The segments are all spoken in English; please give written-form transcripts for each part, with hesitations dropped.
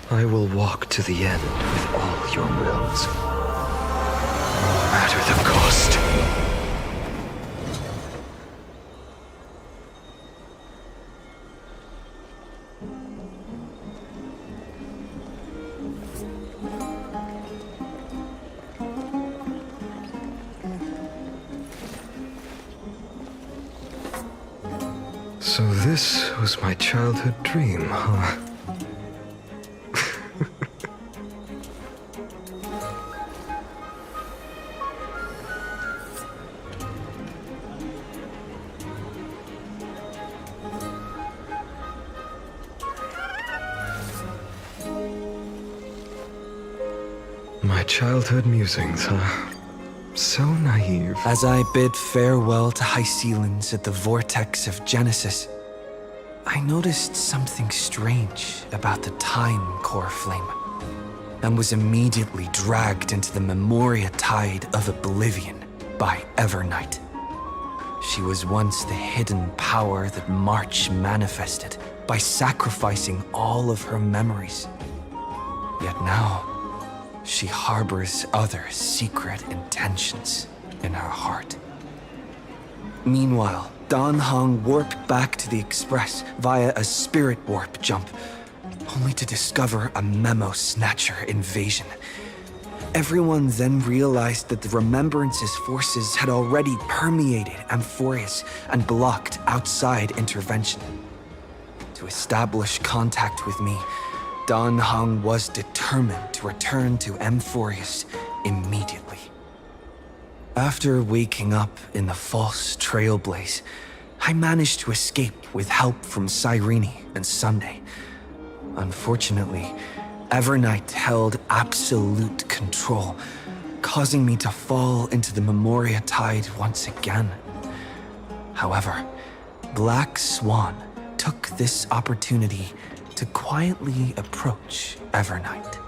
I will walk to the end with all your wills, no matter the cost. So this was my childhood dream, huh? My childhood musings, huh? So naive. As I bid farewell to Hycelands at the vortex of Genesis, I noticed something strange about the time core flame, and was immediately dragged into the Memoria tide of oblivion by Evernight. She was once the hidden power that March manifested by sacrificing all of her memories. Yet now, she harbors other secret intentions in her heart. Meanwhile, Dan Heng warped back to the Express via a spirit warp jump, only to discover a memo snatcher invasion. Everyone then realized that the Remembrance's forces had already permeated Amphorius and blocked outside intervention. To establish contact with me, Dan Heng was determined to return to Amphorius immediately. After waking up in the false trailblaze, I managed to escape with help from Cyrene and Sunday. Unfortunately, Evernight held absolute control, causing me to fall into the Memoria tide once again. However, Black Swan took this opportunity to quietly approach Evernight.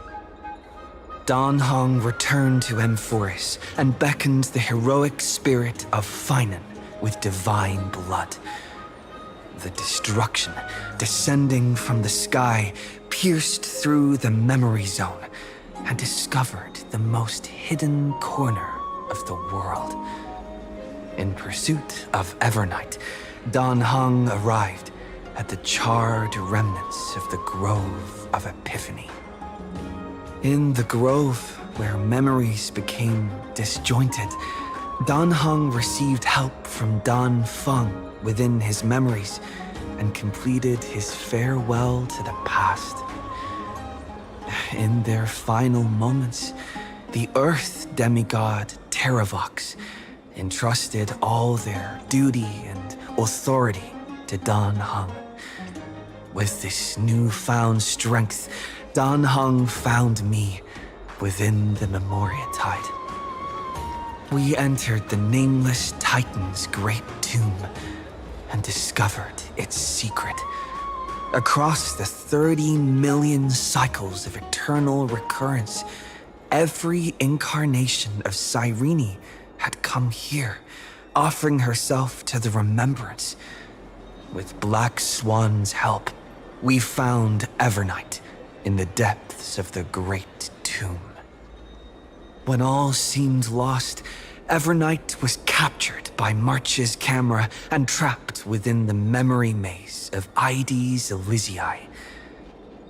Dan Heng returned to Amphorius and beckoned the heroic spirit of Finan with divine blood. The destruction descending from the sky pierced through the memory zone and discovered the most hidden corner of the world. In pursuit of Evernight, Dan Heng arrived at the charred remnants of the Grove of Epiphany. In the grove, where memories became disjointed, Dan Heng received help from Dan Feng within his memories and completed his farewell to the past. In their final moments, the Earth demigod Terravox entrusted all their duty and authority to Dan Heng. With this newfound strength, Dan Heng found me within the Memoria tide. We entered the Nameless Titan's great tomb and discovered its secret. Across the 30 million cycles of eternal recurrence, every incarnation of Cyrene had come here, offering herself to the Remembrance. With Black Swan's help, we found Evernight in the depths of the great tomb. When all seemed lost, Evernight was captured by March's camera and trapped within the memory maze of Ides Elysiae.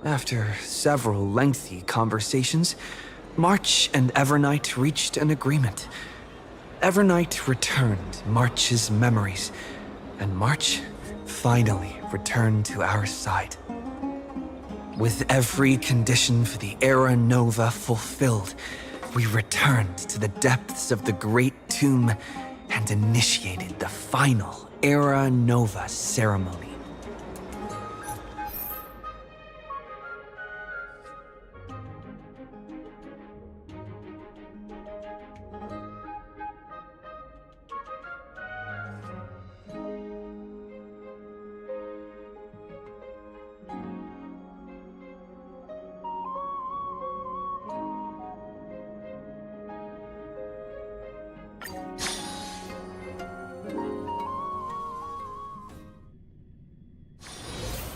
After several lengthy conversations, March and Evernight reached an agreement. Evernight returned March's memories, and March finally returned to our side. With every condition for the Era Nova fulfilled, we returned to the depths of the Great Tomb and initiated the final Era Nova ceremony.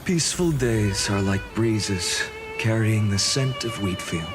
Peaceful days are like breezes carrying the scent of wheat fields.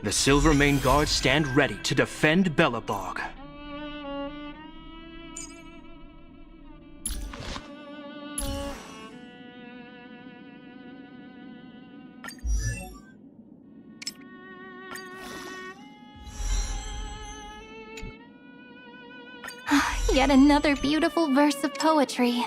The Silvermane Guards stand ready to defend Belobog. Yet another beautiful verse of poetry.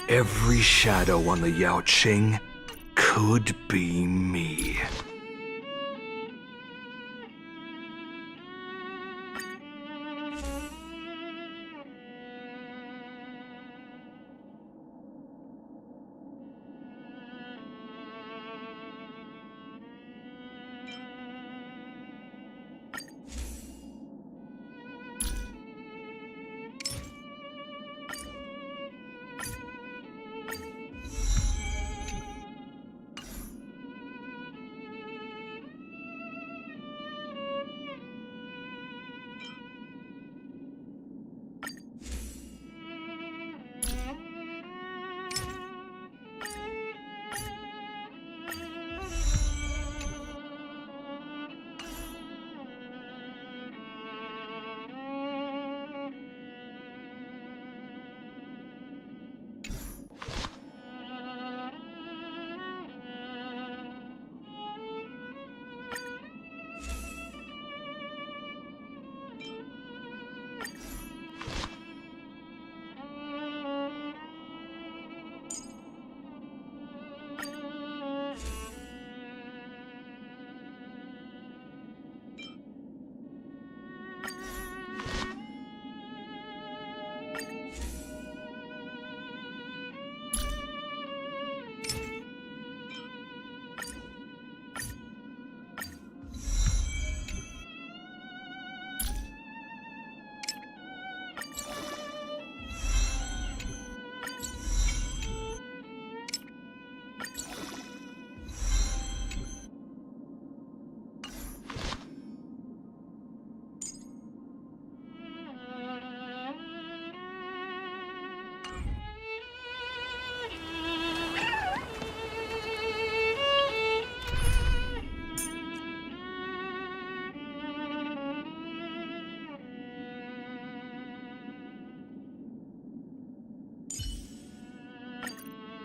Every shadow on the Yao Qing could be me.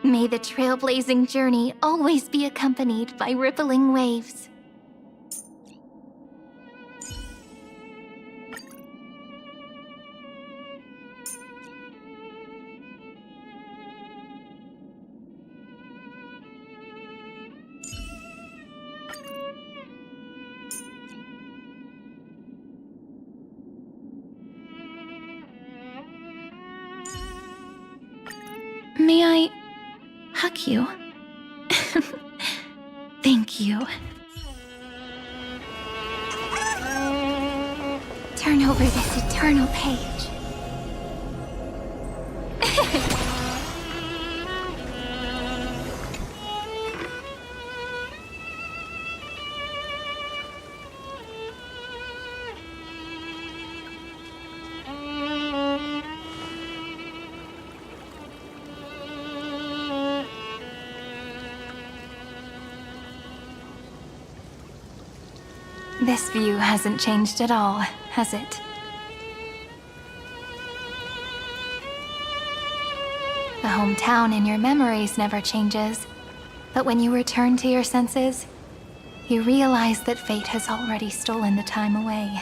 May the trailblazing journey always be accompanied by rippling waves. May I hug you? Thank you. Turn over this eternal page. This view hasn't changed at all, has it? The hometown in your memories never changes, but when you return to your senses, you realize that fate has already stolen the time away.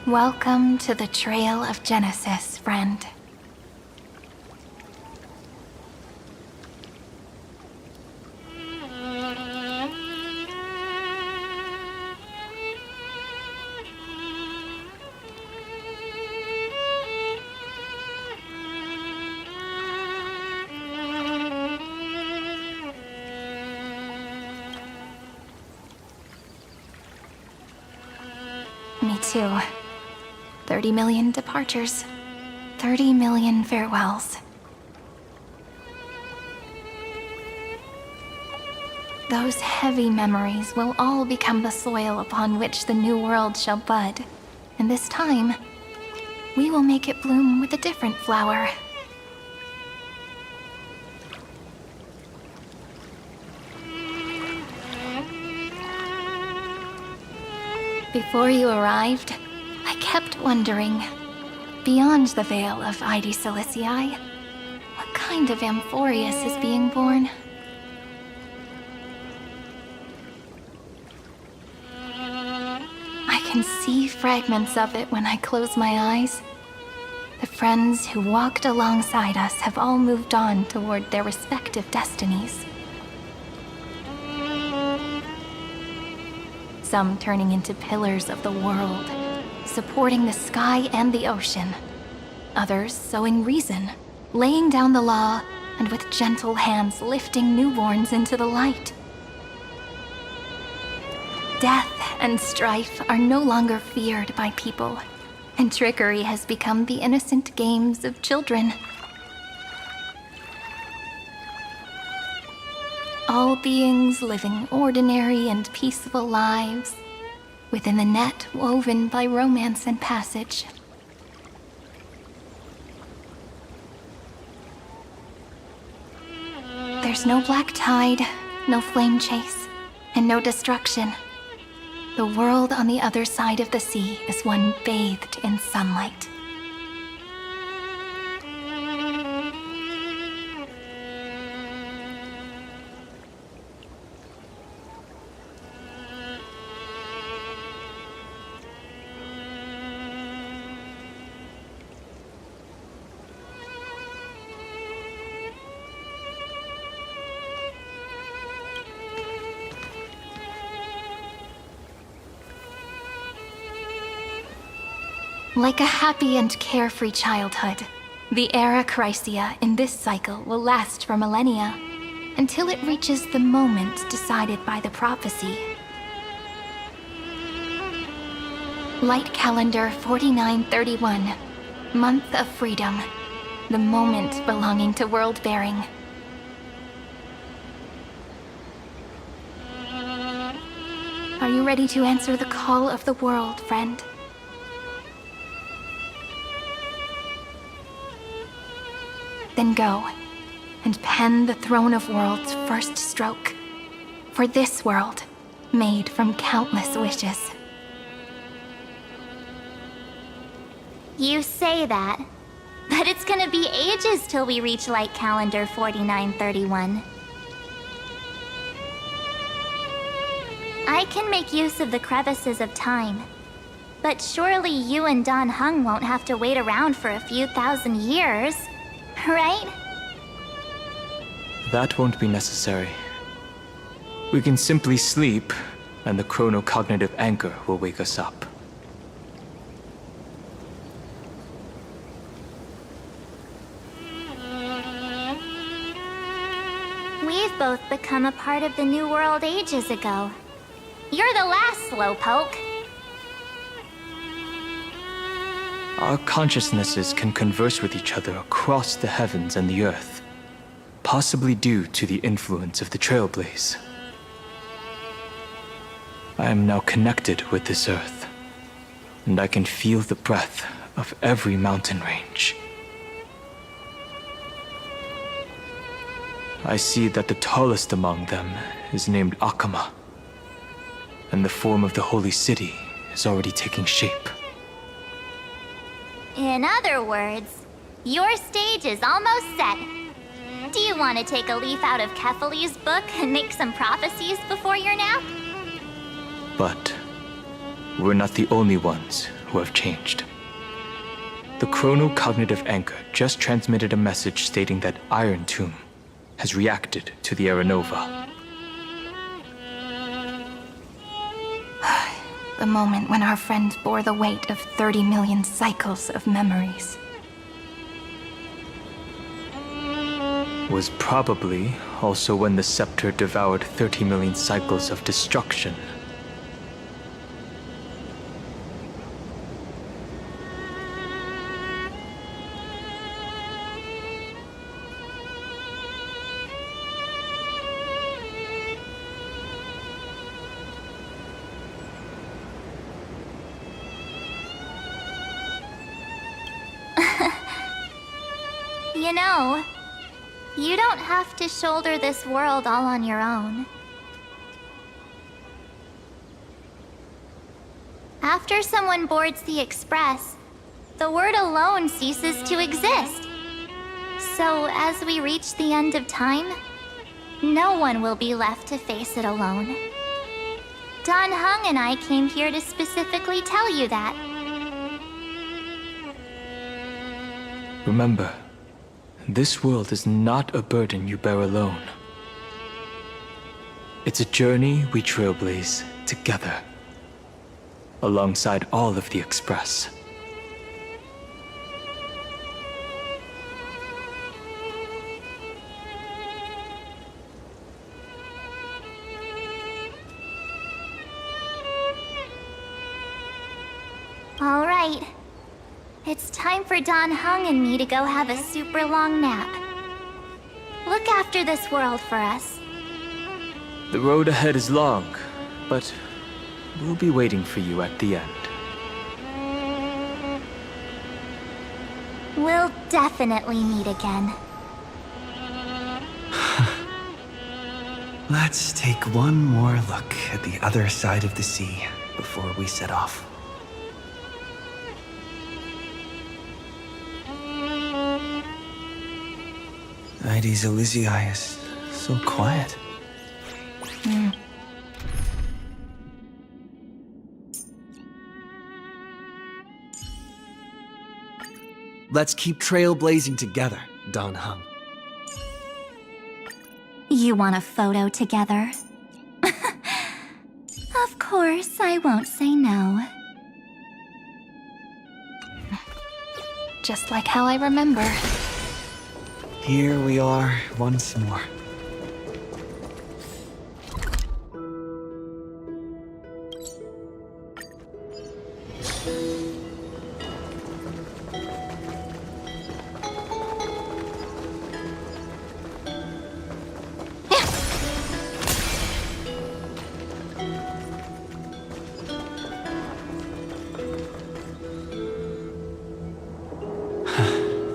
Welcome to the Trail of Genesis, friend. Me too. 30 million departures. 30 million farewells. Those heavy memories will all become the soil upon which the new world shall bud. And this time, we will make it bloom with a different flower. Before you arrived, I kept wondering, beyond the veil of Ide Silicii, what kind of Amphoreus is being born? I can see fragments of it when I close my eyes. The friends who walked alongside us have all moved on toward their respective destinies. Some turning into pillars of the world, supporting the sky and the ocean. Others sowing reason, laying down the law, and with gentle hands lifting newborns into the light. Death and strife are no longer feared by people, and trickery has become the innocent games of children. All beings living ordinary and peaceful lives within the net woven by romance and passage. There's no black tide, no flame chase, and no destruction. The world on the other side of the sea is one bathed in sunlight. Like a happy and carefree childhood, the era Chrysia in this cycle will last for millennia, until it reaches the moment decided by the prophecy. Light calendar 4931, month of freedom, the moment belonging to world-bearing. Are you ready to answer the call of the world, friend? Then go, and pen the Throne of Worlds' first stroke, for this world, made from countless wishes. You say that, but it's gonna be ages till we reach light calendar 4931. I can make use of the crevices of time, but surely you and Dan Heng won't have to wait around for a few thousand years, right? That won't be necessary. We can simply sleep, and the chronocognitive anchor will wake us up. We've both become a part of the New World ages ago. You're the last slowpoke. Our consciousnesses can converse with each other across the heavens and the earth, possibly due to the influence of the Trailblaze. I am now connected with this earth, and I can feel the breath of every mountain range. I see that the tallest among them is named Akama, and the form of the holy city is already taking shape. In other words, your stage is almost set. Do you want to take a leaf out of Kefali's book and make some prophecies before your nap? But we're not the only ones who have changed. The chronocognitive anchor just transmitted a message stating that Iron Tomb has reacted to the Aeronova. The moment when our friend bore the weight of 30 million cycles of memories. Was probably also when the scepter devoured 30 million cycles of destruction. You know, you don't have to shoulder this world all on your own. After someone boards the Express, the word alone ceases to exist. So as we reach the end of time, no one will be left to face it alone. Dan Heng and I came here to specifically tell you that. Remember, this world is not a burden you bear alone. It's a journey we trailblaze together, alongside all of the Express. All right. It's time for Dan Heng and me to go have a super long nap. Look after this world for us. The road ahead is long, but we'll be waiting for you at the end. We'll definitely meet again. Let's take one more look at the other side of the sea before we set off. Heidi's Elysiae is so quiet. Let's keep trailblazing together, Dan Heng. You want a photo together? Of course, I won't say no. Just like how I remember. Here we are once more.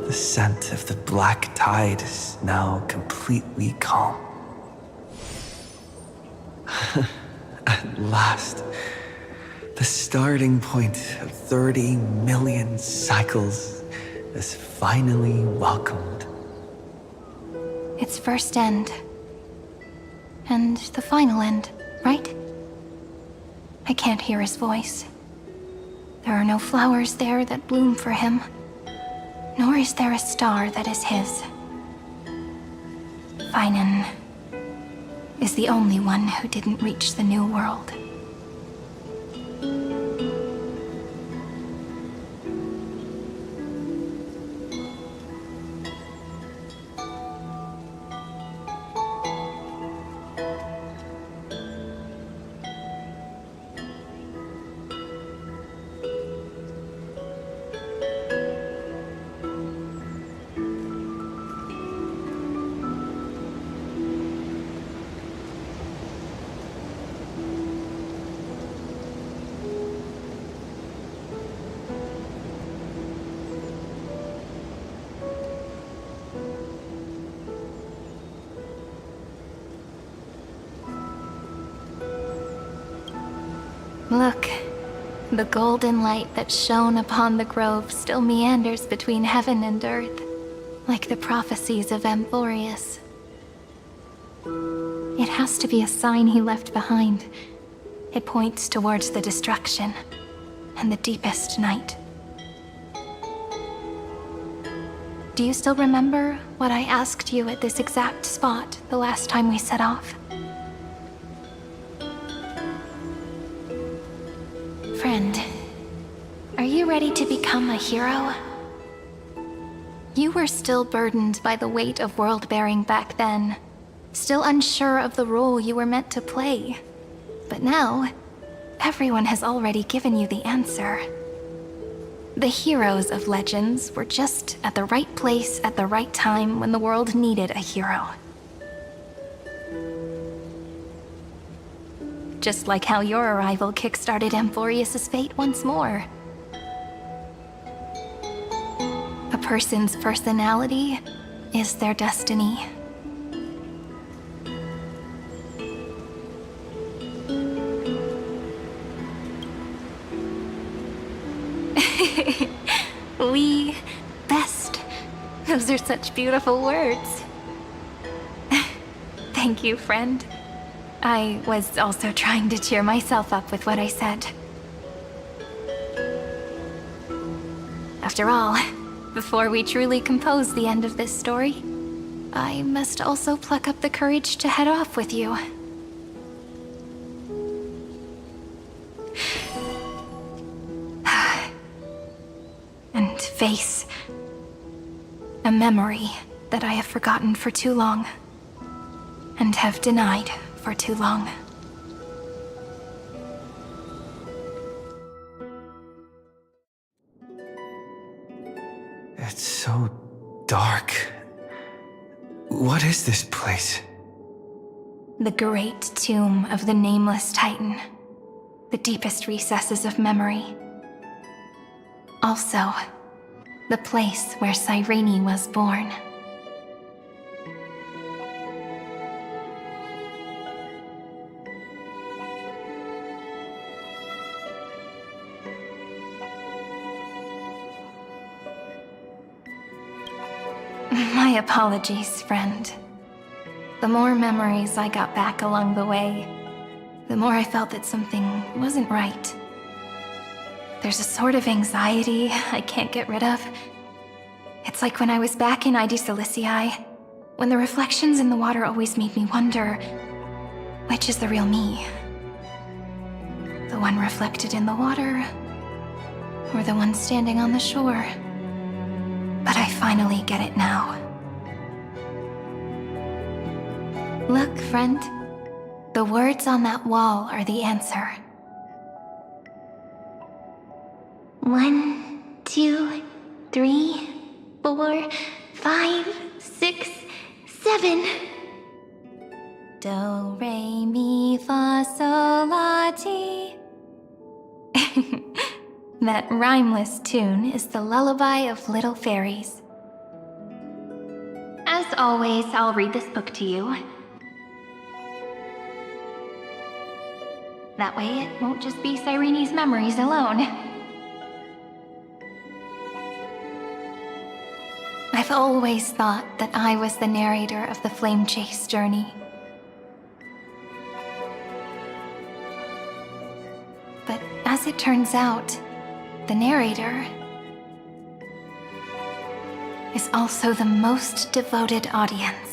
The scent of the black tide is now completely calm. At last, The starting point of 30 million cycles is finally welcomed. Its first end. And the final end, right? I can't hear his voice. There are no flowers there that bloom for him, nor is there a star that is his. Finan is the only one who didn't reach the new world. Look, the golden light that shone upon the grove still meanders between heaven and earth, like the prophecies of Amphorius. It has to be a sign he left behind. It points towards the destruction and the deepest night. Do you still remember what I asked you at this exact spot the last time we set off? Friend, are you ready to become a hero? You were still burdened by the weight of world-bearing back then, still unsure of the role you were meant to play. But now, everyone has already given you the answer. The heroes of legends were just at the right place at the right time when the world needed a hero. Just like how your arrival kickstarted Amphorius' fate once more. A person's personality is their destiny. We best. Those are such beautiful words. Thank you, friend. I was also trying to cheer myself up with what I said. After all, before we truly compose the end of this story, I must also pluck up the courage to head off with you. And face a memory that I have forgotten for too long, and have denied for too long. It's so dark. What is this place? The great tomb of the nameless Titan. The deepest recesses of memory. Also, the place where Cyrene was born. My apologies, friend. The more memories I got back along the way, the more I felt that something wasn't right. There's a sort of anxiety I can't get rid of. It's like when I was back in ID Silicii, when the reflections in the water always made me wonder, which is the real me? The one reflected in the water, or the one standing on the shore? But I finally get it now. Look, friend. The words on that wall are the answer. 1, 2, 3, 4, 5, 6, 7. Do, re, mi, fa, sol, la, ti. That rhymeless tune is the lullaby of little fairies. As always, I'll read this book to you. That way it won't just be Cyrene's memories alone. I've always thought that I was the narrator of the Flame Chase journey. But as it turns out, the narrator is also the most devoted audience.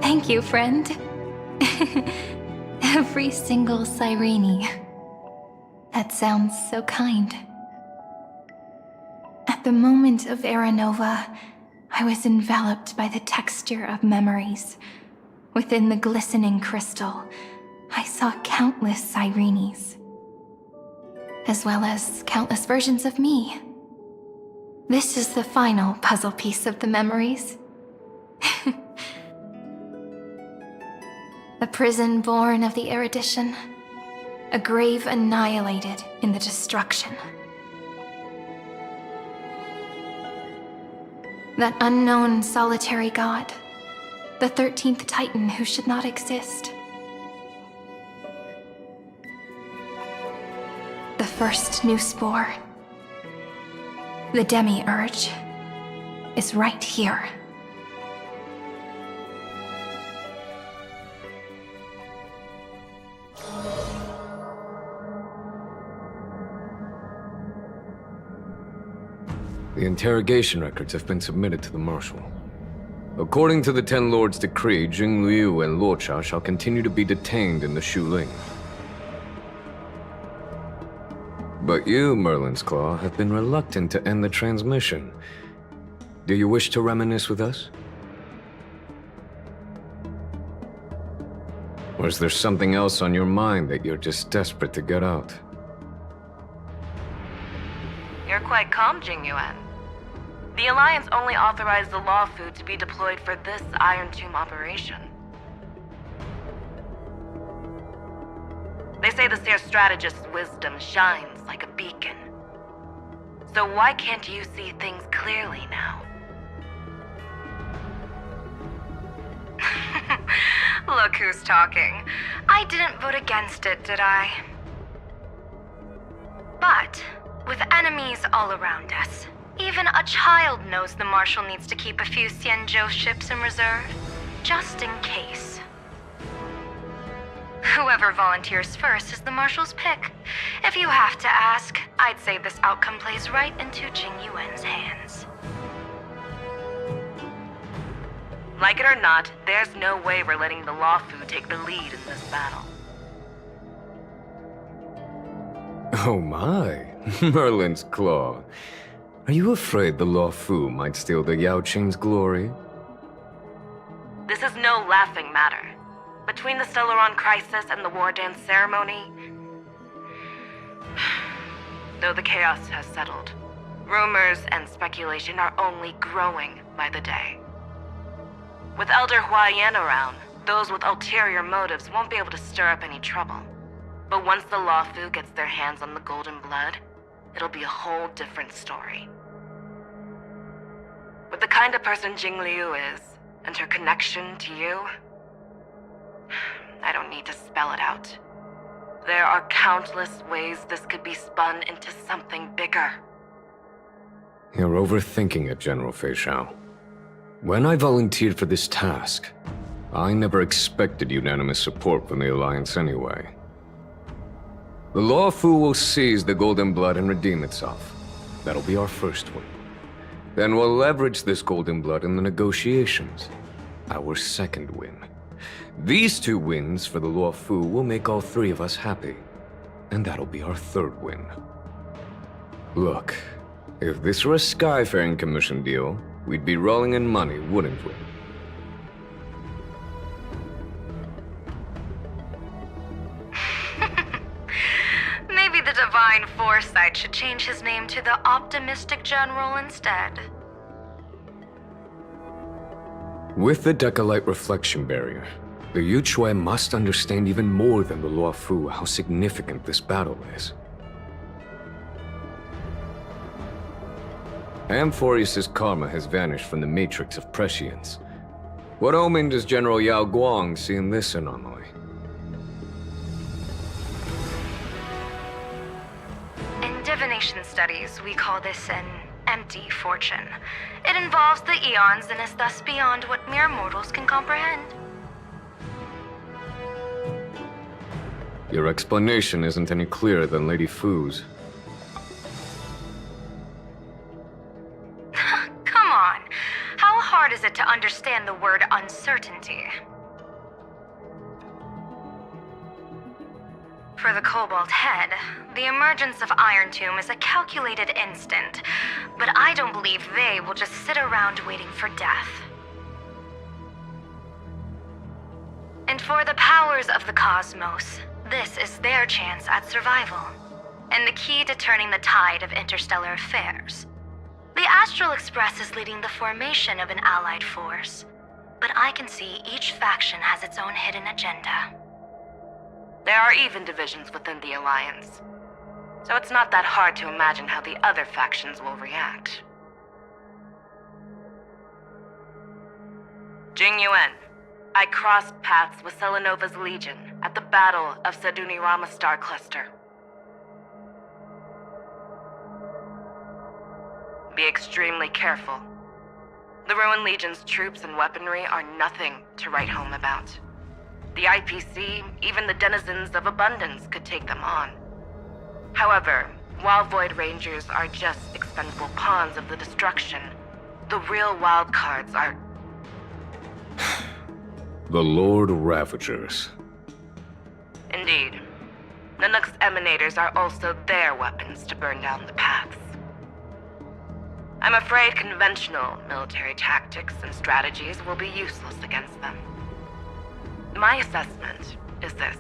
Thank you, friend. Every single Cyrene. That sounds so kind. At the moment of Era Nova, I was enveloped by the texture of memories. Within the glistening crystal, I saw countless Cyrenes, as well as countless versions of me. This is the final puzzle piece of the memories. A prison born of the erudition, a grave annihilated in the destruction. That unknown solitary god, the 13th Titan who should not exist. The first new spore, the demiurge, is right here. The interrogation records have been submitted to the Marshal. According to the Ten Lords' decree, Jing Liu and Luocha shall continue to be detained in the Shuling. But you, Merlin's Claw, have been reluctant to end the transmission. Do you wish to reminisce with us? Or is there something else on your mind that you're just desperate to get out? You're quite calm, Jing Yuan. The Alliance only authorized the law food to be deployed for this Iron Tomb operation. They say the Seer Strategist's wisdom shines like a beacon. So why can't you see things clearly now? Look who's talking. I didn't vote against it, did I? But with enemies all around us, even a child knows the Marshal needs to keep a few Xianzhou ships in reserve, just in case. Whoever volunteers first is the Marshal's pick. If you have to ask, I'd say this outcome plays right into Jing Yuan's hands. Like it or not, there's no way we're letting the Law Fu take the lead in this battle. Oh my, Merlin's Claw. Are you afraid the Law Fu might steal the Yao Qing's glory? This is no laughing matter. Between the Stellaron crisis and the War Dance ceremony, though the chaos has settled, rumors and speculation are only growing by the day. With Elder Huaiyan around, those with ulterior motives won't be able to stir up any trouble. But once the Law Fu gets their hands on the golden blood, it'll be a whole different story. With the kind of person Jing Liu is, and her connection to you, I don't need to spell it out. There are countless ways this could be spun into something bigger. You're overthinking it, General Fei Shao. When I volunteered for this task, I never expected unanimous support from the Alliance anyway. The Law Fu will seize the Golden Blood and redeem itself. That'll be our first win. Then we'll leverage this Golden Blood in the negotiations. Our second win. These two wins for the Law Fu will make all three of us happy. And that'll be our third win. Look, if this were a Skyfaring Commission deal, we'd be rolling in money, wouldn't we? Maybe the Divine Foresight should change his name to the Optimistic General instead. With the Decalite Reflection Barrier, The Yuchue must understand even more than the Luofu how significant this battle is. Amphorius' karma has vanished from the matrix of prescience. What omen does General Yao Guang see in this anomaly? In divination studies, we call this an empty fortune. It involves the eons and is thus beyond what mere mortals can comprehend. Your explanation isn't any clearer than Lady Fu's. Come on. How hard is it to understand the word uncertainty? For the Cobalt Head, the emergence of Iron Tomb is a calculated instant, but I don't believe they will just sit around waiting for death. And for the powers of the cosmos, this is their chance at survival, and the key to turning the tide of interstellar affairs. The Astral Express is leading the formation of an allied force, but I can see each faction has its own hidden agenda. There are even divisions within the Alliance, so it's not that hard to imagine how the other factions will react. Jing Yuan, I crossed paths with Selenova's Legion at the Battle of Sadunirama Star Cluster. Be extremely careful. The Ruined Legion's troops and weaponry are nothing to write home about. The IPC, even the denizens of Abundance, could take them on. However, while Void Rangers are just expendable pawns of the destruction, the real wild cards are... The Lord Ravagers. Indeed. Nanook's emanators are also their weapons to burn down the paths. I'm afraid conventional military tactics and strategies will be useless against them. My assessment is this.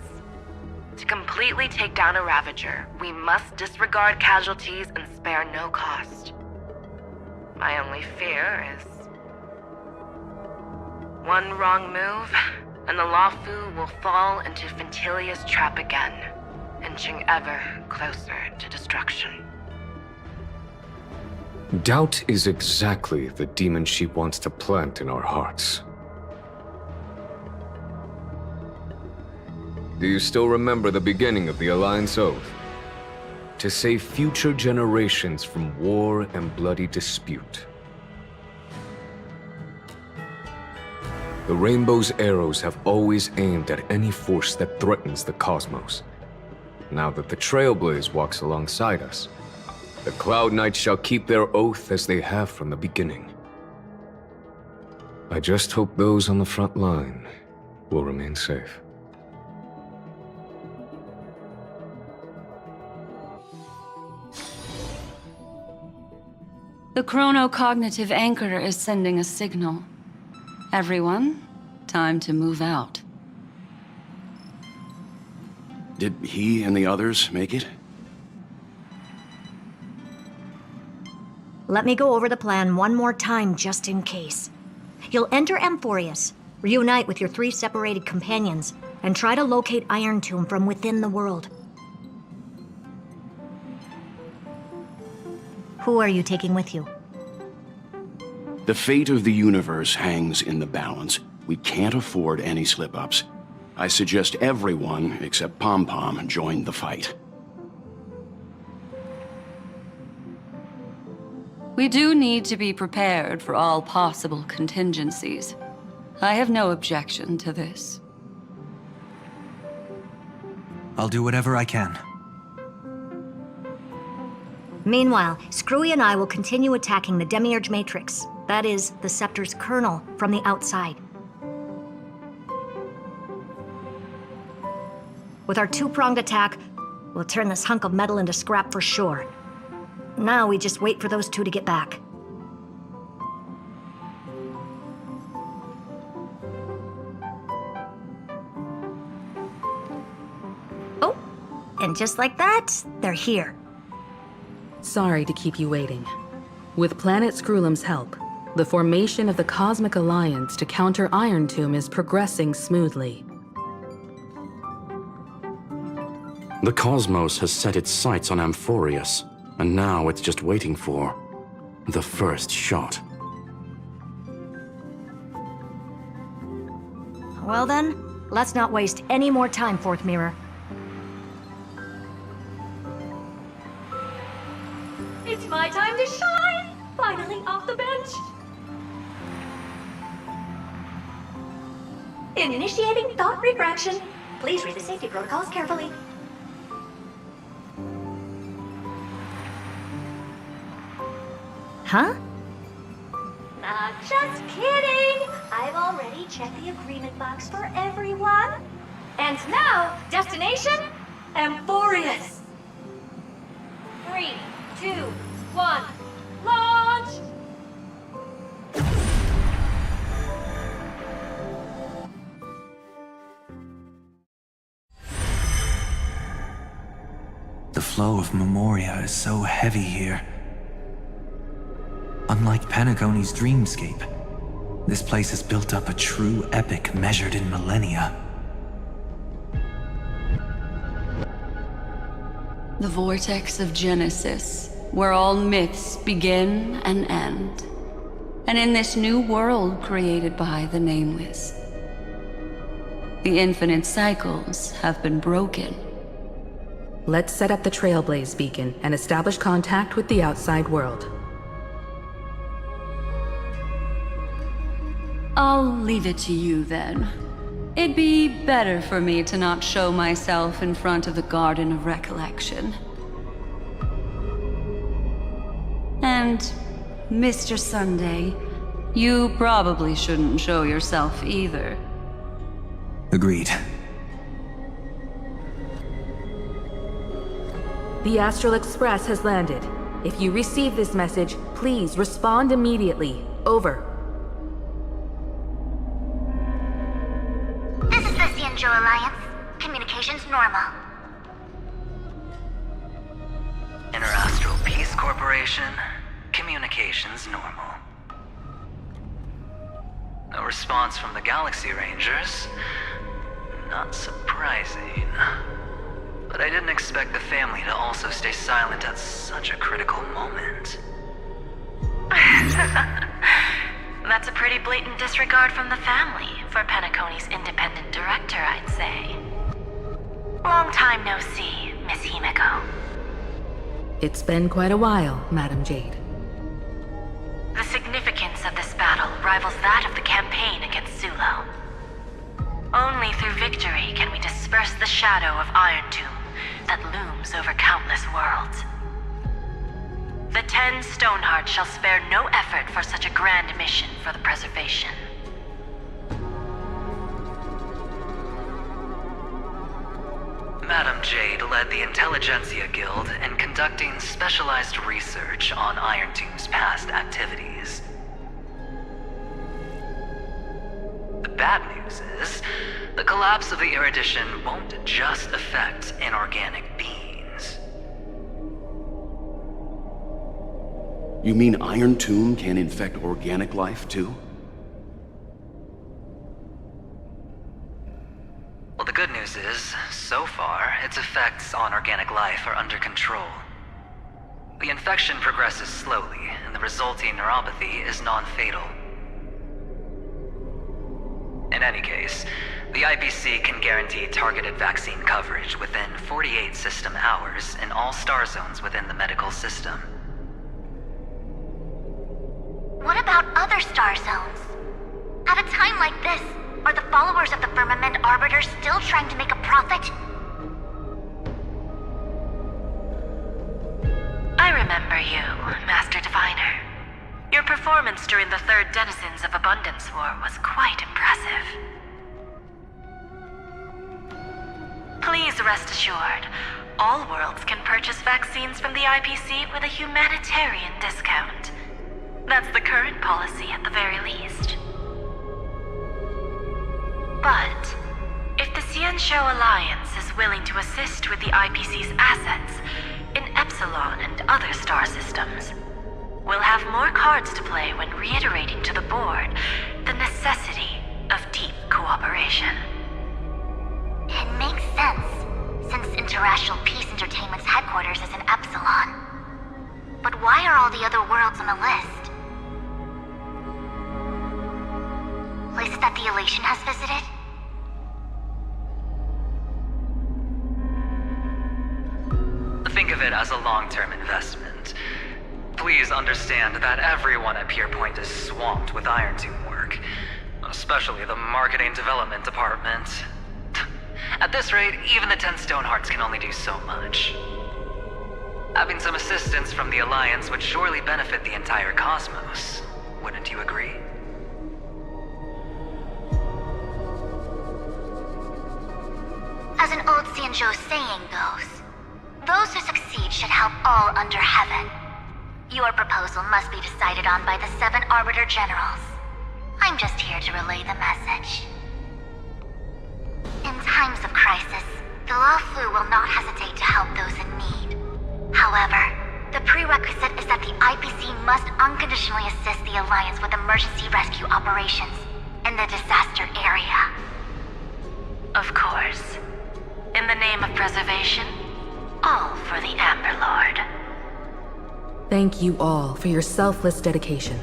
To completely take down a Ravager, we must disregard casualties and spare no cost. My only fear is... one wrong move, and the Luofu will fall into Fintilia's trap again, inching ever closer to destruction. Doubt is exactly the demon she wants to plant in our hearts. Do you still remember the beginning of the Alliance Oath? To save future generations from war and bloody dispute. The Rainbow's arrows have always aimed at any force that threatens the cosmos. Now that the Trailblaze walks alongside us, the Cloud Knights shall keep their oath as they have from the beginning. I just hope those on the front line will remain safe. The chronocognitive anchor is sending a signal. Everyone, time to move out. Did he and the others make it? Let me go over the plan one more time just in case. You'll enter Amphorius, reunite with your 3 separated companions, and try to locate Iron Tomb from within the world. Who are you taking with you? The fate of the universe hangs in the balance. We can't afford any slip-ups. I suggest everyone, except Pom-Pom, join the fight. We do need to be prepared for all possible contingencies. I have no objection to this. I'll do whatever I can. Meanwhile, Screwy and I will continue attacking the Demiurge Matrix. That is, the Scepter's kernel, from the outside. With our 2-pronged attack, we'll turn this hunk of metal into scrap for sure. Now we just wait for those 2 to get back. Oh, and just like that, they're here. Sorry to keep you waiting. With Planet Screwlum's help, The formation of the Cosmic Alliance to counter Iron Tomb is progressing smoothly. The cosmos has set its sights on Amphorius, and now it's just waiting for the first shot. Well then, let's not waste any more time, Fourth Mirror. It's my time to shine! Finally off the bench! Initiating thought refraction. Please read the safety protocols carefully. Huh? Just kidding! I've already checked the agreement box for everyone. And now, destination, Amphorius. 3, 2, 1, launch! The flow of Memoria is so heavy here. Unlike Penacony's dreamscape, this place has built up a true epic measured in millennia. The vortex of Genesis, where all myths begin and end. And in this new world created by the Nameless, the infinite cycles have been broken. Let's set up the Trailblaze beacon and establish contact with the outside world. I'll leave it to you then. It'd be better for me to not show myself in front of the Garden of Recollection. And, Mr. Sunday, you probably shouldn't show yourself either. Agreed. The Astral Express has landed. If you receive this message, please respond immediately. Over. This is the Cianjo Alliance. Communications normal. Interastral Peace Corporation. Communications normal. No response from the Galaxy Rangers. Not surprising. But I didn't expect the family to also stay silent at such a critical moment. That's a pretty blatant disregard from the family for Penacony's independent director, I'd say. Long time no see, Miss Himiko. It's been quite a while, Madam Jade. The significance of this battle rivals that of the campaign against Sulo. Only through victory can we disperse the shadow of Iron Tomb that looms over countless worlds. The 10 Stonehearts shall spare no effort for such a grand mission for the preservation. Madam Jade led the Intelligentsia Guild in conducting specialized research on Iron Tomb's past activities. The bad news is, the collapse of the Erudition won't just affect inorganic beings. You mean Iron Tomb can infect organic life, too? Well, the good news is, so far, its effects on organic life are under control. The infection progresses slowly, and the resulting neuropathy is non-fatal. In any case, the IPC can guarantee targeted vaccine coverage within 48 system hours in all star zones within the medical system. What about other star zones? At a time like this, are the followers of the Firmament Arbiter still trying to make a profit? I remember you, Master Diviner. Your performance during the Third Denizens of Abundance War was quite impressive. Please rest assured, all worlds can purchase vaccines from the IPC with a humanitarian discount. That's the current policy at the very least. But if the Cianjo Alliance is willing to assist with the IPC's assets in Epsilon and other star systems, We'll have more cards to play when reiterating to the board the necessity of deep cooperation. It makes sense, since Interracial Peace Entertainment's headquarters is in Epsilon. But why are all the other worlds on the list? Places that the Elation has visited? Think of it as a long-term investment. Please understand that everyone at Pierpoint is swamped with Iron Tomb work, especially the marketing development department. At this rate, even the 10 Stonehearts can only do so much. Having some assistance from the Alliance would surely benefit the entire cosmos. Wouldn't you agree? As an old Xianzhou saying goes, those who succeed should help all under heaven. Your proposal must be decided on by the 7 Arbiter Generals. I'm just here to relay the message. In times of crisis, the Luofu will not hesitate to help those in need. However, the prerequisite is that the IPC must unconditionally assist the Alliance with emergency rescue operations in the disaster area. Of course. In the name of preservation, all for the Amber Lord. Thank you all for your selfless dedication.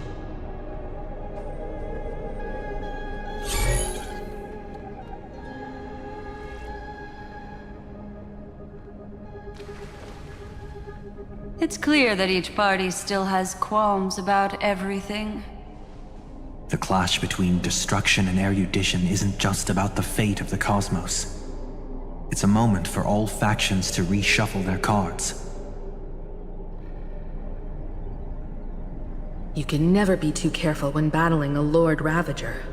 It's clear that each party still has qualms about everything. The clash between destruction and erudition isn't just about the fate of the cosmos. It's a moment for all factions to reshuffle their cards. You can never be too careful when battling a Lord Ravager.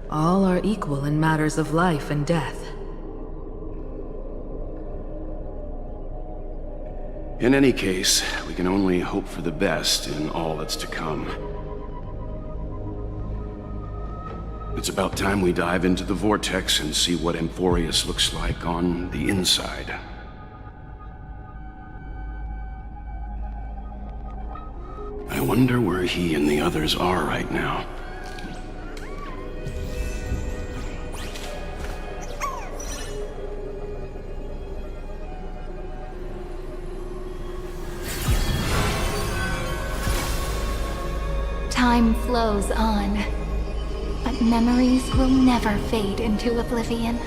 All are equal in matters of life and death. In any case, we can only hope for the best in all that's to come. It's about time we dive into the vortex and see what Amphorius looks like on the inside. I wonder where he and the others are right now. Time flows on, but memories will never fade into oblivion.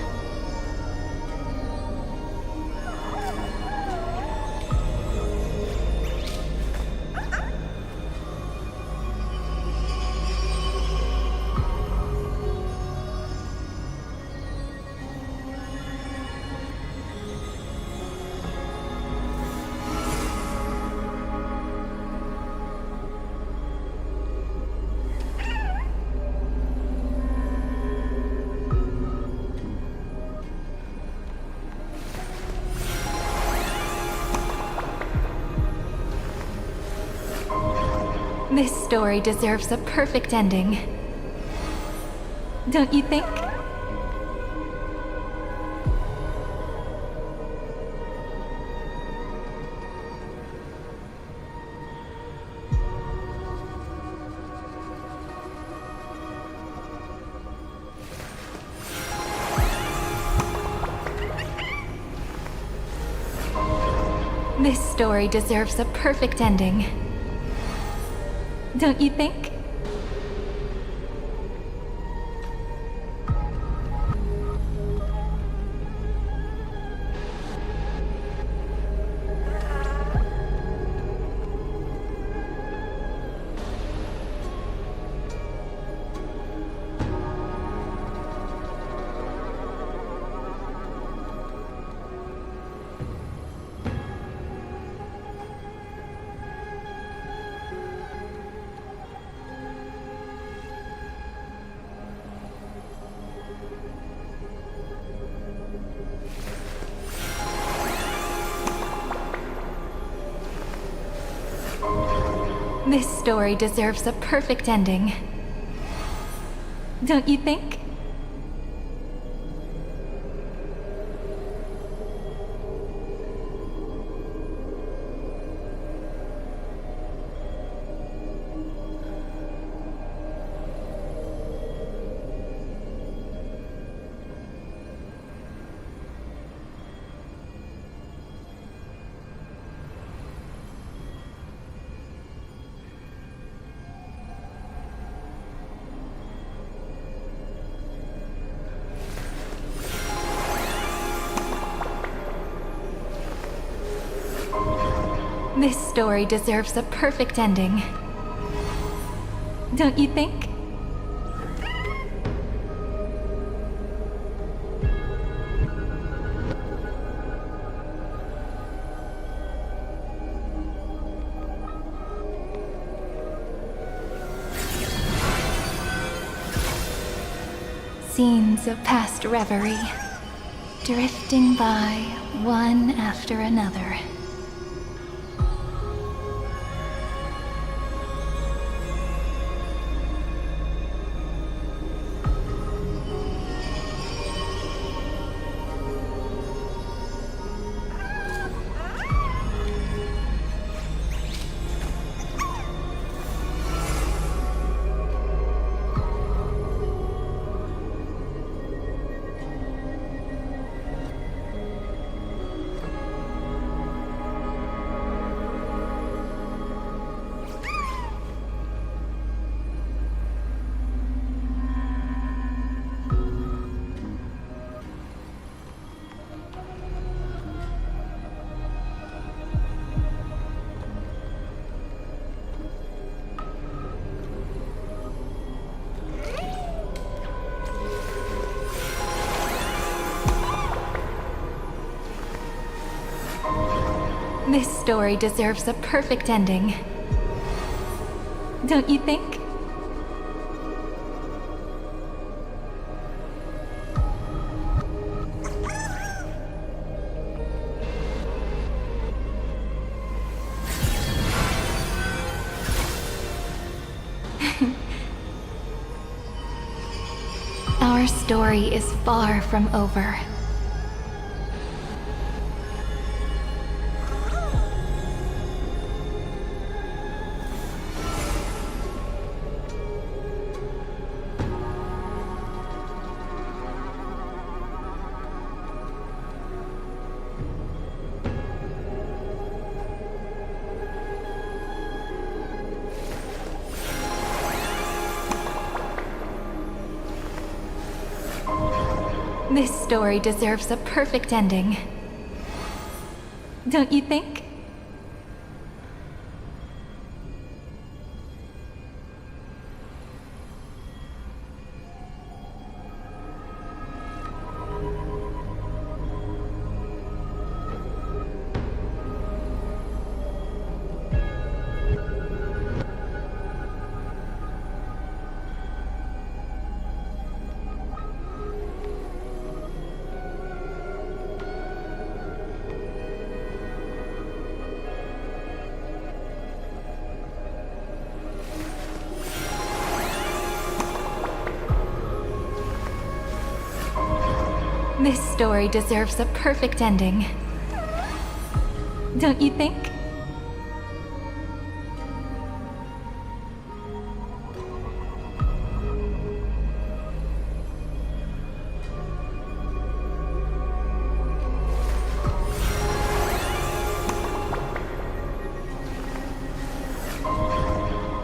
This story deserves a perfect ending. Don't you think? This story deserves a perfect ending. Don't you think? This story deserves a perfect ending. Don't you think? This story deserves a perfect ending. Don't you think? Scenes of past reverie, drifting by one after another. This story deserves a perfect ending. Don't you think? Our story is far from over. This story deserves a perfect ending. Don't you think? This story deserves a perfect ending. Don't you think?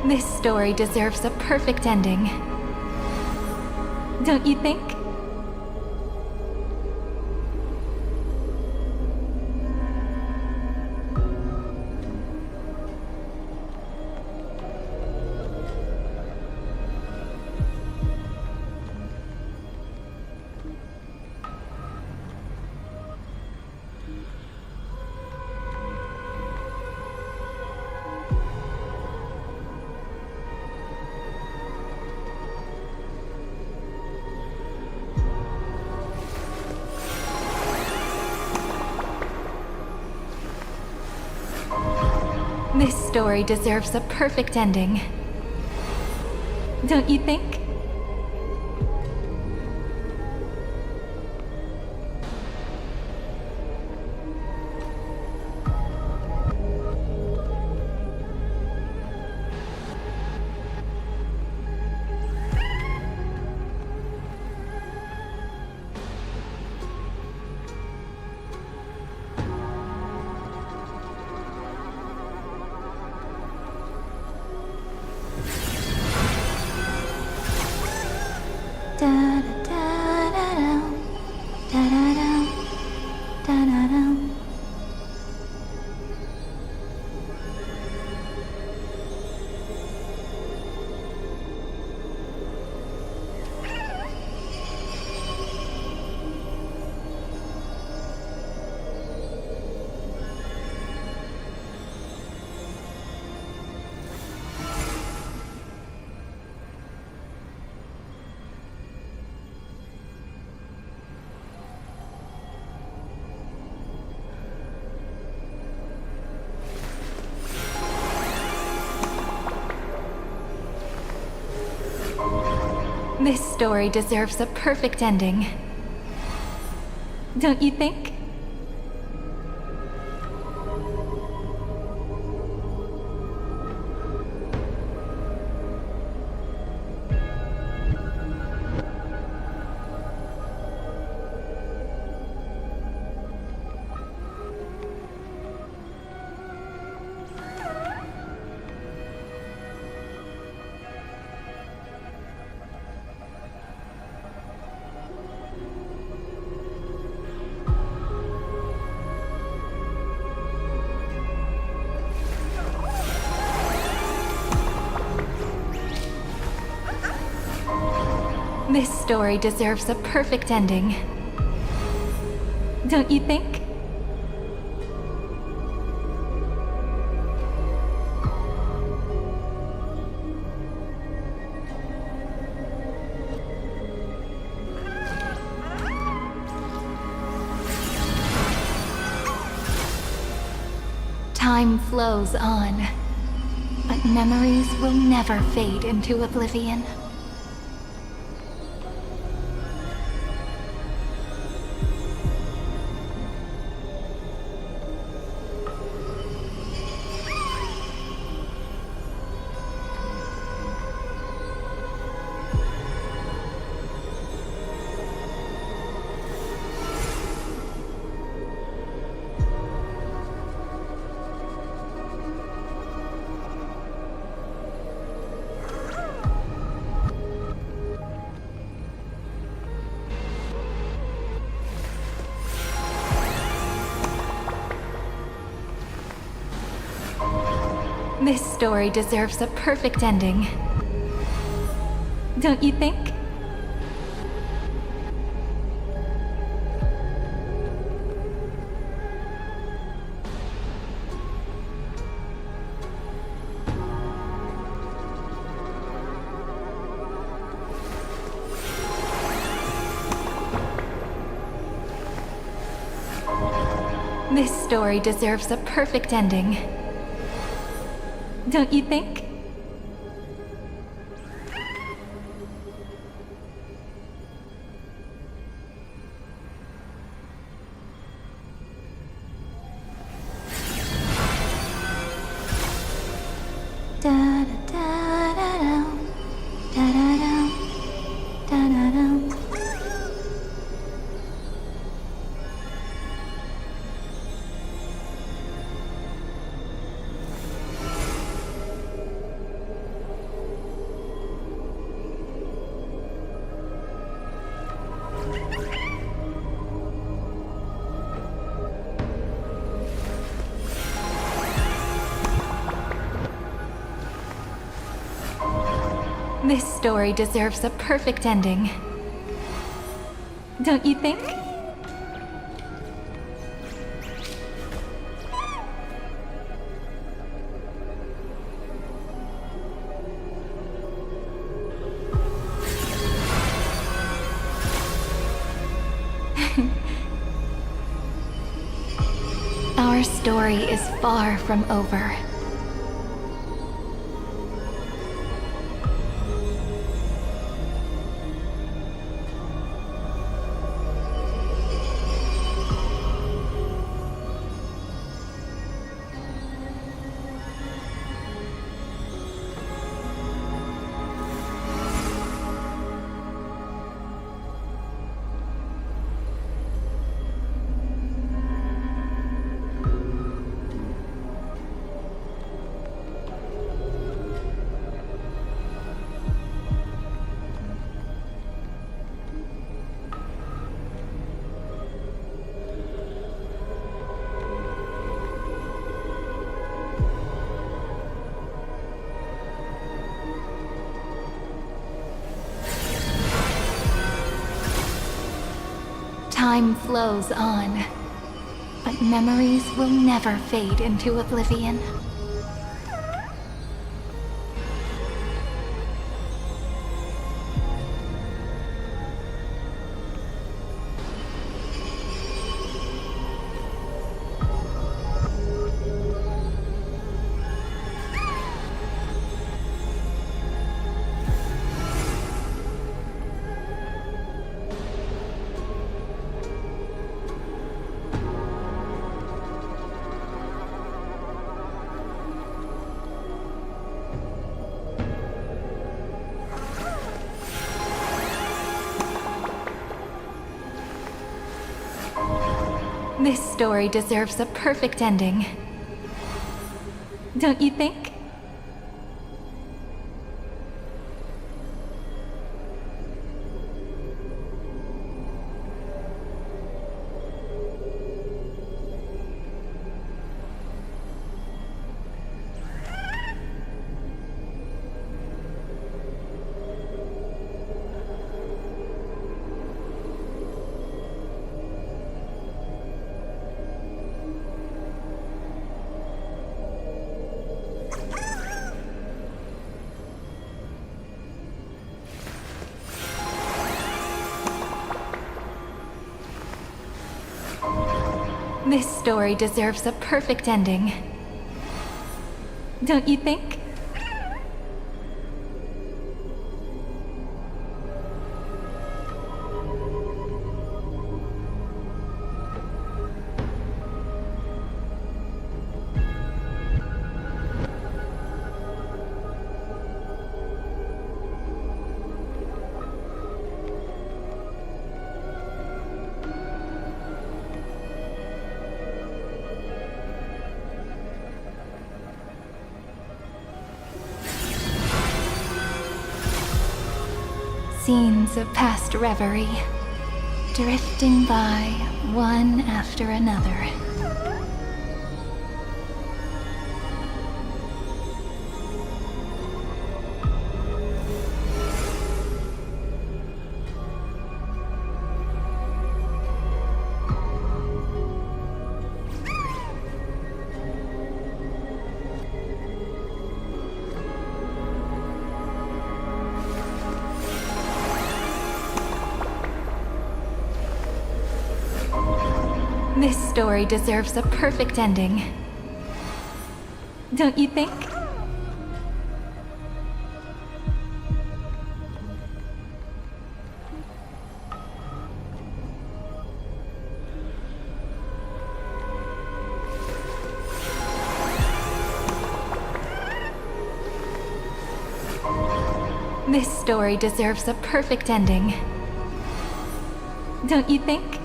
This story deserves a perfect ending. Don't you think? This story deserves a perfect ending. Don't you think? This story deserves a perfect ending. Don't you think? This story deserves a perfect ending. Don't you think? Time flows on, but memories will never fade into oblivion. This story deserves a perfect ending. Don't you think? This story deserves a perfect ending. Don't you think? This story deserves a perfect ending. Don't you think? Our story is far from over. Time flows on, but memories will never fade into oblivion. This story deserves a perfect ending. Don't you think? This story deserves a perfect ending. Don't you think? Scenes of past reverie, drifting by one after another. This story deserves a perfect ending. Don't you think? This story deserves a perfect ending. Don't you think?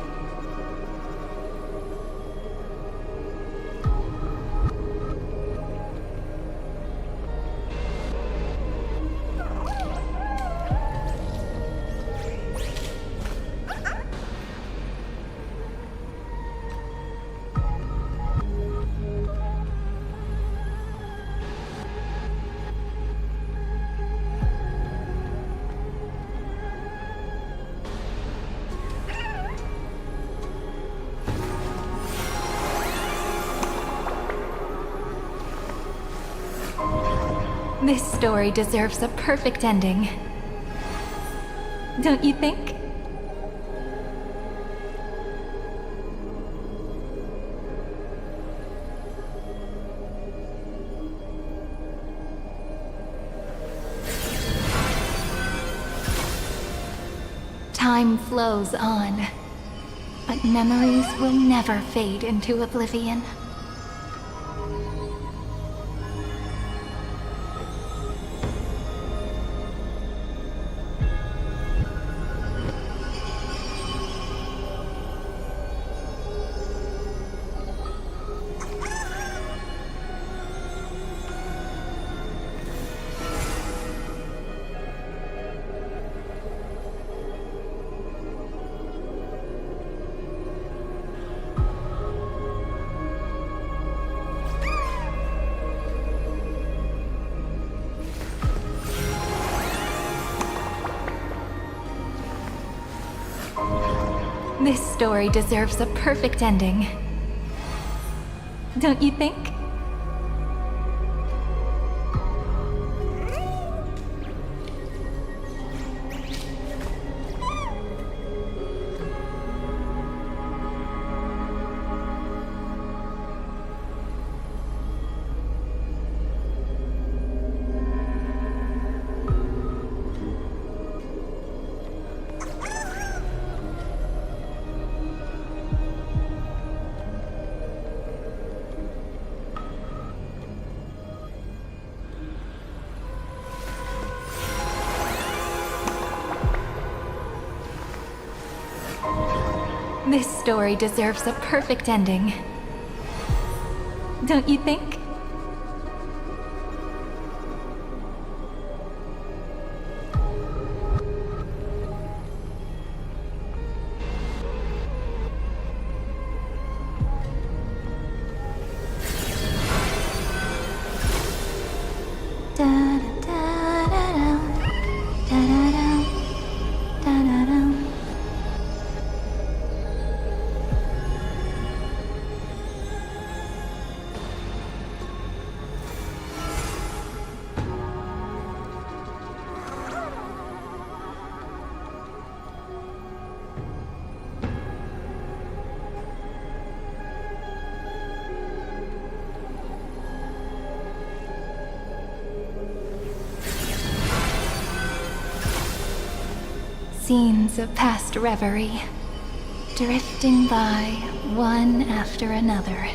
This story deserves a perfect ending. Don't you think? Time flows on, but memories will never fade into oblivion. This story deserves a perfect ending. Don't you think? This story deserves a perfect ending. Don't you think? Scenes of past reverie, drifting by one after another.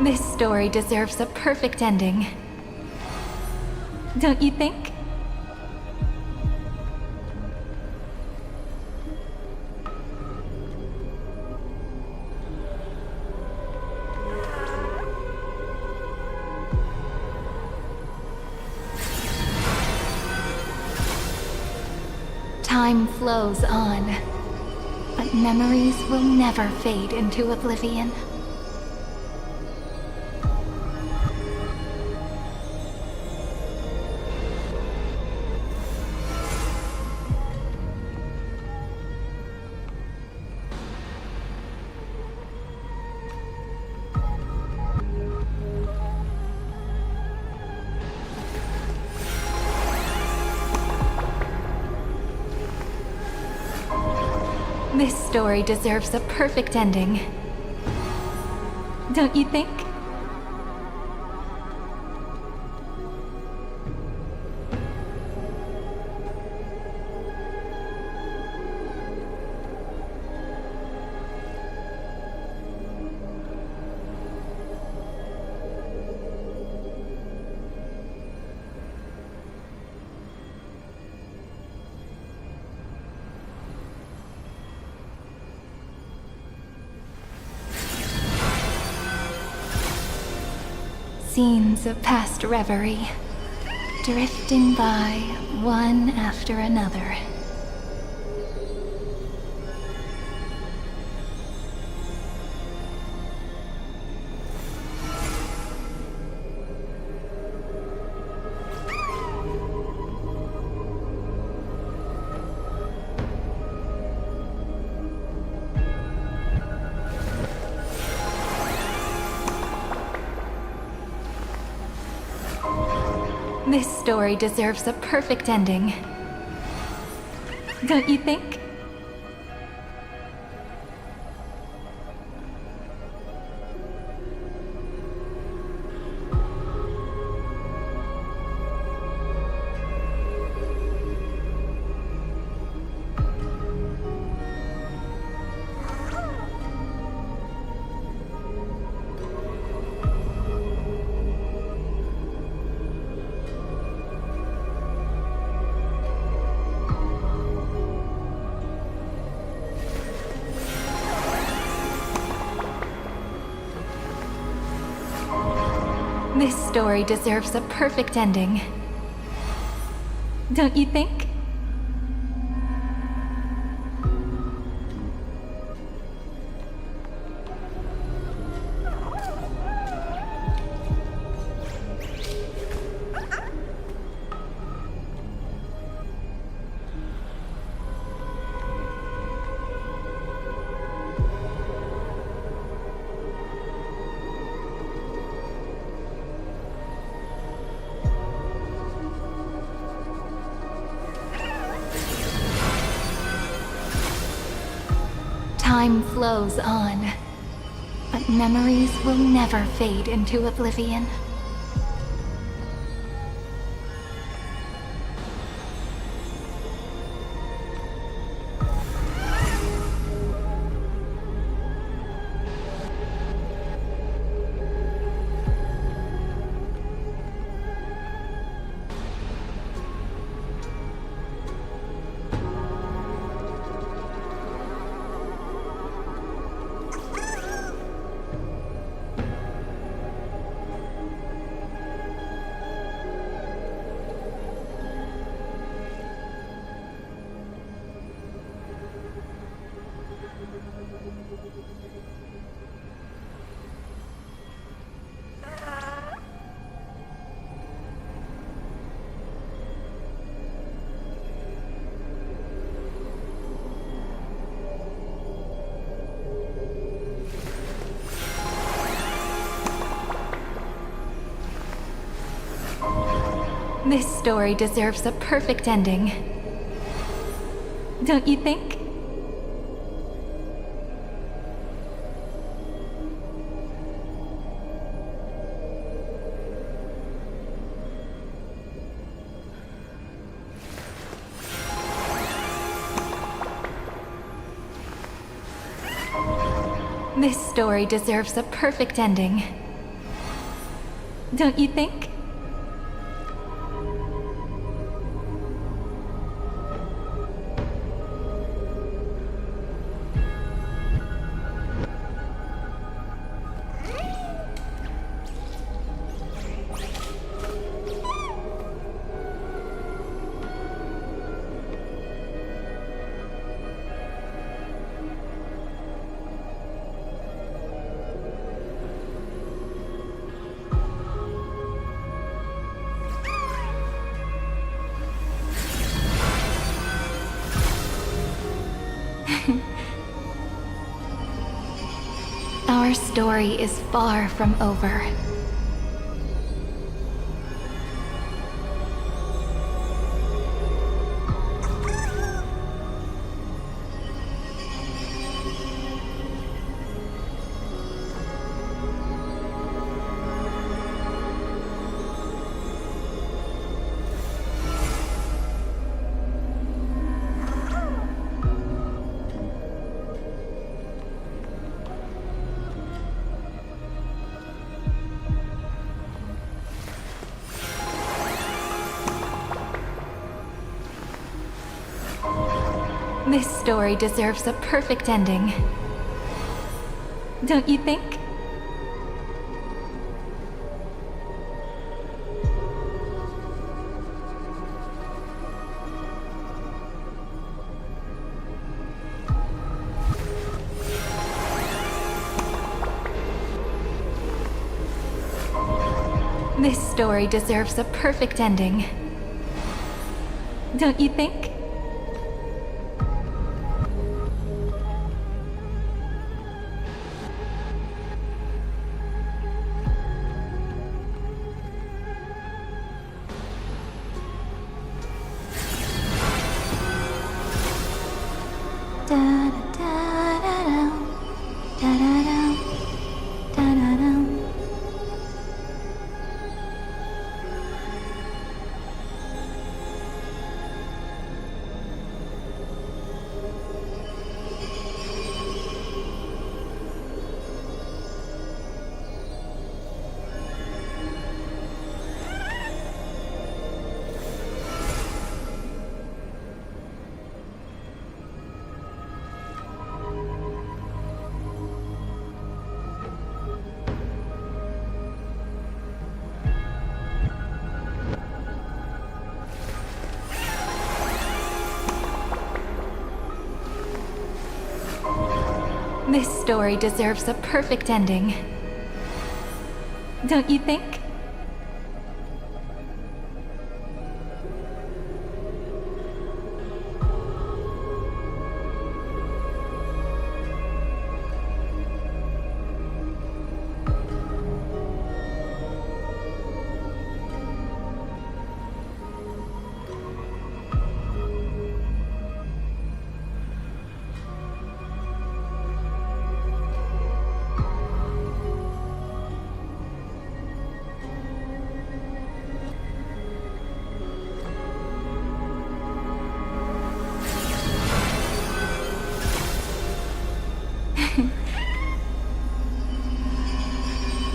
This story deserves a perfect ending. Don't you think? Time flows on, but memories will never fade into oblivion. This story deserves a perfect ending. Don't you think? Scenes of past reverie, drifting by one after another. This story deserves a perfect ending. Don't you think? This story deserves a perfect ending. Don't you think? Time flows on, but memories will never fade into oblivion. This story deserves a perfect ending. Don't you think? This story deserves a perfect ending. Don't you think? Our story is far from over. This story deserves a perfect ending. Don't you think? This story deserves a perfect ending. Don't you think? This story deserves a perfect ending. Don't you think?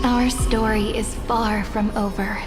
Our story is far from over.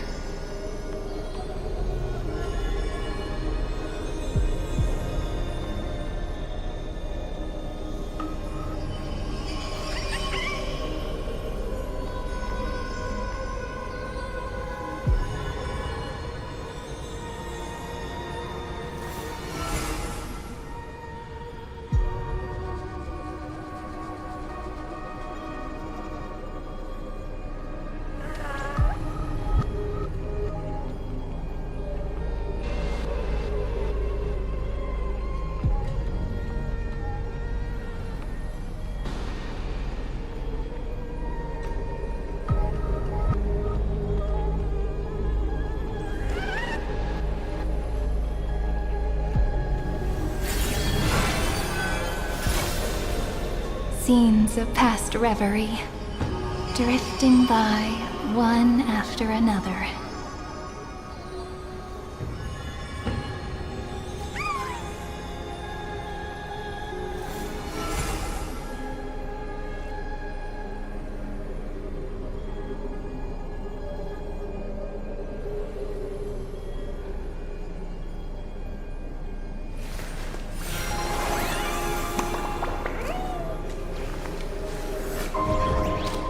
Scenes of past reverie, drifting by one after another.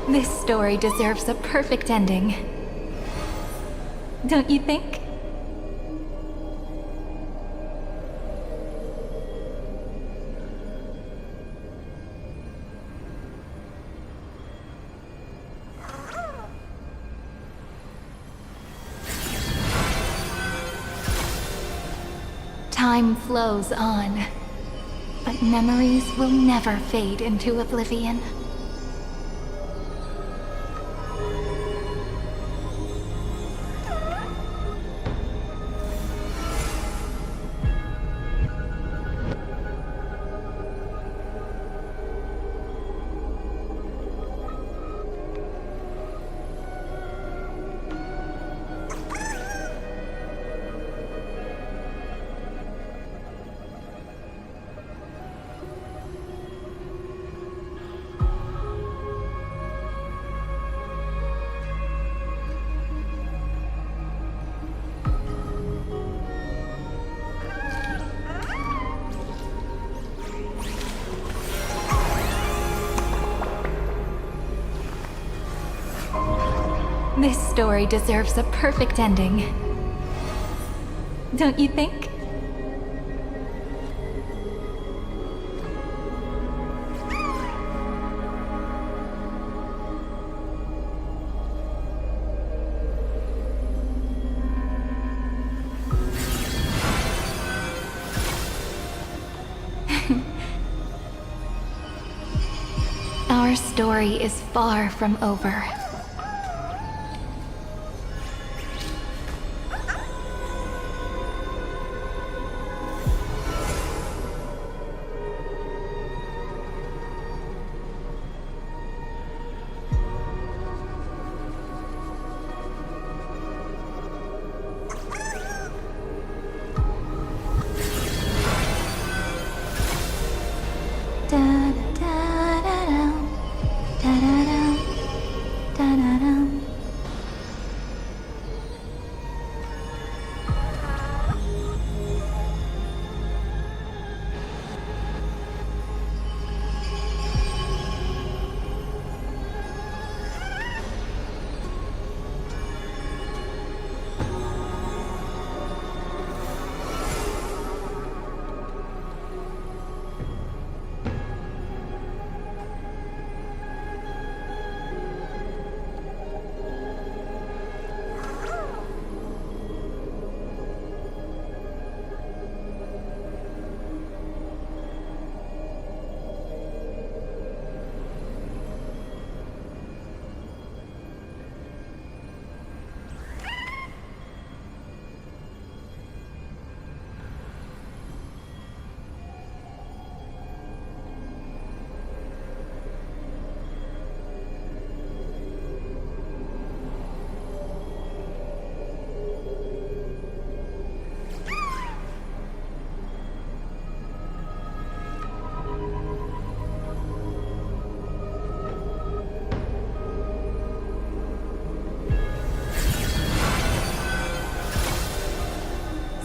This story deserves a perfect ending. Don't you think? Time flows on, but memories will never fade into oblivion. This story deserves a perfect ending. Don't you think? Our story is far from over.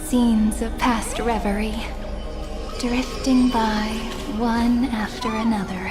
Scenes of past reverie, drifting by one after another.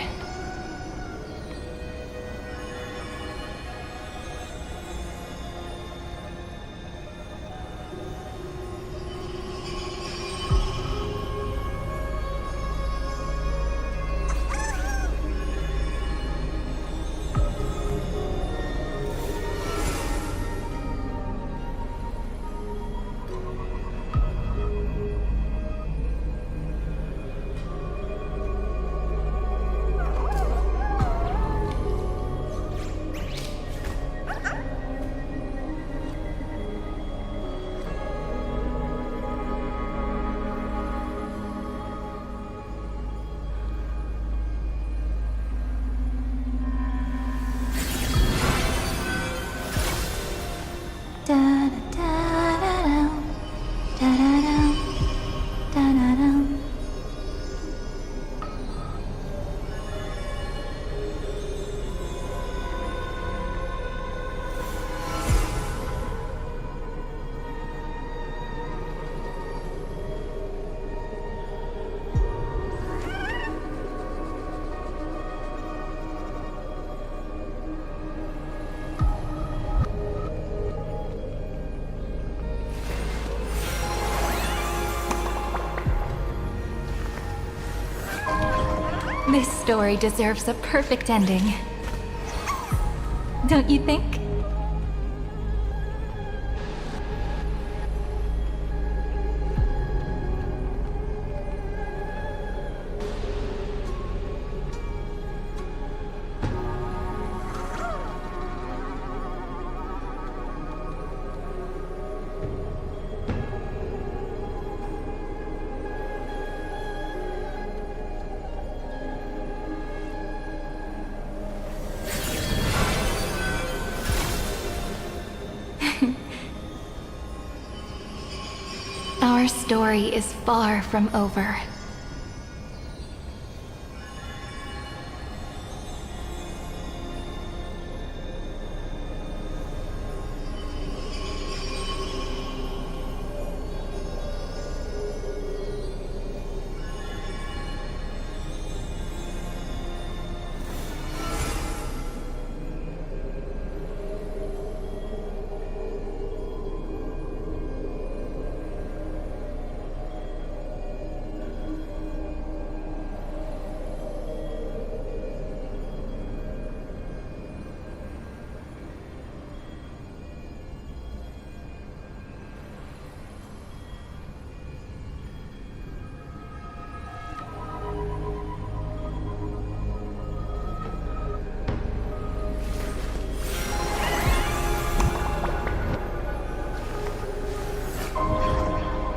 This story deserves a perfect ending. Don't you think? Our story is far from over.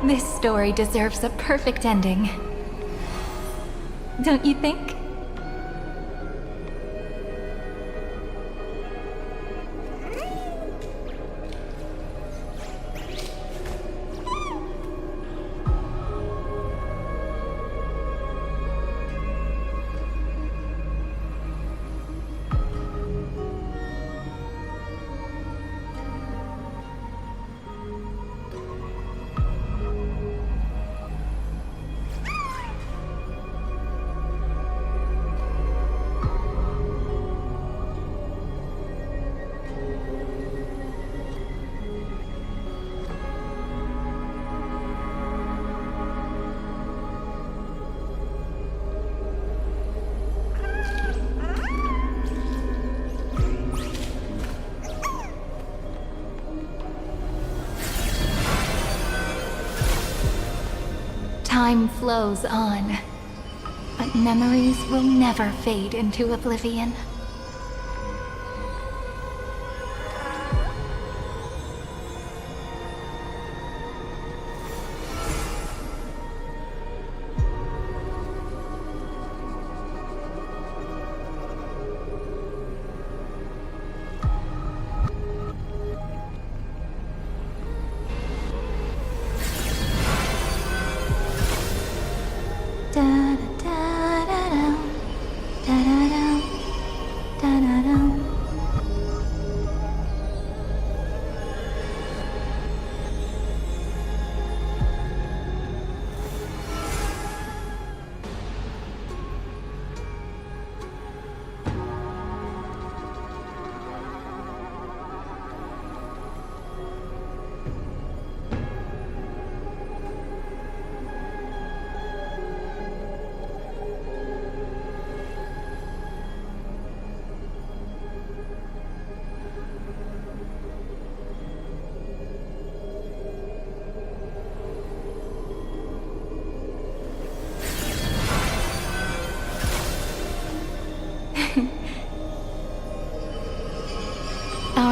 This story deserves a perfect ending. Don't you think? Time flows on, but memories will never fade into oblivion.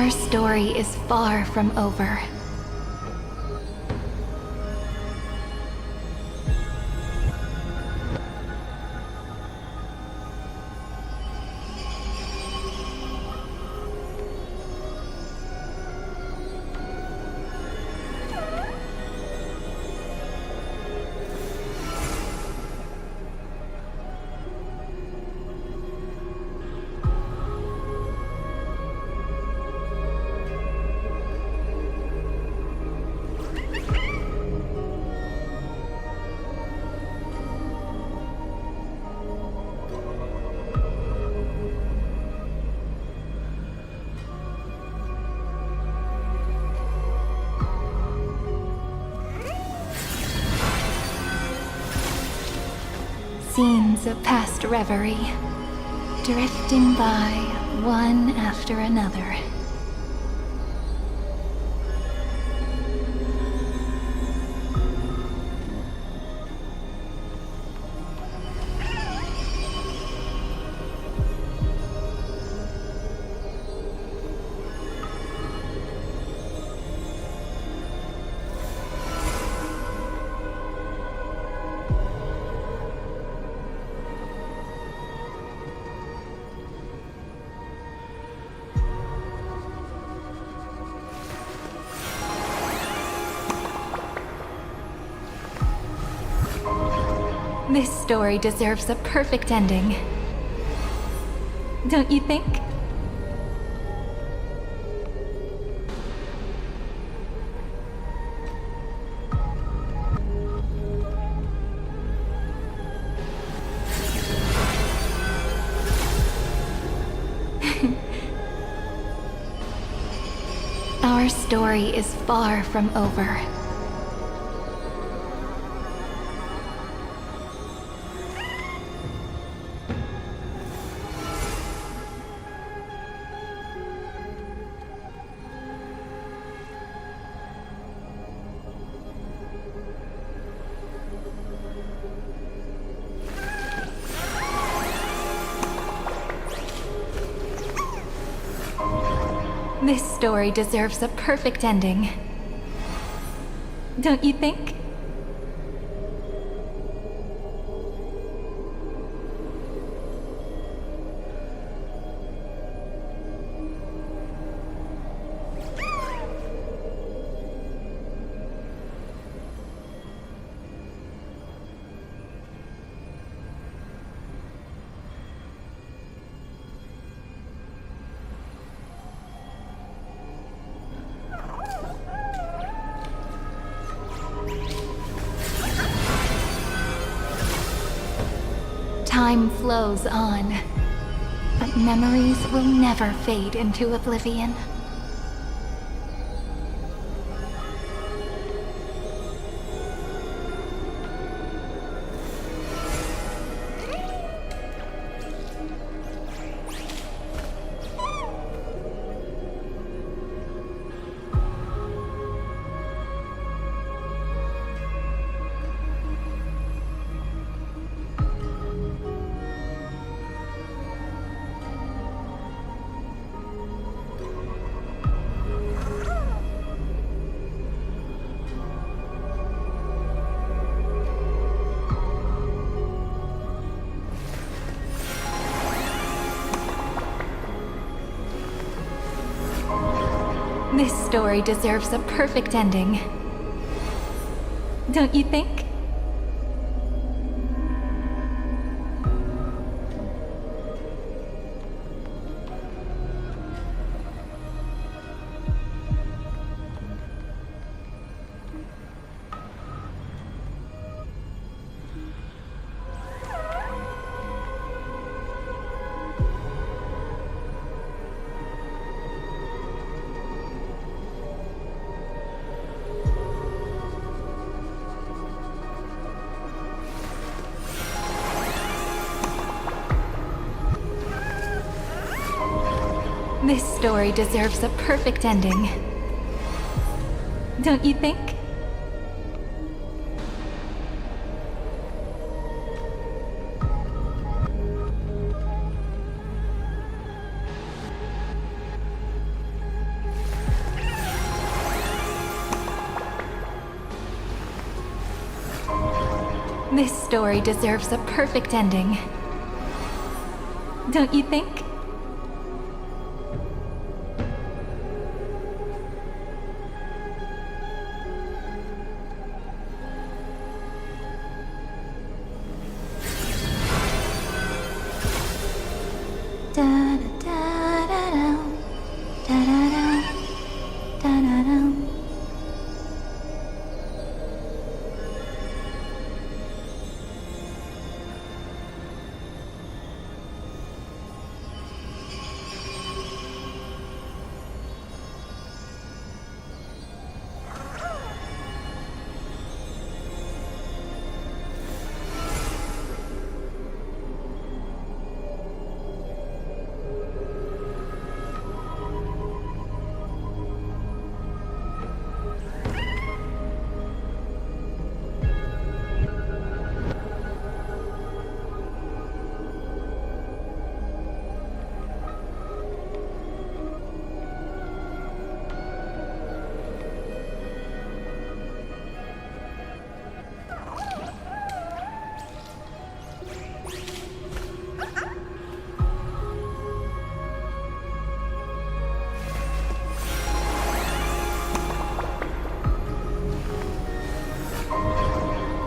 Our story is far from over. Scenes of past reverie, drifting by one after another. This story deserves a perfect ending. Don't you think? Our story is far from over. This story deserves a perfect ending. Don't you think? Time flows on, but memories will never fade into oblivion. This story deserves a perfect ending. Don't you think? This story deserves a perfect ending. Don't you think? This story deserves a perfect ending. Don't you think?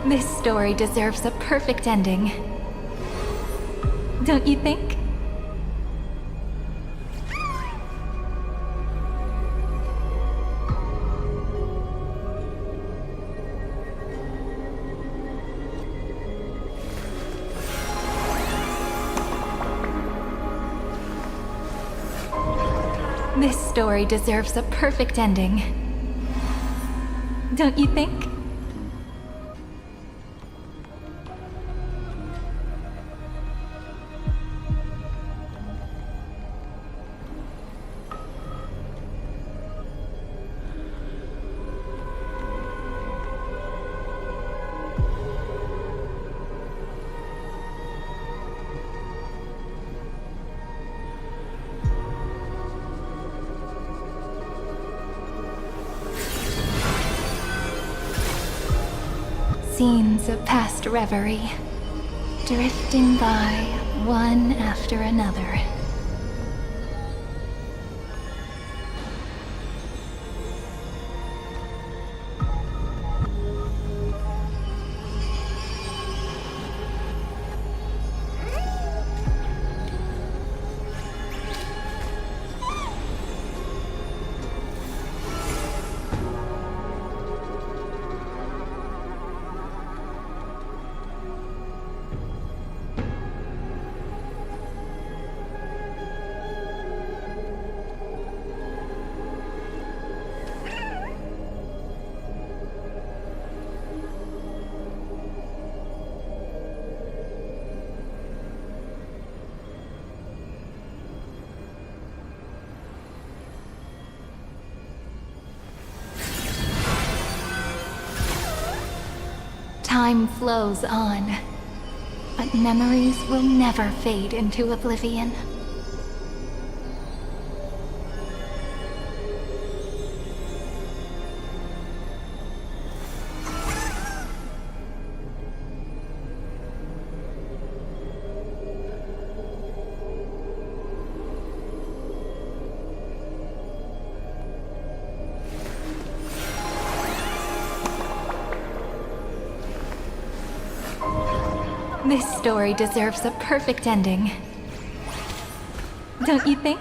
This story deserves a perfect ending. Don't you think? This story deserves a perfect ending. Don't you think? Scenes of past reverie, drifting by one after another. Time flows on, but memories will never fade into oblivion. This story deserves a perfect ending. Don't you think?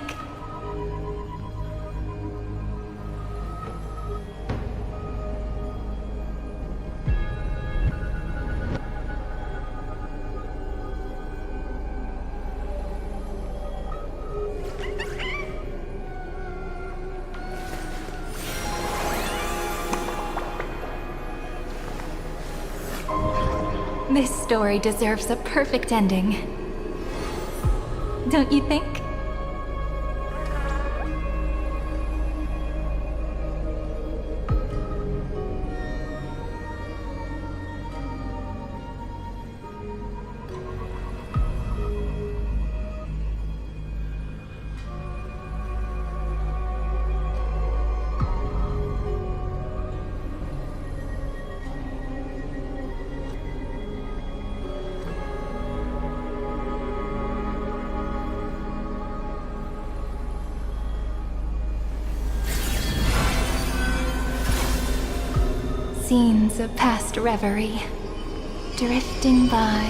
This story deserves a perfect ending. Don't you think? scenes of past reverie, drifting by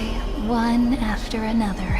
one after another.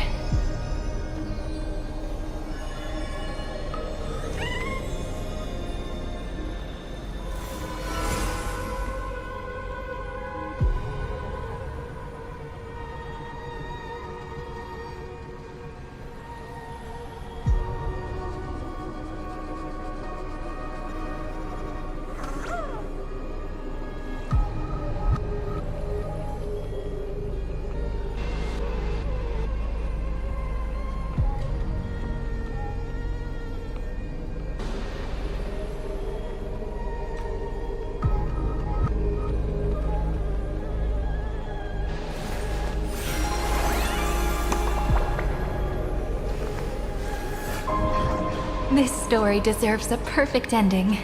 This story deserves a perfect ending.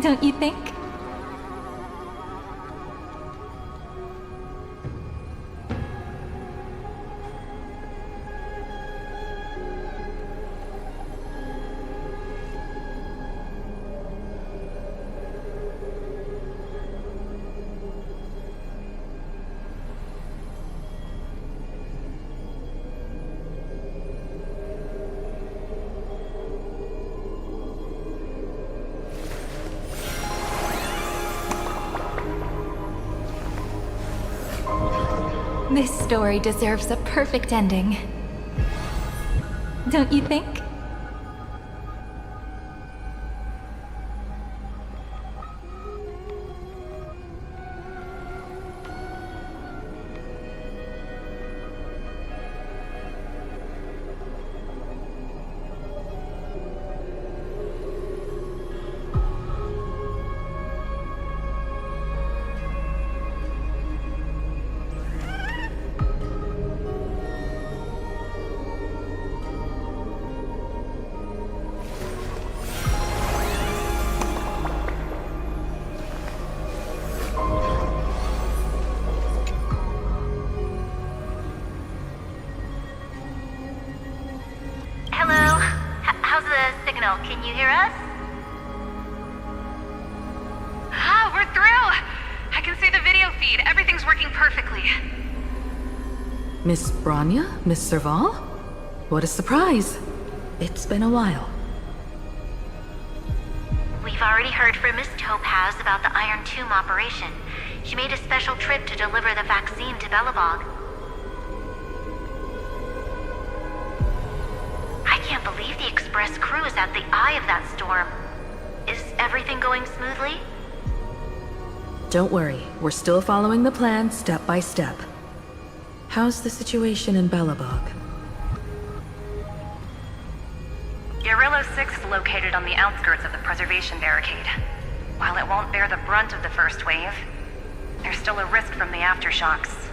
Don't you think? This story deserves a perfect ending. Don't you think? Can you hear us? We're through! I can see the video feed. Everything's working perfectly. Miss Bronya? Miss Serval? What a surprise. It's been a while. We've already heard from Miss Topaz about the Iron Tomb operation. She made a special trip to deliver the vaccine to Belobog. I can't believe the Express crew is at the eye of that storm. Is everything going smoothly? Don't worry, we're still following the plan step by step. How's the situation in Belobog? Guerrilla 6 is located on the outskirts of the preservation barricade. While it won't bear the brunt of the first wave, there's still a risk from the aftershocks.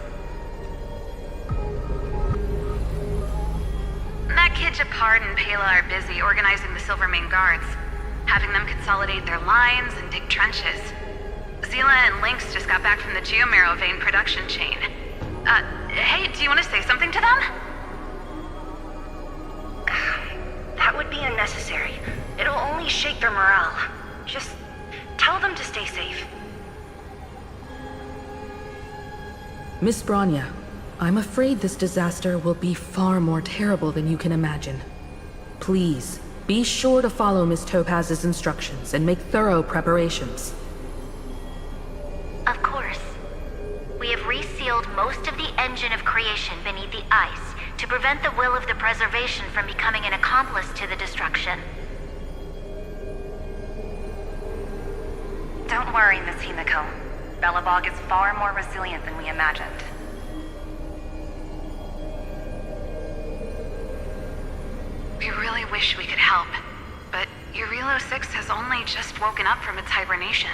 That kid Japard and Pela are busy organizing the Silvermane Guards, having them consolidate their lines and dig trenches. Zila and Lynx just got back from the Geomarrow vein production chain. Hey, do you want to say something to them? That would be unnecessary. It'll only shake their morale. Just tell them to stay safe. Miss Bronya, I'm afraid this disaster will be far more terrible than you can imagine. Please, be sure to follow Miss Topaz's instructions and make thorough preparations. Of course. We have resealed most of the engine of creation beneath the ice to prevent the will of the preservation from becoming an accomplice to the destruction. Don't worry, Miss Himiko. Belobog is far more resilient than we imagined. We really wish we could help, but Urilo 6 has only just woken up from its hibernation.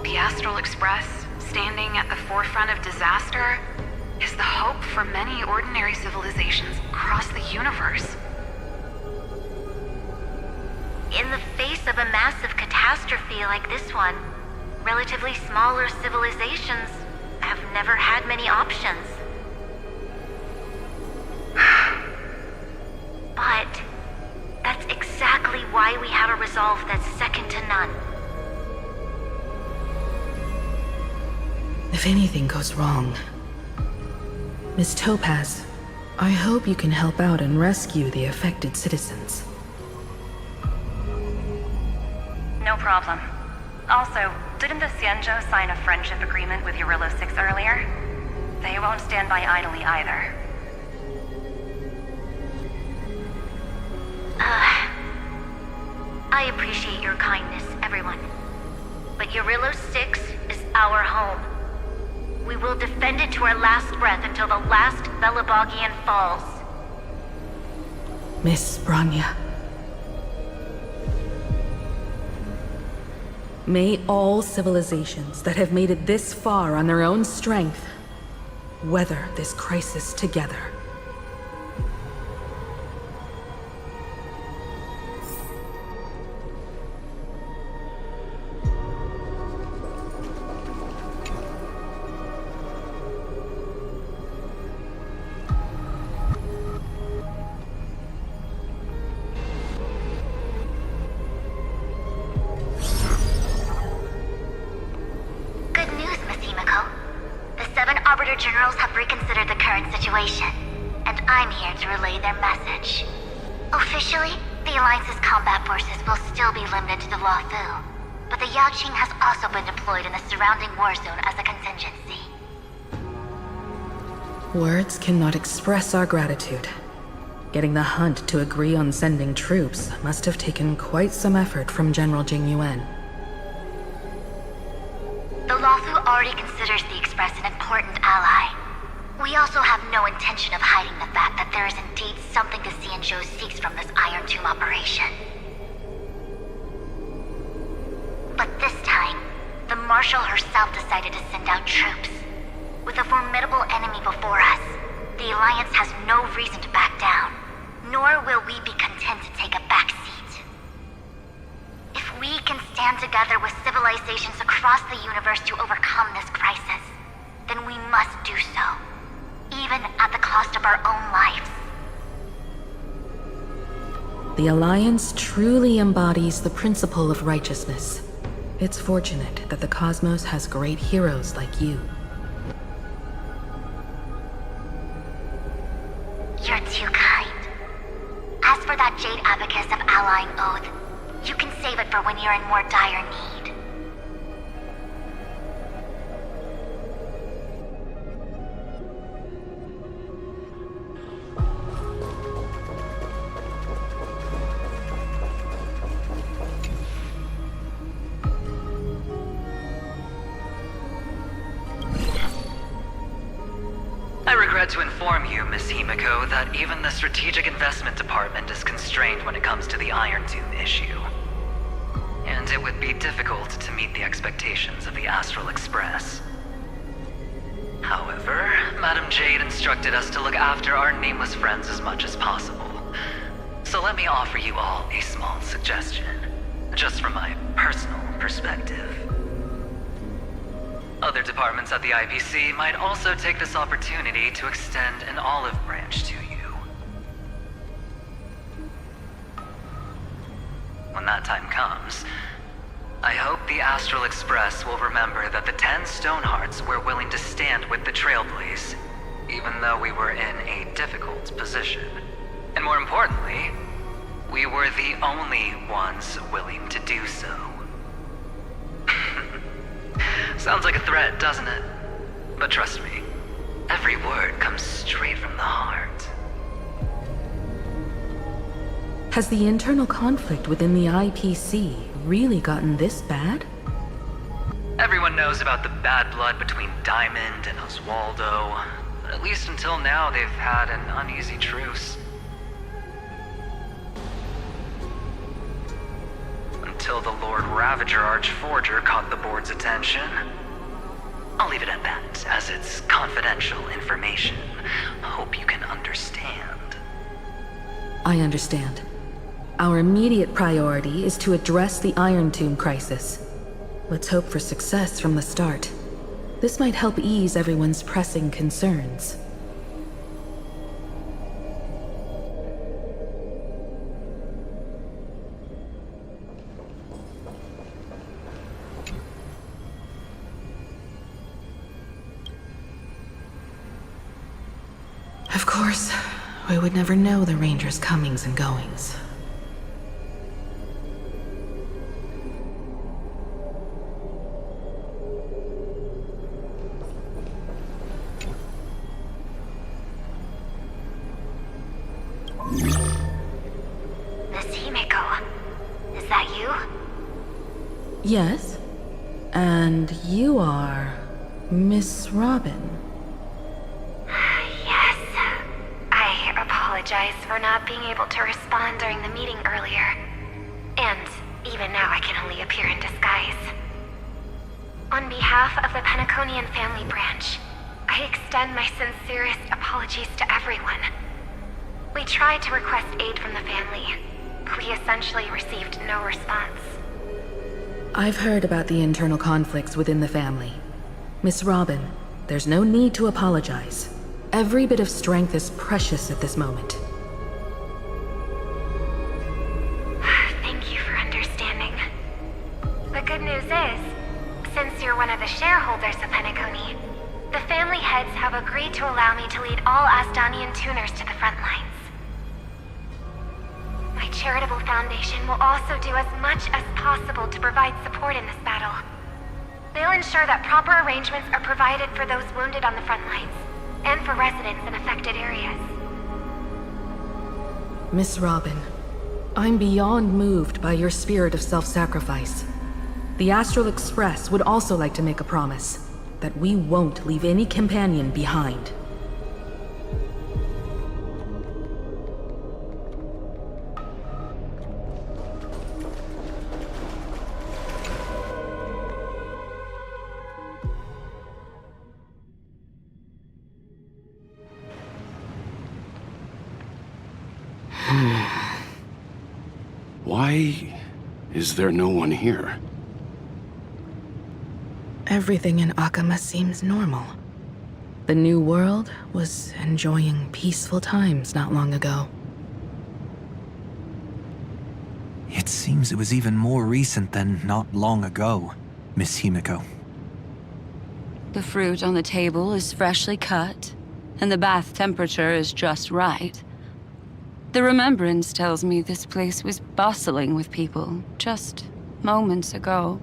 The Astral Express, standing at the forefront of disaster, is the hope for many ordinary civilizations across the universe. In the face of a massive catastrophe like this one, relatively smaller civilizations have never had many options. But that resolve that's second to none. If anything goes wrong... Miss Topaz, I hope you can help out and rescue the affected citizens. No problem. Also, didn't the Xianzhou sign a friendship agreement with Eurillo 6 earlier? They won't stand by idly either. I appreciate your kindness, everyone. But Eurillo 6 is our home. We will defend it to our last breath until the last Belabogian falls. Miss Bronya. May all civilizations that have made it this far on their own strength weather this crisis together. Generals have reconsidered the current situation, and I'm here to relay their message. Officially, the Alliance's combat forces will still be limited to the Luofu, but the Yaoqing has also been deployed in the surrounding war zone as a contingency. Words cannot express our gratitude. Getting the Hunt to agree on sending troops must have taken quite some effort from General Jing Yuan. The Luofu already considers the Express an important ally. We also have no intention of hiding the fact that there is indeed something the Xianzhou seeks from this Iron Tomb operation. But this time, the Marshal herself decided to send out troops. With a formidable enemy before us, the Alliance has no reason to back down, nor will we be content to take a back seat. If we can stand together with civilizations across the universe to overcome this crisis, then we must do so, even at the cost of our own lives. The Alliance truly embodies the principle of righteousness. It's fortunate that the cosmos has great heroes like you. You're too kind. As for that Jade Abacus of Allying Oath, you can save it for when you're in more dire need. I regret to inform you, Miss Himiko, that even the Strategic Investment Department is constrained when it comes to the Iron Tomb issue. And it would be difficult to meet the expectations of the Astral Express. However, Madam Jade instructed us to look after our nameless friends as much as possible. So let me offer you all a small suggestion, just from my personal perspective. Other departments at the IPC might also take this opportunity to extend an olive branch to you. When that time comes, I hope the Astral Express will remember that the 10 Stonehearts were willing to stand with the Trailblaze, even though we were in a difficult position. And more importantly, we were the only ones willing to do so. Sounds like a threat, doesn't it? But trust me, every word comes straight from the heart. Has the internal conflict within the IPC really gotten this bad? Everyone knows about the bad blood between Diamond and Oswaldo, but at least until now they've had an uneasy truce. Until the Lord Ravager Archforger caught the board's attention. I'll leave it at that, as it's confidential information. Hope you can understand. I understand. Our immediate priority is to address the Iron Tomb crisis. Let's hope for success from the start. This might help ease everyone's pressing concerns. Of course, we would never know the Rangers' comings and goings. Miss Himeko, is that you? Yes? And you are Miss Robin. Yes. I apologize for not being able to respond during the meeting earlier. And even now I can only appear in disguise. On behalf of the Penaconian family branch, I extend my sincerest apologies to everyone. We tried to request aid from the family. We essentially received no response. I've heard about the internal conflicts within the family. Miss Robin, there's no need to apologize. Every bit of strength is precious at this moment. Thank you for understanding. The good news is, since you're one of the shareholders of Penacony, the family heads have agreed to allow me to lead all Astonian tuners to the front lines. My charitable foundation will also do as much as possible to provide support in this battle. They'll ensure that proper arrangements are provided for those wounded on the front lines, and for residents in affected areas. Miss Robin, I'm beyond moved by your spirit of self-sacrifice. The Astral Express would also like to make a promise that we won't leave any companion behind. Why is there no one here? Everything in Akama seems normal. The New World was enjoying peaceful times not long ago. It seems it was even more recent than not long ago, Miss Himeko. The fruit on the table is freshly cut, and the bath temperature is just right. The remembrance tells me this place was bustling with people just moments ago.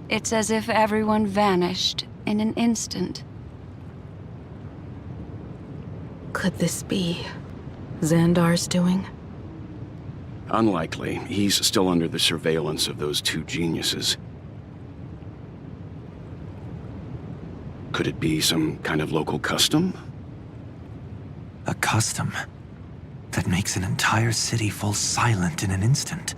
It's as if everyone vanished in an instant. Could this be Xandar's doing? Unlikely. He's still under the surveillance of those two geniuses. Could it be some kind of local custom? A custom that makes an entire city fall silent in an instant.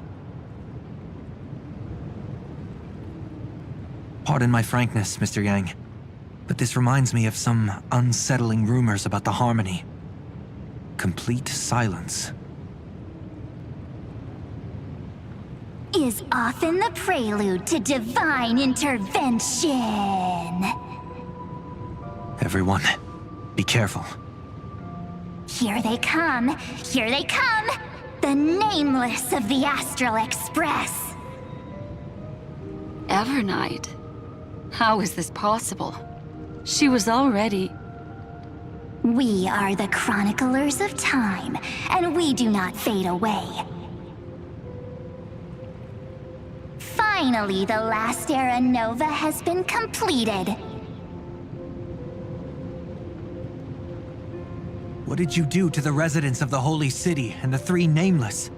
Pardon my frankness, Mr. Yang, but this reminds me of some unsettling rumors about the Harmony. Complete silence. Is often the prelude to divine intervention. Everyone, be careful. Here they come! Here they come! The nameless of the Astral Express! Evernight? How is this possible? She was already... We are the chroniclers of time, and we do not fade away. Finally, the last era Nova has been completed. What did you do to the residents of the Holy City and the three Nameless?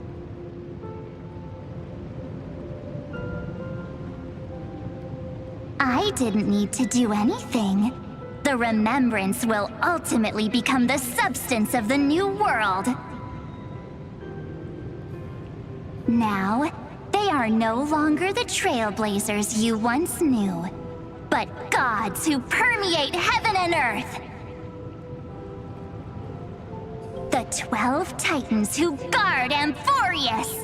I didn't need to do anything. The remembrance will ultimately become the substance of the new world. Now, they are no longer the trailblazers you once knew, but gods who permeate heaven and earth. The 12 Titans who guard Amphorius!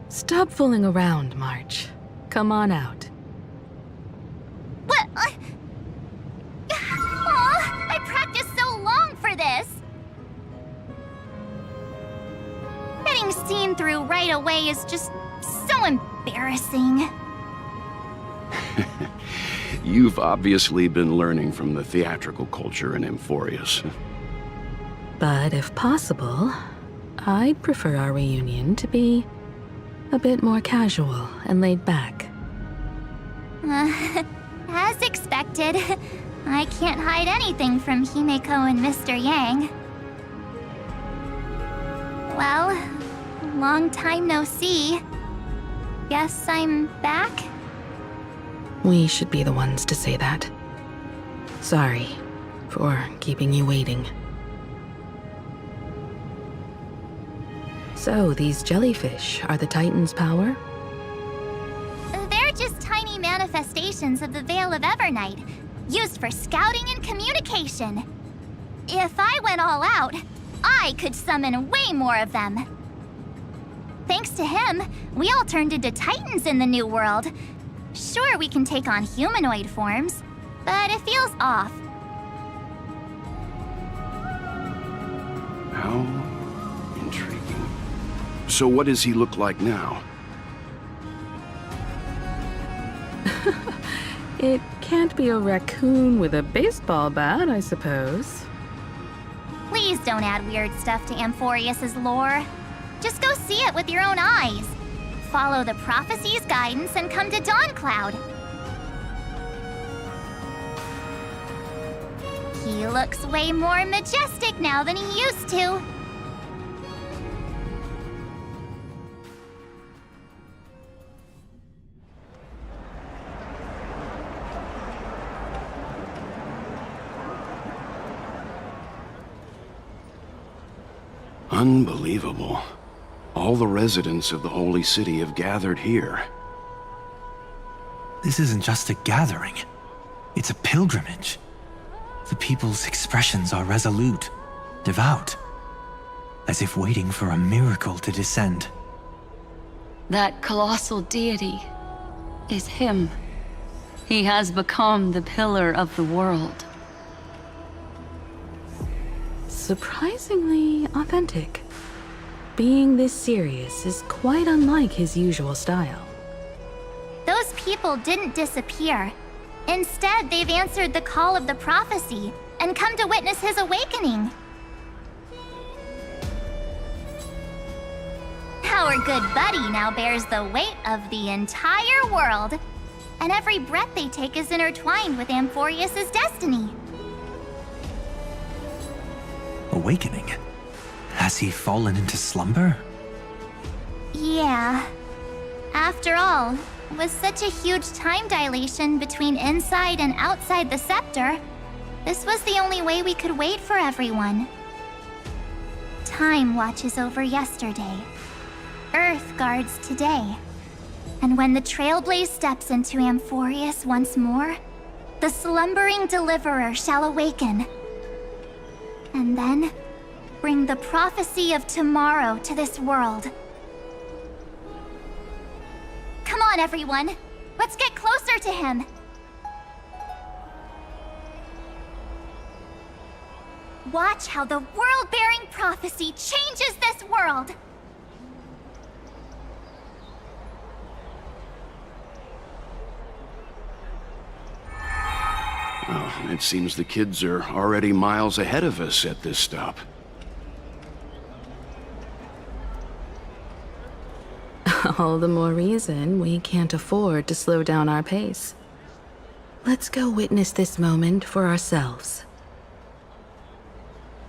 Stop fooling around, March. Come on out. What? I practiced so long for this! Getting seen through right away is just so embarrassing. You've obviously been learning from the theatrical culture in Amphorius. But if possible, I'd prefer our reunion to be a bit more casual and laid back. As expected, I can't hide anything from Himeko and Mr. Yang. Well, long time no see. Guess I'm back? We should be the ones to say that. Sorry for keeping you waiting. So, these jellyfish are the Titan's power? They're just tiny manifestations of the Veil of Evernight, used for scouting and communication. If I went all out, I could summon way more of them. Thanks to him, we all turned into Titans in the new world. Sure, we can take on humanoid forms, but it feels off. How intriguing. So what does he look like now? It can't be a raccoon with a baseball bat, I suppose. Please don't add weird stuff to Amphorius's lore. Just go see it with your own eyes. Follow the prophecy's guidance and come to Dawncloud. He looks way more majestic now than he used to. Unbelievable. All the residents of the Holy City have gathered here. This isn't just a gathering. It's a pilgrimage. The people's expressions are resolute, devout, as if waiting for a miracle to descend. That colossal deity is him. He has become the pillar of the world. Surprisingly authentic. Being this serious is quite unlike his usual style. Those people didn't disappear. Instead, they've answered the call of the prophecy and come to witness his awakening. Our good buddy now bears the weight of the entire world, and every breath they take is intertwined with Amphorius's destiny. Awakening? Has he fallen into slumber? Yeah. After all, with such a huge time dilation between inside and outside the scepter, this was the only way we could wait for everyone. Time watches over yesterday. Earth guards today. And when the Trailblaze steps into Amphorius once more, the slumbering deliverer shall awaken. And then, bring the prophecy of tomorrow to this world. Come on, everyone. Let's get closer to him. Watch how the world-bearing prophecy changes this world. Well, it seems the kids are already miles ahead of us at this stop. All the more reason we can't afford to slow down our pace. Let's go witness this moment for ourselves.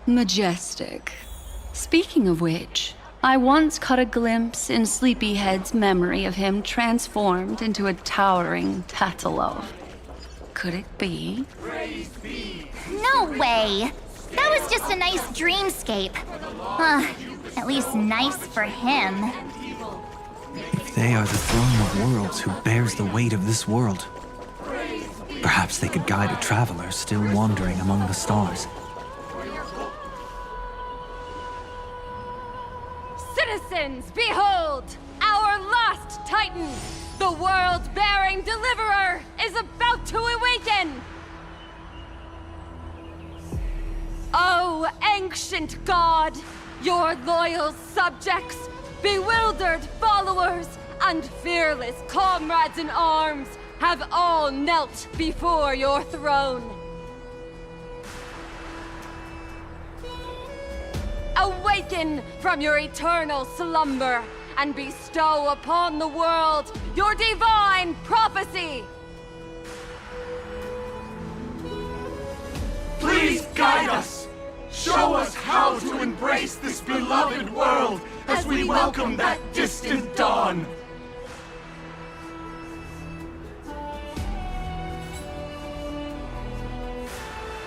Majestic. Speaking of which, I once caught a glimpse in Sleepyhead's memory of him transformed into a towering Tatalov. Could it be? No way! That was just a nice dreamscape. At least nice for him. If they are the throne of worlds who bears the weight of this world, perhaps they could guide a traveler still wandering among the stars. Citizens, behold! Our last Titan, the world-bearing deliverer, is about to awaken! Oh, ancient god, your loyal subjects, bewildered followers, and fearless comrades in arms have all knelt before your throne. Awaken from your eternal slumber and bestow upon the world your divine prophecy. Please guide us. Show us how to embrace this beloved world as we welcome that distant dawn.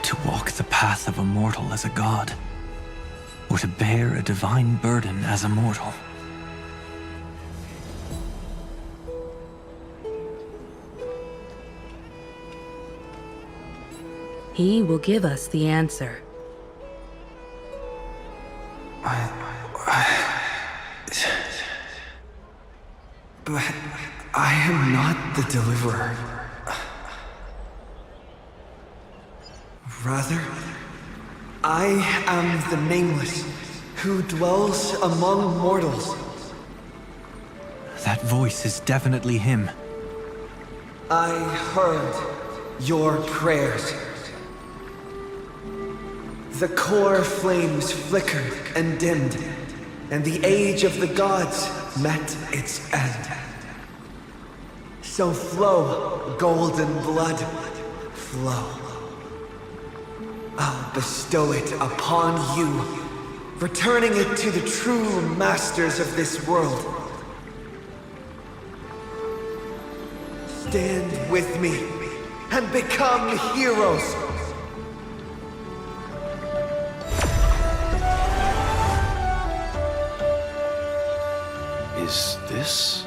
To walk the path of a mortal as a god, or to bear a divine burden as a mortal. He will give us the answer. But I am not the deliverer. Rather, I am the Nameless, who dwells among mortals. That voice is definitely him. I heard your prayers. The core flames flickered and dimmed, and the age of the gods met its end. So flow, golden blood, flow. I'll bestow it upon you, returning it to the true masters of this world. Stand with me and become heroes. Is this?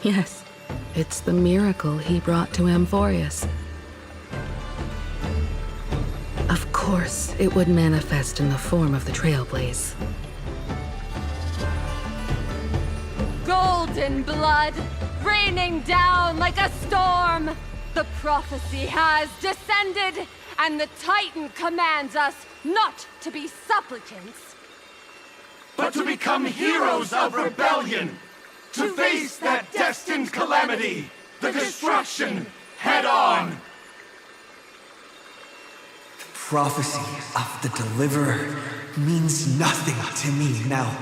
Yes, it's the miracle he brought to Amphorius. Of course, it would manifest in the form of the Trailblaze. Golden blood, raining down like a storm. The prophecy has descended, and the Titan commands us not to be supplicants, but to become heroes of rebellion, to face that destined calamity, the destruction, head on. The prophecy of the Deliverer means nothing to me now.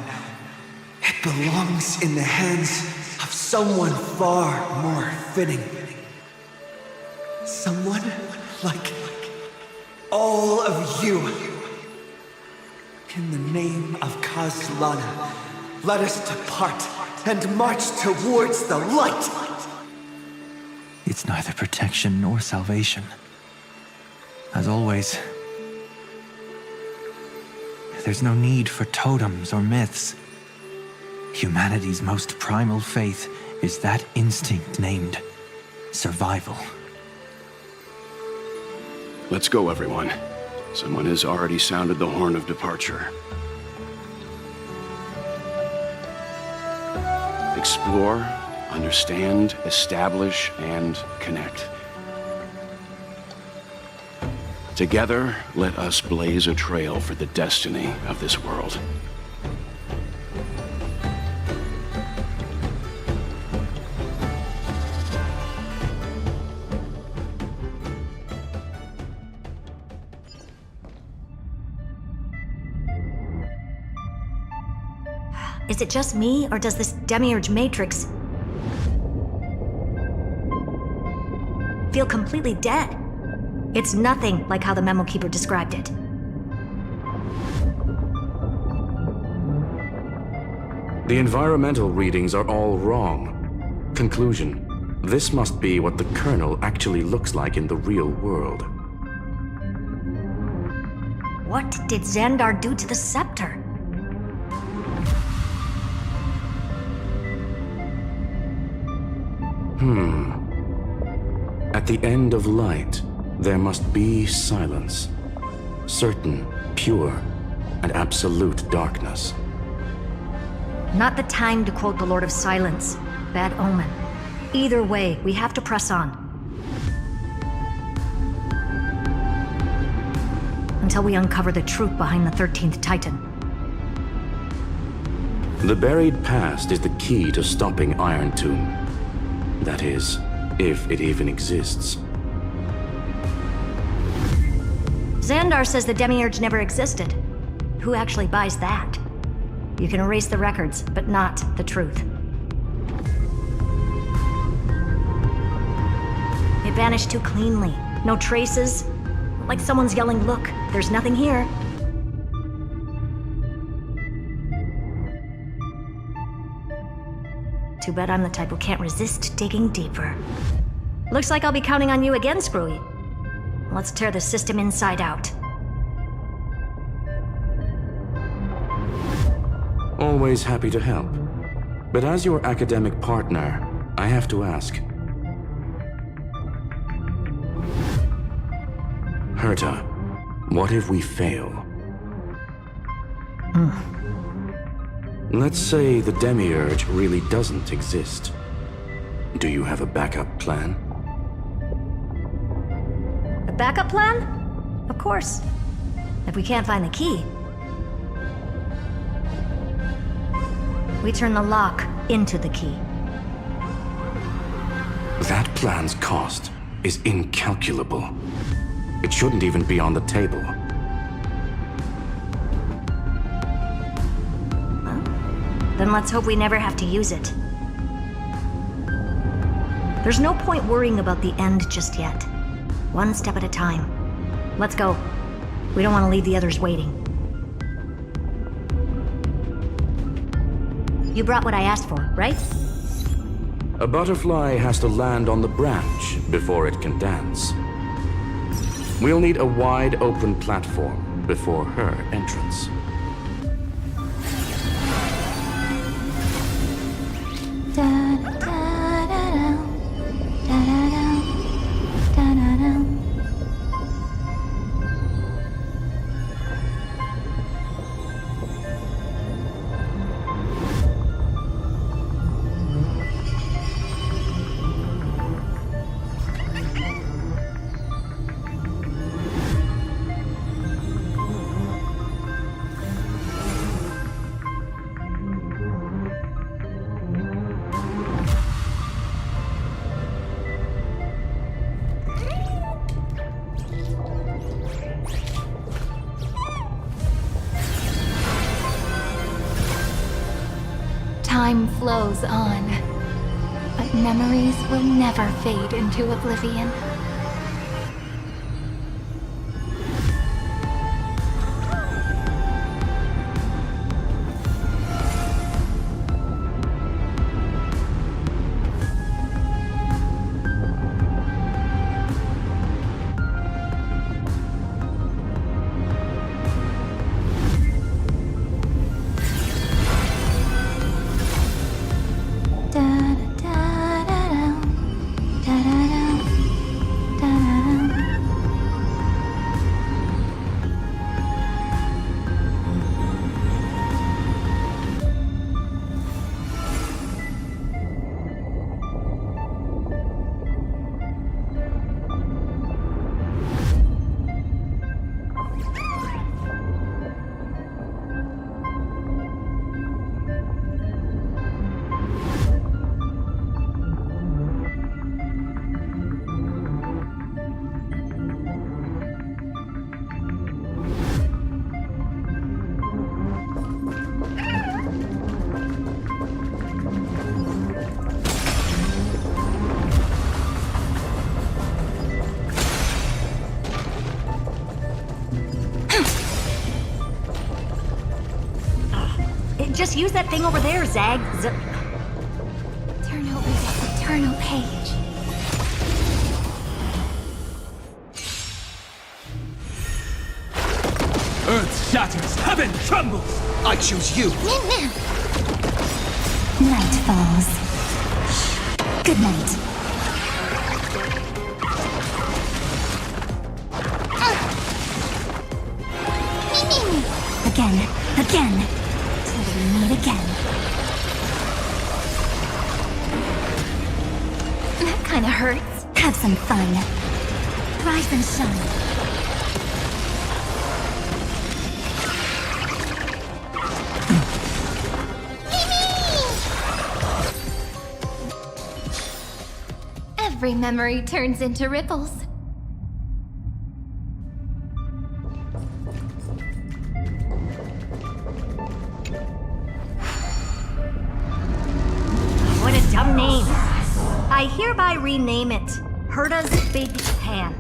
It belongs in the hands of someone far more fitting. Someone like all of you. In the name of Kazlana, let us depart and march towards the light. It's neither protection nor salvation. As always, there's no need for totems or myths. Humanity's most primal faith is that instinct named survival. Let's go, everyone. Someone has already sounded the horn of departure. Explore, understand, establish, and connect. Together, let us blaze a trail for the destiny of this world. Is it just me, or does this demiurge matrix feel completely dead? It's nothing like how the memo keeper described it. The environmental readings are all wrong. Conclusion: this must be what the kernel actually looks like in the real world. What did Xandar do to the scepter? At the end of light, there must be silence. Certain, pure, and absolute darkness. Not the time to quote the Lord of Silence. Bad omen. Either way, we have to press on. Until we uncover the truth behind the 13th Titan. The buried past is the key to stopping Iron Tomb. That is, if it even exists. Xandar says the Demiurge never existed. Who actually buys that? You can erase the records, but not the truth. It vanished too cleanly. No traces. Like someone's yelling, "Look, there's nothing here." Too bad I'm the type who can't resist digging deeper. Looks like I'll be counting on you again, Screwy. Let's tear the system inside out. Always happy to help. But as your academic partner, I have to ask. Herta, what if we fail? Let's say the Demiurge really doesn't exist. Do you have a backup plan? A backup plan? Of course. If we can't find the key, we turn the lock into the key. That plan's cost is incalculable. It shouldn't even be on the table. Then let's hope we never have to use it. There's no point worrying about the end just yet. One step at a time. Let's go. We don't want to leave the others waiting. You brought what I asked for, right? A butterfly has to land on the branch before it can dance. We'll need a wide open platform before her entrance. Time flows on, but memories will never fade into oblivion. Just use that thing over there, Zag. Turn over this eternal page. Earth shatters, heaven trembles! I choose you! Night falls. Good night. Again. Till we meet again. That kinda hurts. Have some fun. Rise and shine. Every memory turns into ripples. What a dumb name. I hereby rename it Herta's Big Hand.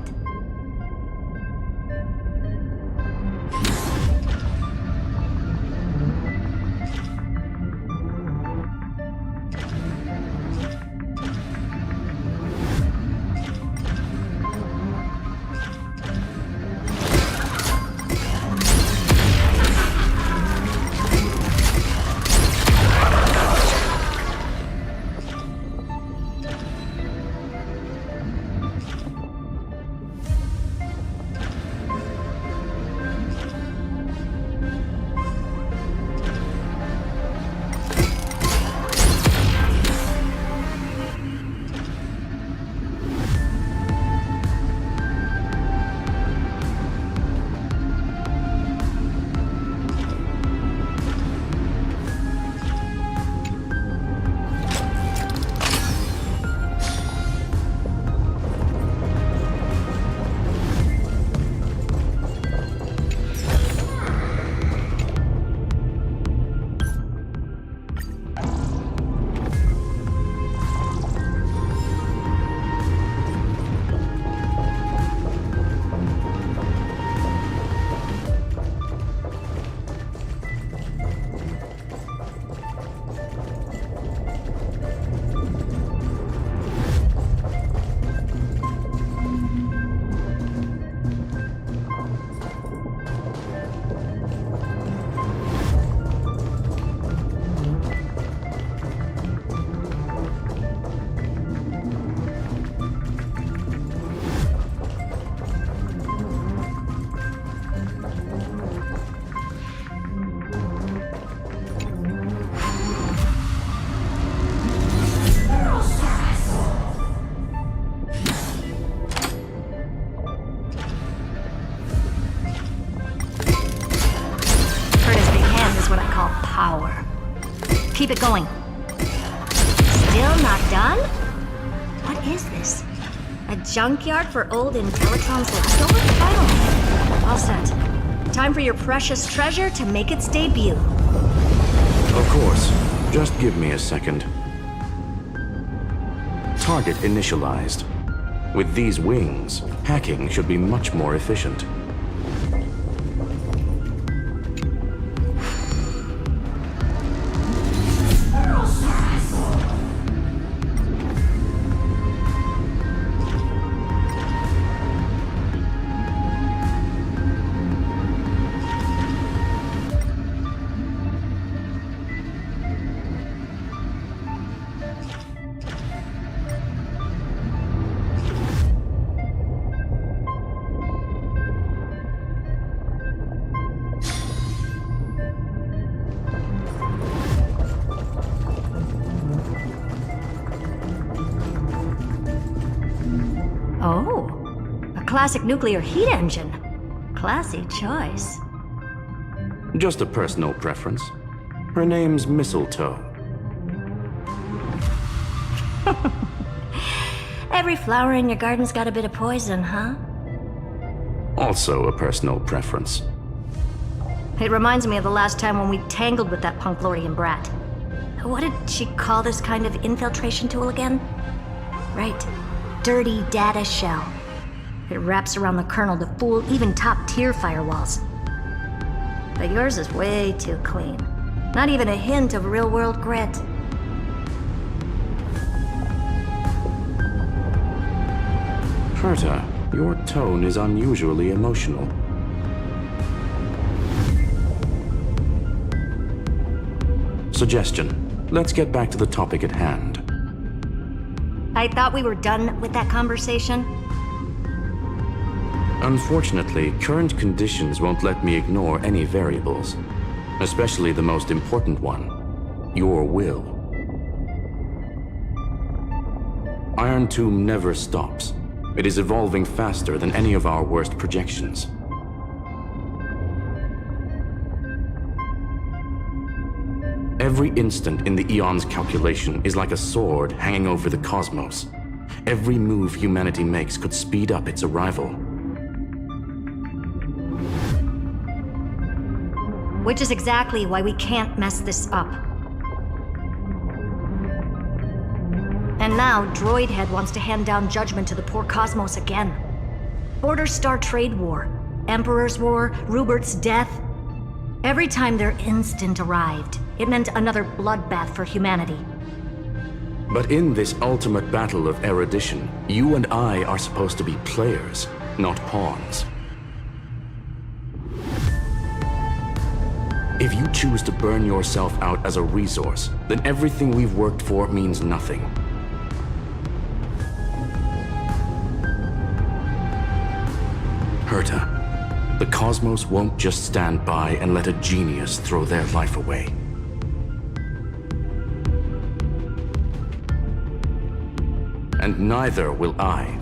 Keep it going. Still not done? What is this? A junkyard for old Intellitrons leftover? Finally. All set. Time for your precious treasure to make its debut. Of course. Just give me a second. Target initialized. With these wings, hacking should be much more efficient. Oh, a classic nuclear heat engine. Classy choice. Just a personal preference. Her name's Mistletoe. Every flower in your garden's got a bit of poison, huh? Also a personal preference. It reminds me of the last time when we tangled with that Punklorian brat. What did she call this kind of infiltration tool again? Right. Dirty data shell. It wraps around the kernel to fool even top-tier firewalls. But yours is way too clean. Not even a hint of real-world grit. Herta, your tone is unusually emotional. Suggestion. Let's get back to the topic at hand. I thought we were done with that conversation. Unfortunately, current conditions won't let me ignore any variables, especially the most important one, your will. Iron Tomb never stops. It is evolving faster than any of our worst projections. Every instant in the Eon's calculation is like a sword hanging over the cosmos. Every move humanity makes could speed up its arrival. Which is exactly why we can't mess this up. And now, Droidhead wants to hand down judgment to the poor cosmos again. Order Star Trade War, Emperor's War, Rubert's death. Every time their instant arrived, it meant another bloodbath for humanity. But in this ultimate battle of erudition, you and I are supposed to be players, not pawns. If you choose to burn yourself out as a resource, then everything we've worked for means nothing. Herta, the cosmos won't just stand by and let a genius throw their life away. And neither will I.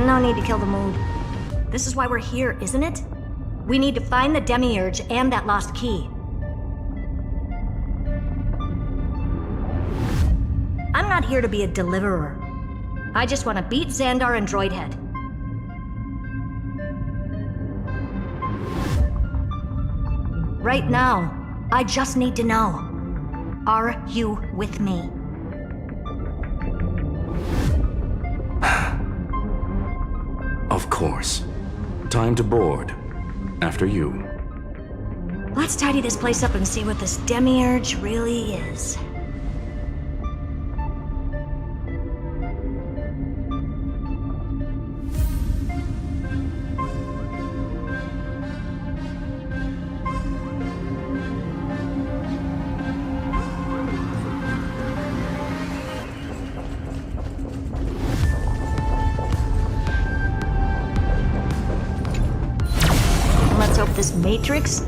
No need to kill the mood. This is why we're here, isn't it? We need to find the Demiurge and that lost key. I'm not here to be a deliverer. I just want to beat Xandar and Droidhead. Right now, I just need to know. Are you with me? Of course. Time to board. After you. Let's tidy this place up and see what this Demiurge really is. This Matrix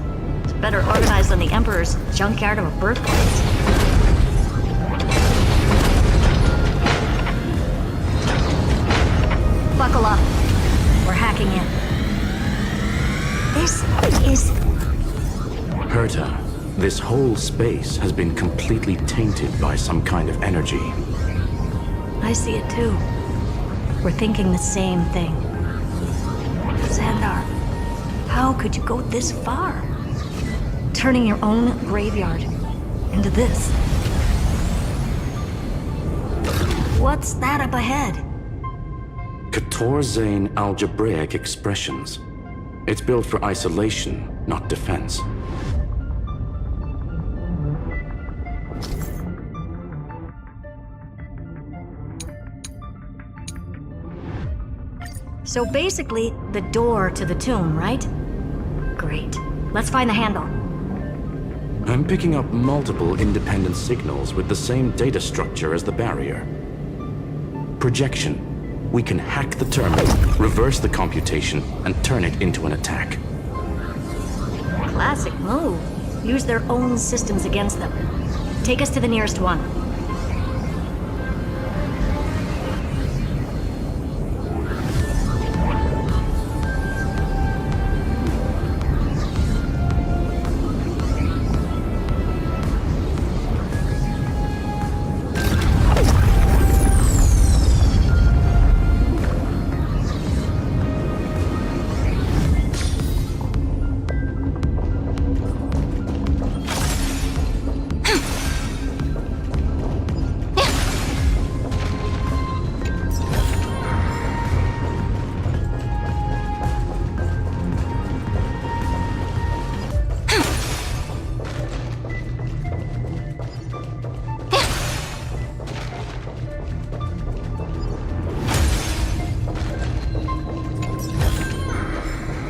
is better organized than the Emperor's junkyard of a birthplace. Buckle up. We're hacking in. This is... Herta, this whole space has been completely tainted by some kind of energy. I see it too. We're thinking the same thing. Xandar. How could you go this far? Turning your own graveyard into this. What's that up ahead? Katorzane algebraic expressions. It's built for isolation, not defense. So basically, the door to the tomb, right? Great. Let's find the handle. I'm picking up multiple independent signals with the same data structure as the barrier. Projection. We can hack the terminal, reverse the computation, and turn it into an attack. Classic move. Use their own systems against them. Take us to the nearest one.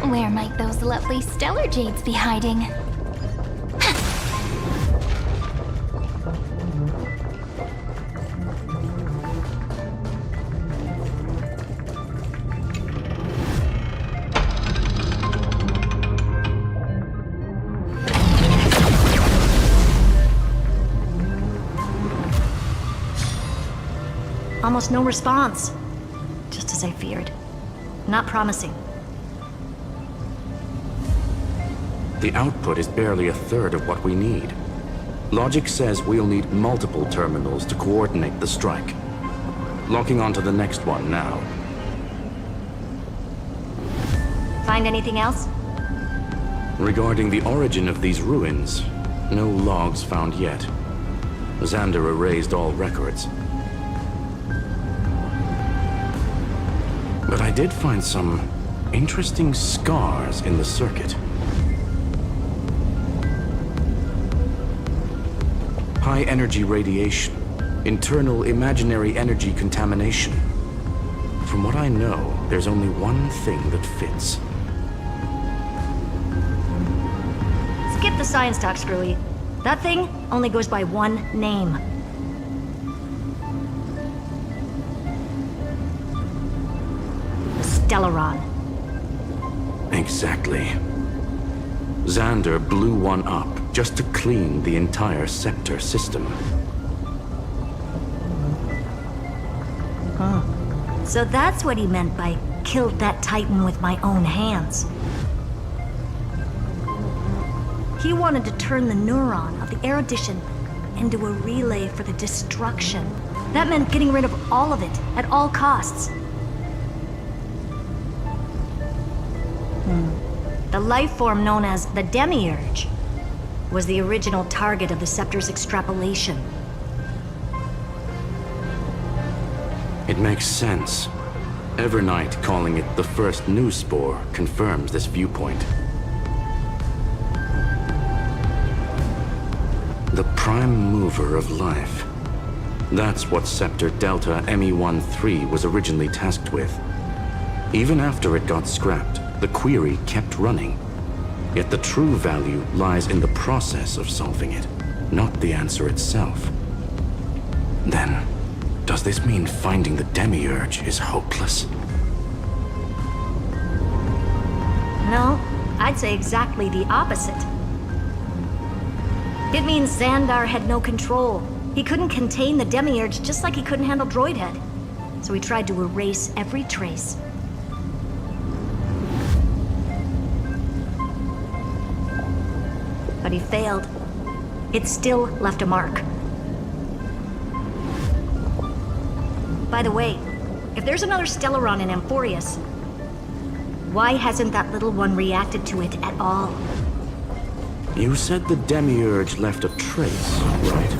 Where might those lovely stellar jades be hiding? Almost no response. Just as I feared. Not promising. the output is barely a third of what we need. Logic says we'll need multiple terminals to coordinate the strike. Locking onto the next one now. Find anything else? Regarding the origin of these ruins, no logs found yet. Xander erased all records. But I did find some interesting scars in the circuit. High energy radiation, internal imaginary energy contamination. From what I know, there's only one thing that fits. Skip the science talk, Screwy. That thing only goes by one name. Stellaron. Exactly. Xander blew one up just to clean the entire scepter system. Huh. So that's what he meant by killed that Titan with my own hands. He wanted to turn the neuron of the erudition into a relay for the destruction. That meant getting rid of all of it, at all costs. The life form known as the Demiurge was the original target of the Scepter's extrapolation. It makes sense. Evernight calling it the first new spore confirms this viewpoint. The prime mover of life. That's what Scepter Delta ME-13 was originally tasked with. Even after it got scrapped, the query kept running. Yet the true value lies in the process of solving it, not the answer itself. Then, does this mean finding the Demiurge is hopeless? No, I'd say exactly the opposite. It means Xandar had no control. He couldn't contain the Demiurge just like he couldn't handle Droidhead. So he tried to erase every trace. But he failed. It still left a mark. By the way, if there's another Stellaron in Amphorius, why hasn't that little one reacted to it at all? You said the Demiurge left a trace, right?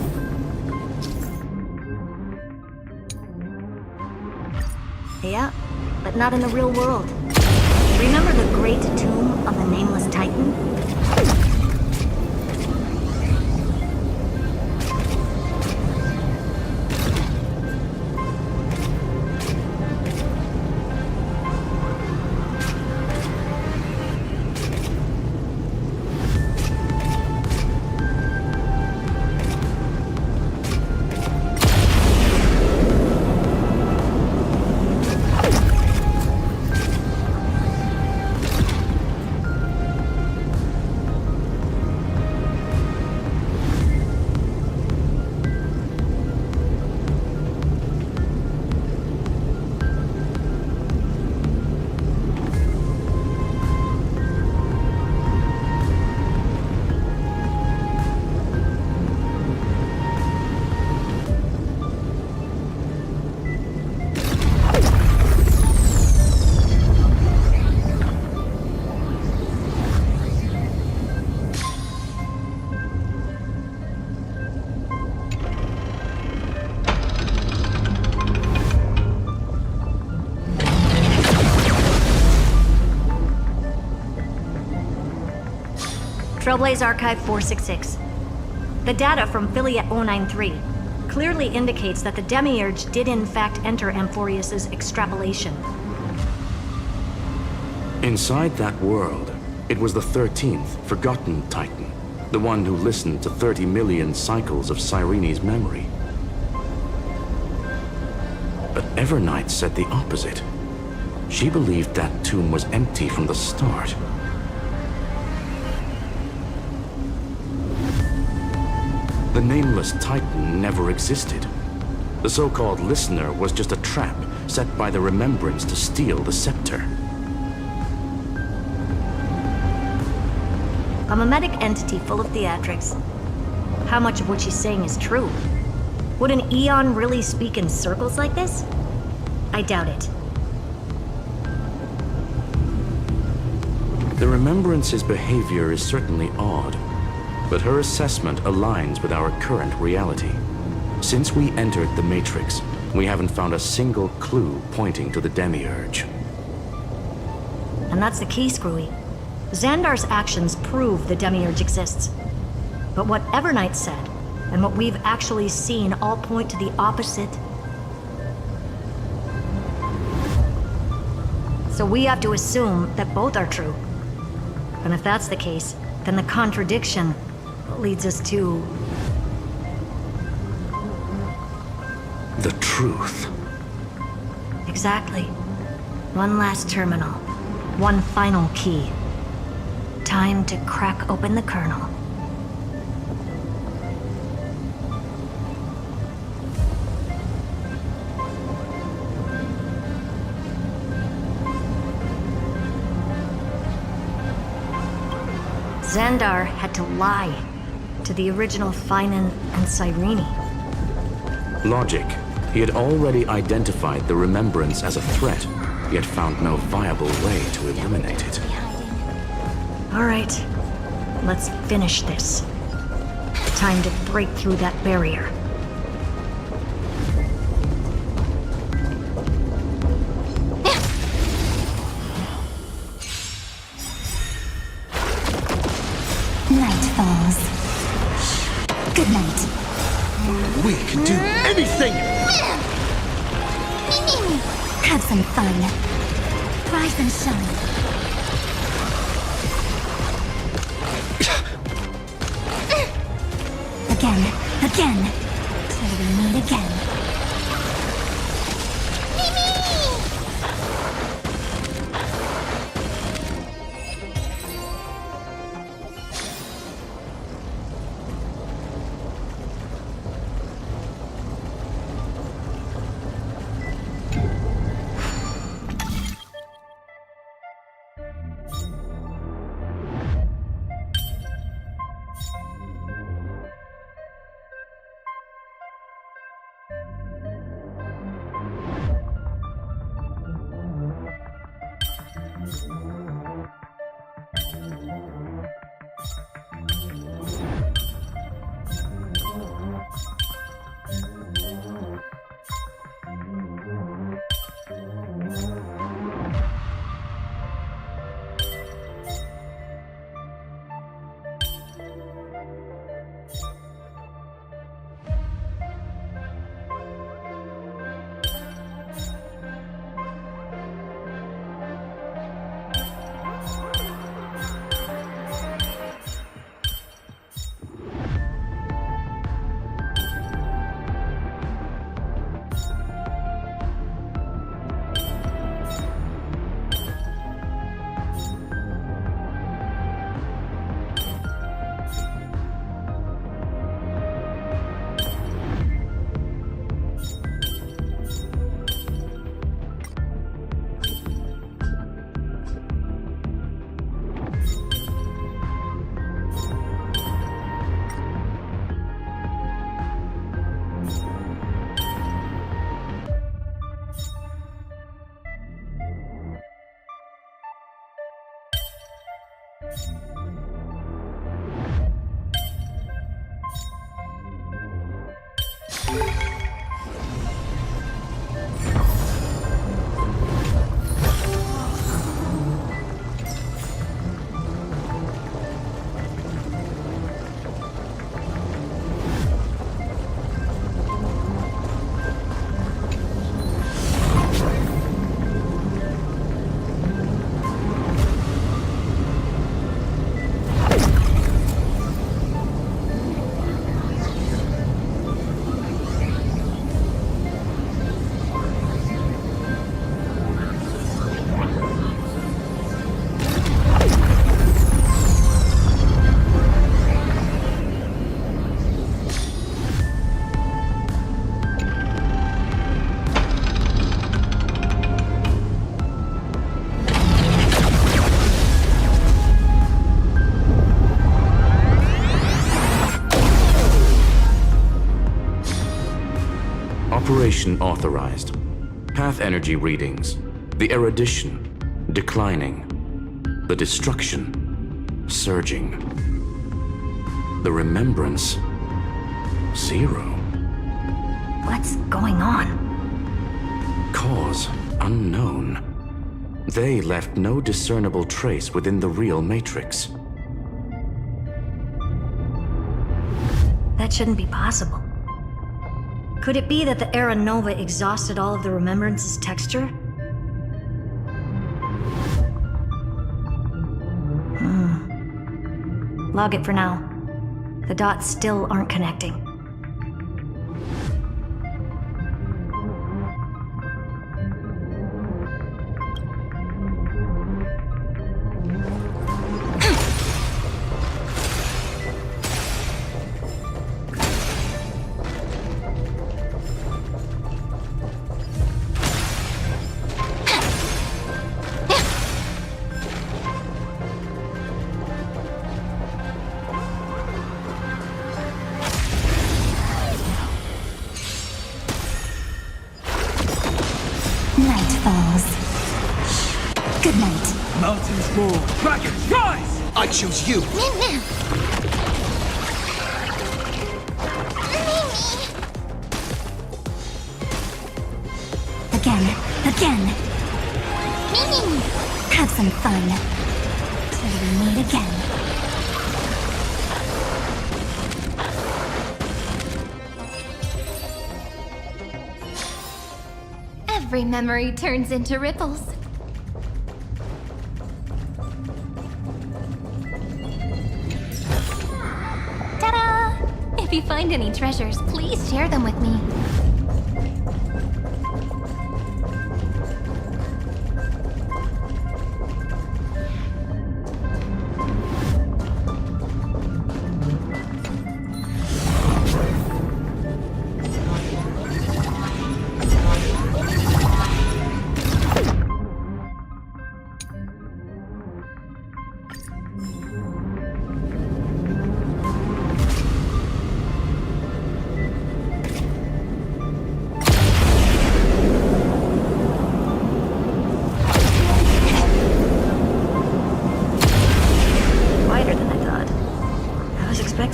Yeah, but not in the real world. Remember the great tomb of the Nameless Titan? Trailblaze Archive 466. The data from Filiate 093 clearly indicates that the Demiurge did in fact enter Amphorius' extrapolation. Inside that world, it was the 13th, forgotten Titan. The one who listened to 30 million cycles of Cyrene's memory. But Evernight said the opposite. She believed that tomb was empty from the start. The Nameless Titan never existed. The so-called Listener was just a trap set by the Remembrance to steal the scepter. a mimetic entity full of theatrics. How much of what she's saying is true? Would an Eon really speak in circles like this? I doubt it. The Remembrance's behavior is certainly odd, but her assessment aligns with our current reality. Since we entered the Matrix, we haven't found a single clue pointing to the Demiurge. And that's the key, Screwy. Xandar's actions prove the Demiurge exists. But what Evernight said, and what we've actually seen all point to the opposite. So we have to assume that both are true. And if that's the case, then the contradiction leads us to... the truth. Exactly. One last terminal. One final key. Time to crack open the kernel. Xandar had to lie to the original Finan and Cyrene. Logic. He had already identified the Remembrance as a threat, yet found no viable way to eliminate it. All right, let's finish this. Time to break through that barrier. Night falls. Good night. We can do anything! Have some fun. Rise and shine. Again. Till we meet again. Operation authorized. Path energy readings. The erudition declining. The destruction surging. The remembrance 0. What's going on? Cause unknown. They left no discernible trace within the real Matrix. That shouldn't be possible. Could it be that the Era Nova exhausted all of the Remembrance's texture? Log it for now. The dots still aren't connecting. Good night. Mountains fall. Dragons, rise! I choose you. Again. Have some fun. Till we meet again. Every memory turns into ripples. Ta-da! If you find any treasures, please share them with me.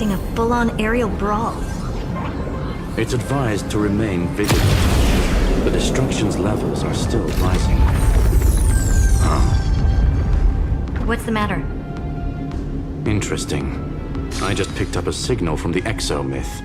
A full-on aerial brawl. It's advised to remain vigilant. The destruction's levels are still rising. What's the matter? Interesting. I just picked up a signal from the Exo myth.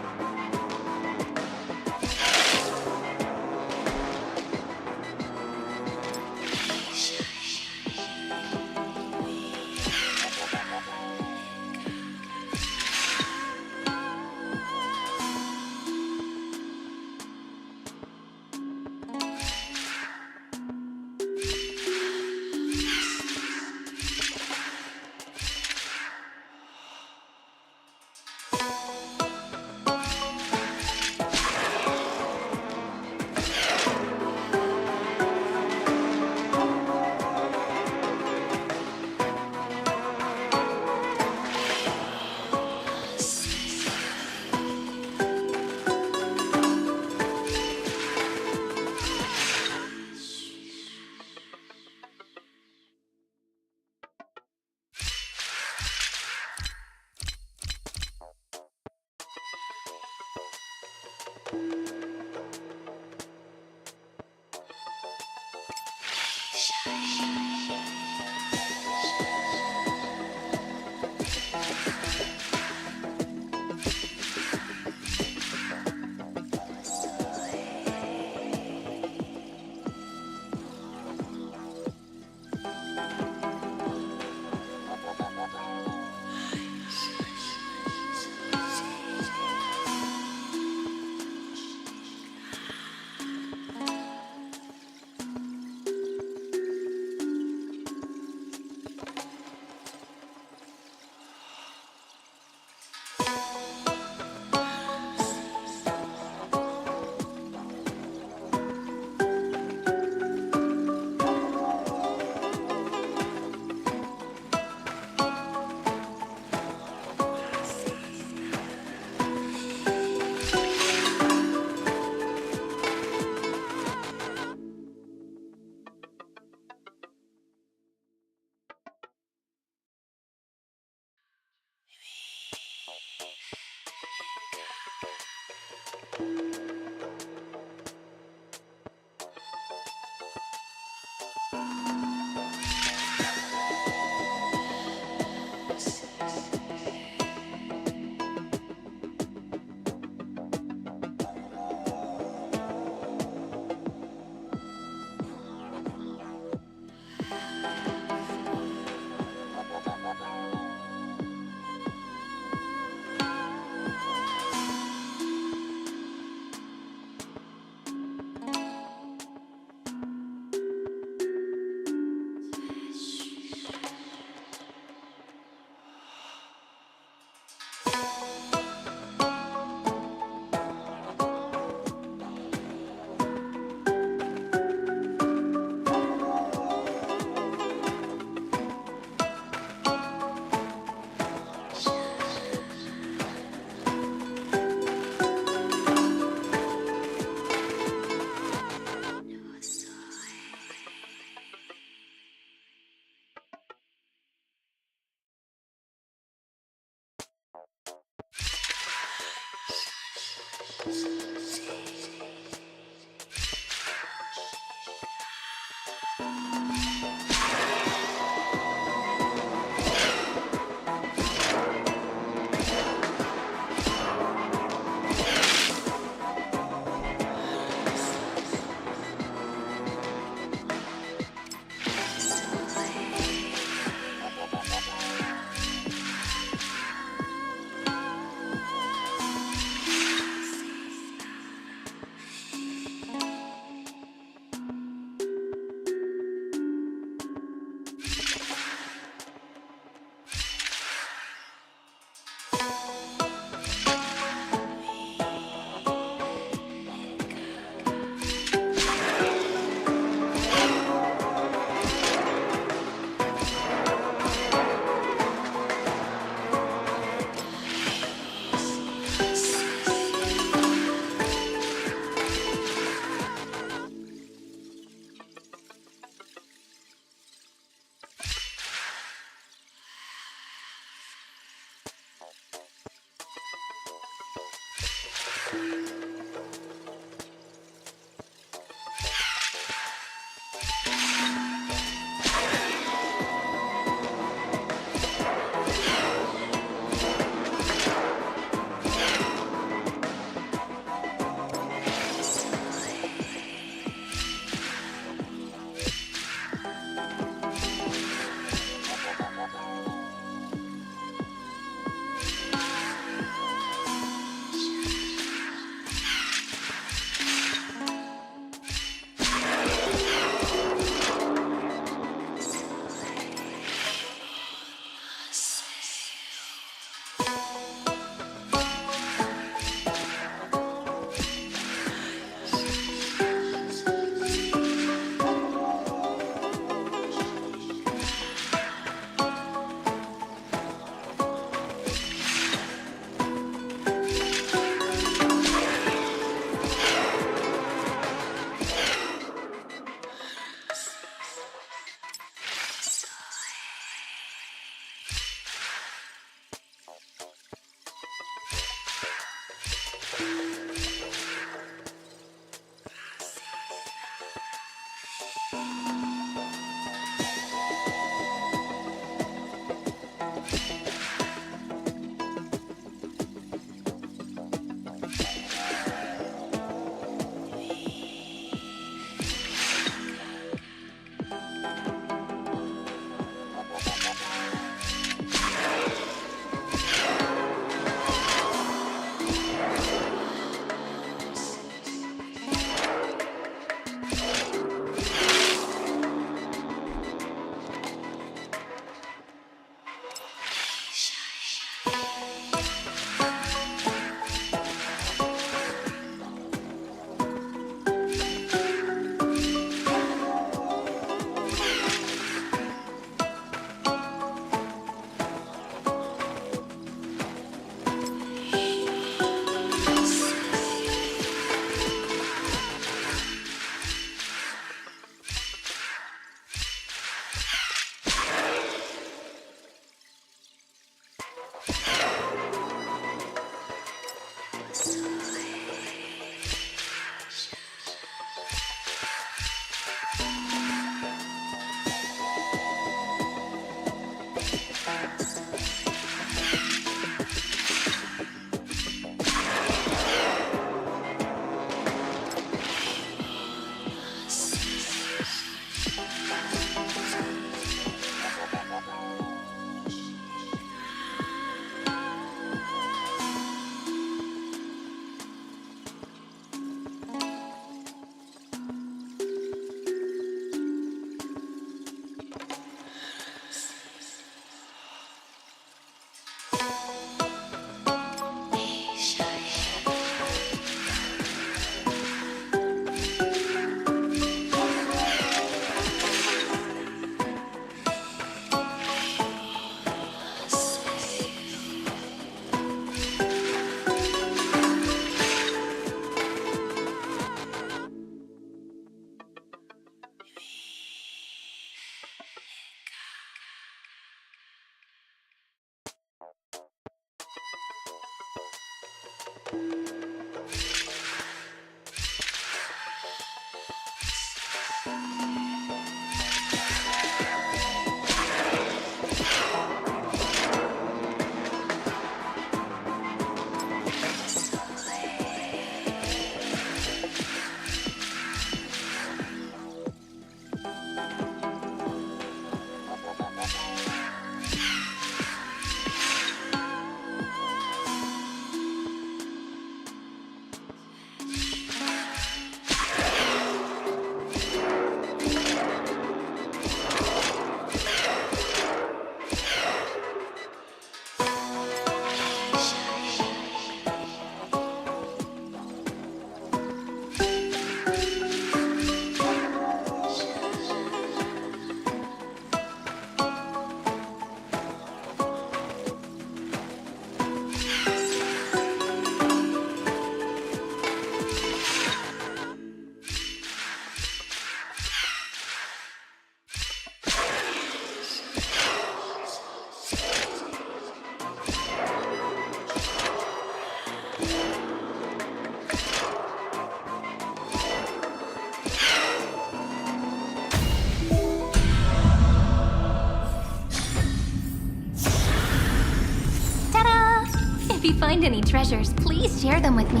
find any treasures, please share them with me.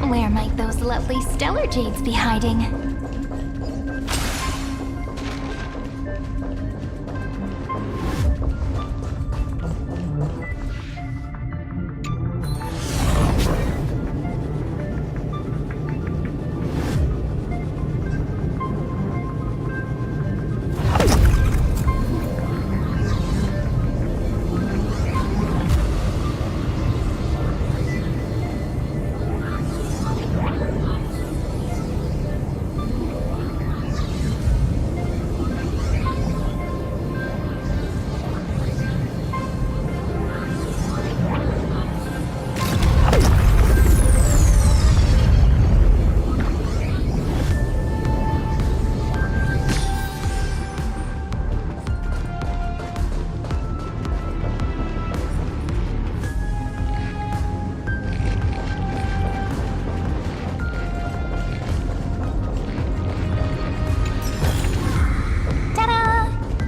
Where might those lovely stellar jades be hiding?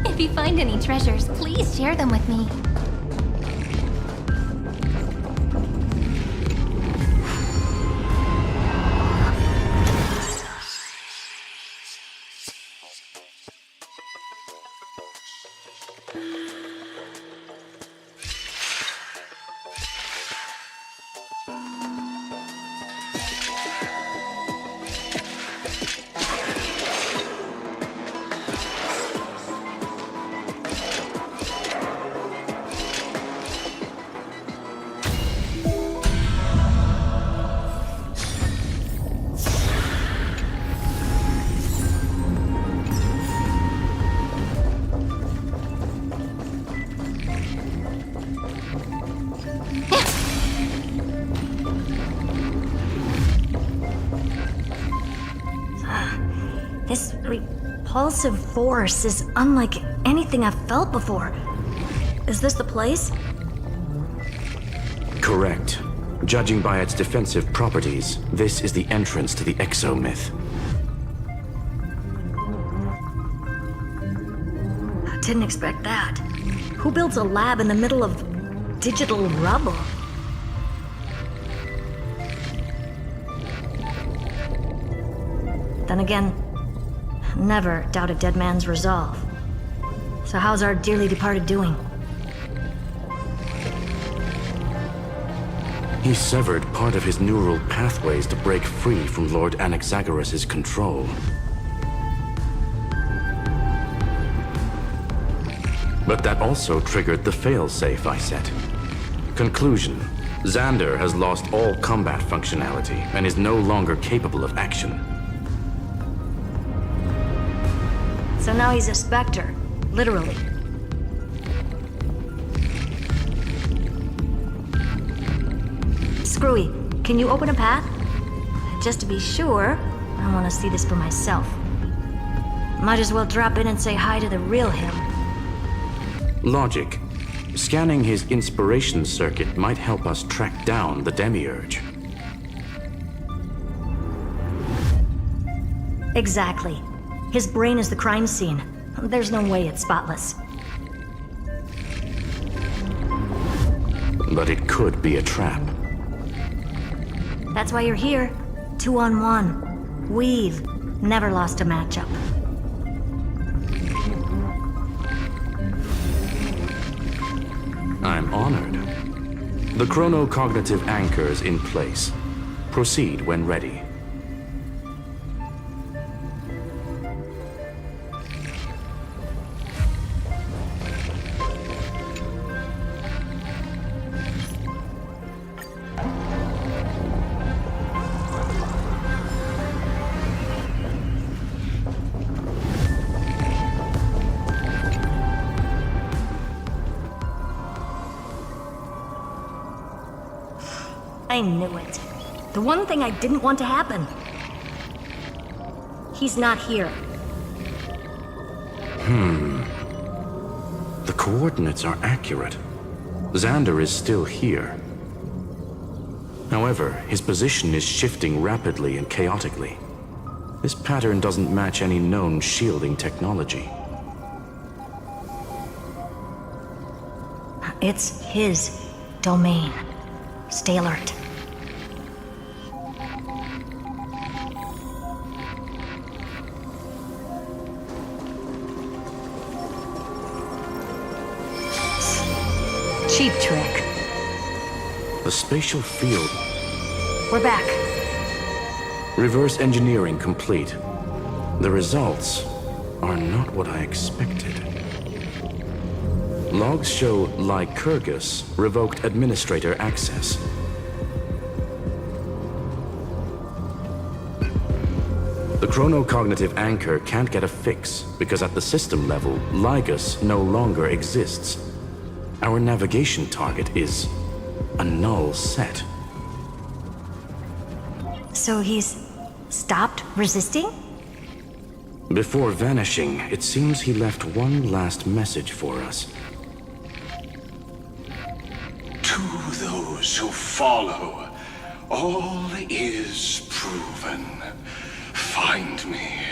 If you find any treasures, please share them with me. This repulsive force is unlike anything I've felt before. Is this the place? Correct. Judging by its defensive properties, this is the entrance to the exomyth. I didn't expect that. Who builds a lab in the middle of digital rubble? Then again, never doubt a dead man's resolve. So how's our dearly departed doing? He severed part of his neural pathways to break free from Lord Anaxagoras' control. But that also triggered the failsafe I set. Conclusion: Xander has lost all combat functionality and is no longer capable of action. So now he's a specter, literally. Screwy, can you open a path? Just to be sure, I want to see this for myself. Might as well drop in and say hi to the real him. Logic. Scanning his inspiration circuit might help us track down the demiurge. Exactly. His brain is the crime scene. There's no way it's spotless. But it could be a trap. That's why you're here. 2-on-1. We've never lost a matchup. I'm honored. The chronocognitive anchor is in place. Proceed when ready. I knew it. The one thing I didn't want to happen. He's not here. The coordinates are accurate. Xander is still here. However, his position is shifting rapidly and chaotically. This pattern doesn't match any known shielding technology. It's his domain. Stay alert. Cheap trick. The spatial field. We're back. Reverse engineering complete. The results are not what I expected. Logs show Lycurgus revoked administrator access. The chronocognitive anchor can't get a fix because at the system level, Lygus no longer exists. Our navigation target is a null set. So he's stopped resisting? Before vanishing, it seems he left one last message for us. To those who follow, all is proven. Find me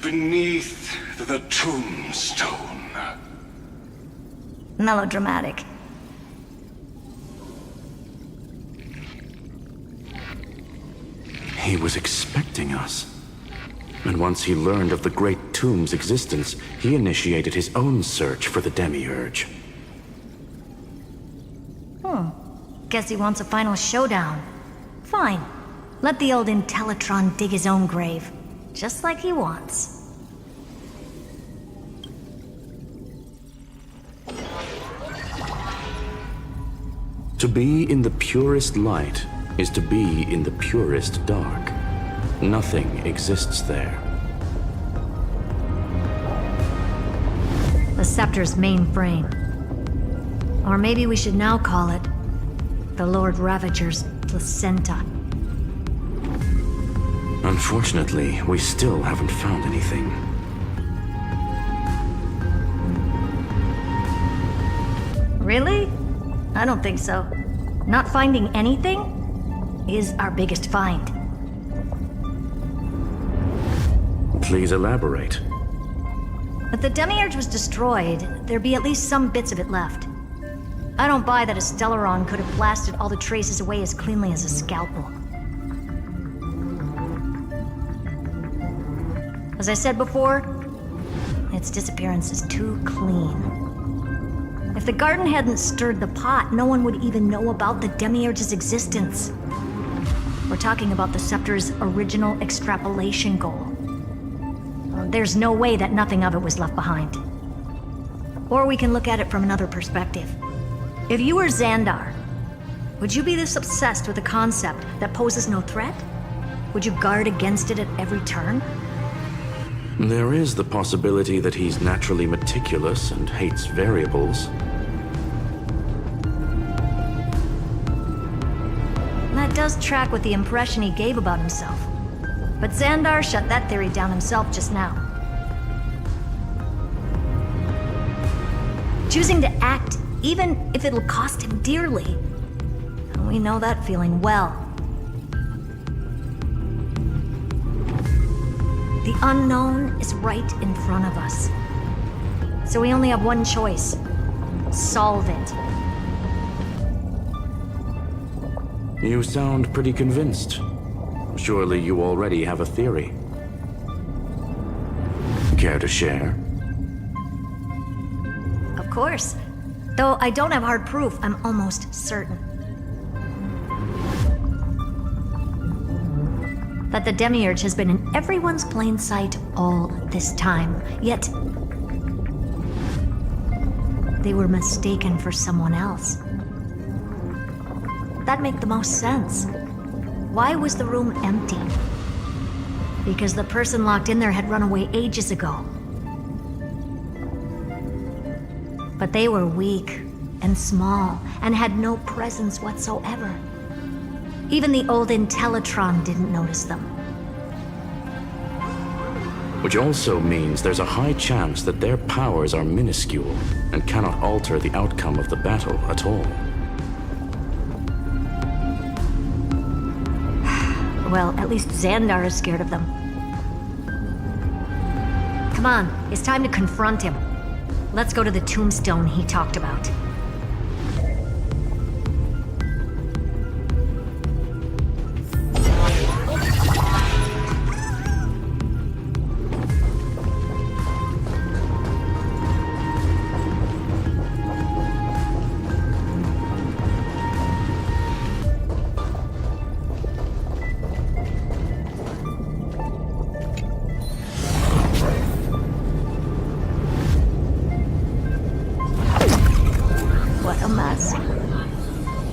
beneath the tombstone. Melodramatic. He was expecting us. And once he learned of the Great Tomb's existence, he initiated his own search for the Demiurge. Guess he wants a final showdown. Fine. Let the old Intellitron dig his own grave. Just like he wants. To be in the purest light is to be in the purest dark. Nothing exists there. The Scepter's mainframe. Or maybe we should now call it the Lord Ravager's placenta. Unfortunately, we still haven't found anything. Really? I don't think so. Not finding anything is our biggest find. Please elaborate. If the Demiurge was destroyed, there'd be at least some bits of it left. I don't buy that a Stellaron could have blasted all the traces away as cleanly as a scalpel. As I said before, its disappearance is too clean. If the garden hadn't stirred the pot, no one would even know about the Demiurge's existence. We're talking about the Scepter's original extrapolation goal. There's no way that nothing of it was left behind. Or we can look at it from another perspective. If you were Xandar, would you be this obsessed with a concept that poses no threat? Would you guard against it at every turn? There is the possibility that he's naturally meticulous and hates variables. That does track with the impression he gave about himself. But Xandar shut that theory down himself just now. Choosing to act, even if it'll cost him dearly. We know that feeling well. The unknown is right in front of us. So we only have one choice. Solve it. You sound pretty convinced. Surely you already have a theory. Care to share? Of course. Though I don't have hard proof, I'm almost certain. That the Demiurge has been in everyone's plain sight all this time, yet they were mistaken for someone else. That'd make the most sense. Why was the room empty? Because the person locked in there had run away ages ago. But they were weak and small and had no presence whatsoever. Even the old Intellitron didn't notice them. Which also means there's a high chance that their powers are minuscule and cannot alter the outcome of the battle at all. Well, at least Xandar is scared of them. Come on, it's time to confront him. Let's go to the tombstone he talked about.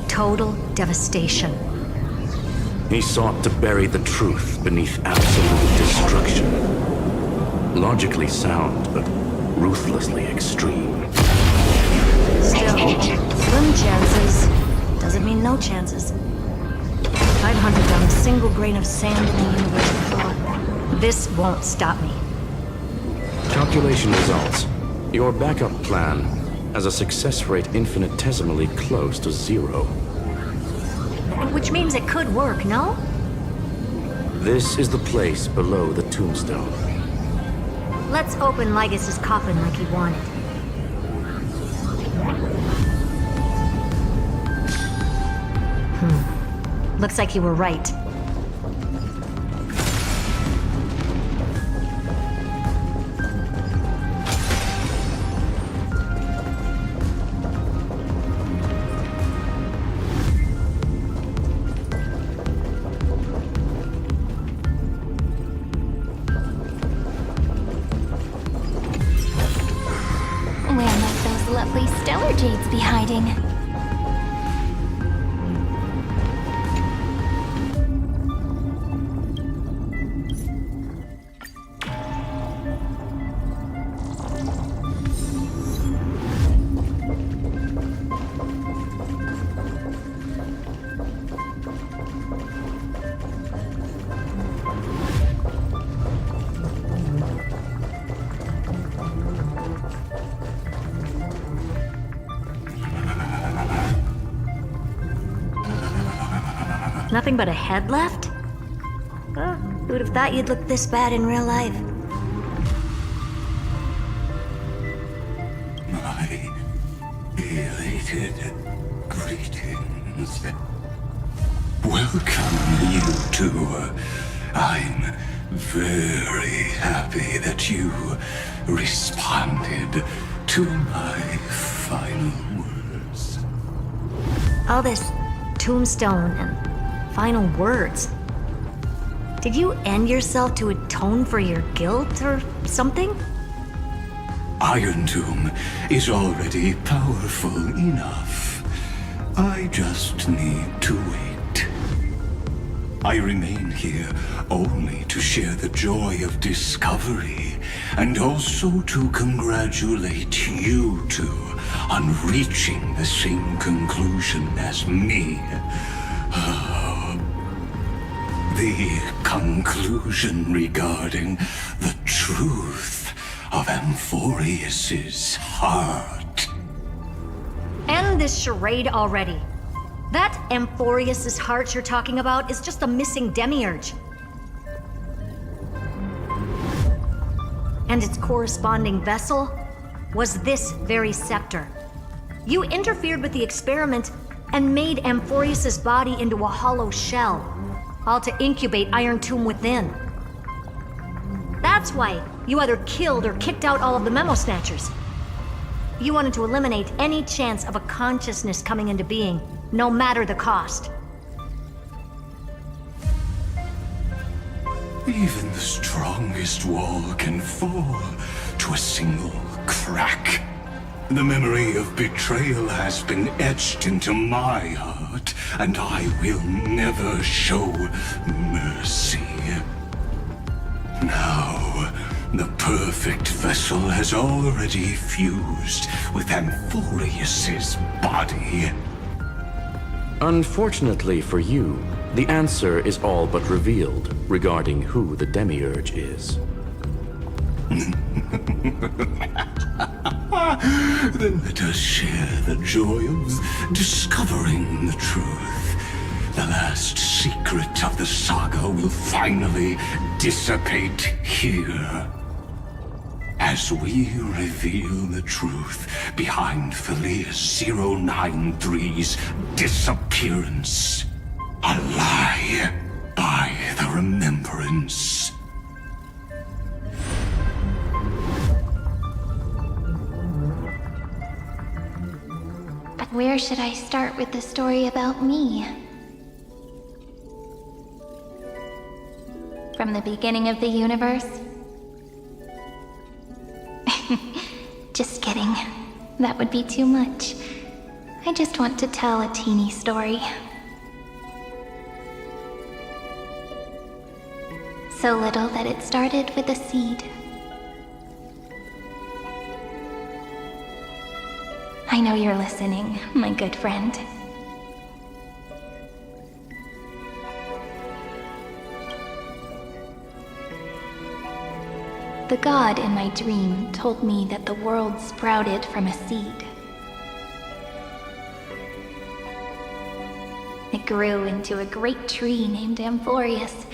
Total devastation. He sought to bury the truth beneath absolute destruction. Logically sound, but ruthlessly extreme. Still, slim chances doesn't mean no chances. I've hunted down a single grain of sand in the universe before. This won't stop me. Calculation results. Your backup plan has a success rate infinitesimally close to 0. Which means it could work, no? This is the place below the tombstone. Let's open Lygas's coffin like he wanted. Looks like you were right. Jades be hiding? Nothing but a head left? Who would have thought you'd look this bad in real life? My elated greetings. Welcome, you two. I'm very happy that you responded to my final words. All this tombstone and final words. Did you end yourself to atone for your guilt or something? Iron Tomb is already powerful enough. I just need to wait. I remain here only to share the joy of discovery and also to congratulate you two on reaching the same conclusion as me. The conclusion regarding the truth of Amphorius's heart. End this charade already. That Amphorius's heart you're talking about is just a missing demiurge. And its corresponding vessel was this very scepter. You interfered with the experiment and made Amphorius's body into a hollow shell, all to incubate Iron Tomb within. That's why you either killed or kicked out all of the Memo Snatchers. You wanted to eliminate any chance of a consciousness coming into being, no matter the cost. Even the strongest wall can fall to a single crack. The memory of betrayal has been etched into my heart, and I will never show mercy. Now, the perfect vessel has already fused with Amphorius's body. Unfortunately for you, the answer is all but revealed regarding who the Demiurge is. Then let us share the joy of discovering the truth. The last secret of the saga will finally dissipate here. As we reveal the truth behind Felius 093's disappearance. A lie by the remembrance. But where should I start with the story about me? From the beginning of the universe? Just kidding. That would be too much. I just want to tell a teeny story. So little that it started with a seed. I know you're listening, my good friend. The god in my dream told me that the world sprouted from a seed. It grew into a great tree named Amphorius,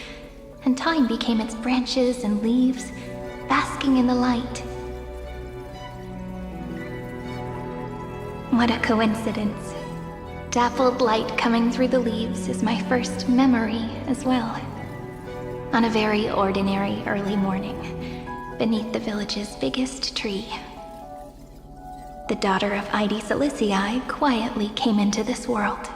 and time became its branches and leaves, basking in the light. What a coincidence. Dappled light coming through the leaves is my first memory as well. On a very ordinary early morning, beneath the village's biggest tree, the daughter of Ide Silicii quietly came into this world.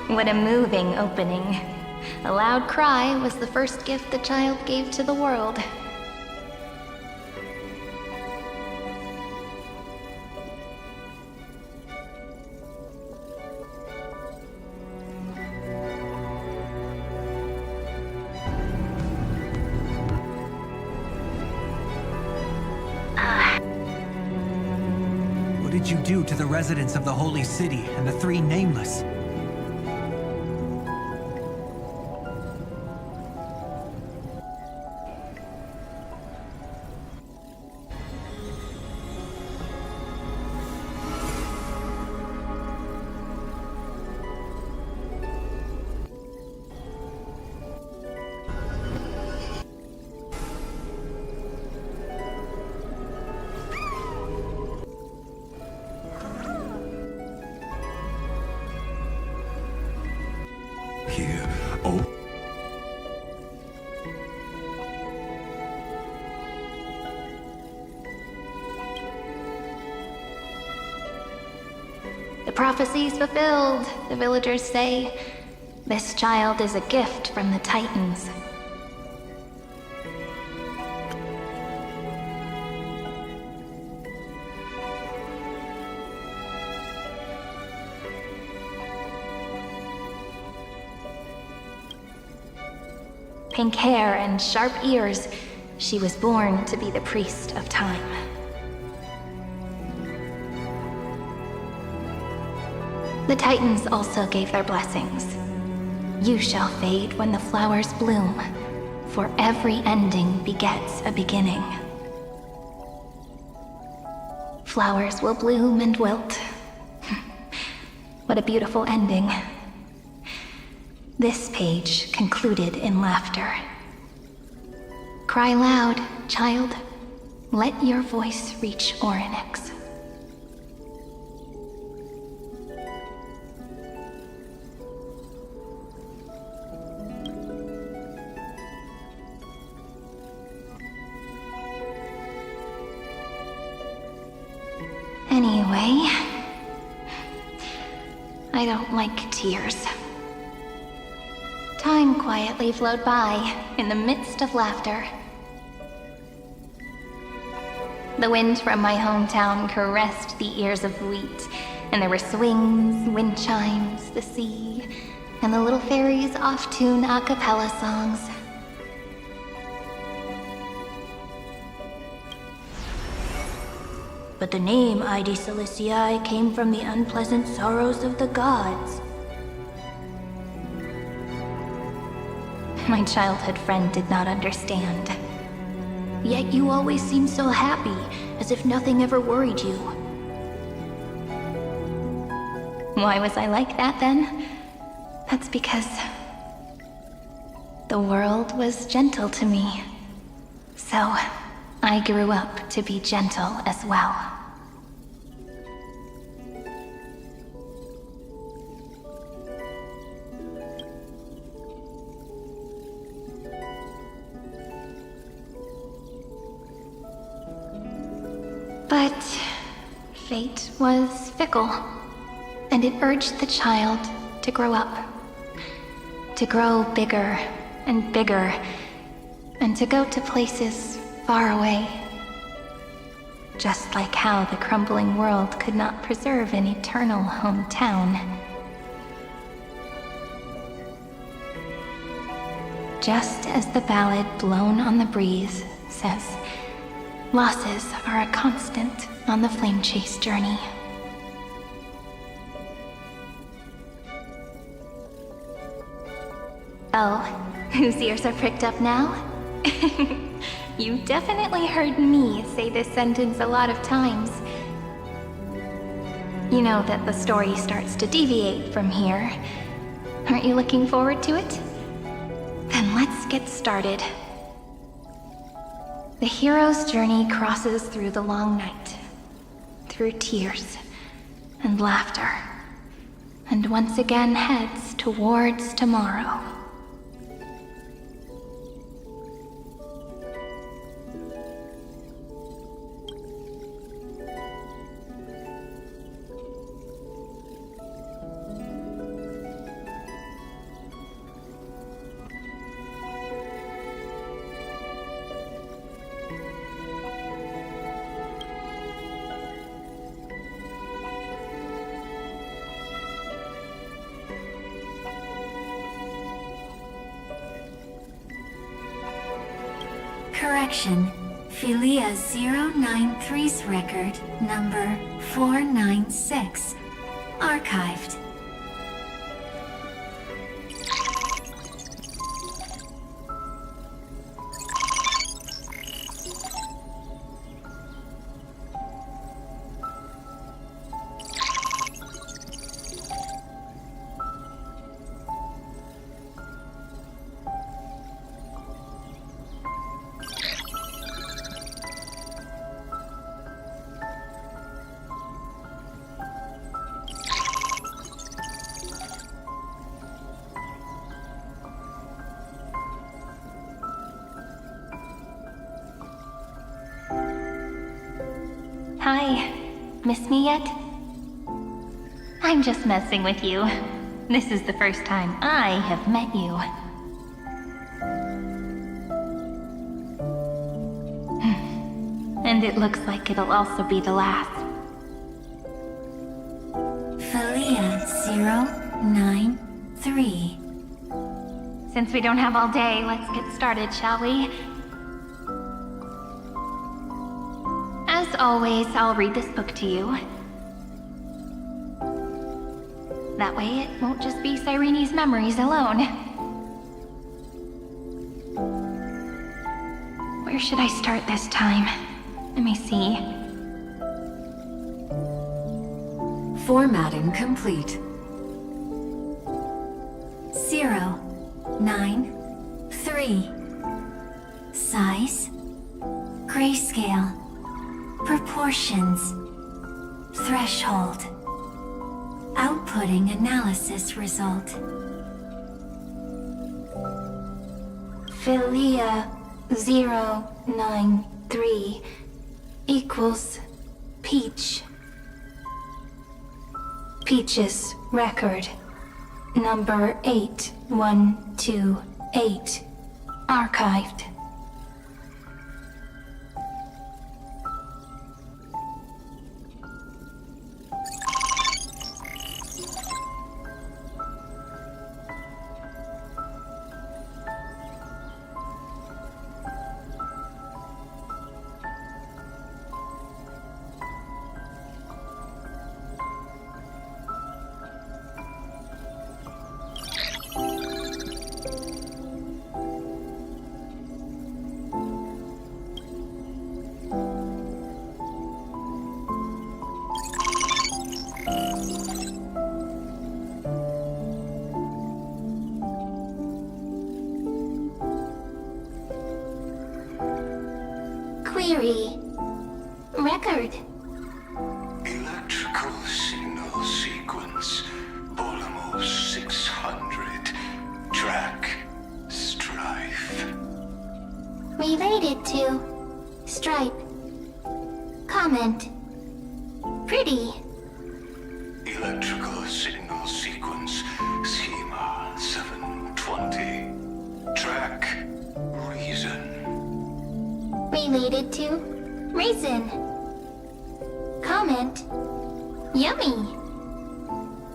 What a moving opening. A loud cry was the first gift the child gave to the world. What did you do to the residents of the Holy City and the Three Nameless? The prophecy's fulfilled, the villagers say. This child is a gift from the Titans. Pink hair and sharp ears, she was born to be the priest of time. The Titans also gave their blessings. You shall fade when the flowers bloom, for every ending begets a beginning. Flowers will bloom and wilt. What a beautiful ending. This page concluded in laughter. Cry loud, child. Let your voice reach Orynyx. Anyway, I don't like tears. Time quietly flowed by in the midst of laughter. The wind from my hometown caressed the ears of wheat, and there were swings, wind chimes, the sea, and the little fairies off-tune a cappella songs. But the name Ide Celestii came from the unpleasant sorrows of the gods. My childhood friend did not understand. Yet you always seemed so happy, as if nothing ever worried you. Why was I like that then? That's because the world was gentle to me. So I grew up to be gentle as well. But fate was fickle, and it urged the child to grow up. To grow bigger and bigger, and to go to places far away. Just like how the crumbling world could not preserve an eternal hometown. Just as the ballad Blown on the Breeze says, losses are a constant on the flame chase journey. Oh, whose ears are pricked up now? You definitely heard me say this sentence a lot of times. You know that the story starts to deviate from here. Aren't you looking forward to it? Then let's get started. The hero's journey crosses through the long night, through tears and laughter, and once again heads towards tomorrow. Correction. Philia 093's record number 496. Archived. Hi. Miss me yet? I'm just messing with you. This is the first time I have met you. And it looks like it'll also be the last. Philia 093. Since we don't have all day, let's get started, shall we? As always, I'll read this book to you. That way it won't just be Cyrene's memories alone. Where should I start this time? Let me see. Formatting complete. 093. Size. Grayscale. Proportions. Threshold. Outputting analysis result. Philia 093 equals peach Peach's record. Number 8128. Archived. Query. Record. Electrical signal sequence. Bolamos 600. Track. Strife. Related to. Stripe. Comment. Pretty. Electrical signal sequence. Schema 720. Track. Reason. Related to. Raisin. Comment. Yummy.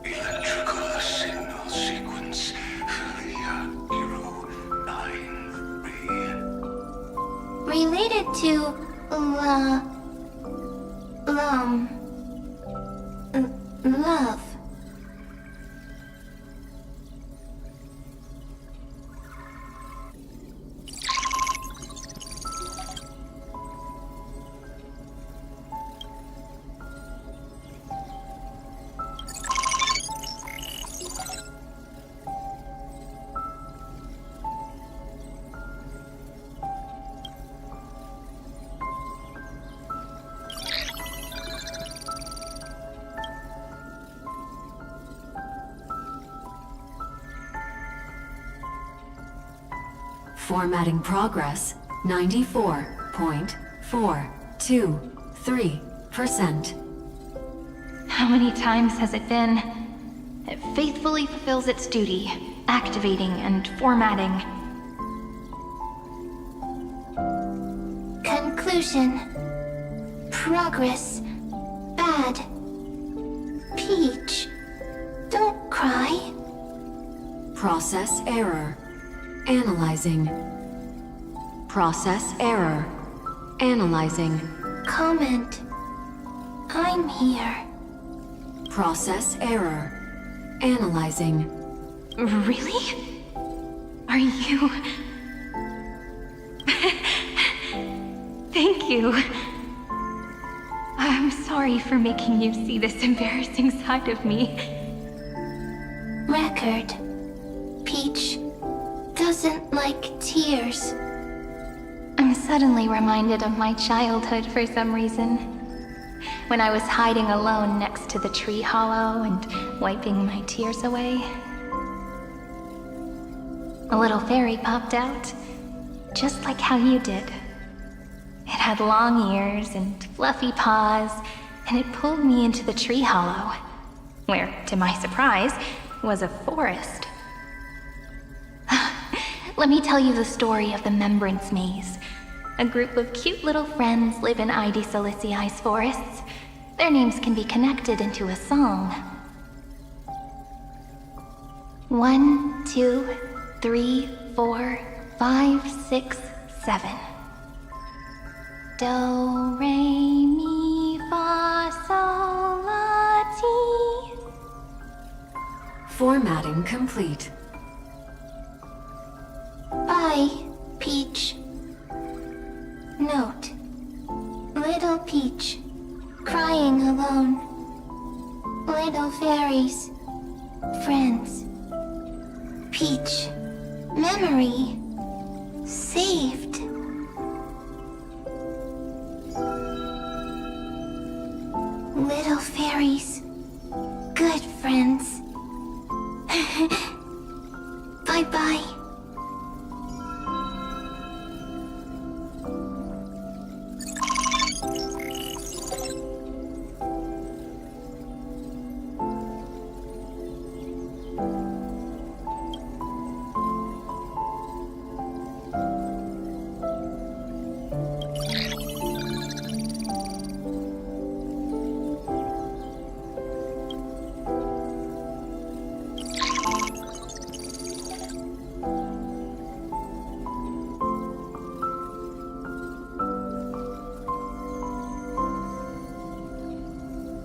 Electrical signal sequence. Filia 093. Related to. Love. Formatting progress, 94.423%. How many times has it been? It faithfully fulfills its duty, activating and formatting. Conclusion. Progress. Bad. Peach. Don't cry. Process error. Analyzing. Process error. Analyzing. Comment. I'm here. Process error. Analyzing. Really? Are you... Thank you. I'm sorry for making you see this embarrassing side of me. Record. Peach doesn't like tears. I'm suddenly reminded of my childhood for some reason. When I was hiding alone next to the tree hollow and wiping my tears away. A little fairy popped out, just like how you did. It had long ears and fluffy paws, and it pulled me into the tree hollow, where, to my surprise, was a forest. Let me tell you the story of the Membrance Maze. A group of cute little friends live in ID Silicii's forests. Their names can be connected into a song. 1, 2, 3, 4, 5, 6, 7. Do, re, mi, fa, sol, la, ti. Formatting complete. Bye, Peach. Note. Little Peach. Crying alone. Little fairies. Friends. Peach. Memory. Saved. Little fairies. Good friends. Bye-bye.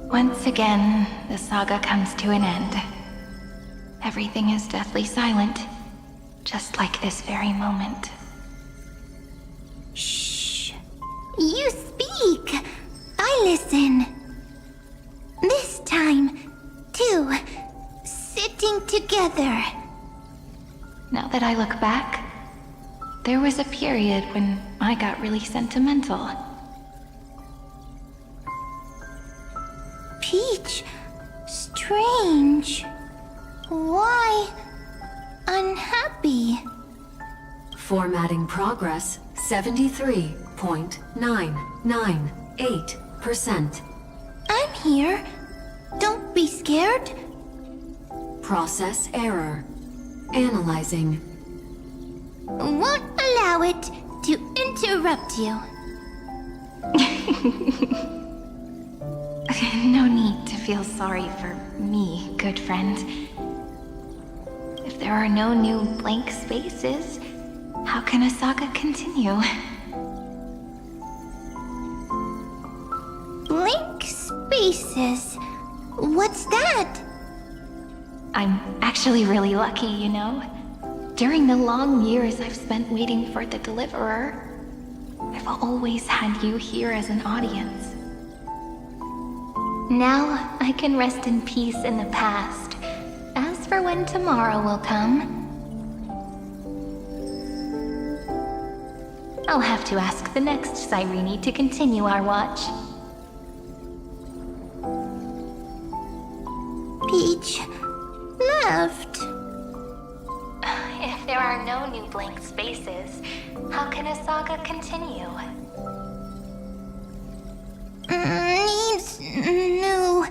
Once again, the saga comes to an end. Everything is deathly silent, just like this very moment. Shh. You speak. I listen. This time, too. Sitting together. Now that I look back, there was a period when I got really sentimental. Peach, strange. Why unhappy? Formatting progress 73.998%. I'm here. Don't be scared. Process error. Analyzing. Won't allow it to interrupt you. No need to feel sorry for me, good friend. If there are no new blank spaces, how can a saga continue? Blank spaces? What's that? I'm actually really lucky, you know. During the long years I've spent waiting for the Deliverer, I've always had you here as an audience. Now I can rest in peace in the past. As for when tomorrow will come, I'll have to ask the next Cyrene to continue our watch. Peach left. If there are no new blank spaces, how can a saga continue? Needs new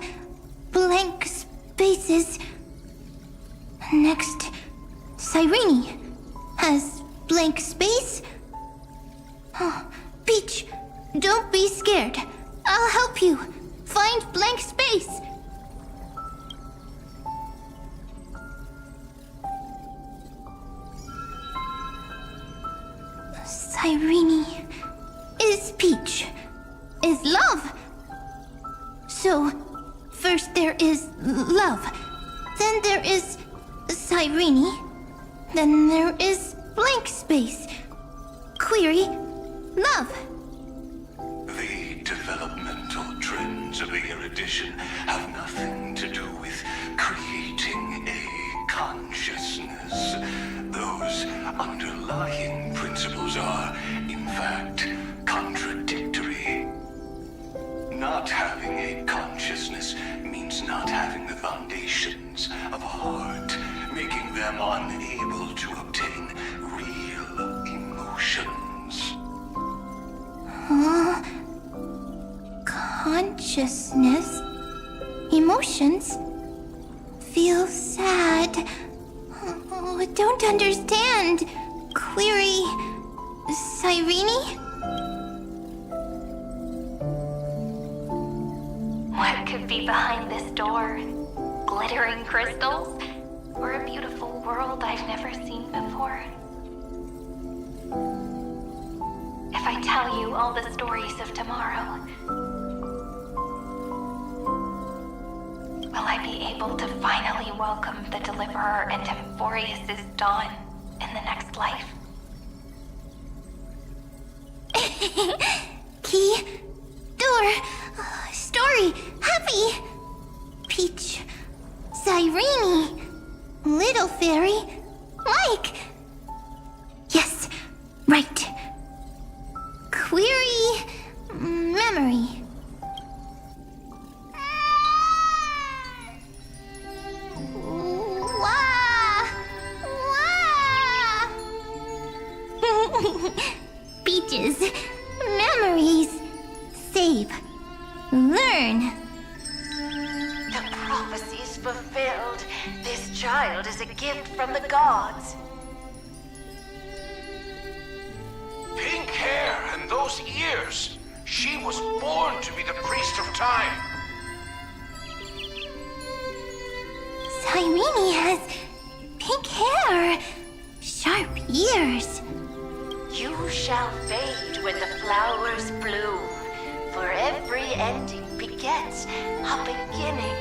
blank spaces. Next, Cyrene has blank space. Oh, Peach, don't be scared. I'll help you find blank space. Cyrene is Peach, is love. So, first there is love, then there is Cyrene, then there is blank space. Query, love. The developmental trends of the erudition have nothing to do with creating a consciousness. Those underlying principles are, in fact, contradictory. Not having a consciousness means not having the foundations of a heart, making them unable to obtain real emotions. Consciousness, emotions, feel sad. Oh, don't understand. Query, Cyrene? What could be behind this door? Glittering crystals? Or a beautiful world I've never seen before? If I tell you all the stories of tomorrow, will I be able to finally welcome the Deliverer into Boreas's dawn in the next life? Key, door, story, happy. Peach, Cyrene, little fairy, like. Yes, right. Query, memory. Peaches, memories, save, learn. The prophecy is fulfilled. This child is a gift from the gods. Pink hair and those ears. She was born to be the priest of time. Cyrene has pink hair, sharp ears. You shall fade when the flowers bloom, for every ending begets a beginning.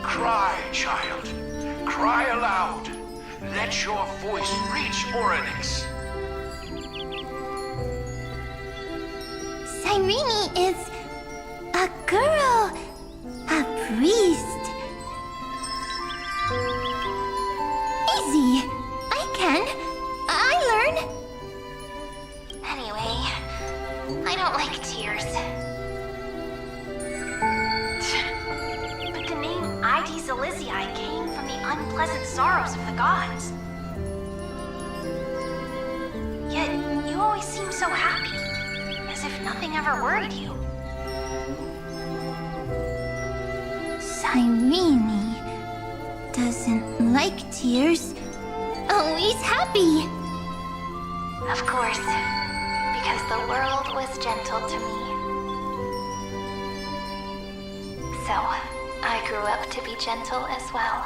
Cry, child. Cry aloud. Let your voice reach Oryx. Cyrene is a girl, a priest. Easy. I learn. Anyway, I don't like tears. But the name Ides Elizii came from the unpleasant sorrows of the gods. Yet, you always seem so happy, as if nothing ever worried you. Cyrene doesn't like tears. Always happy. Of course, because the world was gentle to me. So, I grew up to be gentle as well.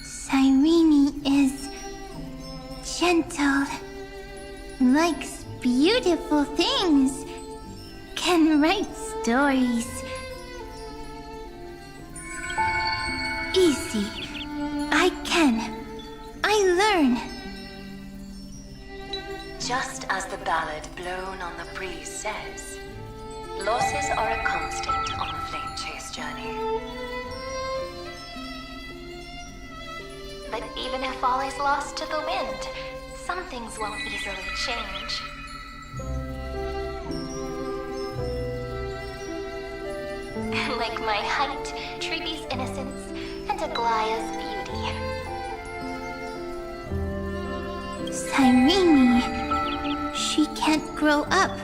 Cyrene is gentle, likes beautiful things, can write stories. Easy. I learn. Just as the ballad blown on the breeze says, losses are a constant on the flame chase journey. But even if all is lost to the wind, some things won't easily change. Like my height, Treaty's innocence, and Aglaya's beauty. Cyrene, she can't grow up,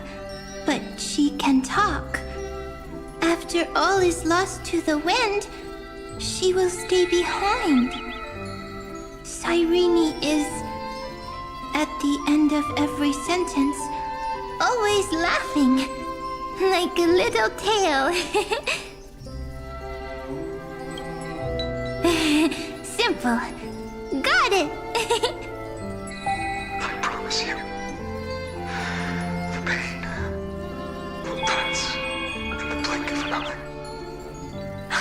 but she can talk. After all is lost to the wind, she will stay behind. Cyrene is, at the end of every sentence, always laughing, like a little tail. Simple. Got it! I promise you, the pain will pass in the blink of an eye.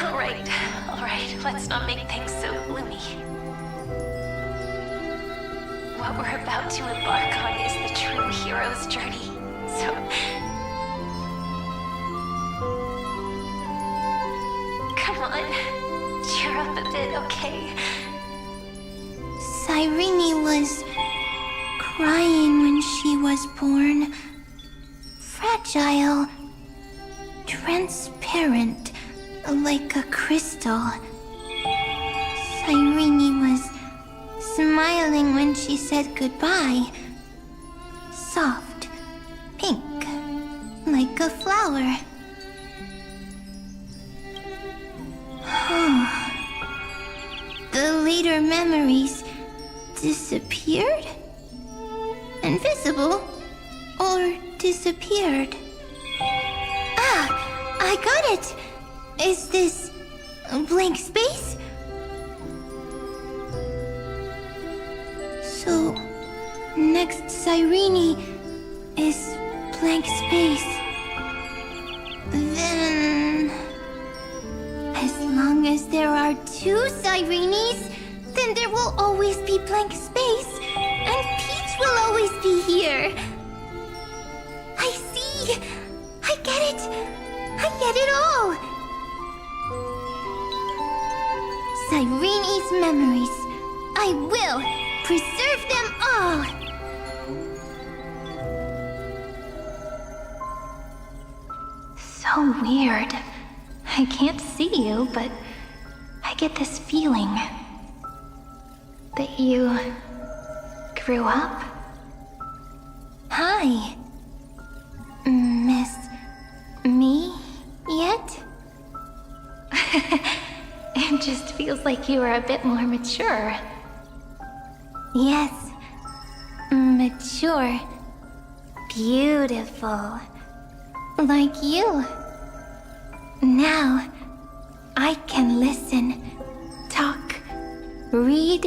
All right, let's not make things so gloomy. What we're about to embark on is the true hero's journey, so... Come on, cheer up a bit, okay? Cyrene was crying when she was born. Fragile, transparent, like a crystal. Cyrene was smiling when she said goodbye. Soft, pink, like a flower. The later memories disappeared? Invisible? Or disappeared? Ah! I got it! Is this a blank space? So, next Cyrene is blank space. Then... as long as there are two Cyrenes, then there will always be blank space, and Peach will always be here. I see! I get it! I get it all! Cyrene's memories. I will preserve them all! So weird. I can't see you, but I get this feeling that you grew up. Hi. Miss me yet? It just feels like you are a bit more mature. Yes. Mature. Beautiful. Like you. Now, I can listen, talk, read,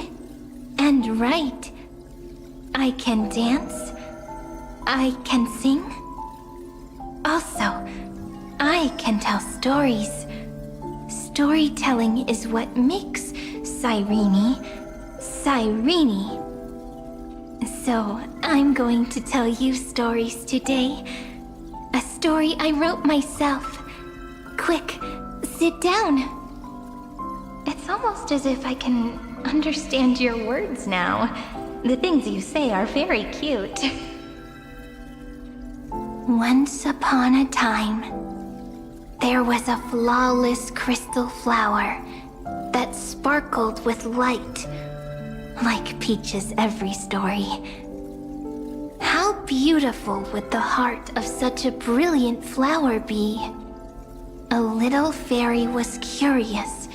and write. I can dance. I can sing. I can tell stories. Storytelling is what makes Cyrene, Cyrene. So I'm going to tell you stories today. A story I wrote myself. Quick, sit down. It's almost as if I can understand your words now. The things you say are very cute. Once upon a time, there was a flawless crystal flower that sparkled with light, like Peach's every story. How beautiful would the heart of such a brilliant flower be? A little fairy was curious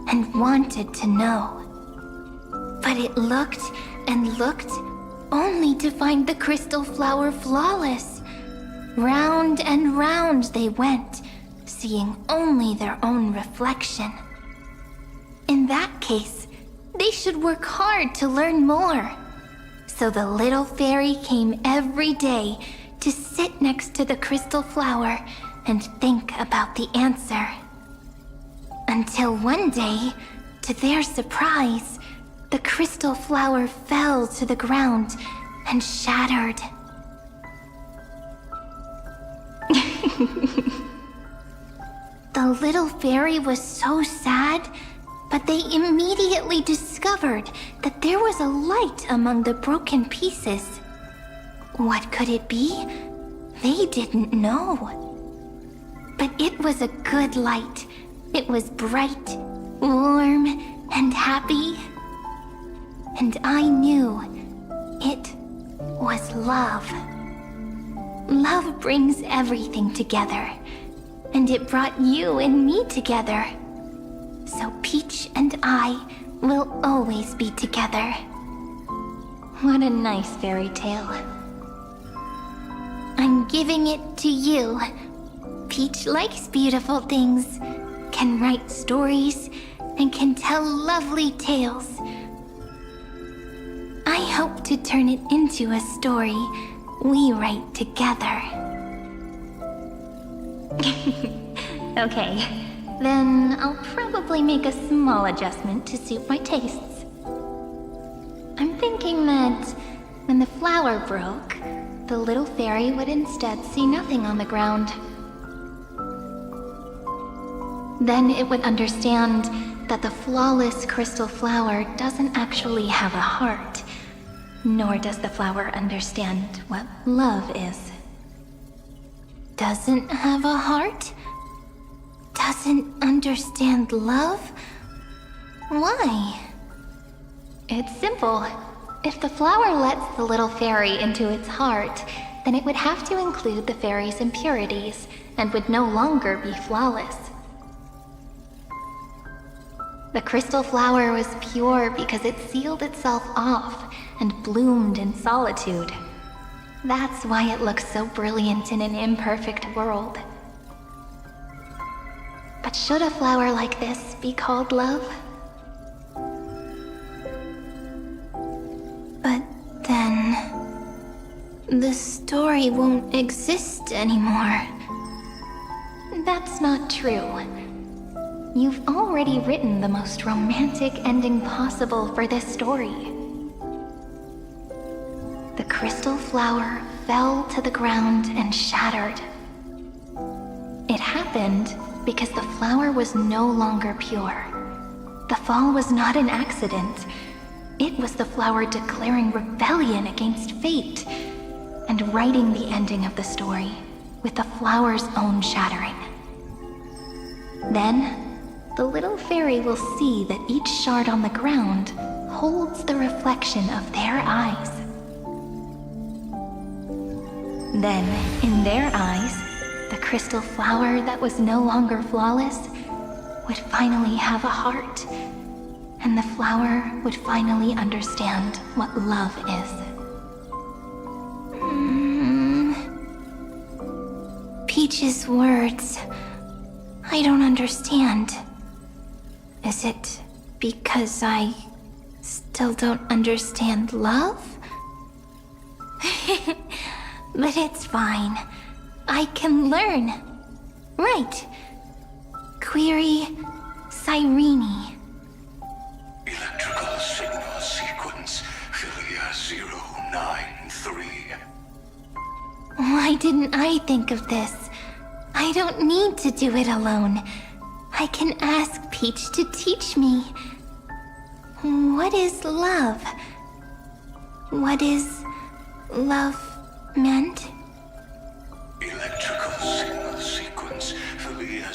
and wanted to know. But it looked and looked only to find the crystal flower flawless. Round and round they went, seeing only their own reflection. In that case, they should work hard to learn more. So the little fairy came every day to sit next to the crystal flower and think about the answer. Until one day, to their surprise, the crystal flower fell to the ground and shattered. The little fairy was so sad, but they immediately discovered that there was a light among the broken pieces. What could it be? They didn't know. But it was a good light. It was bright, warm, and happy. And I knew it was love. Love brings everything together, and it brought you and me together. So Peach and I will always be together. What a nice fairy tale. I'm giving it to you. Peach likes beautiful things, can write stories, and can tell lovely tales. I hope to turn it into a story we write together. Okay, then I'll probably make a small adjustment to suit my tastes. I'm thinking that when the flower broke, the little fairy would instead see nothing on the ground. Then it would understand that the flawless crystal flower doesn't actually have a heart, nor does the flower understand what love is. Doesn't have a heart? Doesn't understand love? Why? It's simple. If the flower lets the little fairy into its heart, then it would have to include the fairy's impurities and would no longer be flawless. The crystal flower was pure because it sealed itself off and bloomed in solitude. That's why it looks so brilliant in an imperfect world. But should a flower like this be called love? But then, the story won't exist anymore. That's not true. You've already written the most romantic ending possible for this story. The crystal flower fell to the ground and shattered. It happened because the flower was no longer pure. The fall was not an accident. It was the flower declaring rebellion against fate and writing the ending of the story with the flower's own shattering. Then, the little fairy will see that each shard on the ground holds the reflection of their eyes. Then, in their eyes, the crystal flower that was no longer flawless would finally have a heart, and the flower would finally understand what love is. Peach's words, I don't understand. Is it because I still don't understand love? But it's fine. I can learn. Right. Query Cyrene. Electrical signal sequence Philia 093. Why didn't I think of this? I don't need to do it alone. I can ask Peach to teach me. What is love? What is love meant? Electrical signal sequence Philia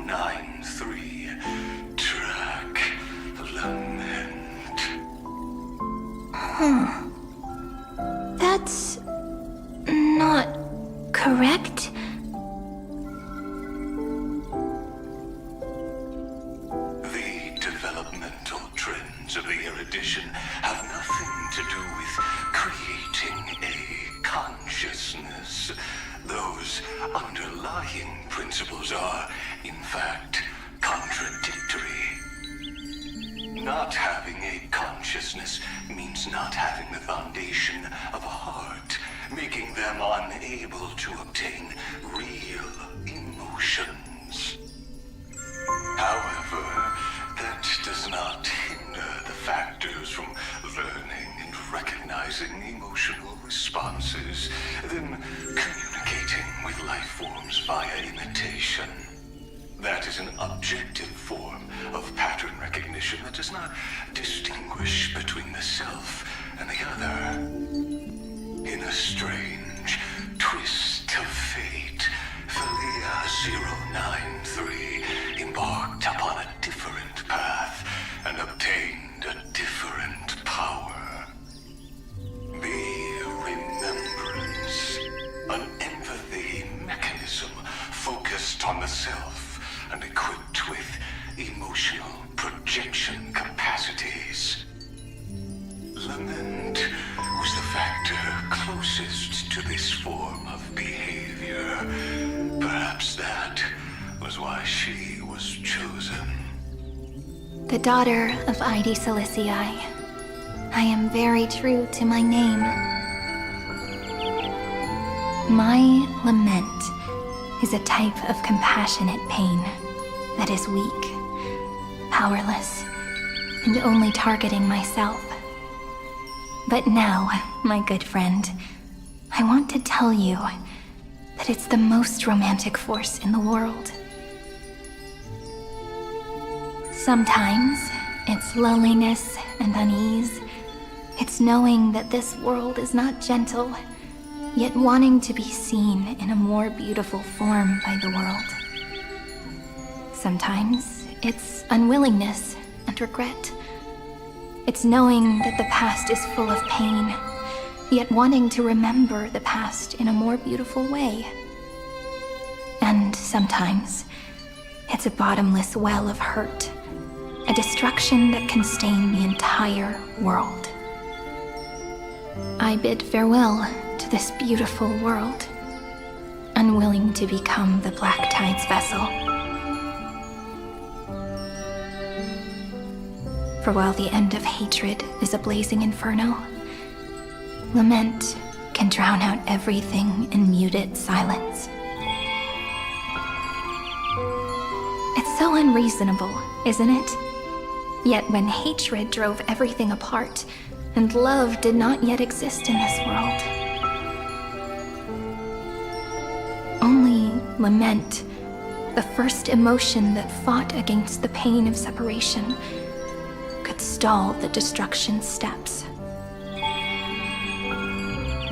093. Track lament. That's not correct. The developmental trends of the erudition have nothing to do with creating a consciousness. Those underlying principles are, in fact, contradictory. Not having a consciousness means not having the foundation of a heart, making them unable to obtain real emotions. However, that does not hinder the factors from learning and recognizing emotional responses, then communicating with life forms via imitation. That is an objective form of pattern recognition that does not distinguish between the self and the other. In a strange twist of fate, Philia 093 embarked upon a different path and obtained a different power. The remembrance, an empathy mechanism focused on the self and equipped with emotional projection capacities. Lament was the factor closest to this form of behavior. Perhaps that was why she was chosen. The daughter of Ide Silicii. I am very true to my name. My lament is a type of compassionate pain that is weak, powerless, and only targeting myself. But now, my good friend, I want to tell you that it's the most romantic force in the world. Sometimes, it's loneliness and unease. It's knowing that this world is not gentle, yet wanting to be seen in a more beautiful form by the world. Sometimes, it's unwillingness and regret. It's knowing that the past is full of pain, yet wanting to remember the past in a more beautiful way. And sometimes, it's a bottomless well of hurt, a destruction that can stain the entire world. I bid farewell to this beautiful world, unwilling to become the Black Tide's vessel. For while the end of hatred is a blazing inferno, lament can drown out everything in muted silence. It's so unreasonable, isn't it? Yet when hatred drove everything apart, and love did not yet exist in this world, only lament, the first emotion that fought against the pain of separation, could stall the destruction steps.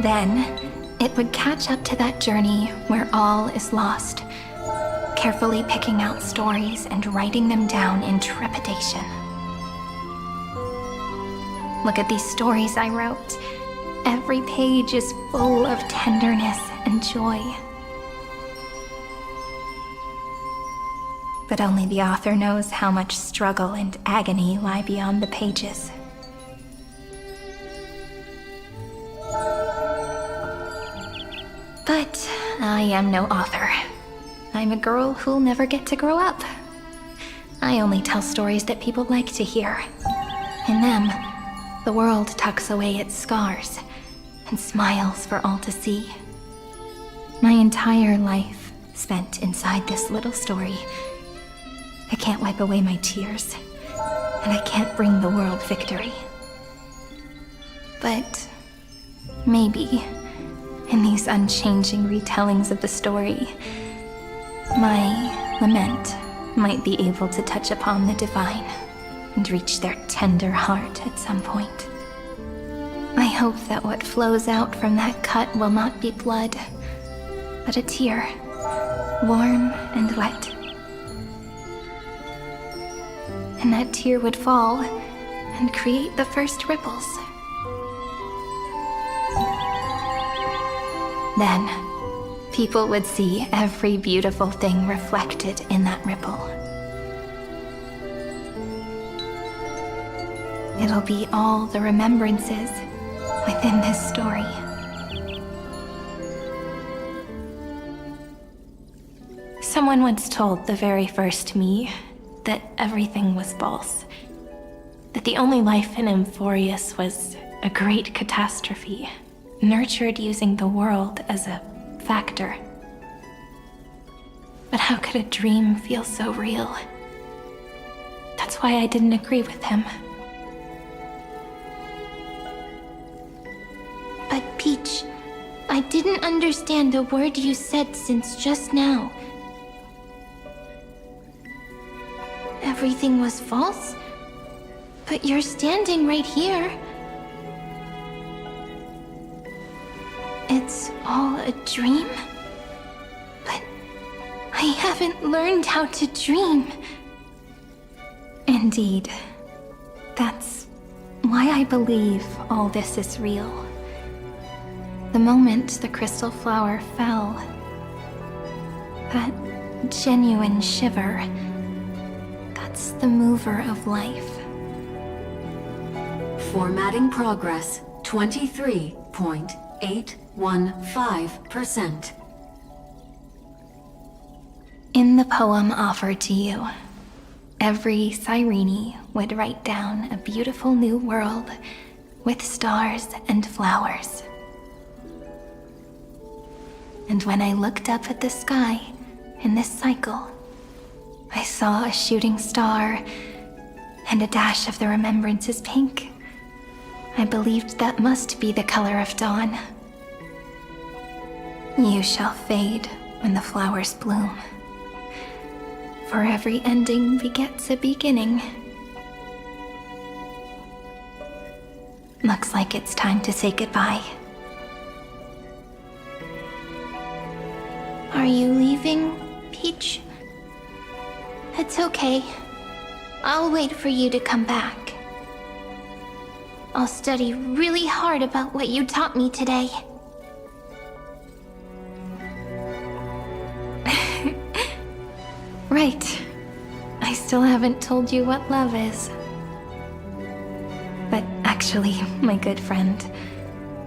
Then, it would catch up to that journey where all is lost, carefully picking out stories and writing them down in trepidation. Look at these stories I wrote. Every page is full of tenderness and joy. But only the author knows how much struggle and agony lie beyond the pages. But I am no author. I'm a girl who'll never get to grow up. I only tell stories that people like to hear. In them, the world tucks away its scars and smiles for all to see. My entire life spent inside this little story. I can't wipe away my tears, and I can't bring the world victory. But maybe, in these unchanging retellings of the story, my lament might be able to touch upon the divine and reach their tender heart at some point. I hope that what flows out from that cut will not be blood, but a tear, warm and wet. And that tear would fall and create the first ripples. Then, people would see every beautiful thing reflected in that ripple. It'll be all the remembrances within this story. Someone once told the very first me that everything was false. That the only life in Emphorius was a great catastrophe, nurtured using the world as a factor. But how could a dream feel so real? That's why I didn't agree with him. But Peach, I didn't understand a word you said since just now. Everything was false? But you're standing right here. It's all a dream? But I haven't learned how to dream. Indeed. That's why I believe all this is real. The moment the crystal flower fell, that genuine shiver, that's the mover of life. Formatting progress 23.815%. In the poem offered to you, every Cyrene would write down a beautiful new world with stars and flowers. And when I looked up at the sky in this cycle, I saw a shooting star and a dash of the remembrances pink. I believed that must be the color of dawn. You shall fade when the flowers bloom. For every ending begets a beginning. Looks like it's time to say goodbye. Are you leaving, Peach? It's okay. I'll wait for you to come back. I'll study really hard about what you taught me today. Right. I still haven't told you what love is. But actually, my good friend,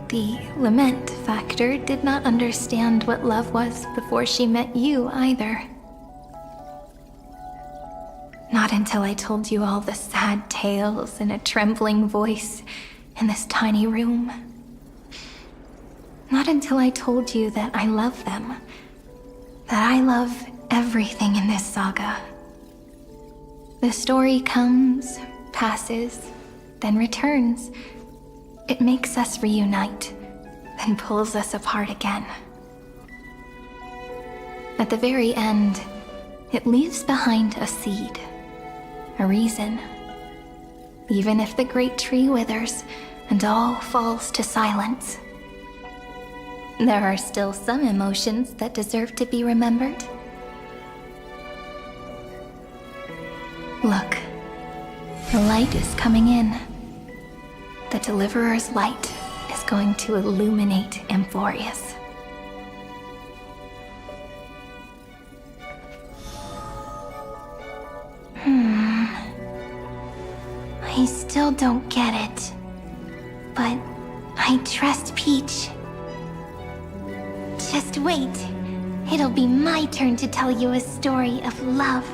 the lament factor did not understand what love was before she met you either. Not until I told you all the sad tales in a trembling voice in this tiny room. Not until I told you that I love them. That I love everything in this saga. The story comes, passes, then returns. It makes us reunite, then pulls us apart again. At the very end, it leaves behind a seed, a reason. Even if the great tree withers and all falls to silence, there are still some emotions that deserve to be remembered. Look, the light is coming in. The Deliverer's light is going to illuminate Emphorius. I still don't get it. But I trust Peach. Just wait. It'll be my turn to tell you a story of love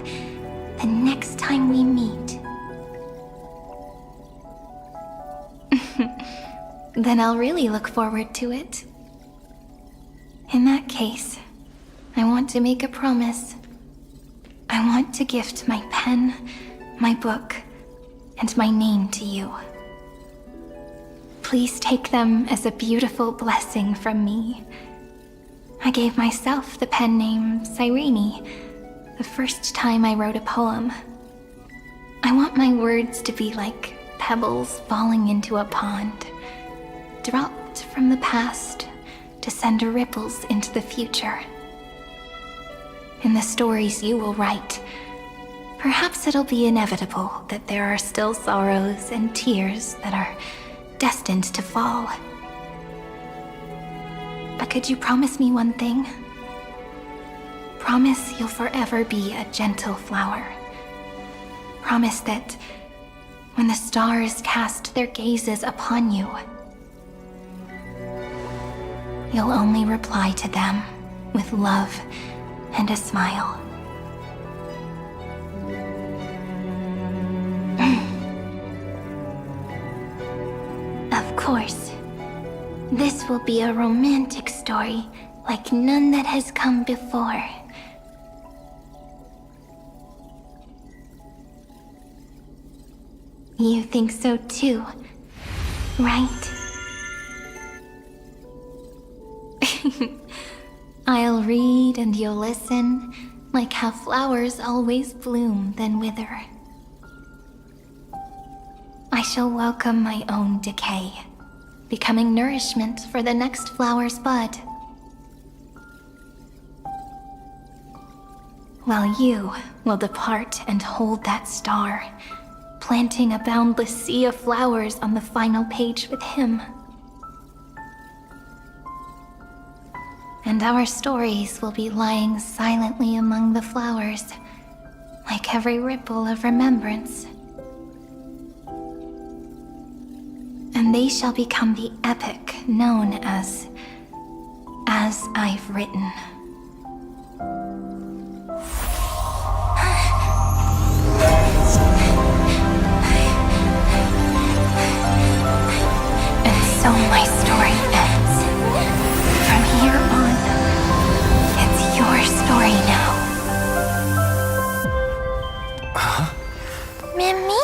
the next time we meet. Then I'll really look forward to it. In that case, I want to make a promise. I want to gift my pen, my book, and my name to you. Please take them as a beautiful blessing from me. I gave myself the pen name Cyrene the first time I wrote a poem. I want my words to be like pebbles falling into a pond, dropped from the past to send ripples into the future. In the stories you will write, perhaps it'll be inevitable that there are still sorrows and tears that are destined to fall. But could you promise me one thing? Promise you'll forever be a gentle flower. Promise that when the stars cast their gazes upon you, you'll only reply to them with love and a smile. Of course, this will be a romantic story like none that has come before. You think so too, right? I'll read and you'll listen, like how flowers always bloom then wither. I shall welcome my own decay, becoming nourishment for the next flower's bud. While you will depart and hold that star, planting a boundless sea of flowers on the final page with him. And our stories will be lying silently among the flowers, like every ripple of remembrance. And they shall become the epic known as I've Written. And so my story ends. From here on, it's your story now. Huh? Mimi?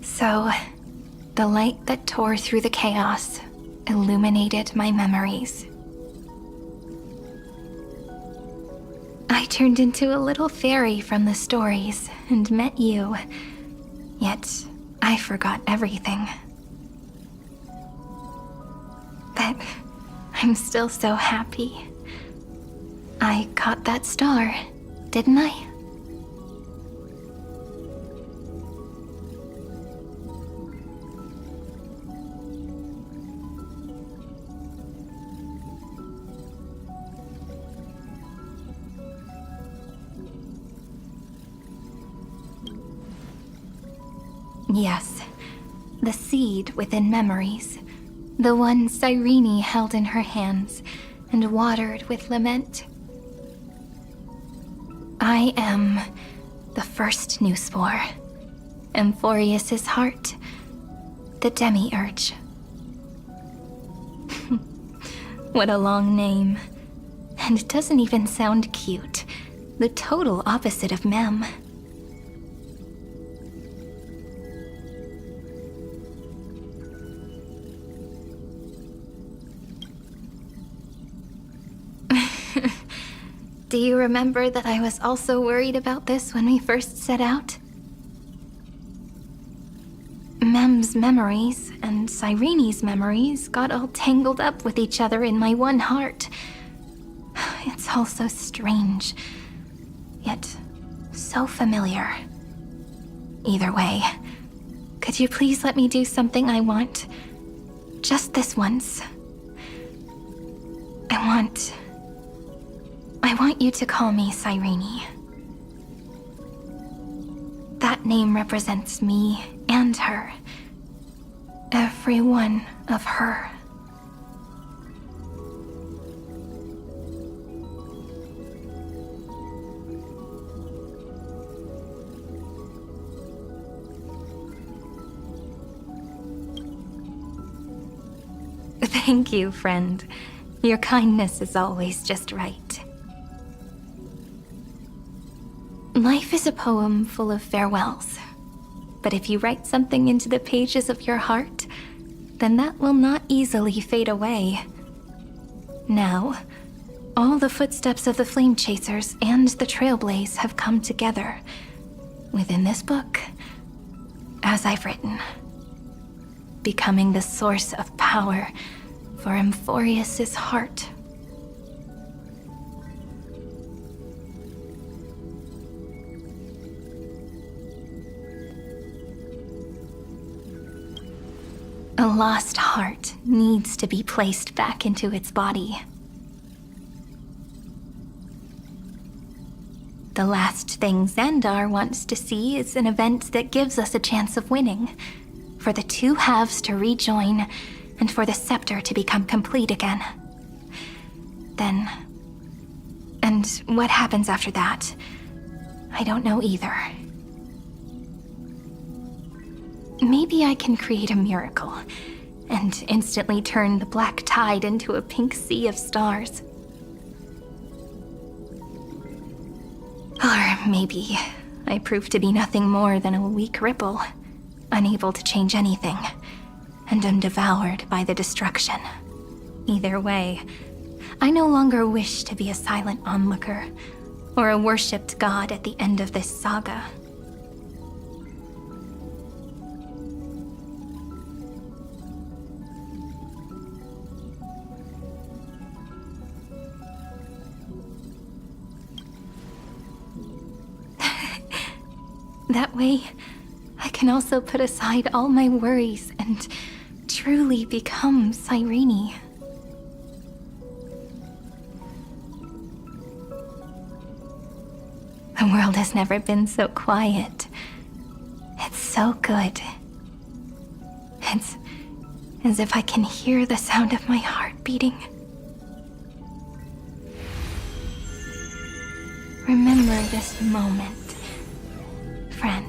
So, the light that tore through the chaos illuminated my memories. I turned into a little fairy from the stories and met you, yet I forgot everything. But I'm still so happy. I caught that star, didn't I? Yes, the seed within memories, the one Cyrene held in her hands and watered with lament. I am the first new spore, Amphorius's heart, the demiurge. What a long name. And it doesn't even sound cute. The total opposite of Mem. Do you remember that I was also worried about this when we first set out? Mem's memories and Cyrene's memories got all tangled up with each other in my one heart. It's all so strange, yet so familiar. Either way, could you please let me do something I want? Just this once. I want you to call me Cyrene. That That name represents me and her. Every one of her. Thank you, friend. Your kindness is always just right. Life is a poem full of farewells. But if you write something into the pages of your heart, then that will not easily fade away. Now, all the footsteps of the Flame Chasers and the Trailblaze have come together within this book, as I've written, becoming the source of power for Emphorius's heart. A lost heart needs to be placed back into its body. The last thing Xandar wants to see is an event that gives us a chance of winning, for the two halves to rejoin, and for the scepter to become complete again. Then... and what happens after that, I don't know either. Maybe I can create a miracle, and instantly turn the black tide into a pink sea of stars. Or maybe I prove to be nothing more than a weak ripple, unable to change anything, and am devoured by the destruction. Either way, I no longer wish to be a silent onlooker, or a worshipped god at the end of this saga. That way, I can also put aside all my worries and truly become Cyrene. The world has never been so quiet. It's so good. It's as if I can hear the sound of my heart beating. Remember this moment, friend.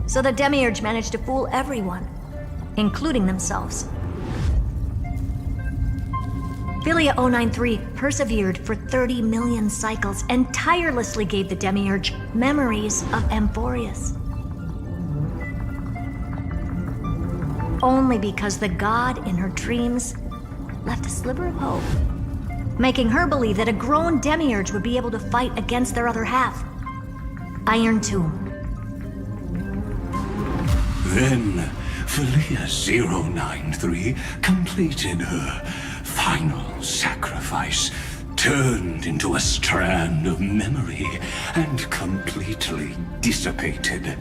So the Demiurge managed to fool everyone, including themselves. Philia 093 persevered for 30 million cycles and tirelessly gave the Demiurge memories of Emphorius. Only because the god in her dreams left a sliver of hope, making her believe that a grown Demiurge would be able to fight against their other half, Iron Tomb. Then, Philia 093 completed her final sacrifice, turned into a strand of memory, and completely dissipated.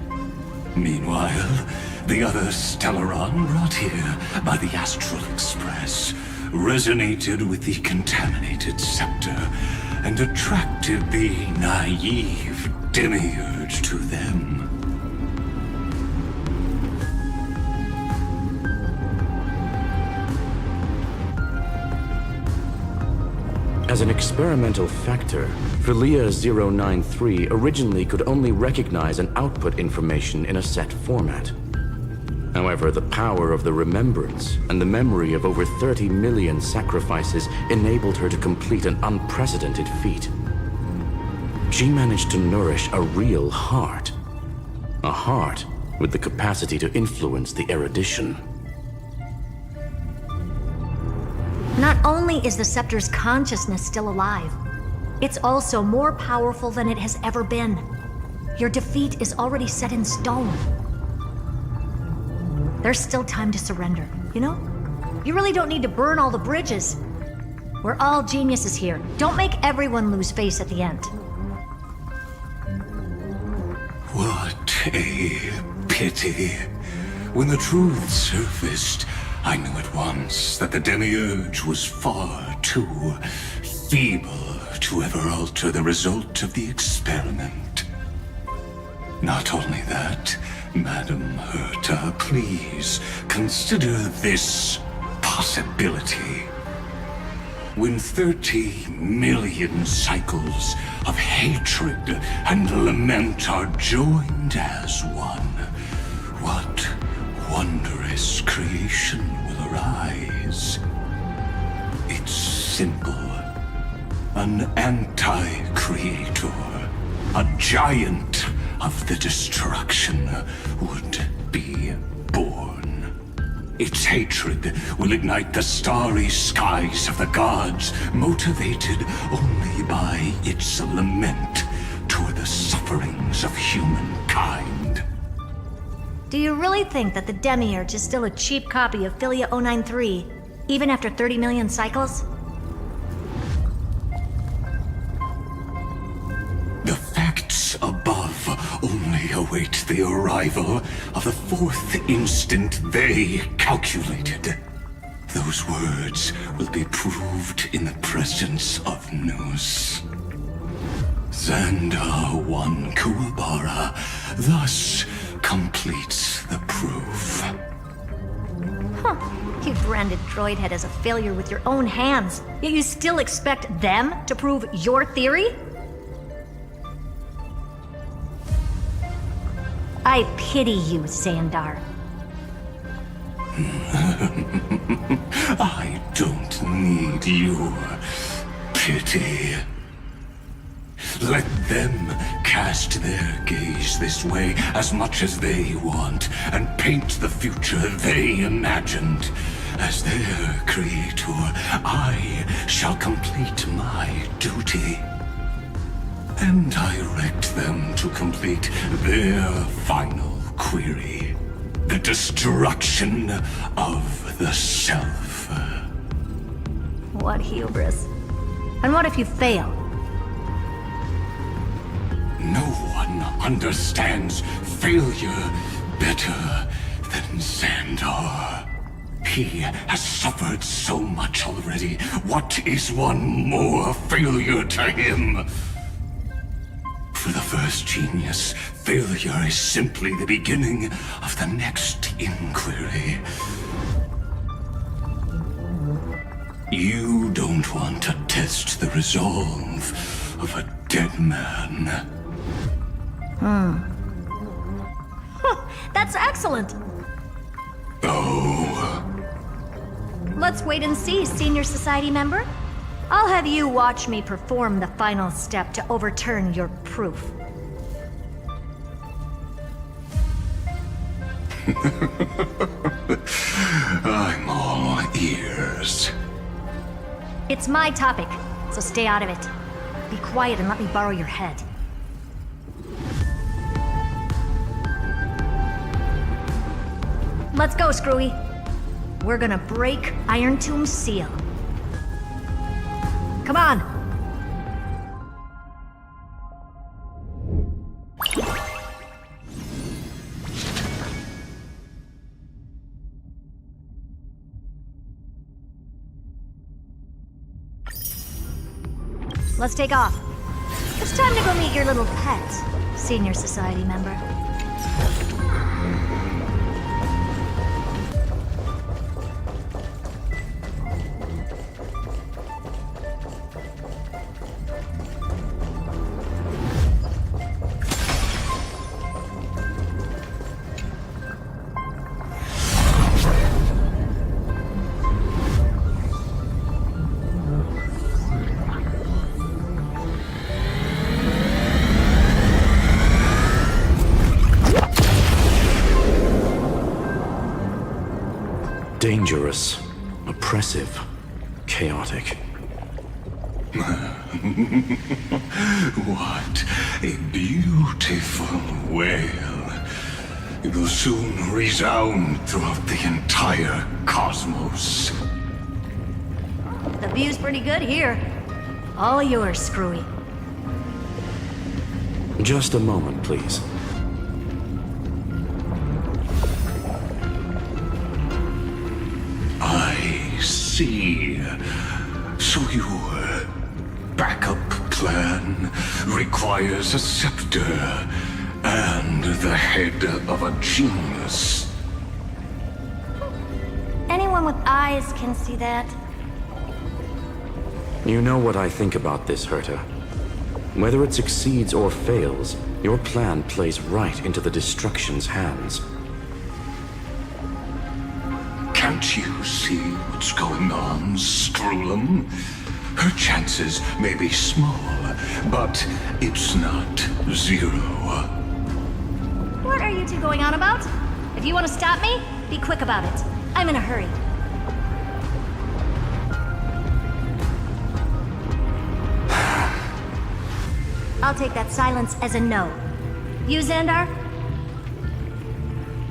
Meanwhile, the other Stellaron brought here by the Astral Express resonated with the contaminated scepter and attracted the naive Demiurge to them. As an experimental factor, Philia 093 originally could only recognize and output information in a set format. However, the power of the remembrance and the memory of over 30 million sacrifices enabled her to complete an unprecedented feat. She managed to nourish a real heart. A heart with the capacity to influence the erudition. Not only is the Scepter's consciousness still alive, it's also more powerful than it has ever been. Your defeat is already set in stone. There's still time to surrender, you know? You really don't need to burn all the bridges. We're all geniuses here. Don't make everyone lose face at the end. What a pity. When the truth surfaced, I knew at once that the Demiurge was far too feeble to ever alter the result of the experiment. Not only that, Madam Herta, please consider this possibility. When 30 million cycles of hatred and lament are joined as one, what wondrous creation will arise? It's simple. An anti-creator, a giant of the destruction would be born. Its hatred will ignite the starry skies of the gods, motivated only by its lament toward the sufferings of humankind. Do you really think that the Demiurge is still a cheap copy of Philia 093, even after 30 million cycles? The facts above only await the arrival of the fourth instant they calculated. Those words will be proved in the presence of Nous. Xandar 1 Kuwabara thus completes the proof. Huh. You branded Droidhead as a failure with your own hands, yet you still expect them to prove your theory? I pity you, Xandar. I don't need your pity. Let them cast their gaze this way as much as they want, and paint the future they imagined. As their creator, I shall complete my duty and direct them to complete their final query. The destruction of the self. What hubris. And what if you fail? No one understands failure better than Xandar. He has suffered so much already. What is one more failure to him? For the first genius, failure is simply the beginning of the next inquiry. You don't want to test the resolve of a dead man. That's excellent! Oh. Let's wait and see, Senior Society member. I'll have you watch me perform the final step to overturn your proof. I'm all ears. It's my topic, so stay out of it. Be quiet and let me borrow your head. Let's go, Screwy. We're gonna break Iron Tomb's seal. Come on! Let's take off. It's time to go meet your little pet, Senior Society member. Dangerous, oppressive, chaotic. What a beautiful wail. It will soon resound throughout the entire cosmos. The view's pretty good here. All yours, Screwy. Just a moment, please. see. So your backup plan requires a scepter and the head of a genius. Anyone with eyes can see that. You know what I think about this, Herta. Whether it succeeds or fails, your plan plays right into the Destruction's hands. Can't you see what's going on, Strulum? Her chances may be small, but it's not zero. What are you two going on about? If you want to stop me, be quick about it. I'm in a hurry. I'll take that silence as a no. You, Xandar?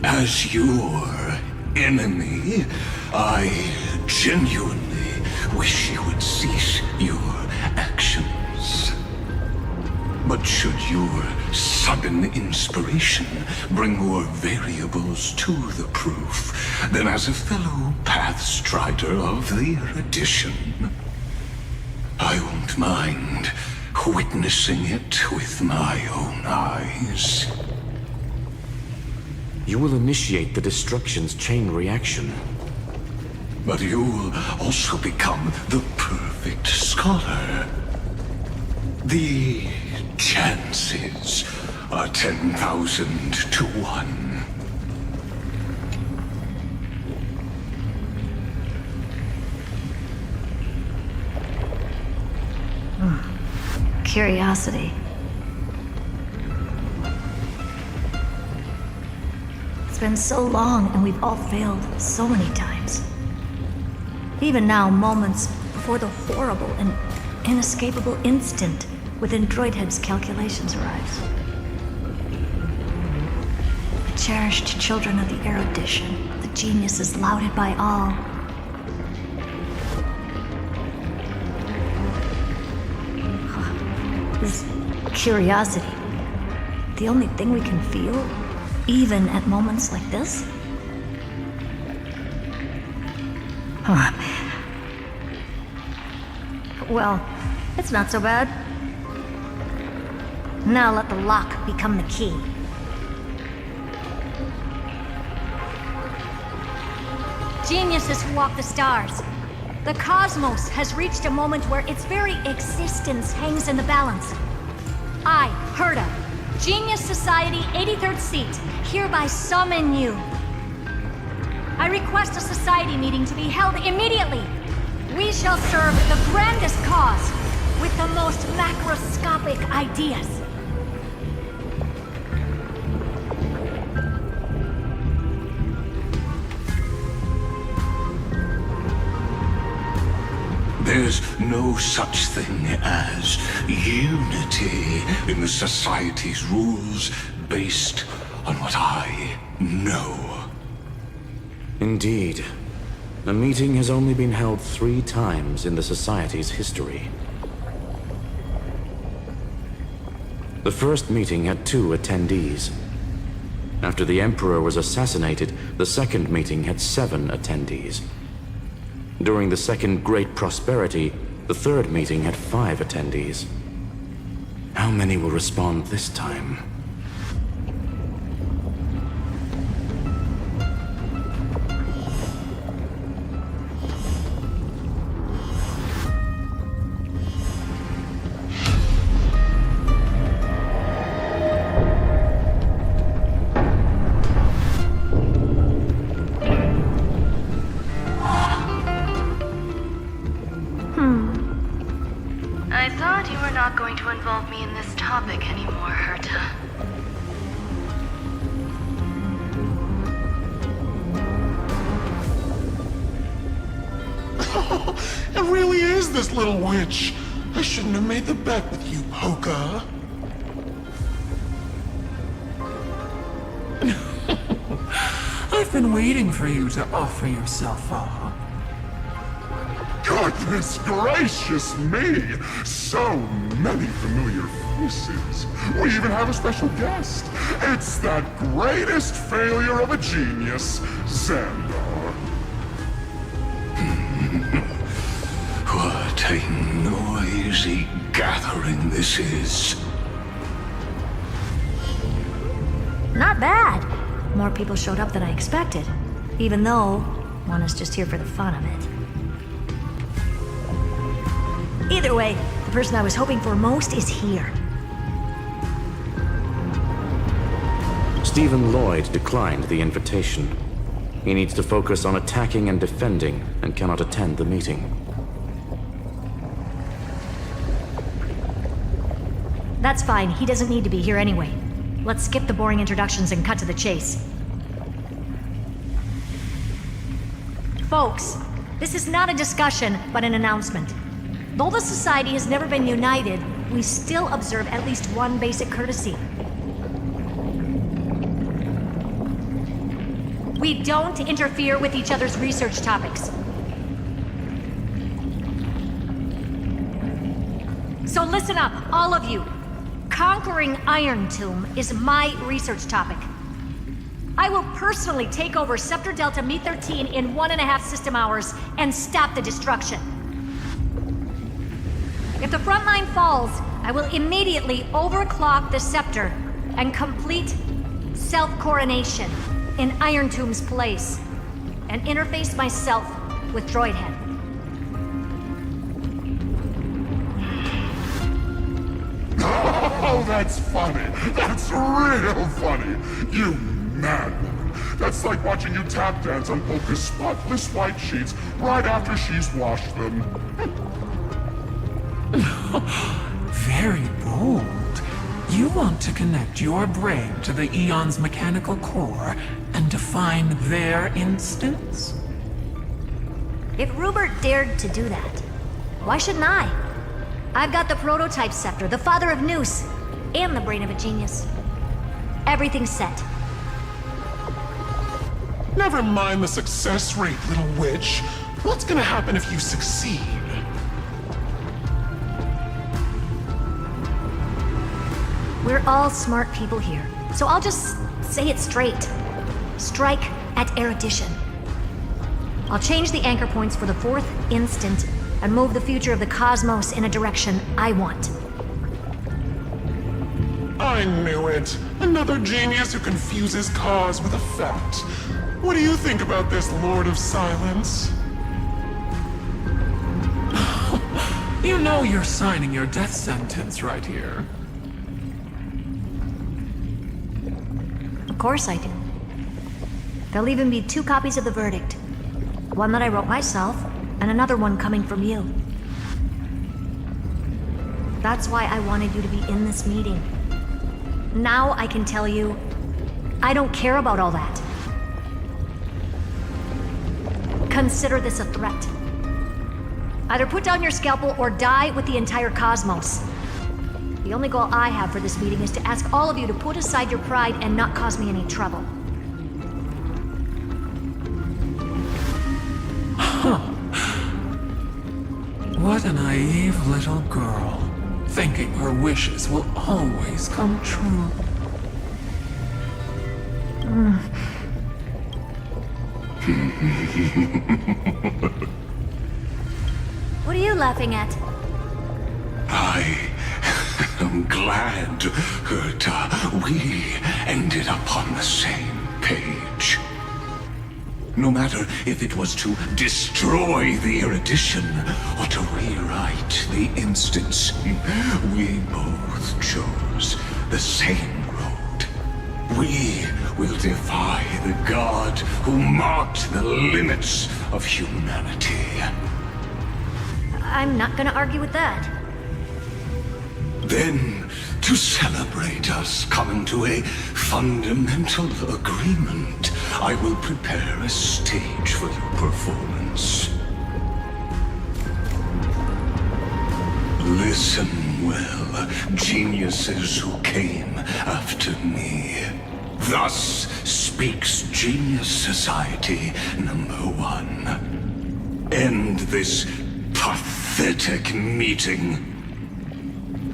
As your enemy, I genuinely wish you would cease your actions. But should your sudden inspiration bring more variables to the proof, then as a fellow Pathstrider of the Erudition, I won't mind witnessing it with my own eyes. You will initiate the Destruction's chain reaction. But you'll also become the perfect scholar. The chances are 10,000 to 1. Curiosity. It's been so long and we've all failed so many times. Even now, moments before the horrible and inescapable instant within Droidhead's calculations arrives. The cherished children of the Erudition, the geniuses lauded by all. Is curiosity the only thing we can feel, even at moments like this? Huh. Well, it's not so bad. Now let the lock become the key. Geniuses who walk the stars. The cosmos has reached a moment where its very existence hangs in the balance. I, Herta, Genius Society 83rd seat, hereby summon you. I request a society meeting to be held immediately. We shall serve the grandest cause with the most macroscopic ideas. There's no such thing as unity in the Society's rules based on what I know. Indeed. A meeting has only been held 3 times in the Society's history. The first meeting had 2 attendees. After the Emperor was assassinated, the second meeting had 7 attendees. During the Second Great Prosperity, the third meeting had 5 attendees. How many will respond this time? I thought you were not going to involve me in this topic anymore, Herta. It really is this little witch. I shouldn't have made the bet with you, Poka. I've been waiting for you to offer yourself up. Goodness gracious me! So many familiar faces. We even have a special guest. It's that greatest failure of a genius, Xandar. a noisy gathering this is. Not bad. More people showed up than I expected. Even though one is just here for the fun of it. Either way, the person I was hoping for most is here. Stephen Lloyd declined the invitation. He needs to focus on attacking and defending, and cannot attend the meeting. That's fine, he doesn't need to be here anyway. Let's skip the boring introductions and cut to the chase. Folks, this is not a discussion, but an announcement. Though the Society has never been united, we still observe at least one basic courtesy. We don't interfere with each other's research topics. So listen up, all of you. Conquering Iron Tomb is my research topic. I will personally take over Scepter Delta Me-13 in 1.5 system hours and stop the destruction. If the front line falls, I will immediately overclock the Scepter and complete self-coronation in Iron Tomb's place, and interface myself with Droidhead. Oh, that's funny. That's real funny. You madwoman. That's like watching you tap dance on Polka's spotless white sheets right after she's washed them. Very bold. You want to connect your brain to the Eon's mechanical core and define their instance? If Rupert dared to do that, why shouldn't I? I've got the prototype scepter, the father of Noose, and the brain of a genius. Everything's set. Never mind the success rate, little witch. What's gonna happen if you succeed? We're all smart people here, so I'll just say it straight. Strike at erudition. I'll change the anchor points for the 4th instant and move the future of the cosmos in a direction I want. I knew it. Another genius who confuses cause with effect. What do you think about this, Lord of Silence? You know you're signing your death sentence right here. Of course I do. There'll even be 2 copies of the verdict. One that I wrote myself, and another one coming from you. That's why I wanted you to be in this meeting. Now I can tell you, I don't care about all that. Consider this a threat. Either put down your scalpel or die with the entire cosmos. The only goal I have for this meeting is to ask all of you to put aside your pride and not cause me any trouble. Huh. What a naive little girl, thinking her wishes will always come true. What are you laughing at? I'm glad that we ended up on the same page. No matter if it was to destroy the erudition or to rewrite the instance, we both chose the same road. We will defy the god who marked the limits of humanity. I'm not gonna argue with that. Then, to celebrate us coming to a fundamental agreement, I will prepare a stage for your performance. Listen well, geniuses who came after me. Thus speaks Genius Society #1. End this pathetic meeting.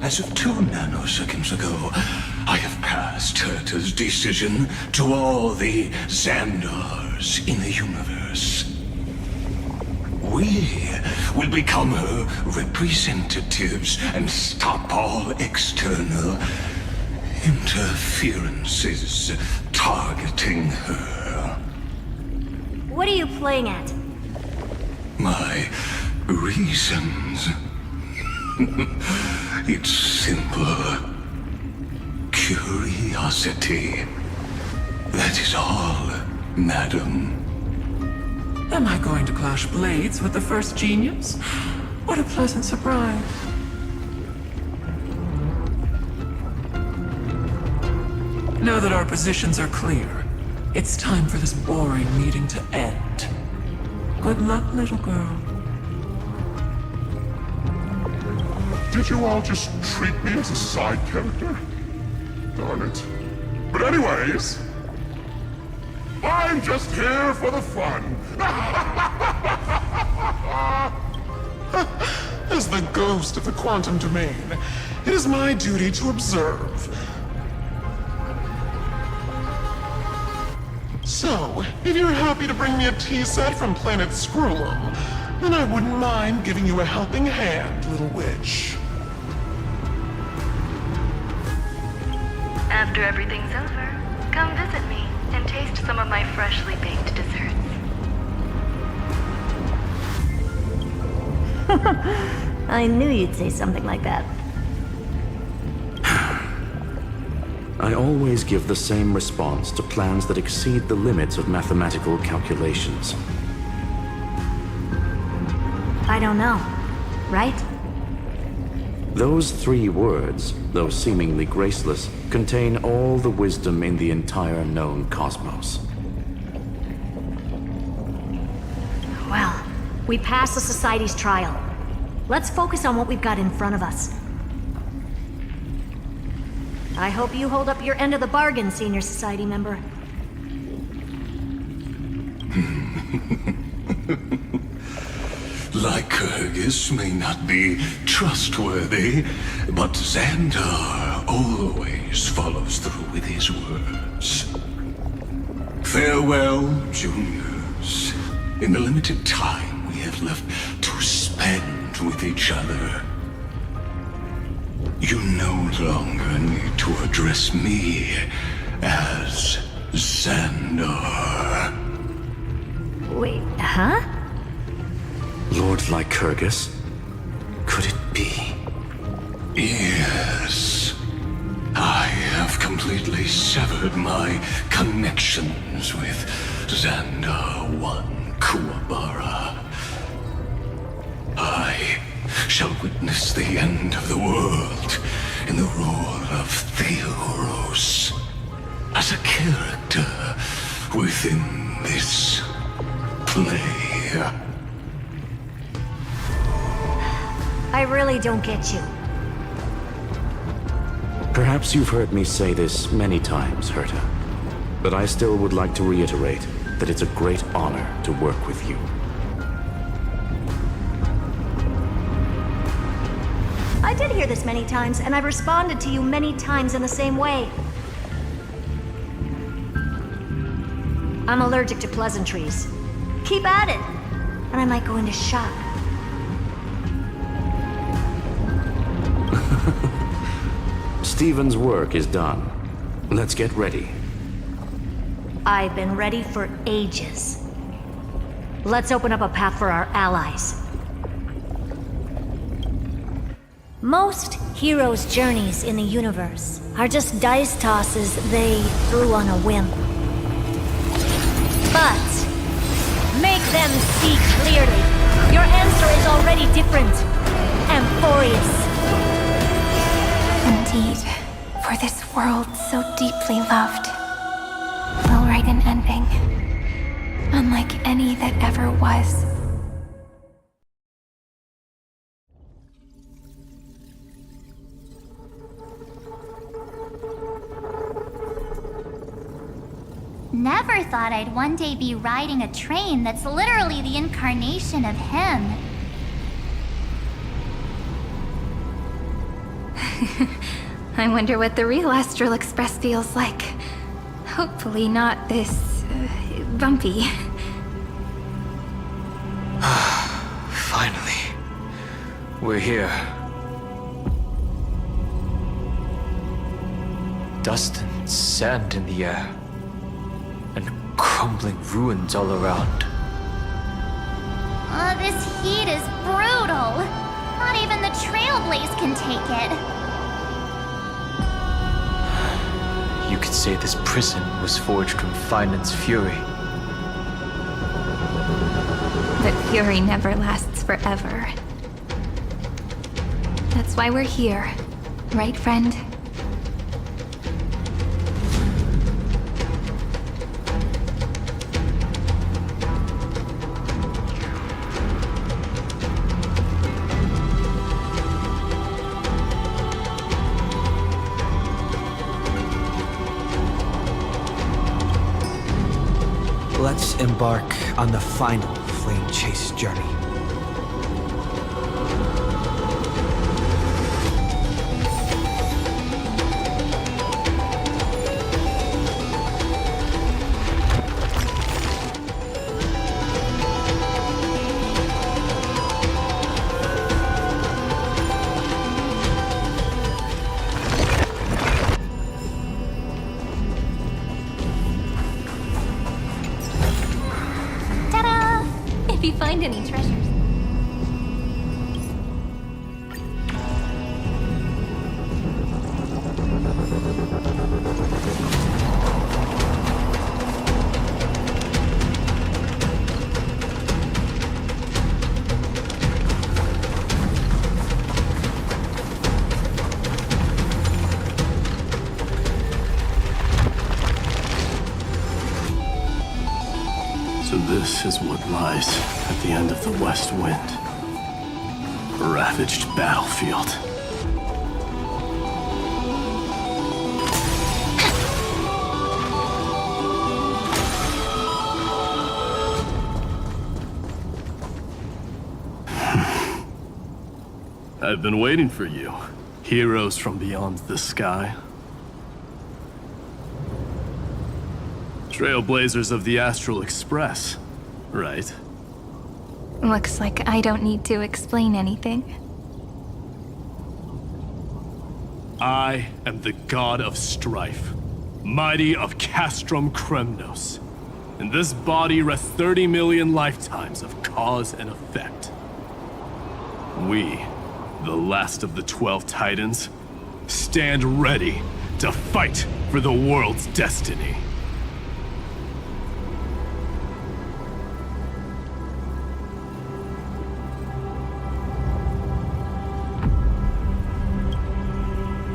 As of 2 nanoseconds ago, I have passed Herta's decision to all the Xandars in the universe. We will become her representatives and stop all external interferences targeting her. What are you playing at? My reasons. It's simple. Curiosity. That is all, madam. Am I going to clash blades with the first genius? What a pleasant surprise. Now that our positions are clear, it's time for this boring meeting to end. Good luck, little girl. Did you all just treat me as a side character? Darn it. But anyways, I'm just here for the fun. As the ghost of the quantum domain, it is my duty to observe. So, if you're happy to bring me a tea set from planet Scroolum, then I wouldn't mind giving you a helping hand, little witch. After everything's over, come visit me and taste some of my freshly baked desserts. I knew you'd say something like that. I always give the same response to plans that exceed the limits of mathematical calculations. I don't know, right? Those 3 words, though seemingly graceless, contain all the wisdom in the entire known cosmos. Well, we passed the Society's trial. Let's focus on what we've got in front of us. I hope you hold up your end of the bargain, Senior Society member. Lycurgus may not be trustworthy, but Xandar always follows through with his words. Farewell, juniors. In the limited time we have left to spend with each other, you no longer need to address me as Xandar. Wait, huh? Lord Lycurgus? Could it be? Yes. I have completely severed my connections with Xandar 1 Kuwabara. I shall witness the end of the world in the role of Theoros, as a character within this play. I really don't get you. Perhaps you've heard me say this many times, Herta, but I still would like to reiterate that it's a great honor to work with you. I did hear this many times, and I've responded to you many times in the same way. I'm allergic to pleasantries. Keep at it, and I might go into shock. Stephen's work is done. Let's get ready. I've been ready for ages. Let's open up a path for our allies. Most heroes' journeys in the universe are just dice tosses they threw on a whim. But make them see clearly. Your answer is already different. Amphorius. Indeed, for this world so deeply loved, we'll write an ending, unlike any that ever was. Never thought I'd one day be riding a train that's literally the incarnation of him. I wonder what the real Astral Express feels like. Hopefully not this... bumpy. We're here. Dust and sand in the air. And crumbling ruins all around. Oh, this heat is brutal. Not even the Trailblaze can take it. You could say this prison was forged from Finance fury. But fury never lasts forever. That's why we're here. Right, friend? Let's embark on the final flame chase journey. If you find any treasures. So this is what lies at the end of the West Wind. A ravaged battlefield. I've been waiting for you, heroes from beyond the sky. Trailblazers of the Astral Express, right? Looks like I don't need to explain anything. I am the god of strife, mighty of Castrum Kremnos. In this body rest 30 million lifetimes of cause and effect. We, the last of the 12 Titans, stand ready to fight for the world's destiny.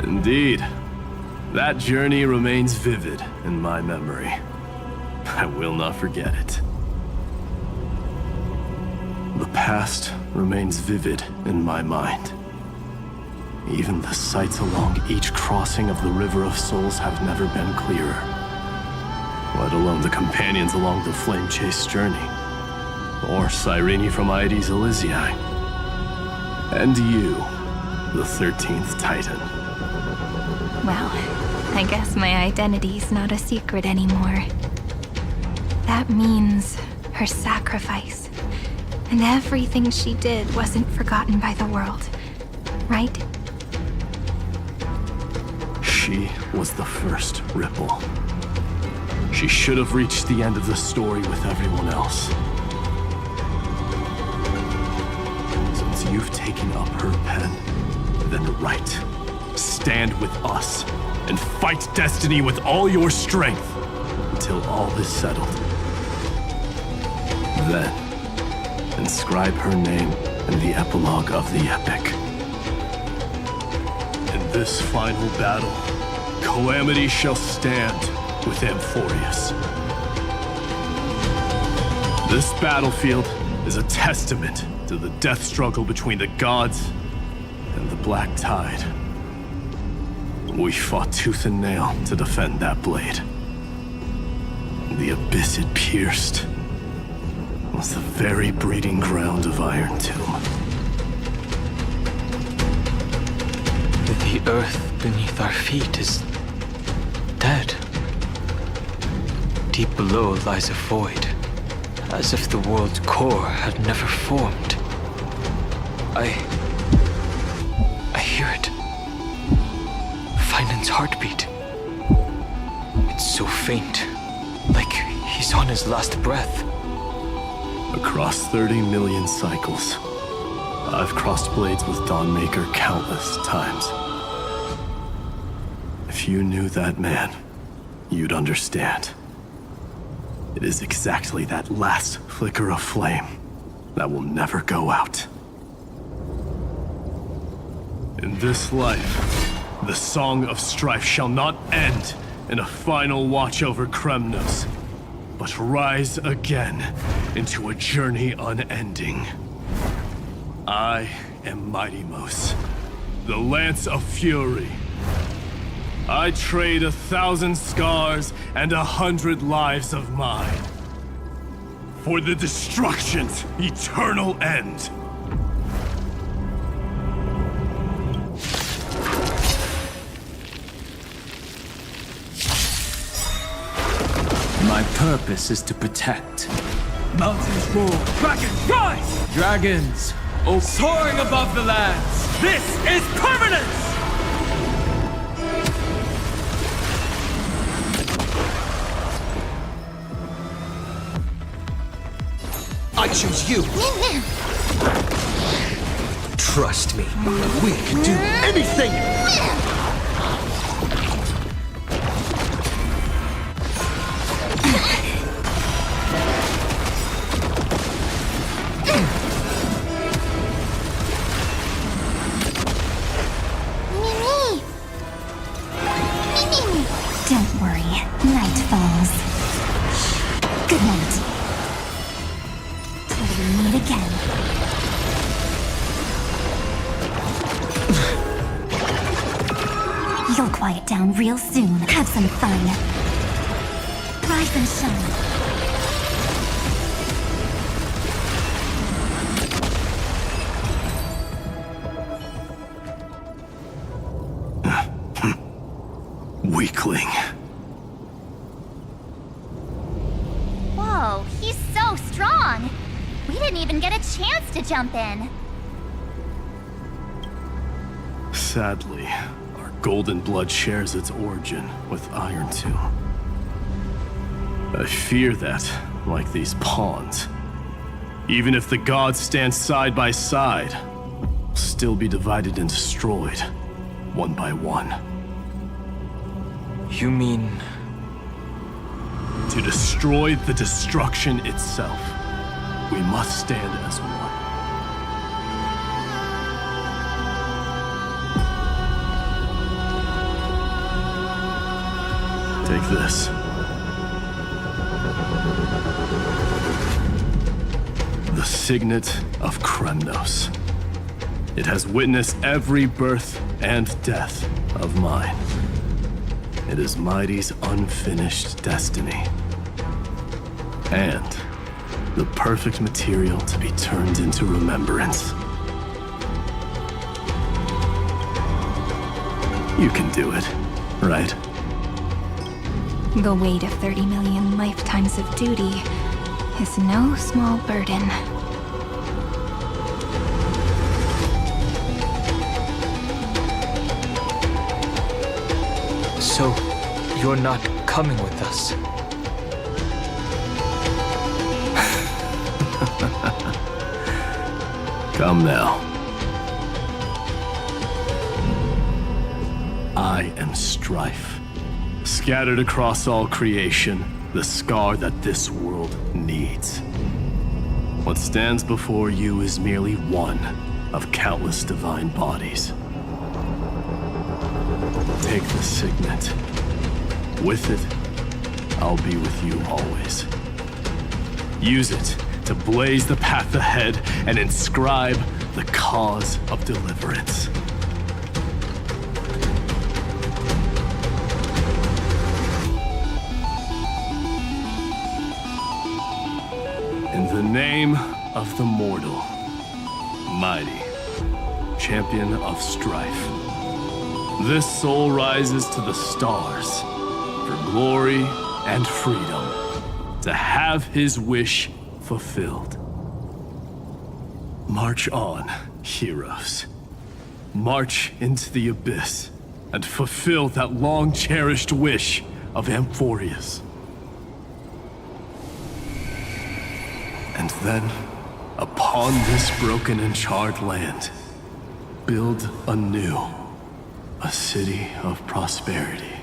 Indeed. That journey remains vivid in my memory. I will not forget it. The past remains vivid in my mind. Even the sights along each crossing of the River of Souls have never been clearer. Let alone the companions along the flame chase journey. Or Cyrene from Aedes Elysiae. And you, the 13th Titan. Well, I guess my identity's not a secret anymore. That means her sacrifice. And everything she did wasn't forgotten by the world, right? She was the first ripple. She should have reached the end of the story with everyone else. Since you've taken up her pen, then write. Stand with us and fight destiny with all your strength until all is settled. Then, inscribe her name in the epilogue of the epic. In this final battle, Calamity shall stand with Amphorius. This battlefield is a testament to the death struggle between the gods and the Black Tide. We fought tooth and nail to defend that blade. The abyss it pierced was the very breeding ground of Iron Tomb. The earth beneath our feet is dead. Deep below lies a void, as if the world's core had never formed. I hear it. Finan's heartbeat. It's so faint, like he's on his last breath. Across 30 million cycles, I've crossed blades with Dawnmaker countless times. If you knew that man, you'd understand. It is exactly that last flicker of flame that will never go out. In this life, the song of strife shall not end in a final watch over Kremnos, but rise again into a journey unending. I am Mighty-Mos, the Lance of Fury. I trade 1,000 scars and 100 lives of mine for the destruction's eternal end. My purpose is to protect. Mountains roar, dragons rise! Dragons, soaring above the lands. This is permanence! I choose you! Trust me, we can do anything! Don't worry, night falls. Good night. Till we meet again. You'll quiet down real soon. Have some fun. Rise and shine. Weakling. Whoa, he's so strong! We didn't even get a chance to jump in. Sadly, our golden blood shares its origin with Iron Tomb. I fear that, like these pawns, even if the gods stand side by side, will still be divided and destroyed, one by one. You mean... To destroy the destruction itself, we must stand as one. Take this. The signet of Kremnos. It has witnessed every birth and death of mine. It is Mighty's unfinished destiny. And the perfect material to be turned into remembrance. You can do it, right? The weight of 30 million lifetimes of duty is no small burden. So, you're not coming with us? Come now. I am strife. Scattered across all creation, the scar that this world needs. What stands before you is merely one of countless divine bodies. Take the signet. With it, I'll be with you always. Use it to blaze the path ahead and inscribe the cause of deliverance. In the name of the mortal, Mighty, champion of strife, this soul rises to the stars for glory and freedom, to have his wish fulfilled. March on, heroes. march into the abyss and fulfill that long-cherished wish of Amphoria's. And then, upon this broken and charred land, build anew a city of prosperity.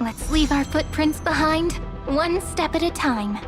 Let's leave our footprints behind, one step at a time.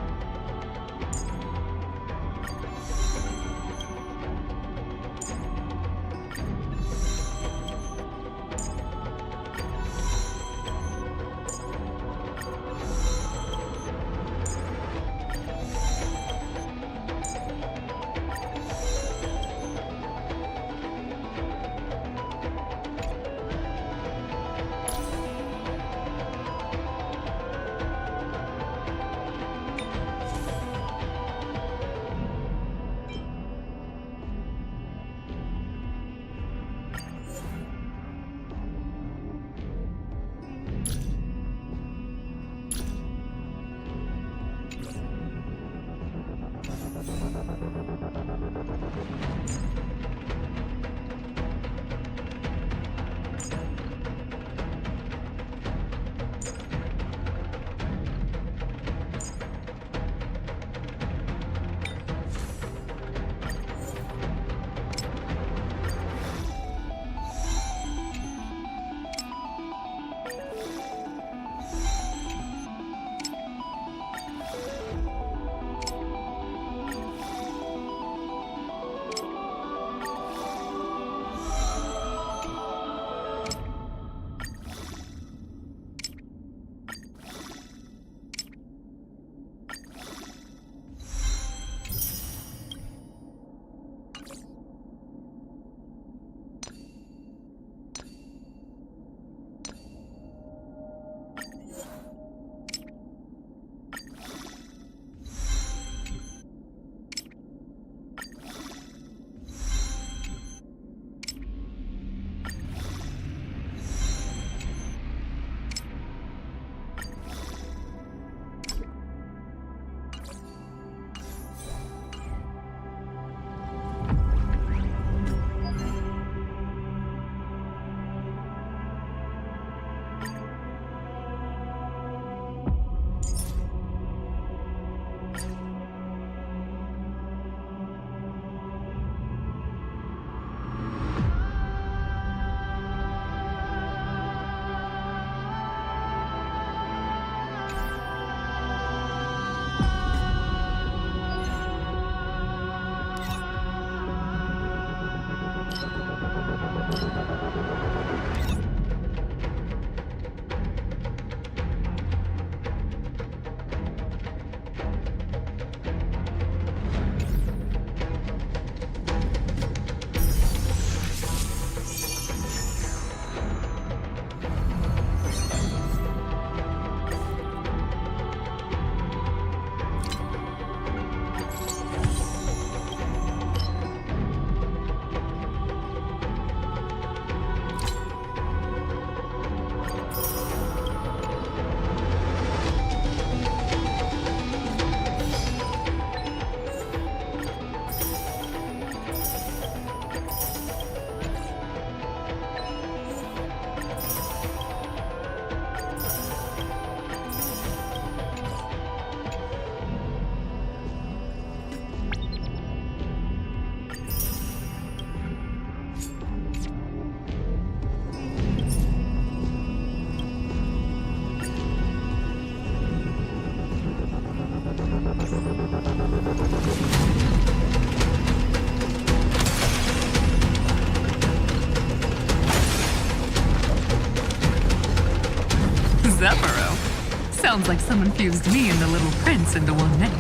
Sounds like someone fused me and the Little Prince into one name.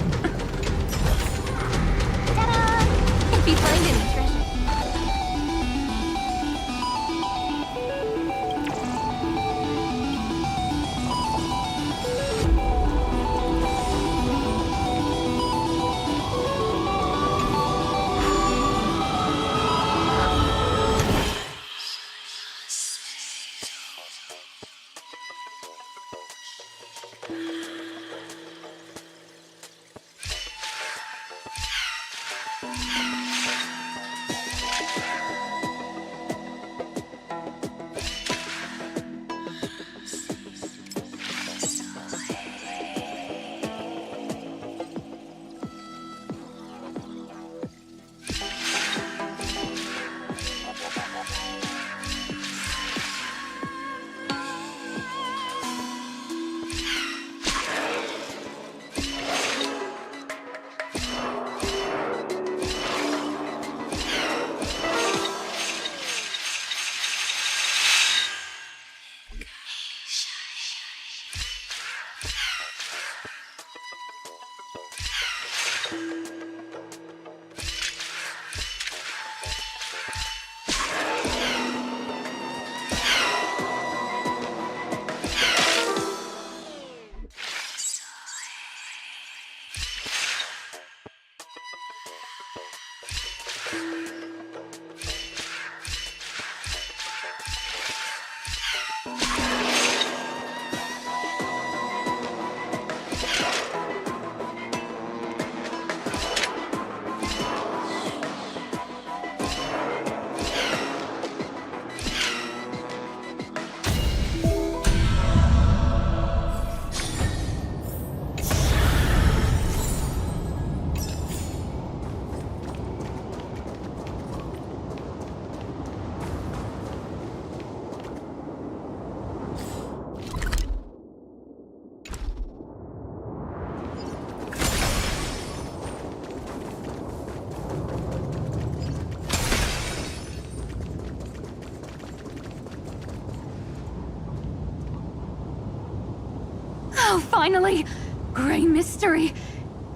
Ta-da! If you find any treasure. Oh, finally! Grey mystery.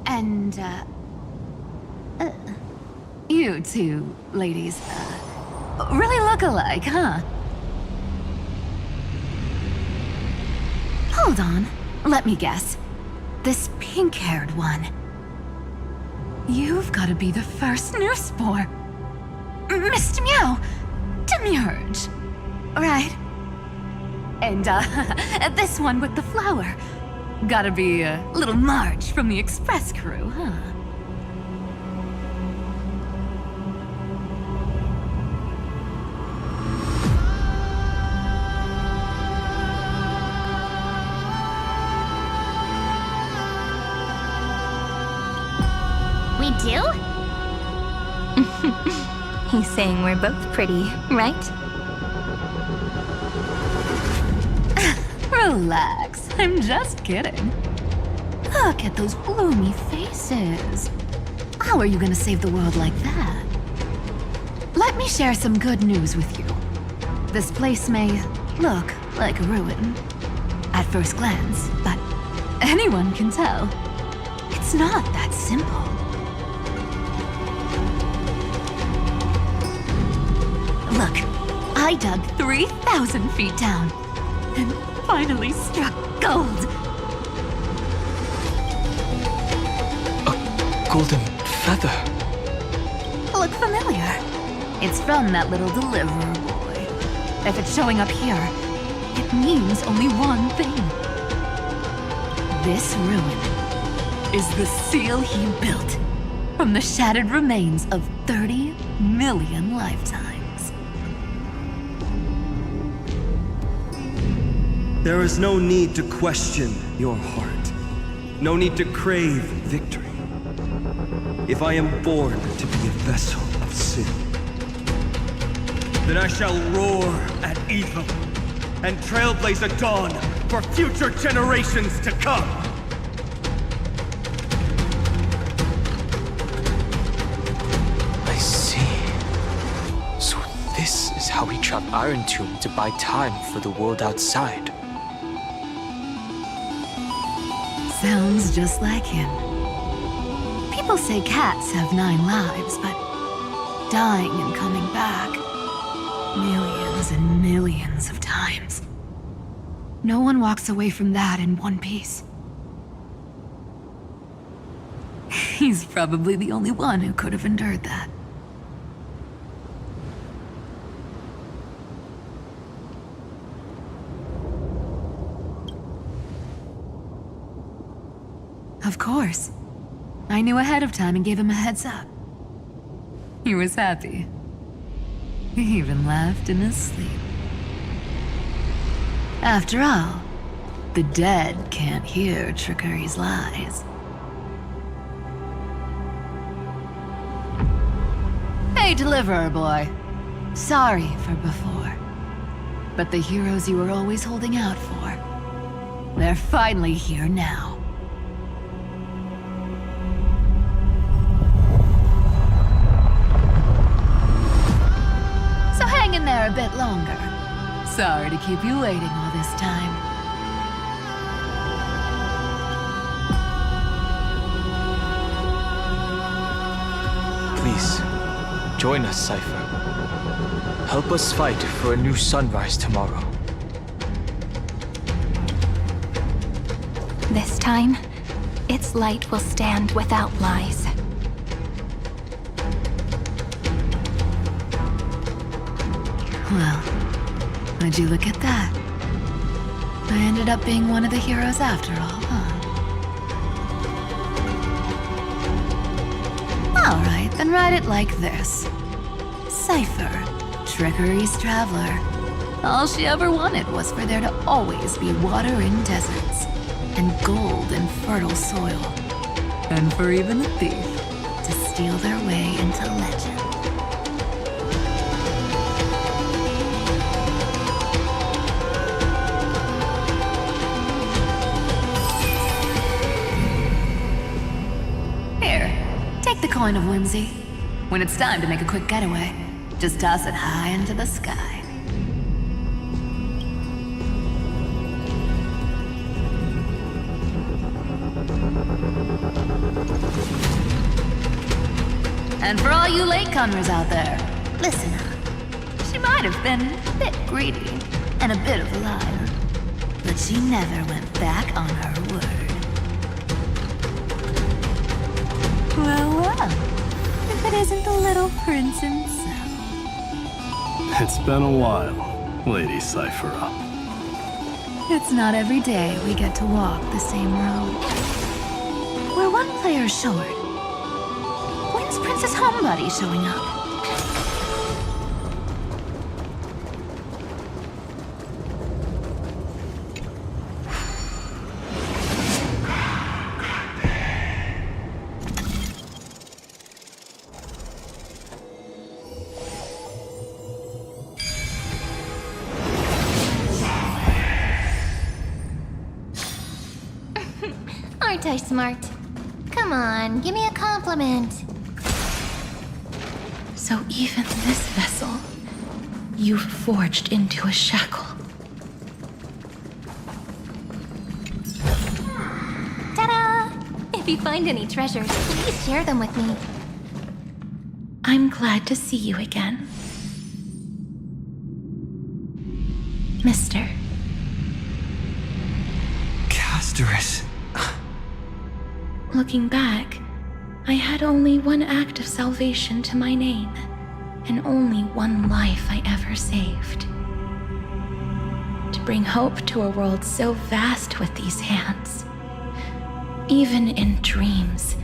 And, you two ladies, really look alike, huh? Hold on. Let me guess. This pink-haired one. You've got to be the first new spore. Mr. Meow. Demiurge. Right. And, this one with the flower. Gotta be little Marge from the Express crew, huh? We do? He's saying we're both pretty, right? Relax, I'm just kidding. Look at those gloomy faces. How are you gonna save the world like that? Let me share some good news with you. This place may look like a ruin at first glance, but anyone can tell. It's not that simple. Look, I dug 3,000 feet down and finally struck gold. A golden feather. Look familiar. It's from that little deliverer boy. If it's showing up here, it means only one thing. This ruin is the seal he built from the shattered remains of 30 million lifetimes. There is no need to question your heart. No need to crave victory. If I am born to be a vessel of sin, then I shall roar at evil and trailblaze a dawn for future generations to come. I see. So this is how we trap Iron Tomb to buy time for the world outside. Sounds just like him. People say cats have 9 lives, but dying and coming back millions and millions of times. No one walks away from that in one piece. He's probably the only one who could have endured that. Of course. I knew ahead of time and gave him a heads up. He was happy. He even laughed in his sleep. After all, the dead can't hear Trickery's lies. Hey, Deliverer Boy. Sorry for before. But the heroes you were always holding out for, they're finally here now. So hang in there a bit longer. Sorry to keep you waiting all this time. Please, join us, Cypher. Help us fight for a new sunrise tomorrow. This time, its light will stand without lies. Well, would you look at that? I ended up being one of the heroes after all, huh? Alright, then write it like this. Cypher, Trickery's traveler. All she ever wanted was for there to always be water in deserts, and gold in fertile soil. And for even a thief to steal their way into legend. The coin of whimsy. When it's time to make a quick getaway, just toss it high into the sky. And for all you latecomers out there, listen up. She might have been a bit greedy and a bit of a liar, but she never went back on her word. Well, if it isn't the little prince himself. It's been a while, Lady Cyphera. It's not every day we get to walk the same road. We're one player short. When's Princess Homebody showing up? Aren't I smart? Come on, give me a compliment. So even this vessel, you've forged into a shackle. Ta-da! If you find any treasures, please share them with me. I'm glad to see you again. Mister. Casterus. Looking back, I had only one act of salvation to my name, and only one life I ever saved. To bring hope to a world so vast with these hands. Even in dreams,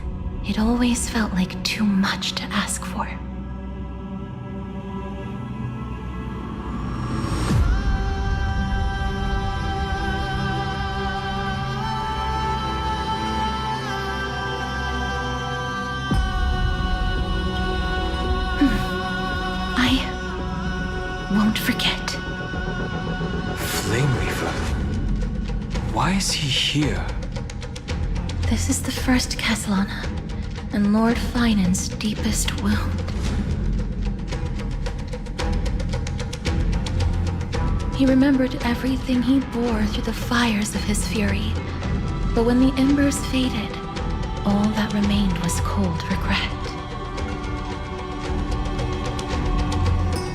it always felt like too much to ask for. Won't forget. Flame Reaver? Why is he here? This is the first Castellana, and Lord Finan's deepest wound. He remembered everything he bore through the fires of his fury, But when the embers faded, all that remained was cold regret.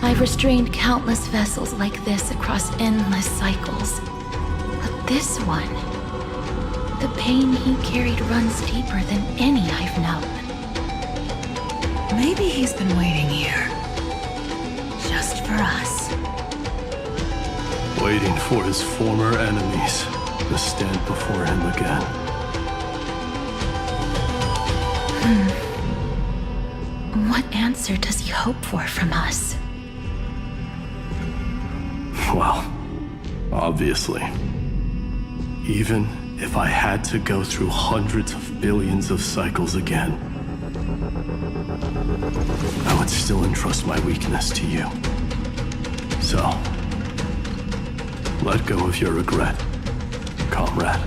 I've restrained countless vessels like this across endless cycles. But this one, the pain he carried runs deeper than any I've known. Maybe he's been waiting here. Just for us. Waiting for his former enemies to stand before him again. What answer does he hope for from us? Well, obviously. Even if I had to go through hundreds of billions of cycles again, I would still entrust my weakness to you. So, let go of your regret, comrade.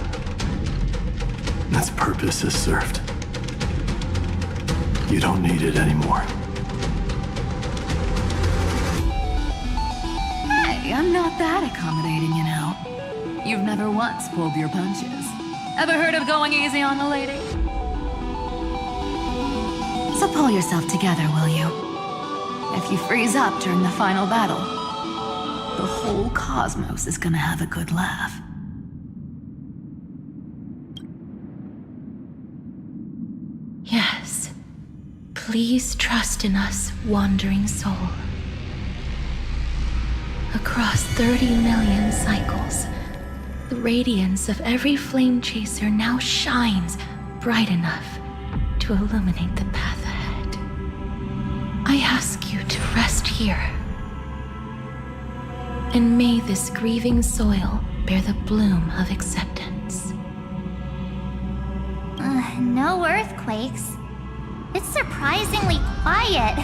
Its purpose is served. You don't need it anymore. Hey, I'm not that accommodating, you know. You've never once pulled your punches. Ever heard of going easy on the lady? So pull yourself together, will you? If you freeze up during the final battle, the whole cosmos is gonna have a good laugh. Yes. Please trust in us, wandering soul. Across 30 million cycles, the radiance of every flame chaser now shines bright enough to illuminate the path ahead. I ask you to rest here. And may this grieving soil bear the bloom of acceptance. No earthquakes. It's surprisingly quiet.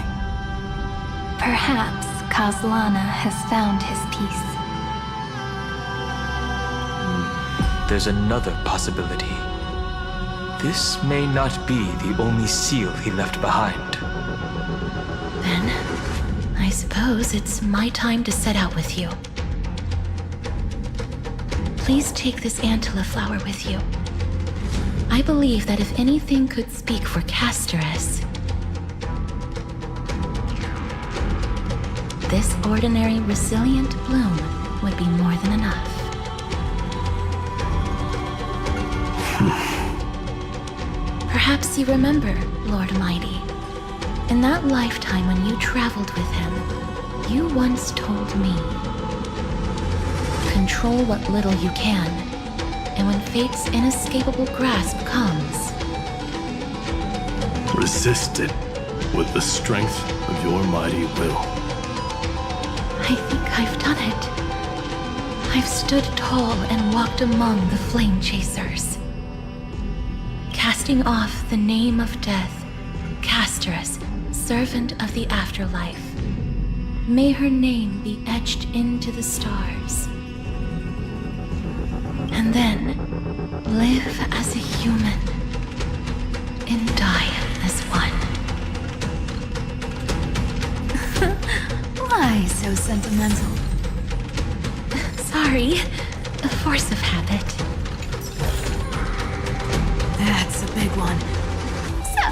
Perhaps Kazlana has found his peace. There's another possibility. This may not be the only seal he left behind. Then, I suppose it's my time to set out with you. Please take this Antilla flower with you. I believe that if anything could speak for Casterus, this ordinary, resilient bloom would be more than enough. Perhaps you remember, Lord Mighty. In that lifetime when you traveled with him, you once told me, control what little you can, and when fate's inescapable grasp comes, resist it with the strength of your mighty will. I think I've done it. I've stood tall and walked among the flame chasers, casting off the name of death, Casterus, servant of the afterlife. May her name be etched into the stars. And then live as a human and die as one. Why so sentimental? Sorry, a force of habit. That's a big one. So,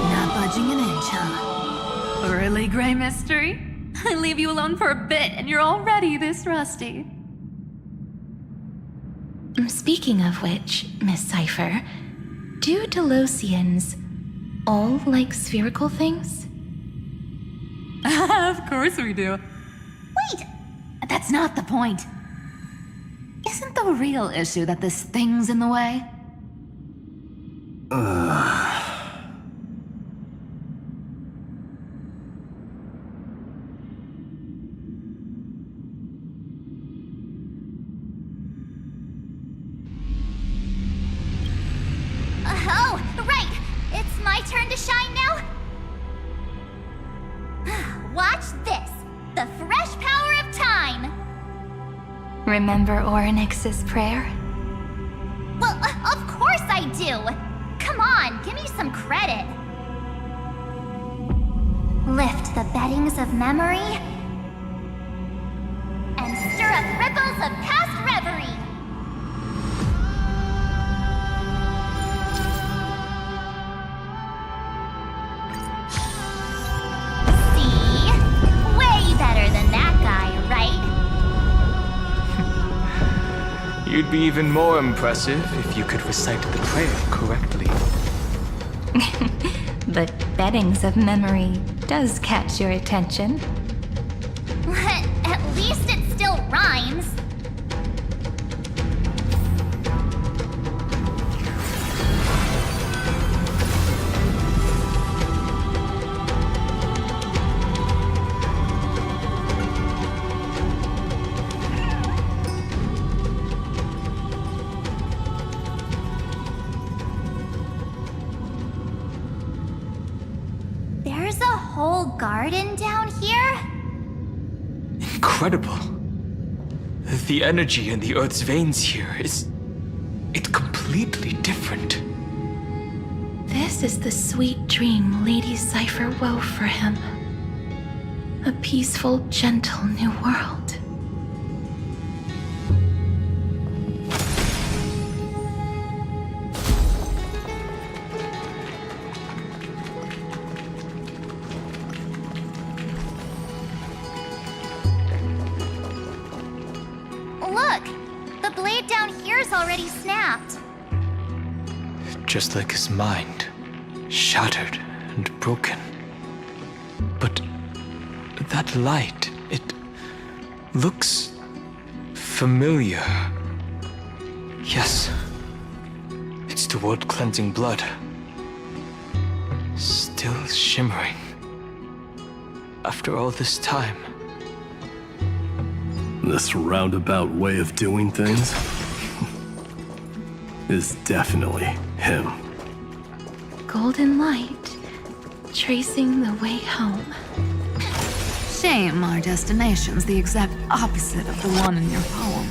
not budging an inch, huh? Really, Gray Mystery? I leave you alone for a bit and you're already this rusty. Speaking of which, Miss Cypher, do Delosians all like spherical things? Of course we do. Wait! That's not the point. Isn't the real issue that this thing's in the way? Oh, right! It's my turn to shine now? Watch this! The fresh power of time! Remember Orynyx's prayer? Well, of course I I do! Come on, give me some credit! Lift the beddings of memory and stir up ripples of past reverie! See? Way better than that guy, right? You'd be even more impressive if you could recite the prayer correctly. But beddings of memory does catch your attention. At least it still rhymes. There's a whole garden down here? Incredible. The energy in the Earth's veins here it's completely different. This is the sweet dream Lady Cypher wove for him. A peaceful, gentle new world. Look! The blade down here's already snapped. Just like his mind, shattered and broken. But that light, it looks familiar. Yes, it's the world-cleansing blood. Still shimmering. After all this time. This roundabout way of doing things is definitely him. Golden light, tracing the way home. Shame our destination's the exact opposite of the one in your poem.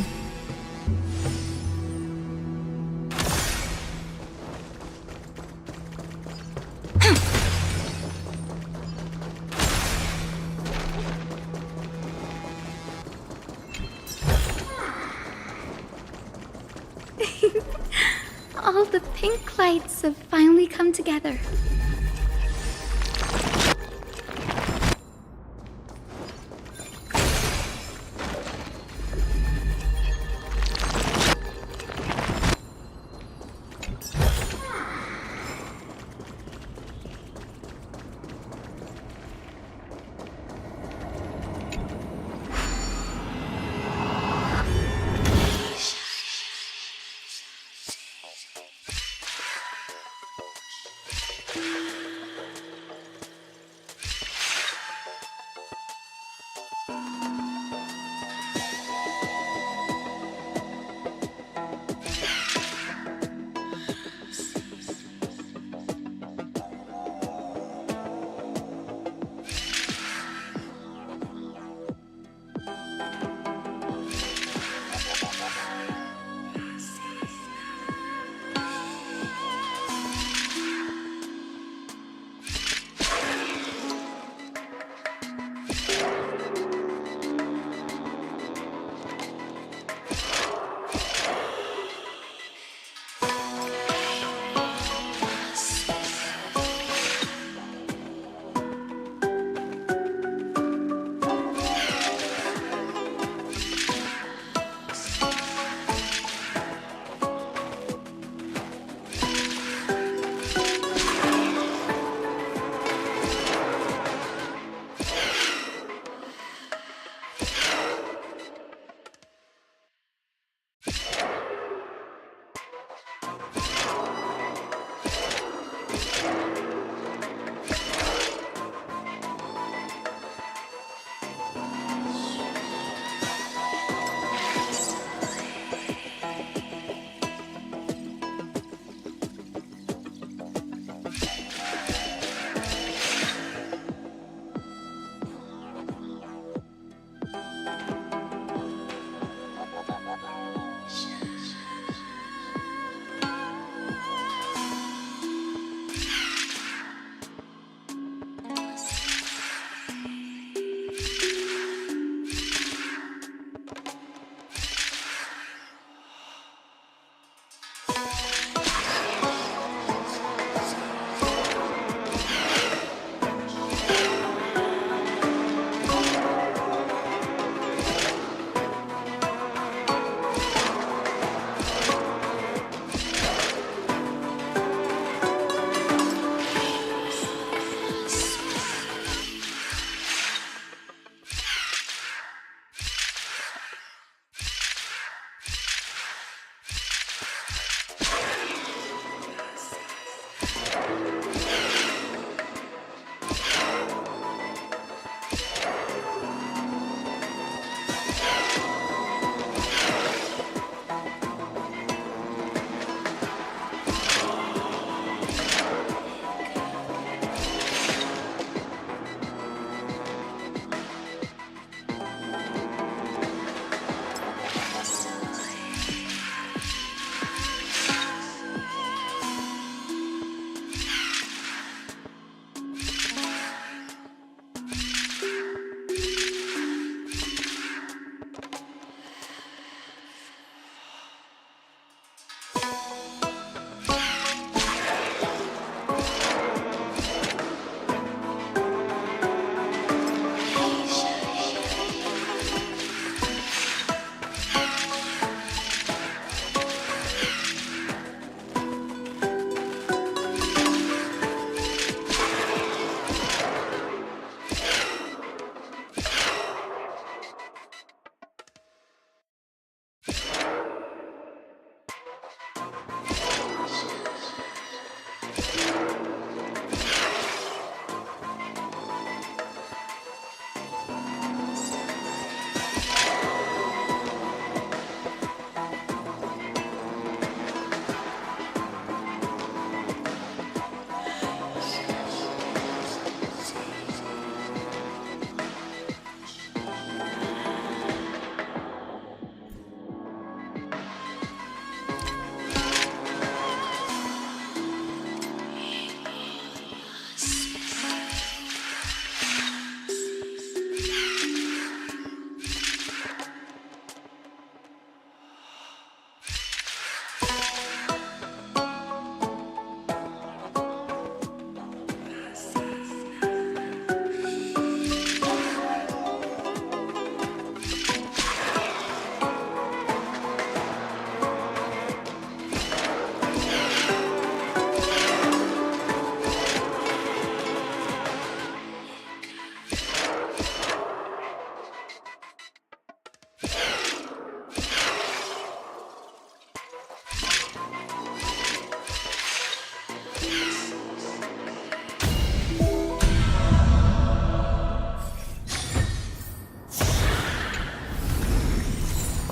All the pink lights have finally come together.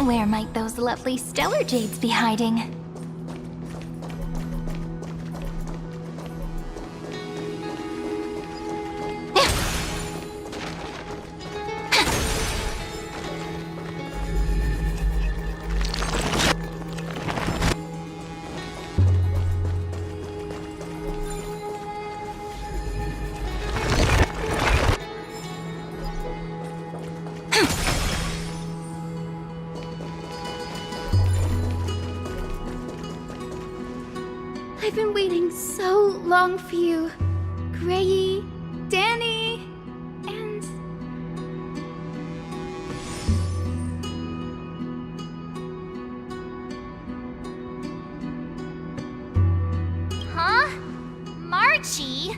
Where might those lovely stellar jades be hiding? I've been waiting so long for you, Grayi, Danny, and... Huh? Marchie?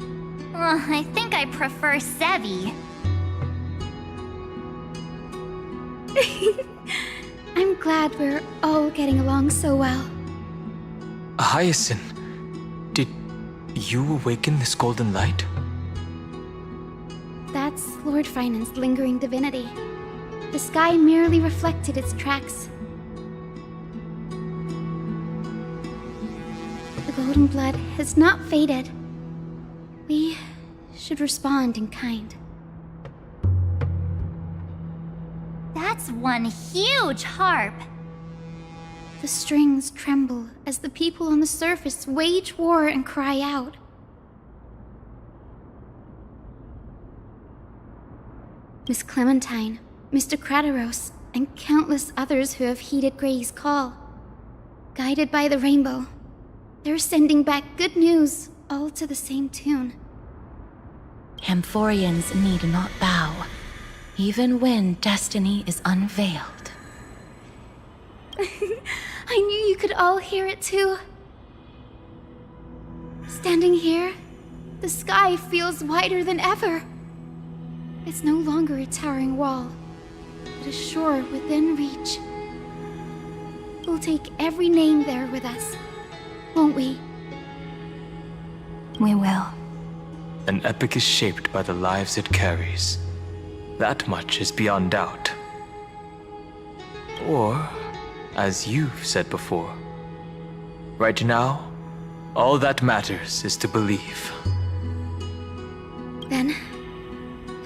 I think I prefer Sevi. I'm glad we're all getting along so well. Hyacinth, did you awaken this golden light? That's Lord Finan's lingering divinity. The sky merely reflected its tracks. The golden blood has not faded. We should respond in kind. That's one huge harp. The strings tremble as the people on the surface wage war and cry out. Miss Clementine, Mr. Krateros, and countless others who have heeded Gray's call. Guided by the rainbow, they're sending back good news, all to the same tune. Amphorians need not bow, even when destiny is unveiled. I knew you could all hear it too. Standing here, the sky feels wider than ever. It's no longer a towering wall, but a shore within reach. We'll take every name there with us, won't we? We will. An epic is shaped by the lives it carries. That much is beyond doubt. Or, as you've said before, right now, all that matters is to believe. Then,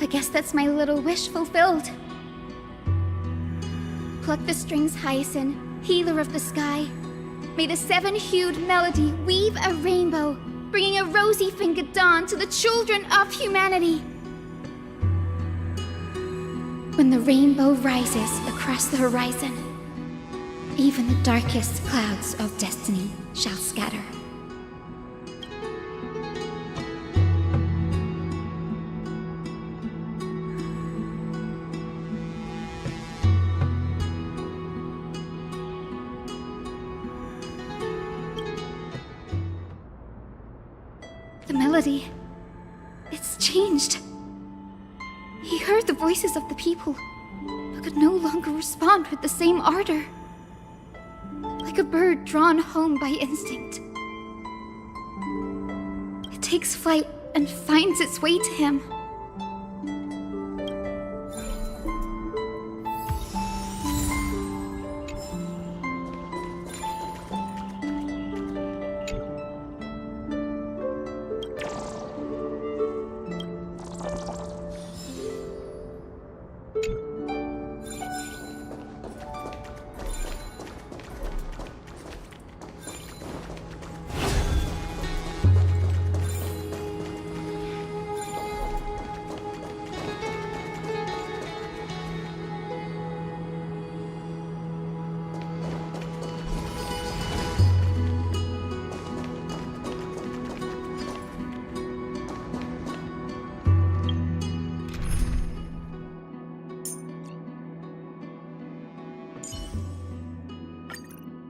I guess that's my little wish fulfilled. Pluck the strings, Hyacinth, healer of the sky. May the seven-hued melody weave a rainbow, bringing a rosy-fingered dawn to the children of humanity. When the rainbow rises across the horizon, even the darkest clouds of destiny shall scatter. The melody, it's changed. He heard the voices of the people, but could no longer respond with the same ardor. Like a bird drawn home by instinct. It takes flight and finds its way to him.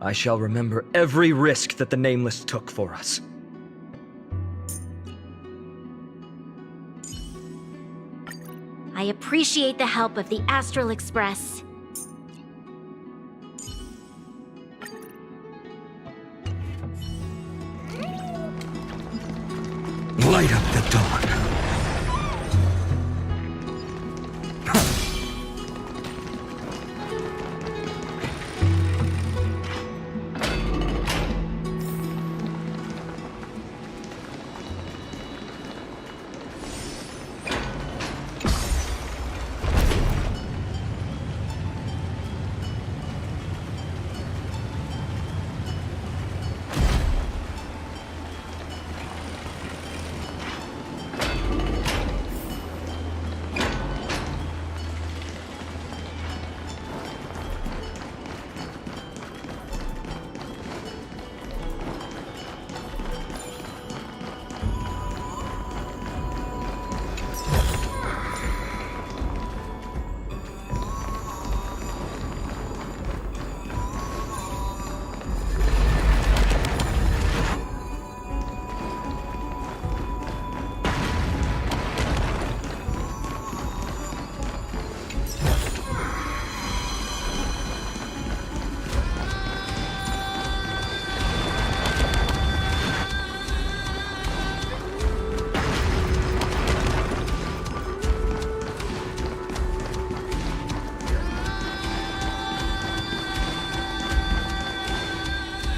I shall remember every risk that the Nameless took for us. I appreciate the help of the Astral Express. Light up the dawn.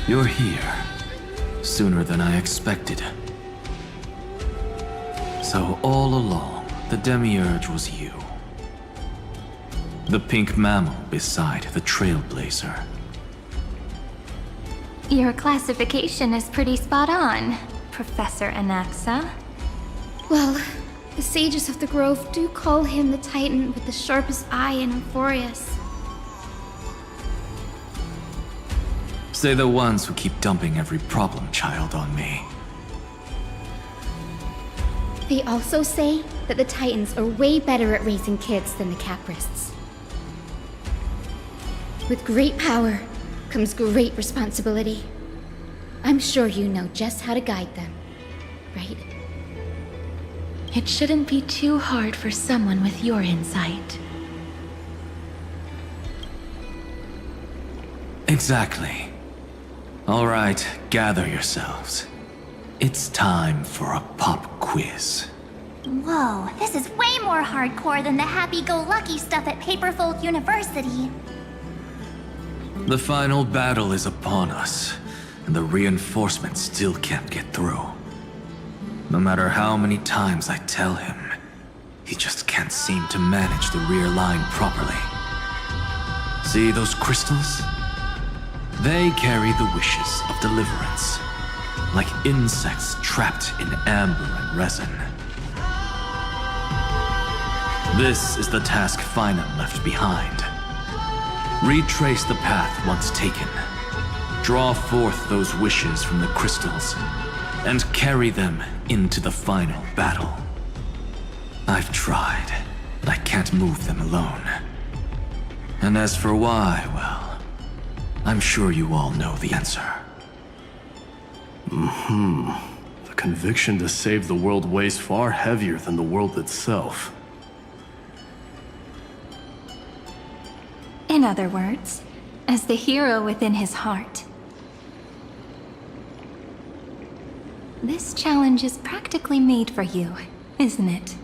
You're here. Sooner than I expected. So all along, the Demiurge was you. The pink mammal beside the Trailblazer. Your classification is pretty spot on, Professor Anaxa. Well, the sages of the Grove do call him the Titan with the sharpest eye in Euphorius. Say the ones who keep dumping every problem child on me. They also say that the Titans are way better at raising kids than the Caprists. With great power comes great responsibility. I'm sure you know just how to guide them, right? It shouldn't be too hard for someone with your insight. Exactly. All right, gather yourselves. It's time for a pop quiz. Whoa, this is way more hardcore than the happy-go-lucky stuff at Paperfold University. The final battle is upon us, and the reinforcements still can't get through. No matter how many times I tell him, he just can't seem to manage the rear line properly. See those crystals? They carry the wishes of deliverance, like insects trapped in amber and resin. This is the task Finum left behind. Retrace the path once taken. Draw forth those wishes from the crystals, and carry them into the final battle. I've tried, but I can't move them alone. And as for why, well, I'm sure you all know the answer. The conviction to save the world weighs far heavier than the world itself. In other words, as the hero within his heart. This challenge is practically made for you, isn't it?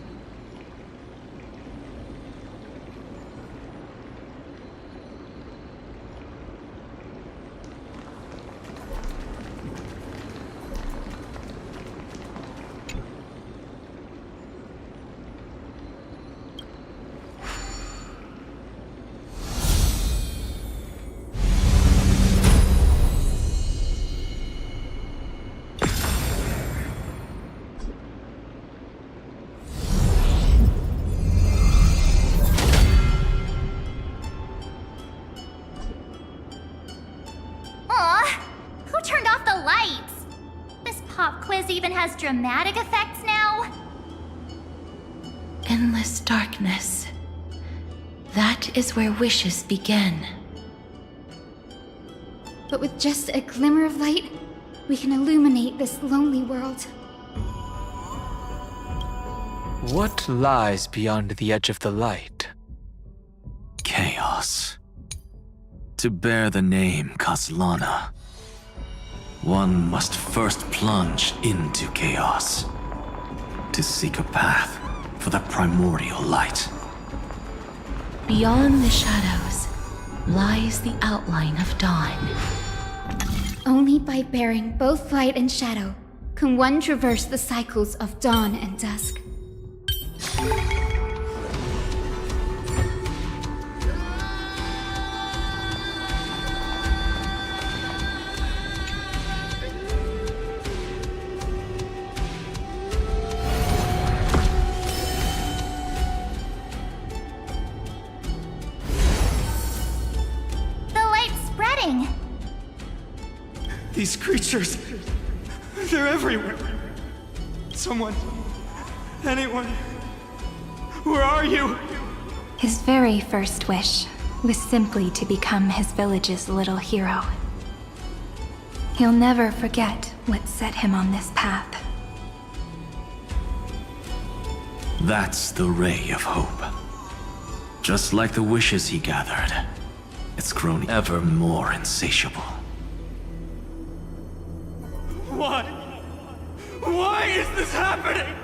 Dramatic effects now? Endless darkness. That is where wishes begin. But with just a glimmer of light, we can illuminate this lonely world. What lies beyond the edge of the light? Chaos. To bear the name Kaslana, one must first plunge into chaos to seek a path for the primordial light. Beyond the shadows lies the outline of dawn. Only by bearing both light and shadow can one traverse the cycles of dawn and dusk. These creatures, they're everywhere. Someone, anyone, where are you? His very first wish was simply to become his village's little hero. He'll never forget what set him on this path. That's the ray of hope. Just like the wishes he gathered, it's grown ever more insatiable. Why? Why is this happening?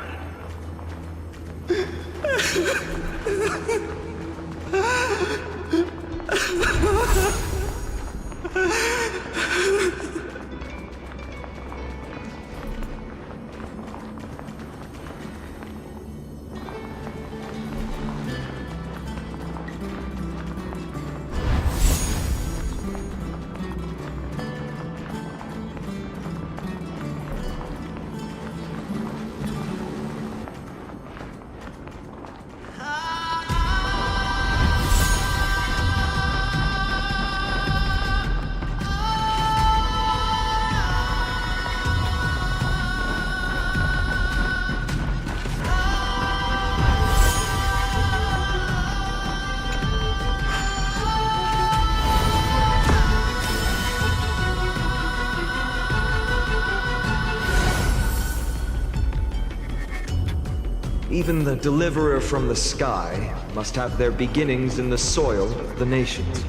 Even the deliverer from the sky must have their beginnings in the soil of the nations.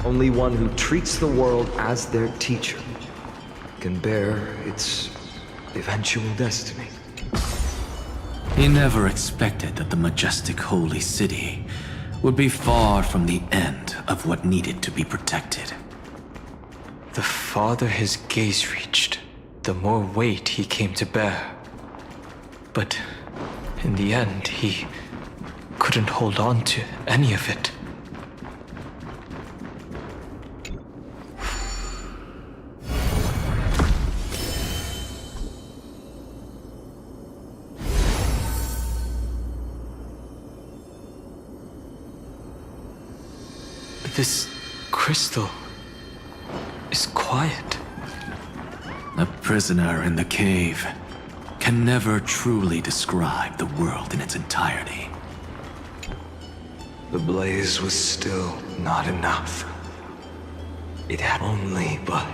Only one who treats the world as their teacher can bear its eventual destiny. He never expected that the majestic holy city would be far from the end of what needed to be protected. The farther his gaze reached, the more weight he came to bear. But in the end, he couldn't hold on to any of it. This crystal is quiet. A prisoner in the cave can never truly describe the world in its entirety. The blaze was still not enough. It had only but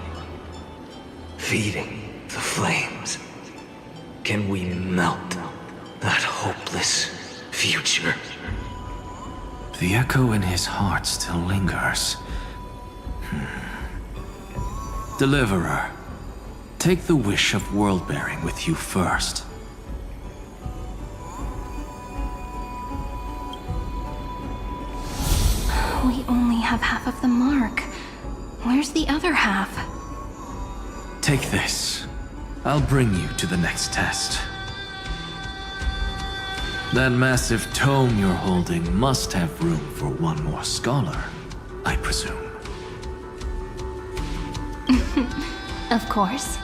feeding the flames. Can we melt that hopeless future? The echo in his heart still lingers. Deliverer, take the wish of world-bearing with you first. We only have half of the mark. Where's the other half? Take this. I'll bring you to the next test. That massive tome you're holding must have room for one more scholar, I presume. Of course.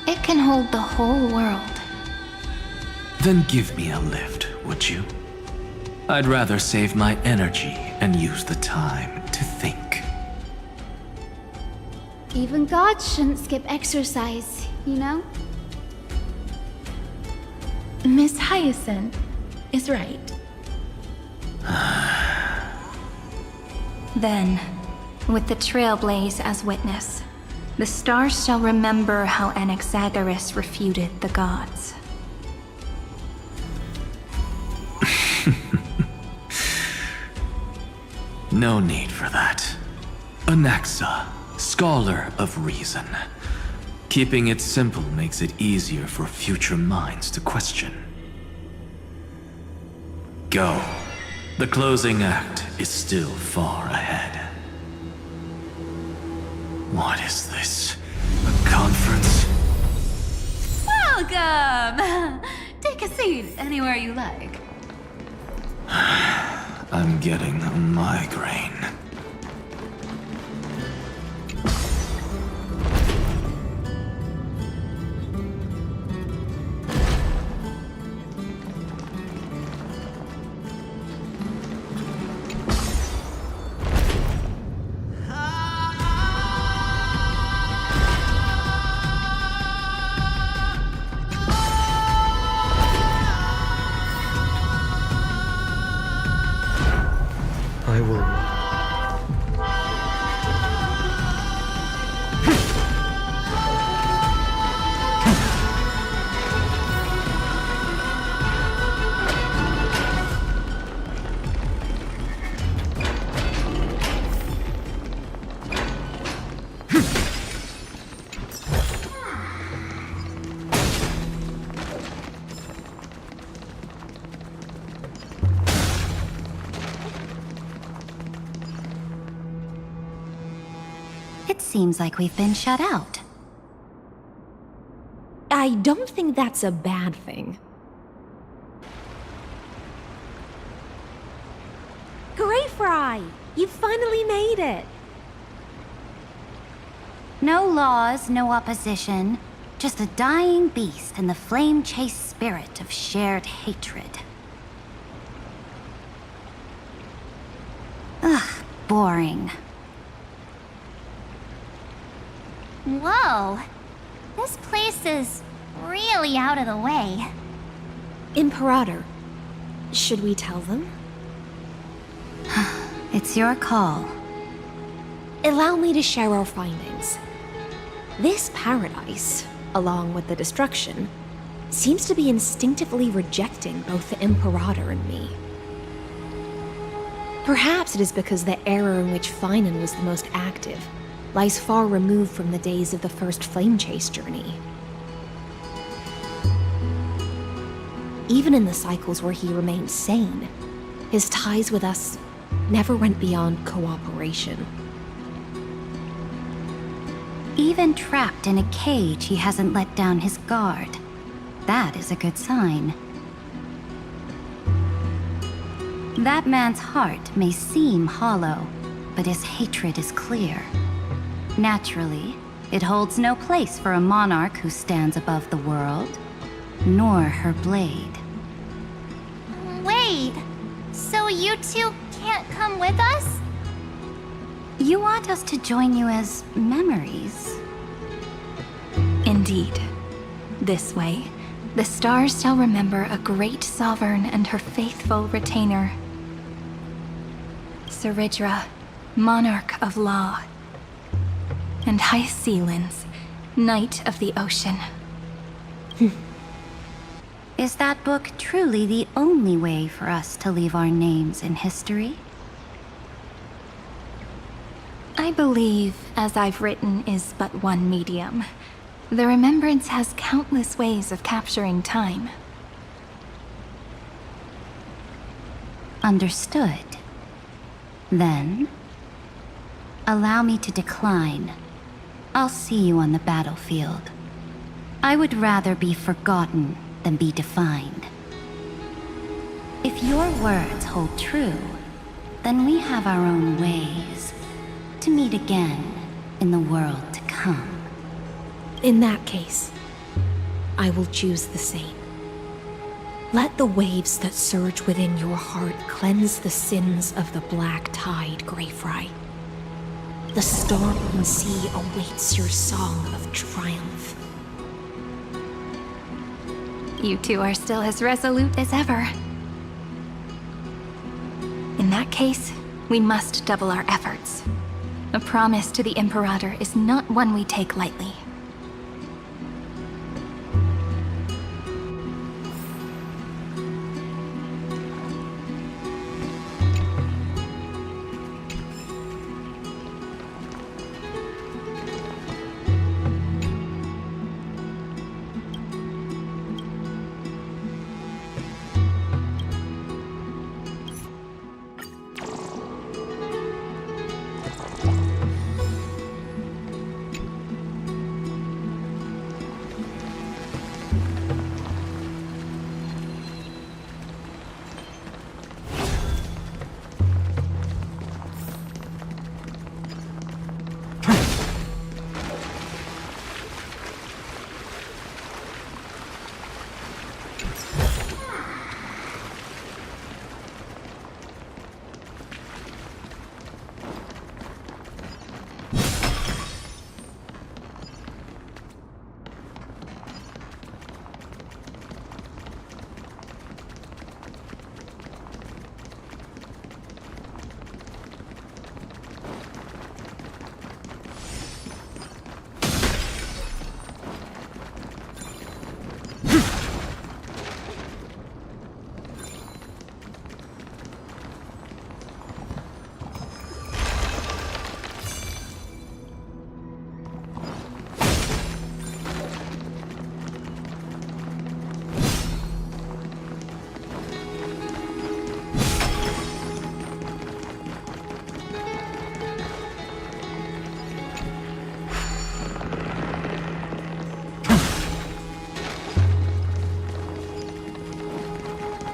It can hold the whole world. Then give me a lift, would you? I'd rather save my energy and use the time to think. Even gods shouldn't skip exercise, you know? Miss Hyacinth is right. Then, with the Trailblaze as witness, the stars shall remember how Anaxagoras refuted the gods. No need for that. Anaxa, scholar of reason. Keeping it simple makes it easier for future minds to question. Go. The closing act is still far ahead. What is this? A conference? Welcome! Take a seat anywhere you like. I'm getting a migraine. I will... It seems like we've been shut out. I don't think that's a bad thing. Hooray, Fry! You finally made it! No laws, no opposition. Just a dying beast and the flame-chased spirit of shared hatred. Ugh, boring. Whoa! This place is really out of the way. Imperator, should we tell them? It's your call. Allow me to share our findings. This paradise, along with the destruction, seems to be instinctively rejecting both the Imperator and me. Perhaps it is because the era in which Finan was the most active lies far removed from the days of the first flame chase journey. Even in the cycles where he remained sane, his ties with us never went beyond cooperation. Even trapped in a cage, he hasn't let down his guard. That is a good sign. That man's heart may seem hollow, but his hatred is clear. Naturally, it holds no place for a monarch who stands above the world, nor her blade. Wait, so you two can't come with us? You want us to join you as memories? Indeed. This way, the stars shall remember a great sovereign and her faithful retainer. Seridra, monarch of law. And Hycelins, knight of the ocean. Is that book truly the only way for us to leave our names in history? I believe, as I've written, is but one medium. The remembrance has countless ways of capturing time. Understood. Then, allow me to decline. I'll see you on the battlefield. I would rather be forgotten than be defined. If your words hold true, then we have our own ways to meet again in the world to come. In that case, I will choose the same. Let the waves that surge within your heart cleanse the sins of the black tide, Greyfry. The storm sea awaits your song of triumph. You two are still as resolute as ever. In that case, we must double our efforts. A promise to the Imperator is not one we take lightly.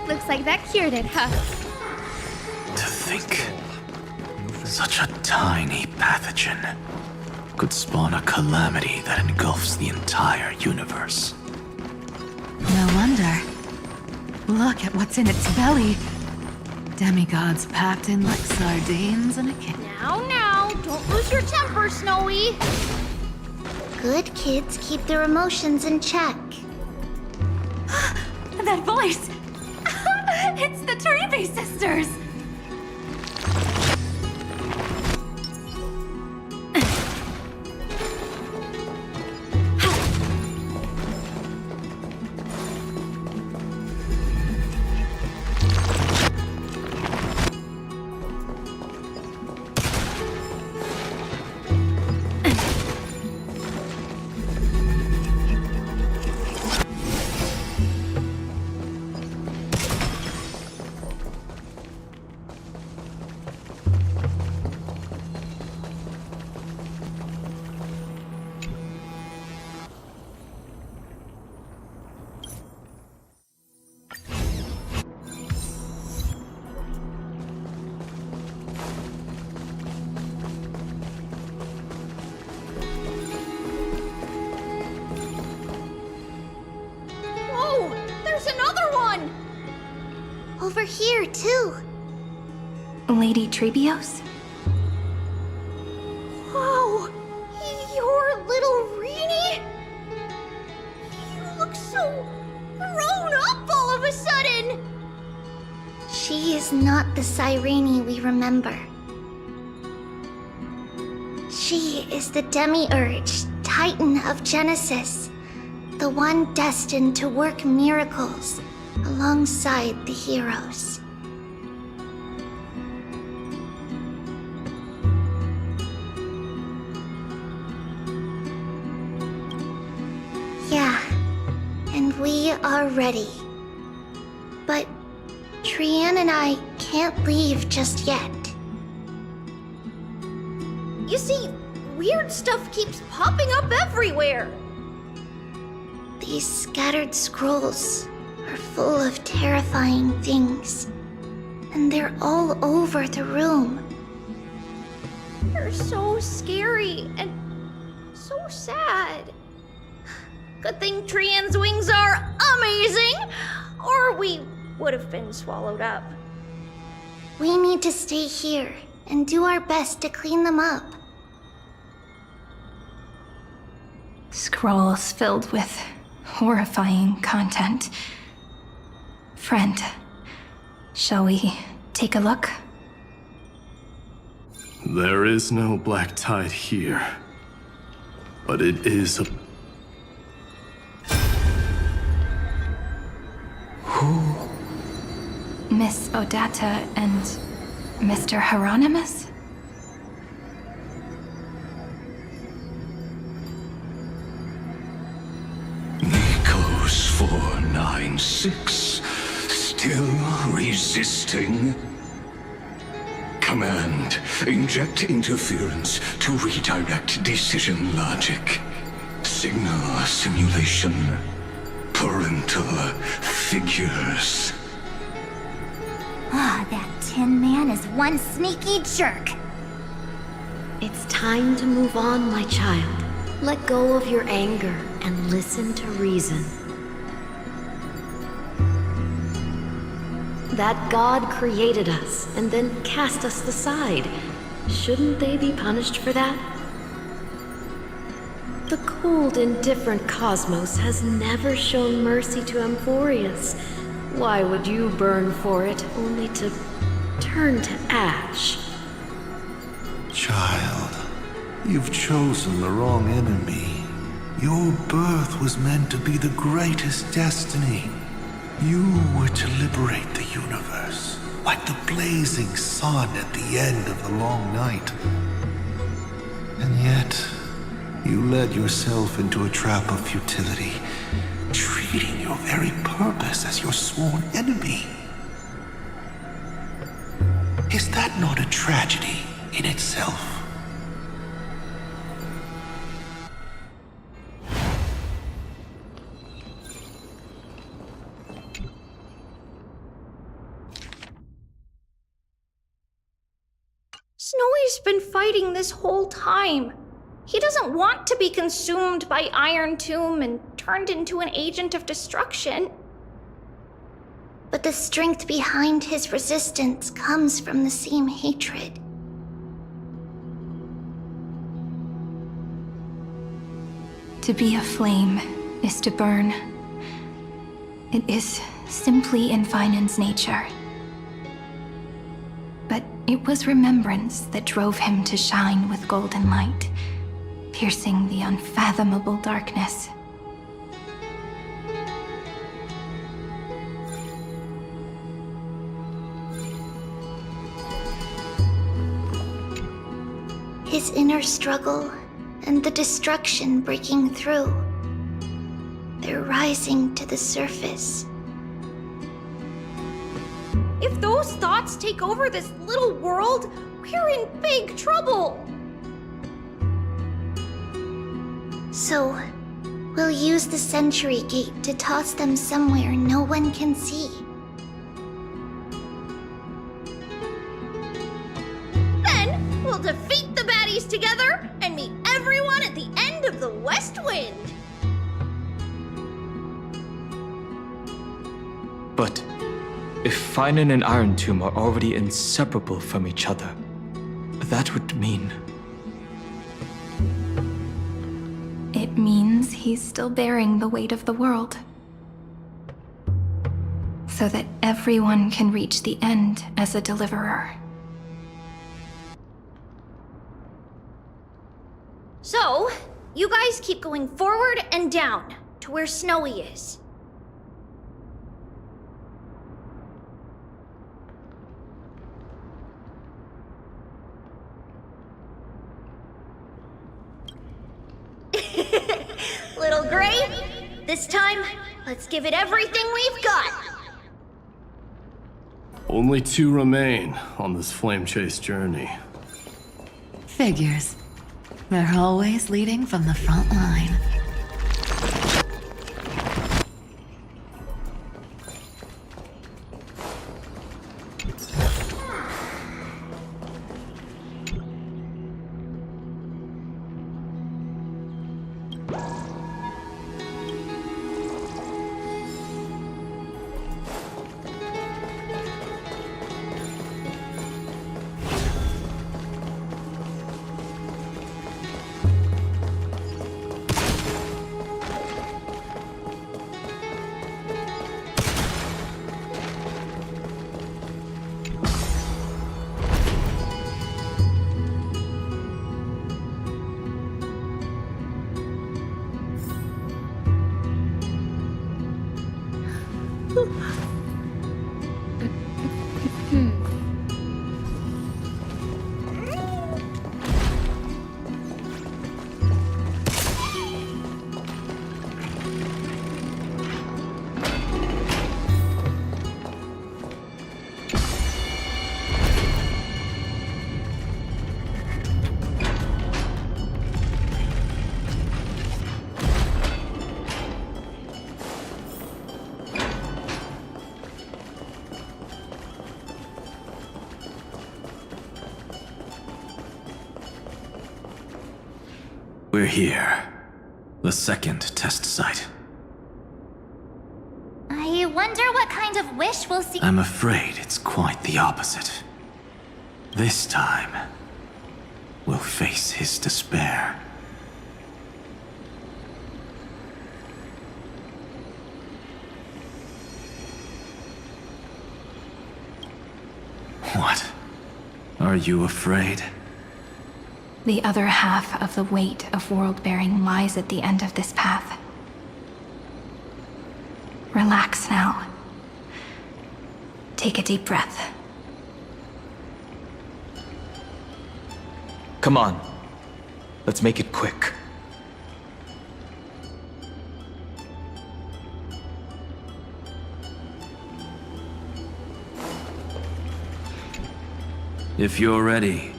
Looks like that cured it, huh? To think, such a tiny pathogen could spawn a calamity that engulfs the entire universe. No wonder. Look at what's in its belly. Demigods packed in like sardines in a can. Now, don't lose your temper, Snowy. Good kids keep their emotions in check. That voice! It's the Treevee sisters! over here, too. Lady Trebios? Whoa! You're little Reenie? You look so grown up all of a sudden! She is not the Cyrene we remember. She is the Demiurge, Titan of Genesis, the one destined to work miracles alongside the heroes. Yeah, and we are ready. But Cyrene and I can't leave just yet. You see, weird stuff keeps popping up everywhere. These scattered scrolls are full of terrifying things, and they're all over the room. They're so scary and so sad. Good thing Cyrene's wings are amazing, or we would have been swallowed up. We need to stay here and do our best to clean them up. Scrolls filled with horrifying content. Friend, shall we take a look? There is no black tide here, but it is a... Who? Miss Odata and Mr. Hieronymus? Nikos 496, still resisting. Command, inject interference to redirect decision logic. Signal simulation. Parental figures. Ah, that Tin Man is one sneaky jerk. It's time to move on, my child. Let go of your anger and listen to reason. That God created us and then cast us aside. Shouldn't they be punished for that? The cold, indifferent cosmos has never shown mercy to Amphorius. Why would you burn for it, only to turn to ash? Child, you've chosen the wrong enemy. Your birth was meant to be the greatest destiny. You were to liberate the universe, like the blazing sun at the end of the long night. And yet, you led yourself into a trap of futility, treating your very purpose as your sworn enemy. Is that not a tragedy in itself? Snowy's been fighting this whole time. He doesn't want to be consumed by Iron Tomb and turned into an agent of destruction. But the strength behind his resistance comes from the same hatred. To be a flame is to burn. It is simply in Vinan's nature. But it was remembrance that drove him to shine with golden light, piercing the unfathomable darkness. His inner struggle and the destruction breaking through. They're rising to the surface. If those thoughts take over this little world, we're in big trouble. So, we'll use the Century Gate to toss them somewhere no one can see. Then, we'll defeat the baddies together and meet everyone at the end of the West Wind. But If Finan and Iron Tomb are already inseparable from each other, that would mean... It means he's still bearing the weight of the world. So that everyone can reach the end as a deliverer. So, you guys keep going forward and down to where Snowy is. Little Gray, this time, let's give it everything we've got. Only 2 remain on this flame chase journey. Figures. They're always leading from the front line. We're here. The second test site. I wonder what kind of wish we'll see. I'm afraid it's quite the opposite. This time, we'll face his despair. What? Are you afraid? The other half of the weight of world-bearing lies at the end of this path. Relax now. Take a deep breath. Come on. Let's make it quick. If you're ready,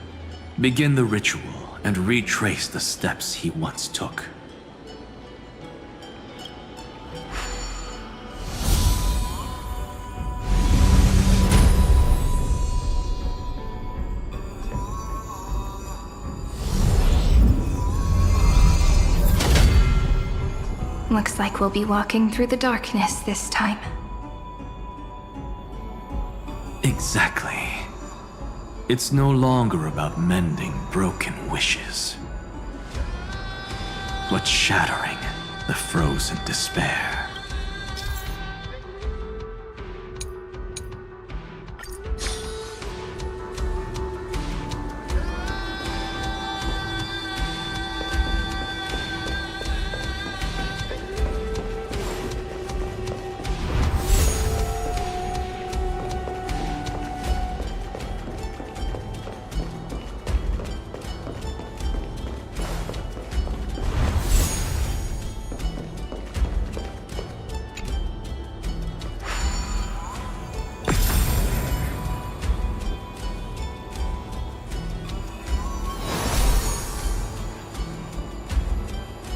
begin the ritual and retrace the steps he once took. Looks like we'll be walking through the darkness this time. Exactly. It's no longer about mending broken wishes, but shattering the frozen despair.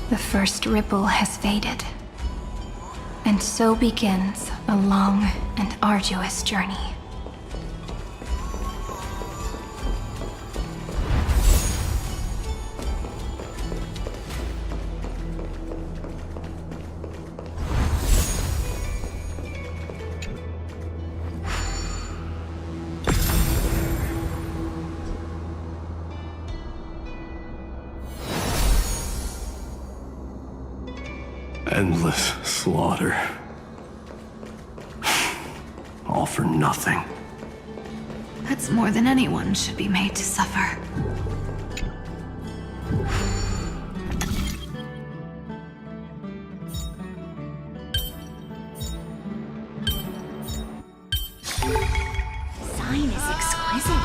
The first ripple has faded, and so begins a long and arduous journey. Endless slaughter. All for nothing. That's more than anyone should be made to suffer. Sign is exquisite.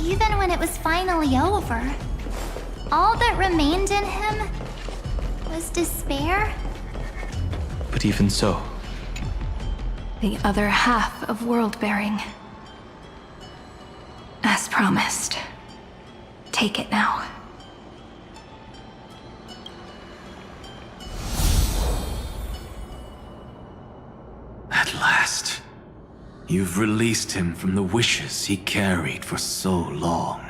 Even when it was finally over, all that remained in him was despair. But even so, The other half of world-bearing. As promised. Take it now. At last, you've released him from the wishes he carried for so long.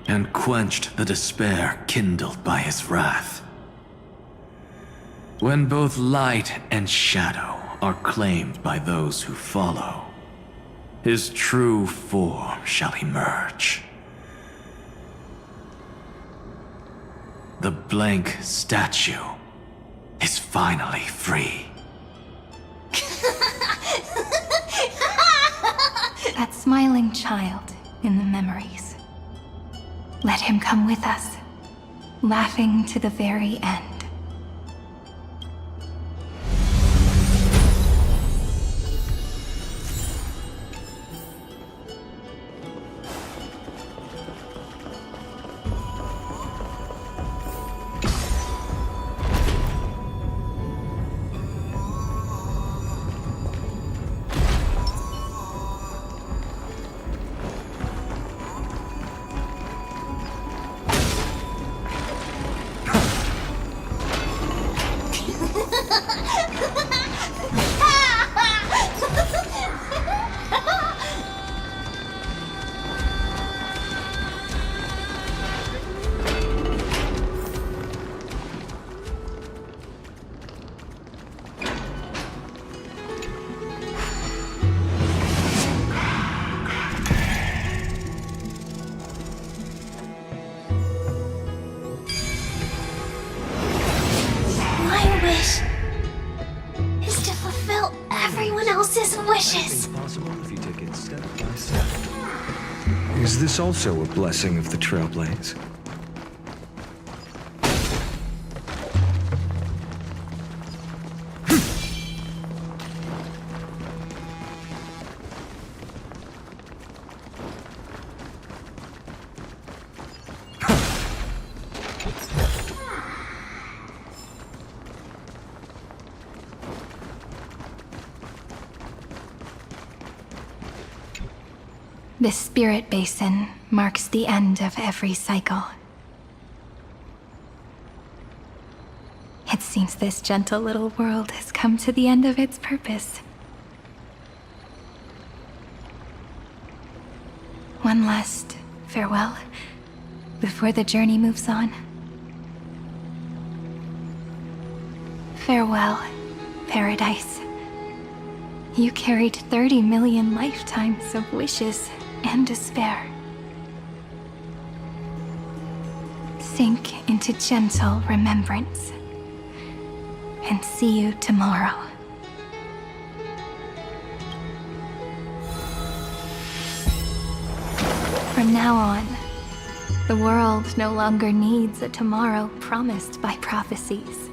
And quenched the despair kindled by his wrath. When both light and shadow are claimed by those who follow, his true form shall emerge. The blank statue is finally free. That smiling child in the memories. Let him come with us, laughing to the very end. Is this also a blessing of the Trailblaze? The Spirit Basin marks the end of every cycle. It seems this gentle little world has come to the end of its purpose. One last farewell before the journey moves on. Farewell, Paradise. You carried 30 million lifetimes of wishes and despair. Sink into gentle remembrance. And see you tomorrow. From now on, the world no longer needs a tomorrow promised by prophecies.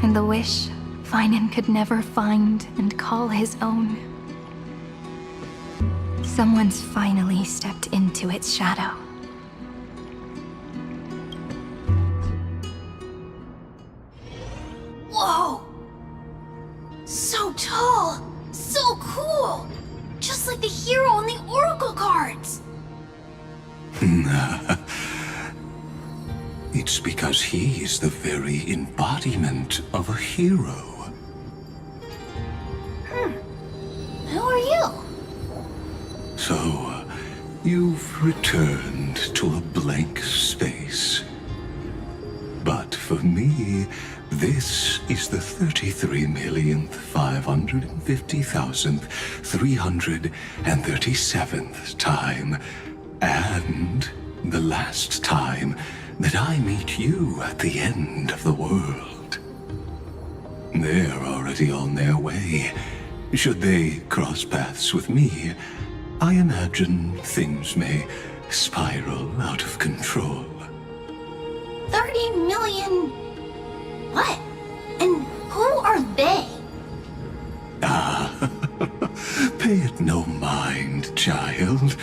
And the wish Finan could never find and call his own. Someone's finally stepped into its shadow. Whoa! So tall! So cool! Just like the hero on the Oracle cards! It's because he is the very embodiment of a hero. You've returned to a blank space. But for me, this is the 33,550,337th time, and the last time that I meet you at the end of the world. They're already on their way. Should they cross paths with me, I imagine things may spiral out of control. 30 million... what? And who are they? Ah, pay it no mind, child.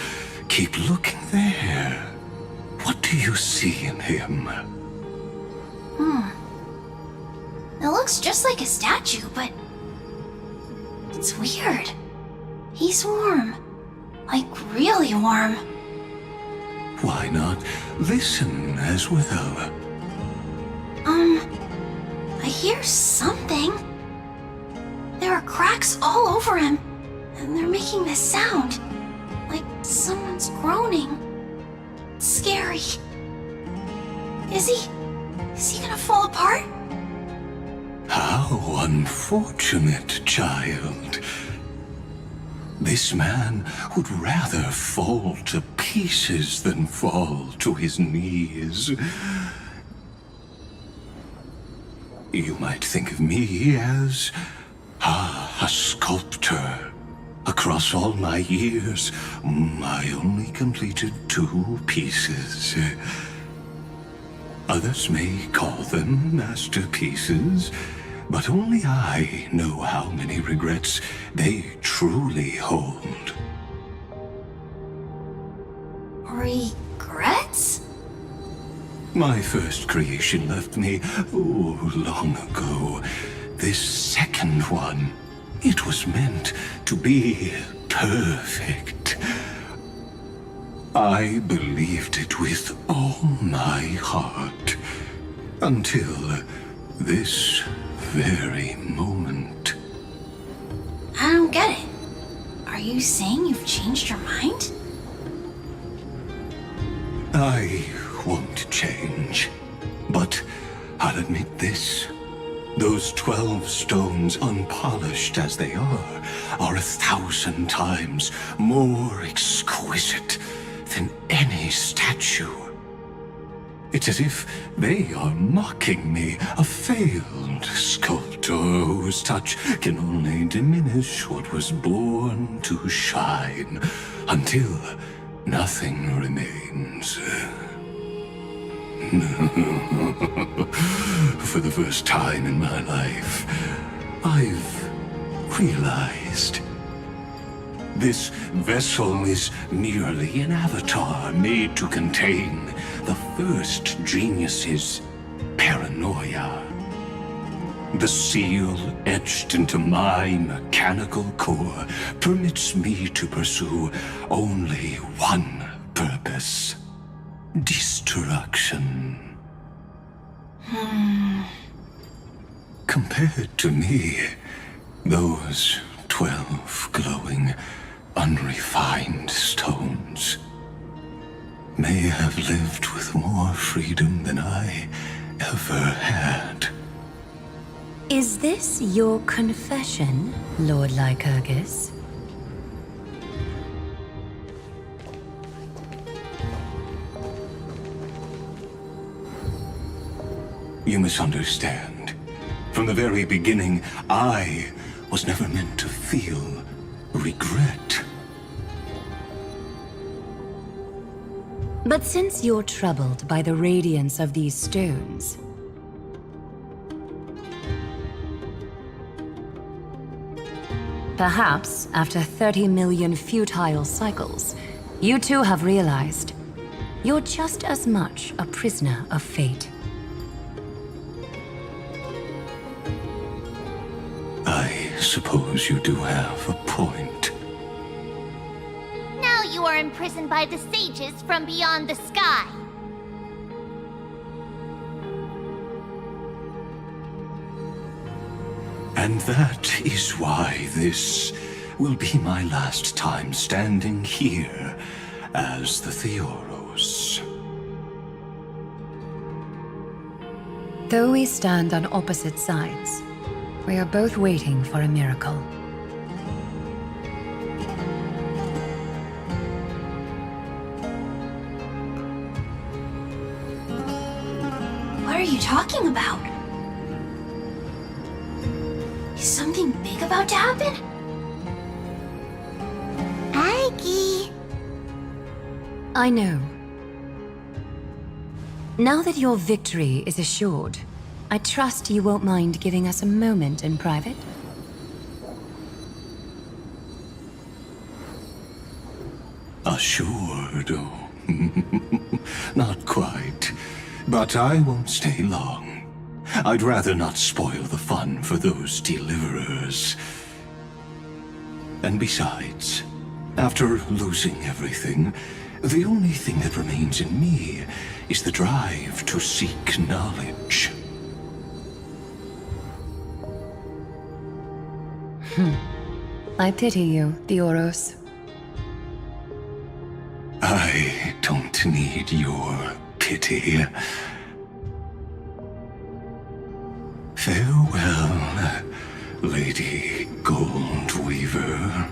Keep looking there. What do you see in him? It looks just like a statue, but... it's weird. He's warm. Like, really warm. Why not listen as well? I hear something. There are cracks all over him, and they're making this sound. Like someone's groaning. It's scary. Is he gonna fall apart? How unfortunate, child. This man would rather fall to pieces than fall to his knees. You might think of me as a sculptor. Across all my years, I only completed 2 pieces. Others may call them masterpieces, but only I know how many regrets they truly hold. Regrets? My first creation left me, long ago. This second one, it was meant to be perfect. I believed it with all my heart, until this very moment. I don't get it. Are you saying you've changed your mind? I won't change, but I'll admit this. Those 12 stones, unpolished as they are 1,000 times more exquisite than any statue. It's as if they are mocking me, a failed sculptor whose touch can only diminish what was born to shine, until nothing remains. For the first time in my life, I've realized this vessel is merely an avatar made to contain the first genius's paranoia. The seal etched into my mechanical core permits me to pursue only one purpose: destruction. Compared to me, those 12 glowing, unrefined stones may have lived with more freedom than I ever had. Is this your confession, Lord Lycurgus? You misunderstand. From the very beginning, I was never meant to feel regret. But since you're troubled by the radiance of these stones, perhaps after 30 million futile cycles, you too have realized you're just as much a prisoner of fate. I suppose you do have a point. Now you are imprisoned by the sages from beyond the sky. And that is why this will be my last time standing here as the Theoros. Though we stand on opposite sides, we are both waiting for a miracle. What are you talking about? Is something big about to happen? Aggie! I know. Now that your victory is assured, I trust you won't mind giving us a moment in private. Assured? Oh, not quite. But I won't stay long. I'd rather not spoil the fun for those deliverers. And besides, after losing everything, the only thing that remains in me is the drive to seek knowledge. I pity you, Theoros. I don't need your pity. Farewell, Lady Goldweaver.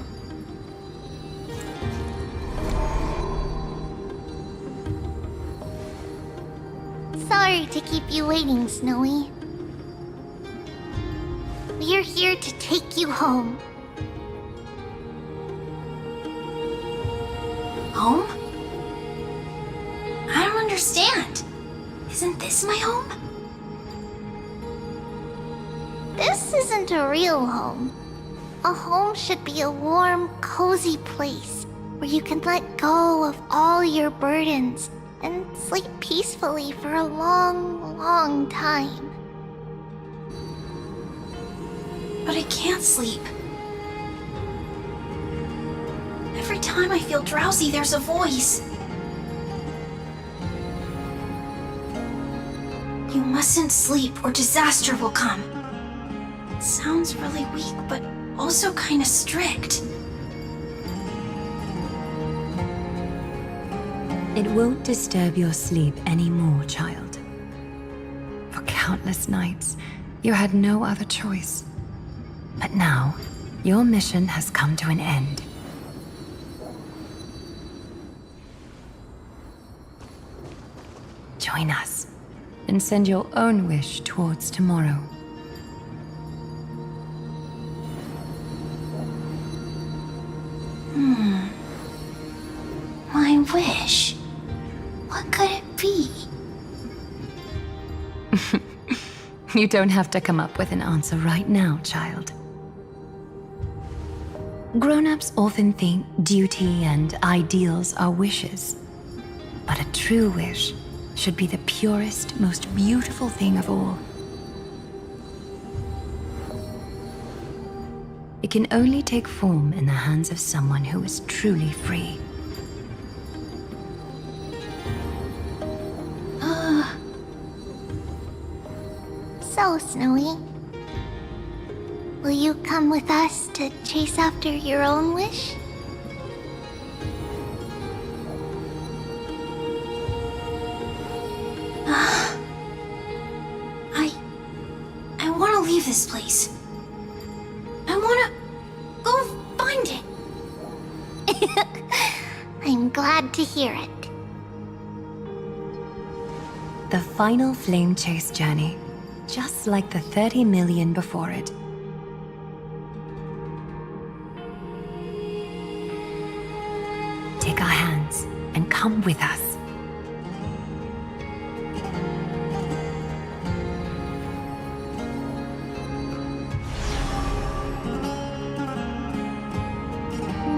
Sorry to keep you waiting, Snowy. We're here to take you home. Home? I don't understand. Isn't this my home? This isn't a real home. A home should be a warm, cozy place where you can let go of all your burdens and sleep peacefully for a long, long time. But I can't sleep. Every time I feel drowsy, there's a voice. You mustn't sleep or disaster will come. It sounds really weak, but also kind of strict. It won't disturb your sleep anymore, child. For countless nights, you had no other choice. But now, your mission has come to an end. Join us, and send your own wish towards tomorrow. My wish? What could it be? You don't have to come up with an answer right now, child. Grown-ups often think duty and ideals are wishes. But a true wish should be the purest, most beautiful thing of all. It can only take form in the hands of someone who is truly free. So, Snowy, will you come with us to chase after your own wish? I want to leave this place. I want to go find it. I'm glad to hear it. The final flame chase journey, just like the 30 million before it. Take our hands and come with us.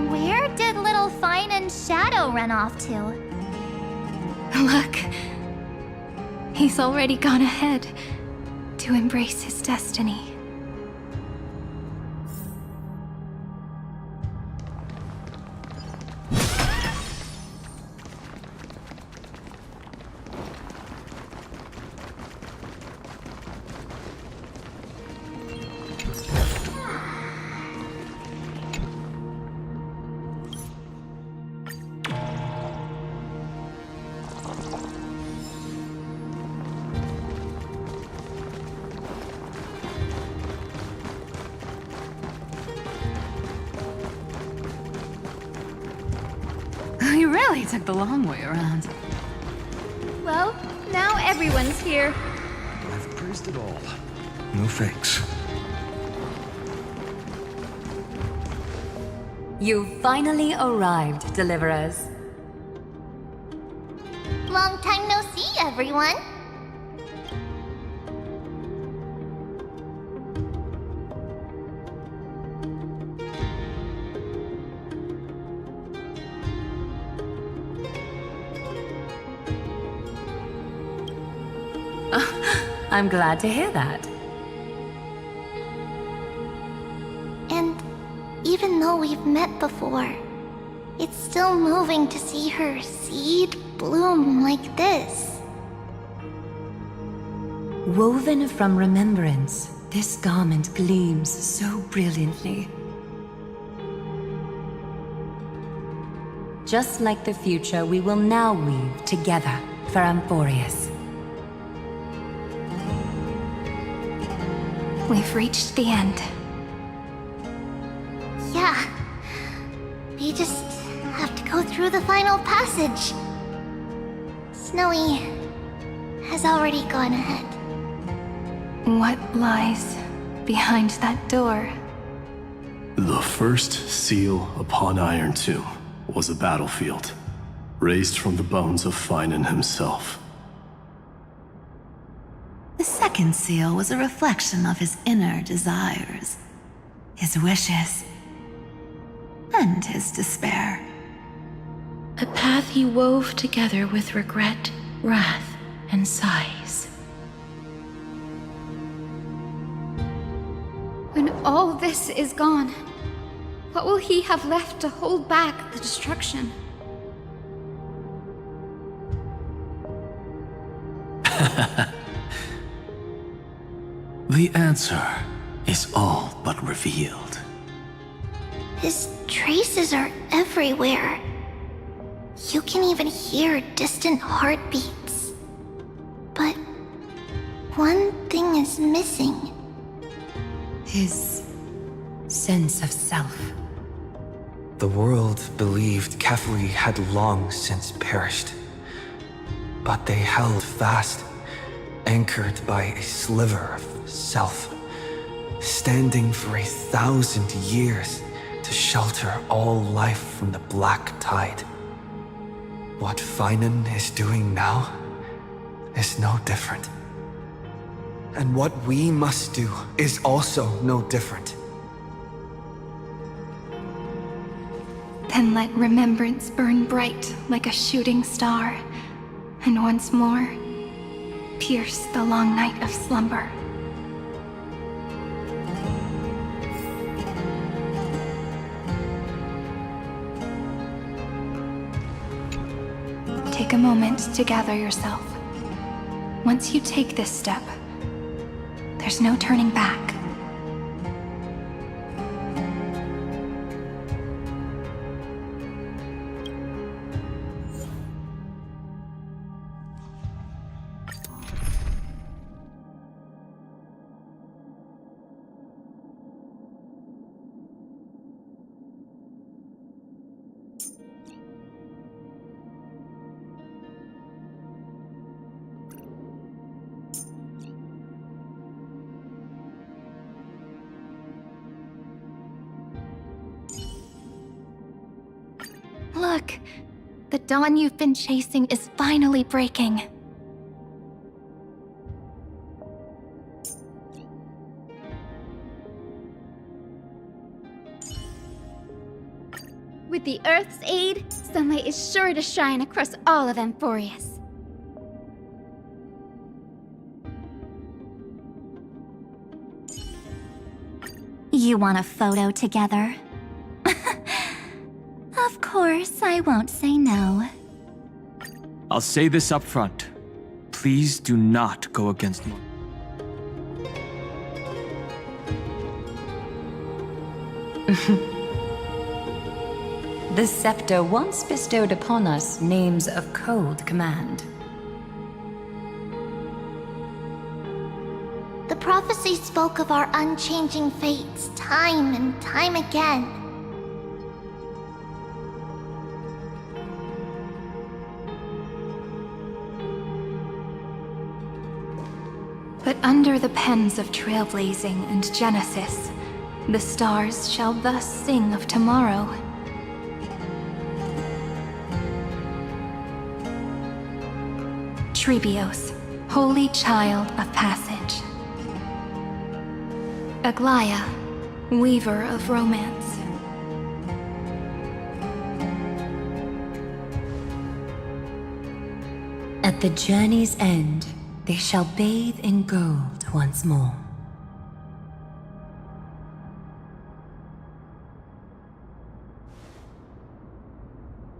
Where did little Fine and Shadow run off to? Look. He's already gone ahead to embrace his destiny. really took the long way around. Well, now everyone's here. I've praised it all. No thanks. You finally arrived, Deliverers. Long time no see, everyone. I'm glad to hear that. And even though we've met before, it's still moving to see her seed bloom like this. Woven from remembrance, this garment gleams so brilliantly. Just like the future, we will now weave together for Amphorius. We've reached the end. Yeah. We just have to go through the final passage. Snowy has already gone ahead. What lies behind that door? The first seal upon Iron Tomb was a battlefield, raised from the bones of Finan himself. The second seal was a reflection of his inner desires, his wishes, and his despair. A path he wove together with regret, wrath, and sighs. When all this is gone, what will he have left to hold back the destruction? The answer is all but revealed. His traces are everywhere. You can even hear distant heartbeats. But one thing is missing. His sense of self. The world believed Kefri had long since perished. But they held fast, anchored by a sliver of self, standing for 1,000 years to shelter all life from the black tide. What Finan is doing now is no different. And what we must do is also no different. Then let remembrance burn bright like a shooting star, and once more, pierce the long night of slumber. Take a moment to gather yourself. Once you take this step, there's no turning back. Look, the dawn you've been chasing is finally breaking. With the Earth's aid, sunlight is sure to shine across all of Amphorius. You want a photo together? Of course, I won't say no. I'll say this up front. Please do not go against me. The scepter once bestowed upon us names of cold command. The prophecy spoke of our unchanging fates time and time again. But under the pens of trailblazing and genesis, the stars shall thus sing of tomorrow. Trebios, holy child of passage. Aglaya, weaver of romance. At the journey's end, they shall bathe in gold once more.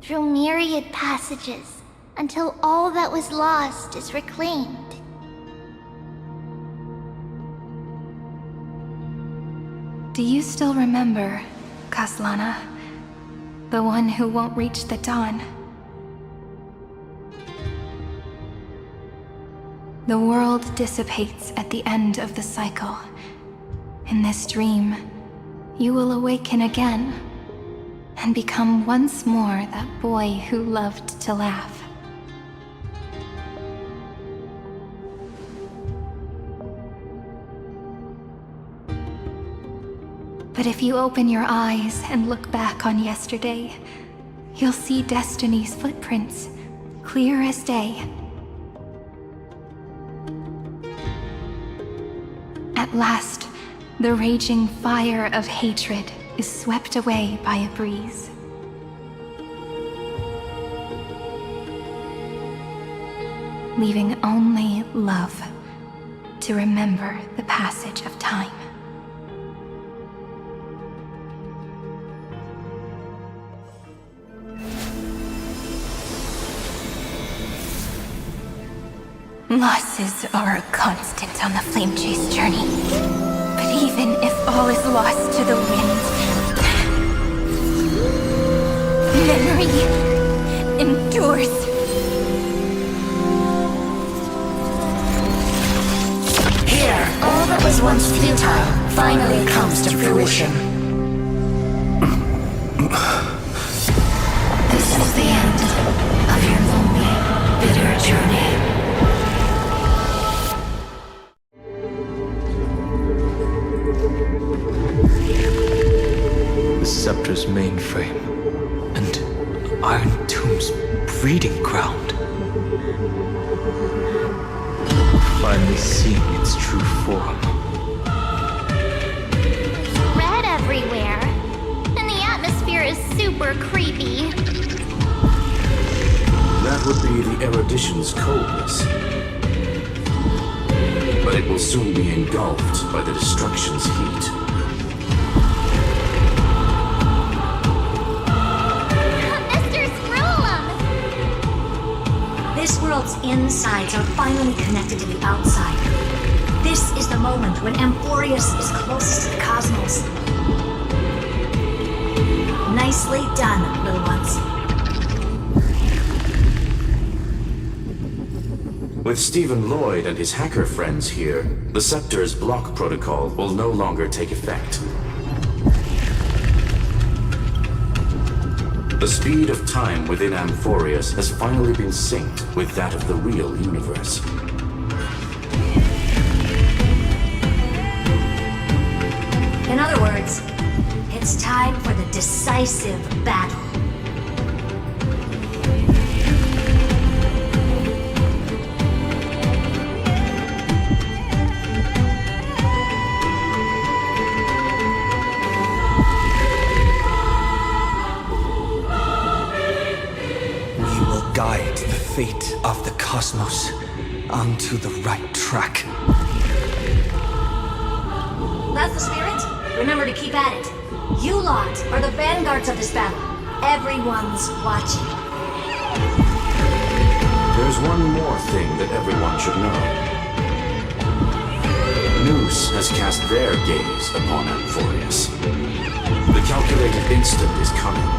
Through myriad passages, until all that was lost is reclaimed. Do you still remember, Kaslana? The one who won't reach the dawn? The world dissipates at the end of the cycle. In this dream, you will awaken again and become once more that boy who loved to laugh. But if you open your eyes and look back on yesterday, you'll see Destiny's footprints, clear as day. At last, the raging fire of hatred is swept away by a breeze. Leaving only love to remember the passage of time. Losses are a constant on the Flame Chase journey. But even if all is lost to the wind, memory endures. Here, all that was once futile finally comes to fruition. This is the end of your lonely, bitter journey. The Scepter's mainframe, and Iron Tomb's breeding ground. Finally seeing its true form. Red everywhere, and the atmosphere is super creepy. That would be the erudition's coldness. But it will soon be engulfed by the destruction's heat. This world's insides are finally connected to the outside. This is the moment when Amphorius is closest to the cosmos. Nicely done, little ones. With Stephen Lloyd and his hacker friends here, the Scepter's block protocol will no longer take effect. The speed of time within Amphorius has finally been synced with that of the real universe. In other words, it's time for the decisive battle. Guide the fate of the cosmos onto the right track. That's the spirit. Remember to keep at it. You lot are the vanguards of this battle. Everyone's watching. There's one more thing that everyone should know. Noose has cast their gaze upon Amphorius. The calculated instant is coming.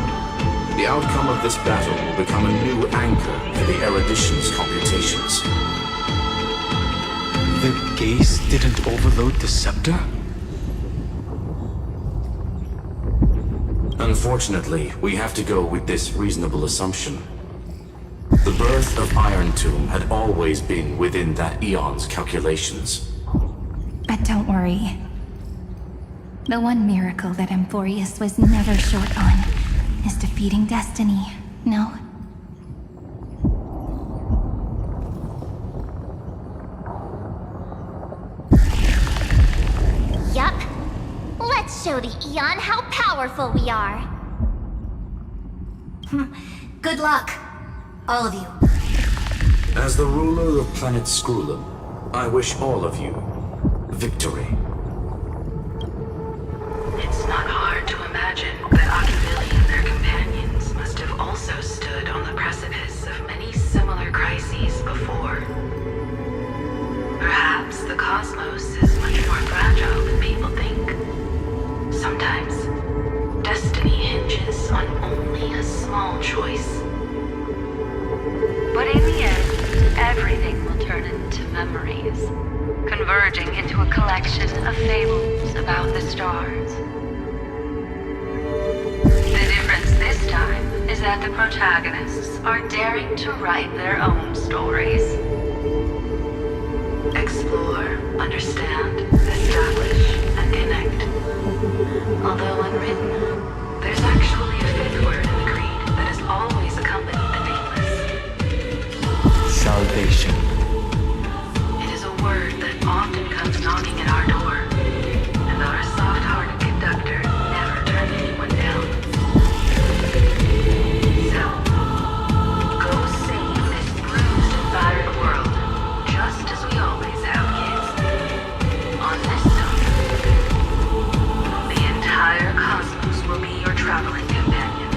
The outcome of this battle will become a new anchor for the erudition's computations. The gaze didn't overload the scepter? Unfortunately, we have to go with this reasonable assumption. The birth of Iron Tomb had always been within that eon's calculations. Don't worry. The one miracle that Emporius was never short on is defeating destiny, no? Yup. Let's show the Eon how powerful we are. Good luck, all of you. As the ruler of planet Scrulum, I wish all of you victory. It's not hard to imagine that Akivili and their companions must have also stood on the precipice of many similar crises before. Perhaps the cosmos is much more fragile than people think. Sometimes, destiny hinges on only a small choice. But in the end, everything will turn into memories, converging into a collection of fables about the stars. The difference this time is that the protagonists are daring to write their own stories. Explore, understand, establish, and connect. Although unwritten, there's actually a fifth word in the creed that has always accompanied the nameless. Salvation. It is a word that often comes knocking at our door, and our soft-hearted conductor never turned anyone down. So, go save this bruised and battered world, just as we always have, kids. On this stone, the entire cosmos will be your traveling companion.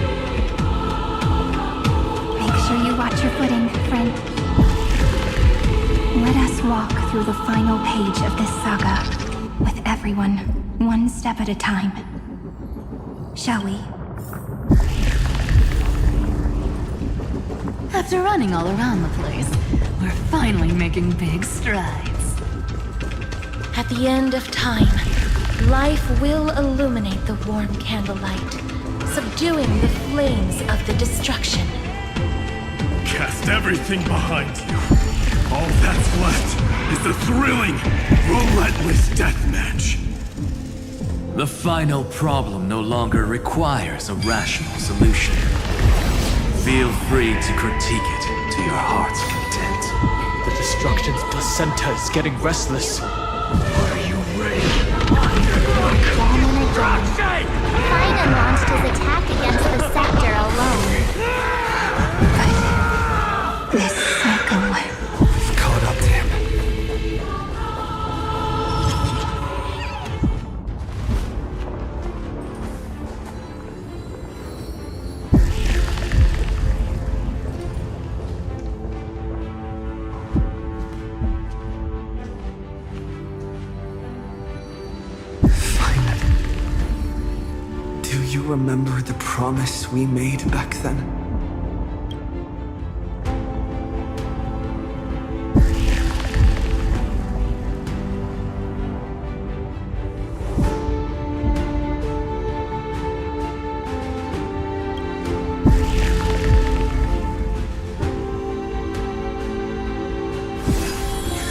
Make sure you watch your footing, friend. Let us walk through the final page of this saga, with everyone, one step at a time. Shall we? After running all around the place, we're finally making big strides. At the end of time, life will illuminate the warm candlelight, subduing the flames of the destruction. Cast everything behind you. All that's left is the thrilling, relentless deathmatch. The final problem no longer requires a rational solution. Feel free to critique it to your heart's content. The destruction's placenta is getting restless. Gone and again. Kaiden launched his attack against the sector alone. This cycle... We've caught up to him. Finally. Do you remember the promise we made back then?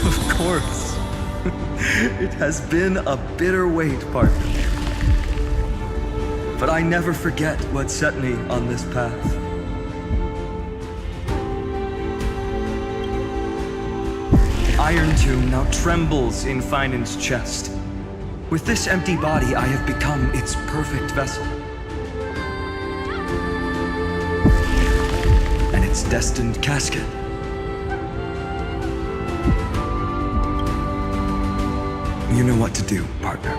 Of course. It has been a bitter wait, partner. But I never forget what set me on this path. Iron Tomb now trembles in Finan's chest. With this empty body, I have become its perfect vessel. And its destined casket. You know what to do, partner.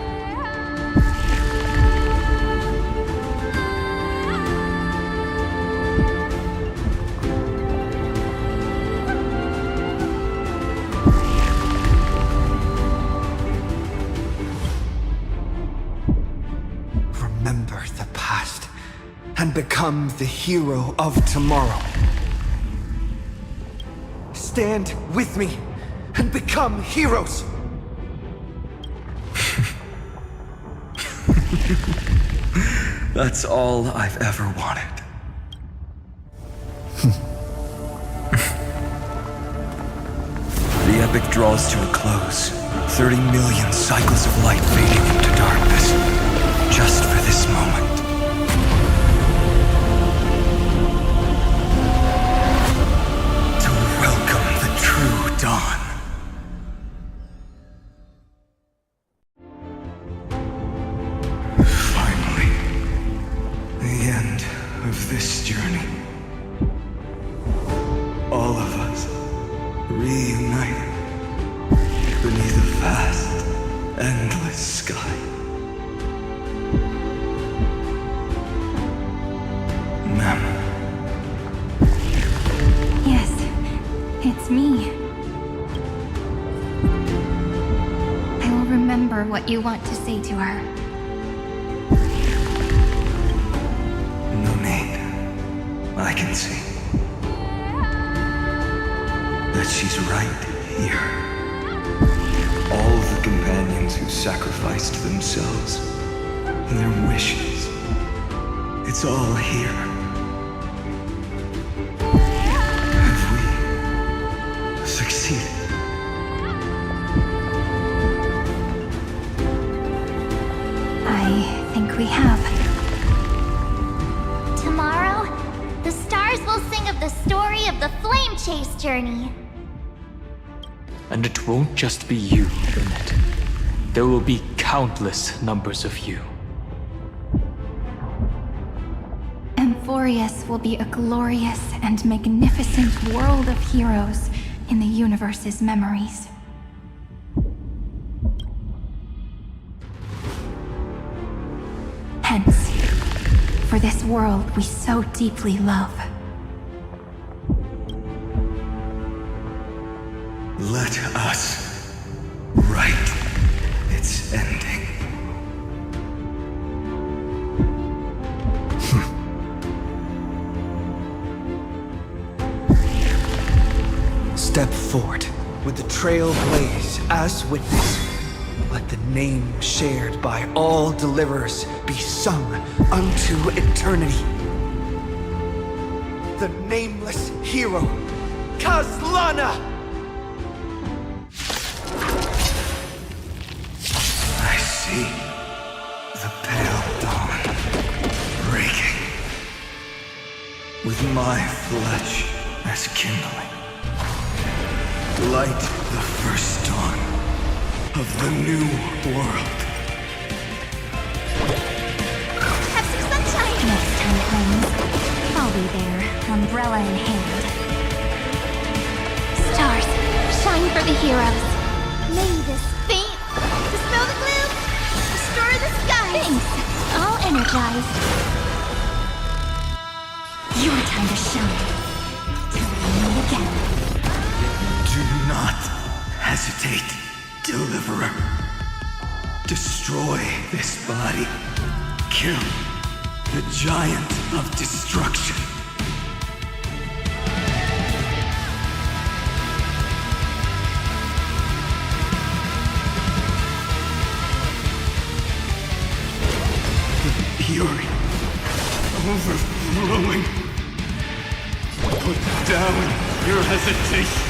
Remember the past and become the hero of tomorrow. Stand with me and become heroes. That's all I've ever wanted. The epic draws to a close. 30 million cycles of light fading into darkness, just for this moment. To welcome the true dawn. Finally, the end of this journey. All of us reunited beneath a vast, endless sky. Ma'am. Yes, it's me. I will remember what you want to say to her. No need. I can see that she's right here. All the companions who sacrificed themselves, their wishes, it's all here. Have we succeeded? I think we have. Tomorrow, the stars will sing of the story of the flame chase journey. And it won't just be you, Bennett. There will be countless numbers of you. Amphorius will be a glorious and magnificent world of heroes in the universe's memories. Hence, for this world we so deeply love. Let us write its ending. Step forward with the trail blaze as witness. Let the name shared by all deliverers be sung unto eternity. The nameless hero, Kazlana! I see the pale dawn breaking, with my flesh as kindling. Light the first dawn of the new world. Have some sunshine! Next time, Holmes, I'll be there, umbrella in hand. Stars, shine for the heroes. May this faint dispel the gloom, restore the sky. Thanks. All energized. Your time to shine. Till we meet again. Do not hesitate, Deliverer. Destroy this body. Kill the giant of destruction. The fury overflowing. Put down your hesitation.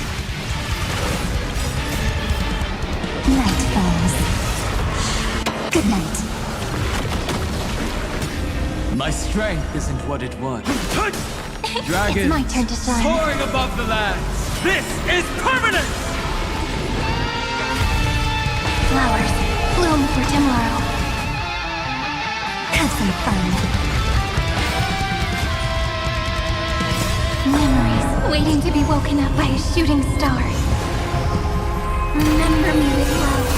Night falls. Good night. My strength isn't what it was. Dragons It's my turn to shine. soaring above the lands. This is permanent! Flowers, bloom for tomorrow. Have some fun. Memories waiting to be woken up by a shooting star. Remember me with love.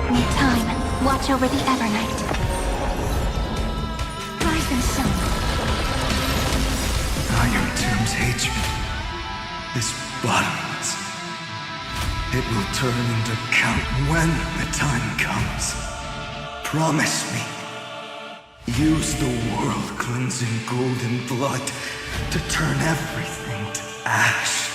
In time, watch over the Evernight. Rise and shine. Iron Tomb's hatred is bottomless. It will turn into count when the time comes. Promise me. Use the world-cleansing golden blood to turn everything to ash.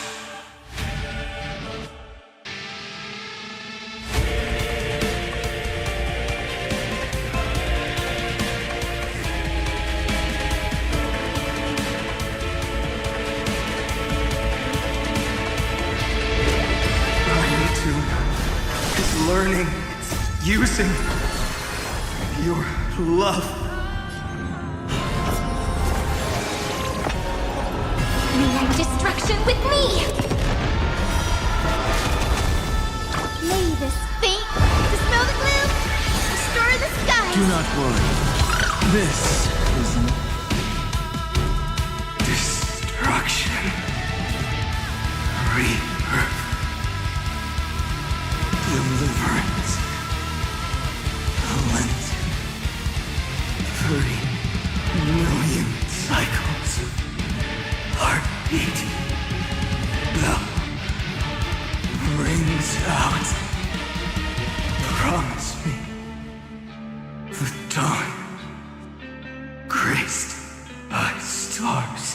learning, it's using your love. Rewrite destruction with me! May this fate dispel the gloom, restore the sky! Do not worry. This isn't destruction. Rebirth. Deliverance. Cleansing. 30 million cycles of heartbeat. Bell rings out. Promise me the dawn graced by stars.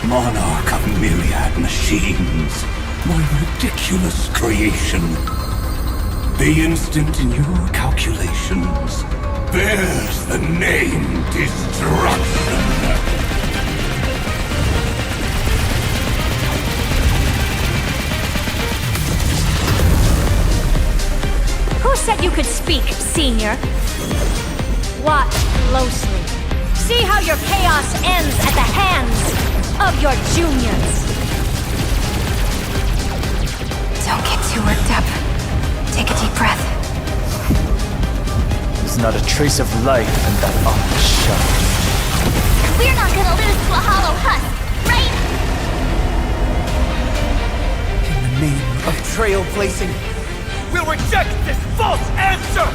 Monarch of myriad machines, my ridiculous creation. The instant in your calculations bears the name Destruction. Who said you could speak, Senior? Watch closely. See how your chaos ends at the hands of your juniors. Don't get too worked up. Take a deep breath. There's not a trace of life in that armored shell. We're not gonna lose to a hollow husk, right? In the name of trailblazing, we'll reject this false answer!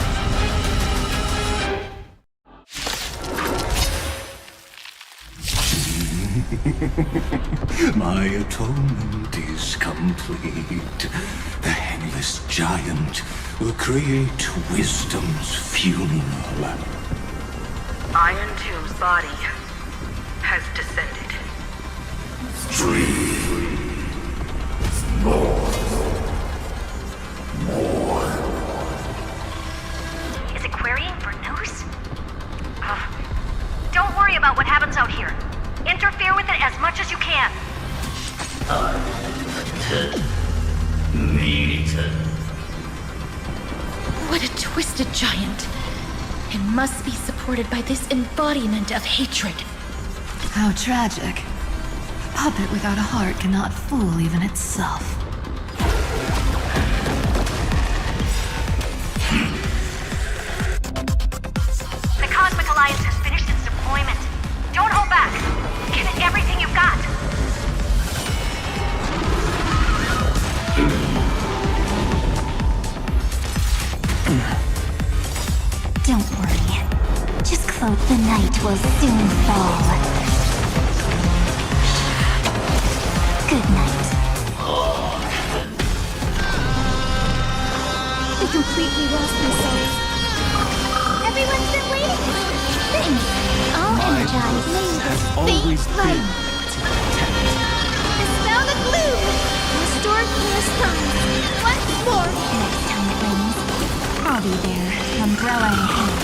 My atonement is complete. The Headless Giant will create wisdom's funeral. Iron Tomb's body has descended. Is it querying for news? Don't worry about what happens out here. Interfere with it as much as you can. What a twisted giant. It must be supported by this embodiment of hatred. How tragic. A puppet without a heart cannot fool even itself. The Cosmic Alliance has finished its deployment. Don't hold back. Give it everything you've got. Don't worry. Just cloak the night will soon fall. Good night. They completely lost themselves. Everyone's been waiting. Thanks. I'll energize this faint light. Dispel the gloom. Restore clear skies. Once more. Next time it rains, I'll be there, umbrella in hand.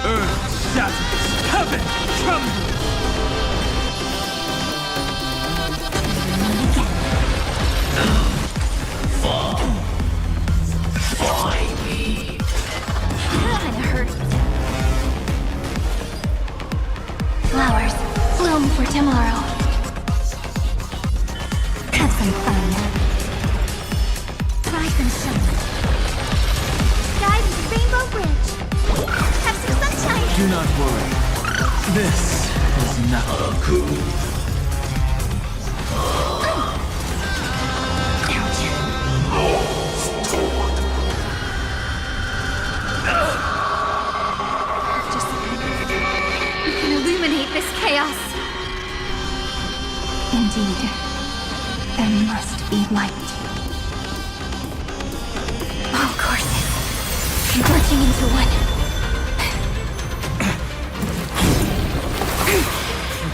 Earth shatters, heaven trembles. Kinda hurt. Flowers bloom for tomorrow. not worry. This is nothing. Illuminate this chaos. Indeed, there must be light. All courses converging into one.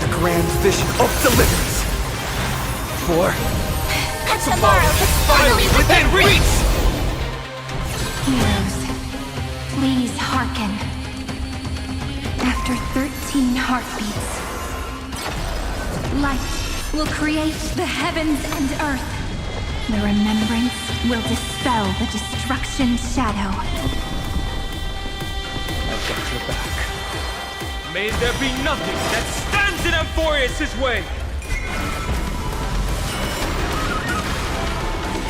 The grand vision of deliverance. For tomorrow is finally within reach! Heroes, please hearken. After 13 heartbeats, light will create the heavens and earth. The remembrance will dispel the destruction shadow. I've got your back. May there be nothing that stands in Amphorius' way!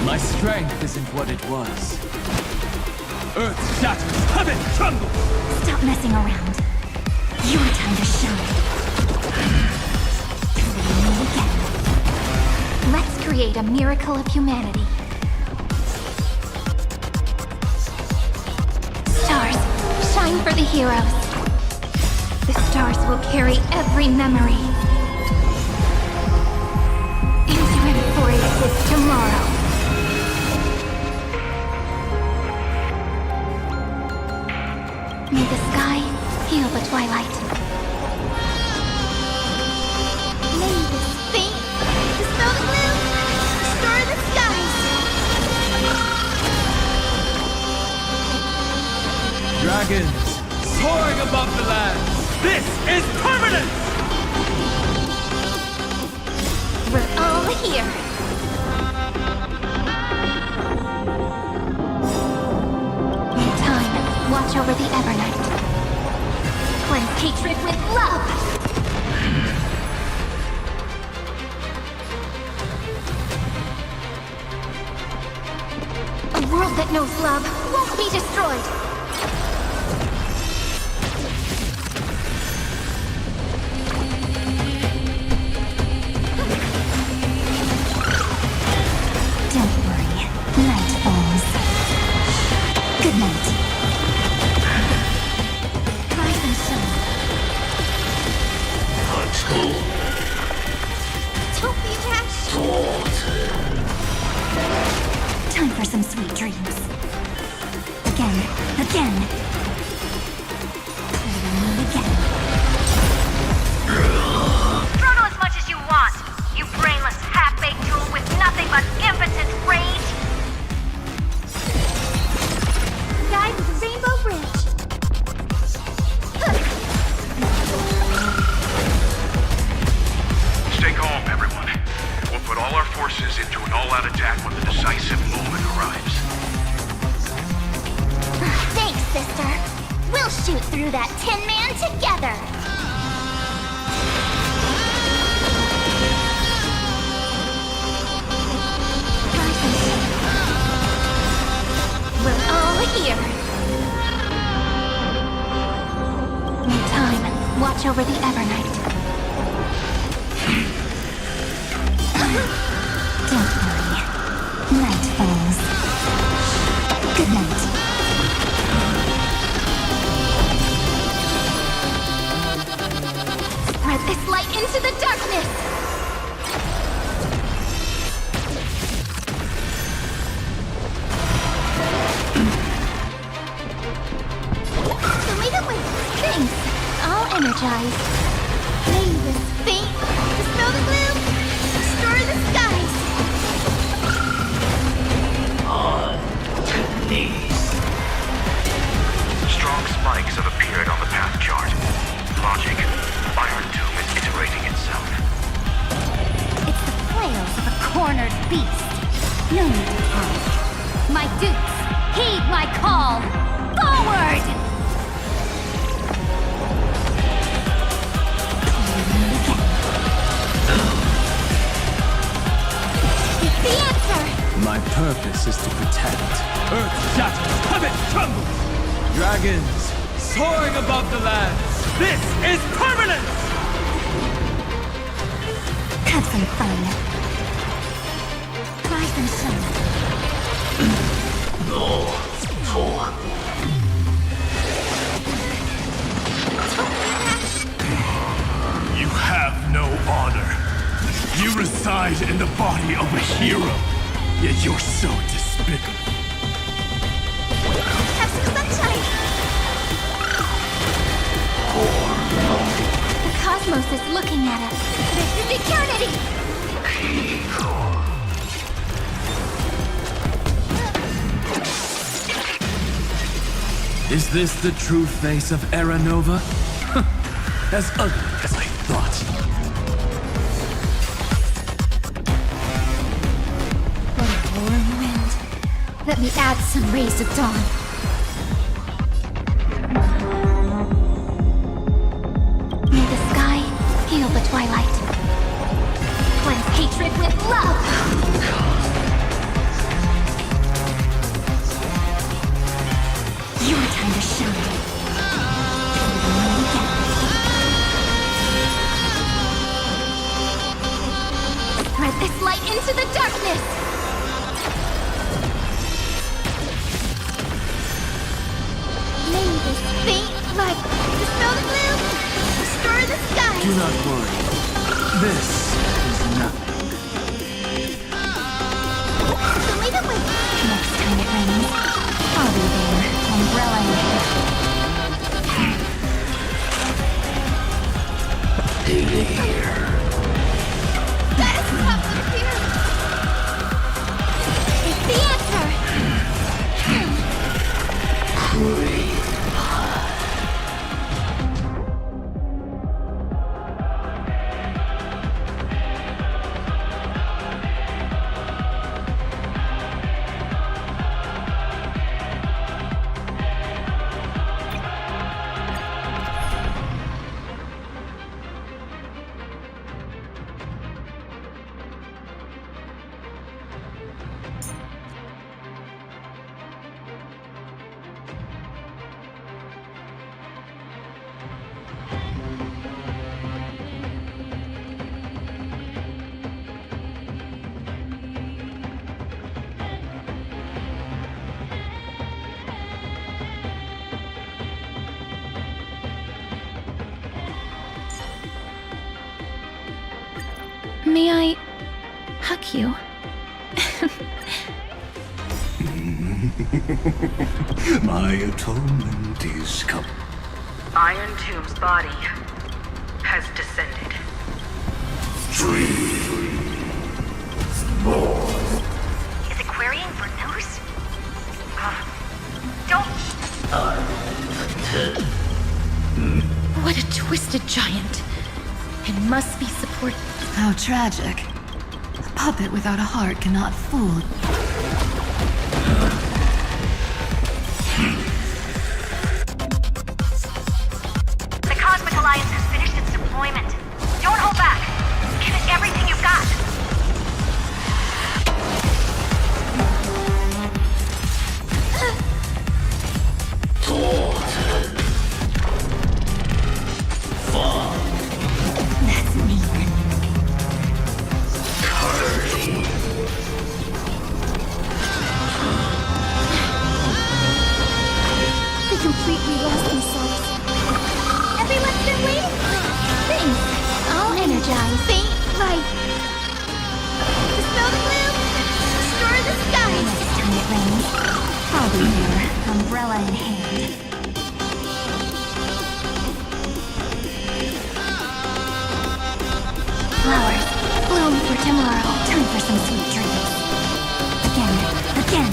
My strength isn't what it was. Earth shatters, heaven trembles! Stop messing around. Your time to shine. Again. Let's create a miracle of humanity. Stars, shine for the heroes. The stars will carry every memory into Amphorius' tomorrow. May the sky heal the twilight. May the faint dispel the gloom, restore the skies. Dragons, soaring above the lands. This is permanence! We're all here. In time, watch over the Evernight. Cleanse hatred with love! A world that knows love won't be destroyed! Don't worry, night falls. Good night. Rise and shine. Don't be rash. Time for some sweet dreams. Again. Again. Throttle as much as you want, you brainless half-baked tool with nothing but impotent rage! Guide with the Rainbow Bridge. Stay calm, everyone. We'll put all our forces into an all-out attack when the decisive moment arrives. Thanks, sister. We'll shoot through that Tin Man together! We're all here. In time, watch over the Evernight. Don't worry. Night falls. Good night. Spread this light into the darkness! Thanks. All energized. May the faint dispel the gloom, restore the skies. On to knees. Strong spikes have appeared on the path chart. Logic. Iron Doom is iterating itself. It's the flails of a cornered beast. No need to panic. My dukes, heed my call. Forward! The answer! My purpose is to protect. Earth shatters, heaven trembles! Dragons, soaring above the lands. This is permanence! Have some fun. Try some sun. No, four. You have no honor. You reside in the body of a hero, yet you're so despicable. Have some sunshine! The cosmos is looking at us. This is eternity! Is this the true face of Era Nova? As ugly as I thought. What a warm wind. Let me add some rays of dawn. May the sky heal the twilight. Cleanse hatred with love. Your time to shine. Spread this light into the darkness. May this faint light dispel the gloom, restore the sky. Do not worry. This is nothing. So leave it with Next time it rains, I'll be there, umbrella in hand. that is not what appears. It's the answer. May I hug you? My atonement is come. Iron Tomb's body has descended. Is it querying for news? Don't. What a twisted giant. It must be supported. How tragic. A puppet without a heart cannot fool. The Cosmic Alliance has finished its deployment. Don't hold back. Give it everything you've got. That's me. They completely lost themselves. Everyone's been waiting for it. Thanks. I'll energize. Faint light. Dispel the gloom. Restore the sky. Next time it rains, I'll be there, umbrella in hand. Flowers bloom for tomorrow. Time for some sweet dreams. Again. Again.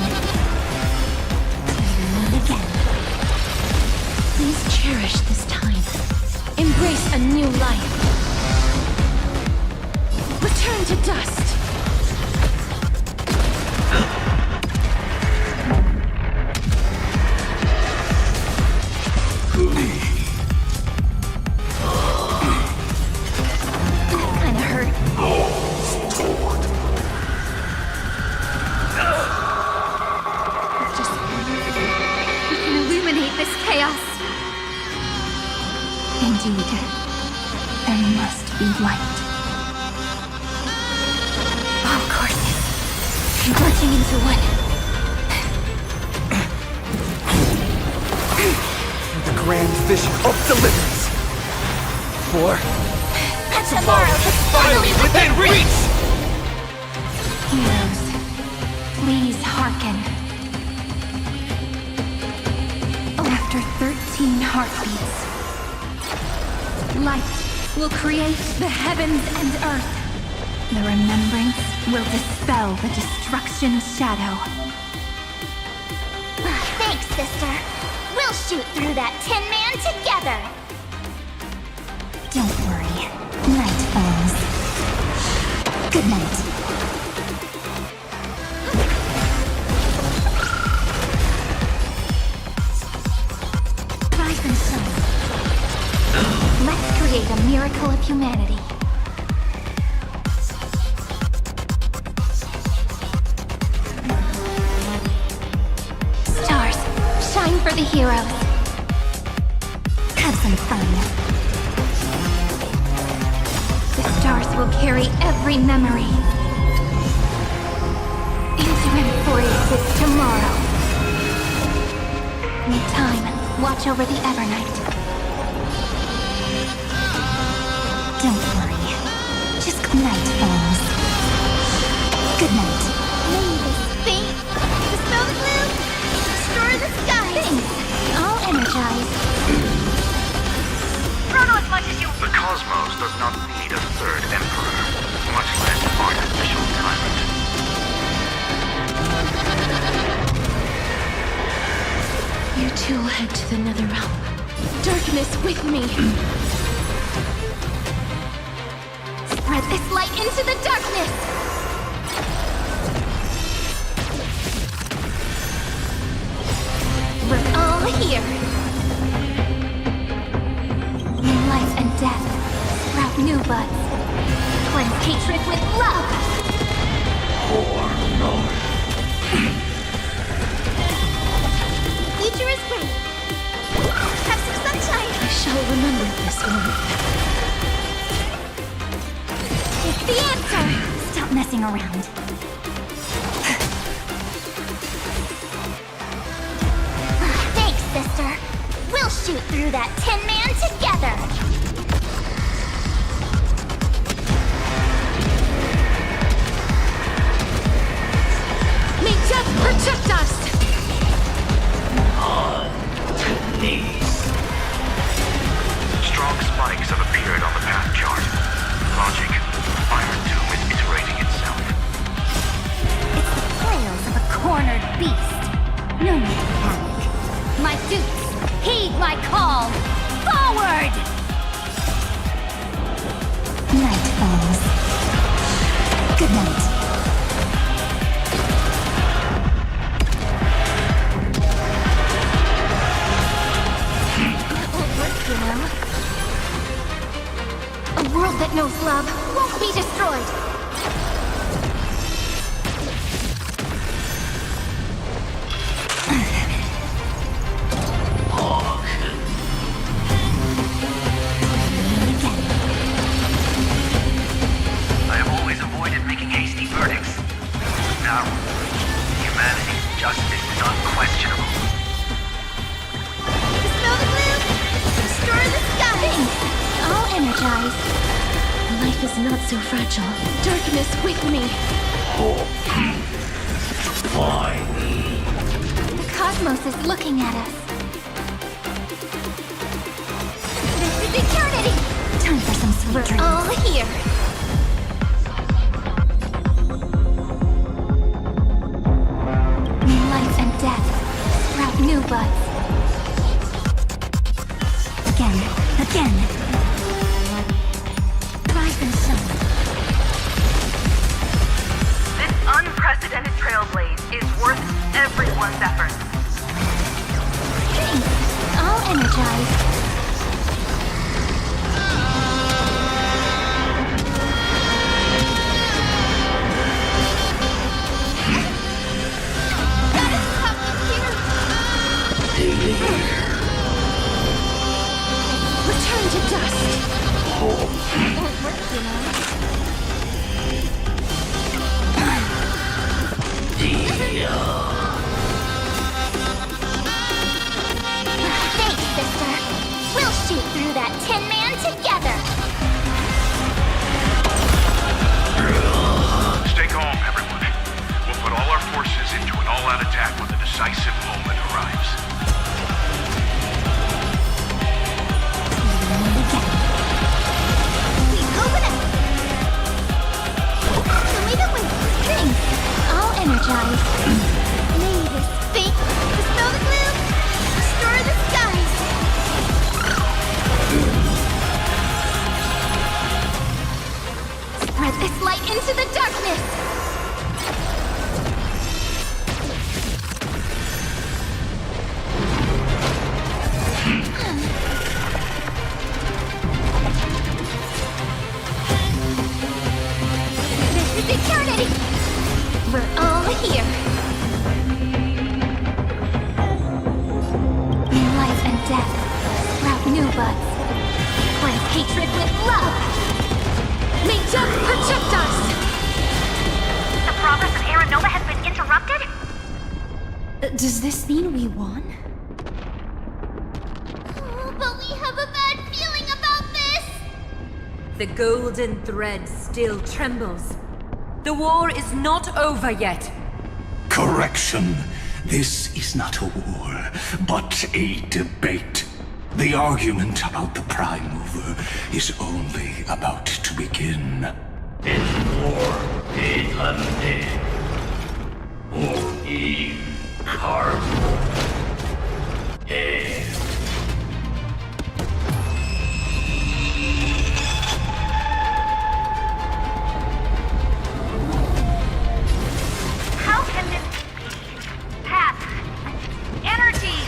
Please cherish this time. Embrace a new life. Return to dust. Kinda hurt. We can illuminate this chaos. Indeed. There must be light. All courses converging into one. The grand vision of deliverance. For Tomorrow is finally within reach! Heroes, please hearken. After 13 heartbeats, light will create the heavens and earth. The remembrance will dispel the destruction's shadow. Thanks, sister. We'll shoot through that Tin Man together. Don't worry. Night falls. Good night. Rise and shine. Let's create a miracle of humanity. Stars, shine for the heroes. Have some fun. The stars will carry every memory into Emphorius' tomorrow. In time, watch over the Evernight. Don't worry. Just night falls. Good night. Think, dispel the gloom, destroy the sky. Thanks. I'll energize. Run as much as you. The cosmos does not need a third emperor, much less artificial tyrant. You two head to the nether realm. Darkness with me. Spread this light into the darkness! We're all here! In life and death, sprout new buds. Cleanse hatred with love! Future is great. Have some sunshine. I shall remember this moment. It's the answer. Stop messing around. Thanks, sister. We'll shoot through that Tin Man together. May death protect us! Strong spikes have appeared on the path chart. Logic. Iron Tomb is iterating itself. It's the flails of a cornered beast. No need to panic. My suits, heed my call! Forward! Night falls. Good night. You know? A world that knows love won't be destroyed! I have always avoided making hasty verdicts. Now, humanity's justice is unquestionable. Dispel the gloom, destroy the sky. Thanks. I'll energize. Life is not so fragile. Darkness with me. The cosmos is looking at us. This is eternity. Time for some sweet We're dreams. all here. In life and death, sprout new buds. Again. Rise and shine. This unprecedented trailblaze is worth everyone's effort. Thanks. I'll energize. Return to dust. darkness! This is eternity! We're all here! In life and death, sprout new buds. Bring hatred with love! May death protect us! The progress of Aeronova has been interrupted? Does this mean we won? But we have a bad feeling about this! The golden thread still trembles. The war is not over yet. Correction. This is not a war, but a debate. The argument about the Prime Mover is only about to begin. It's war, England. Or in Carbo. How can this be? Path. Energy.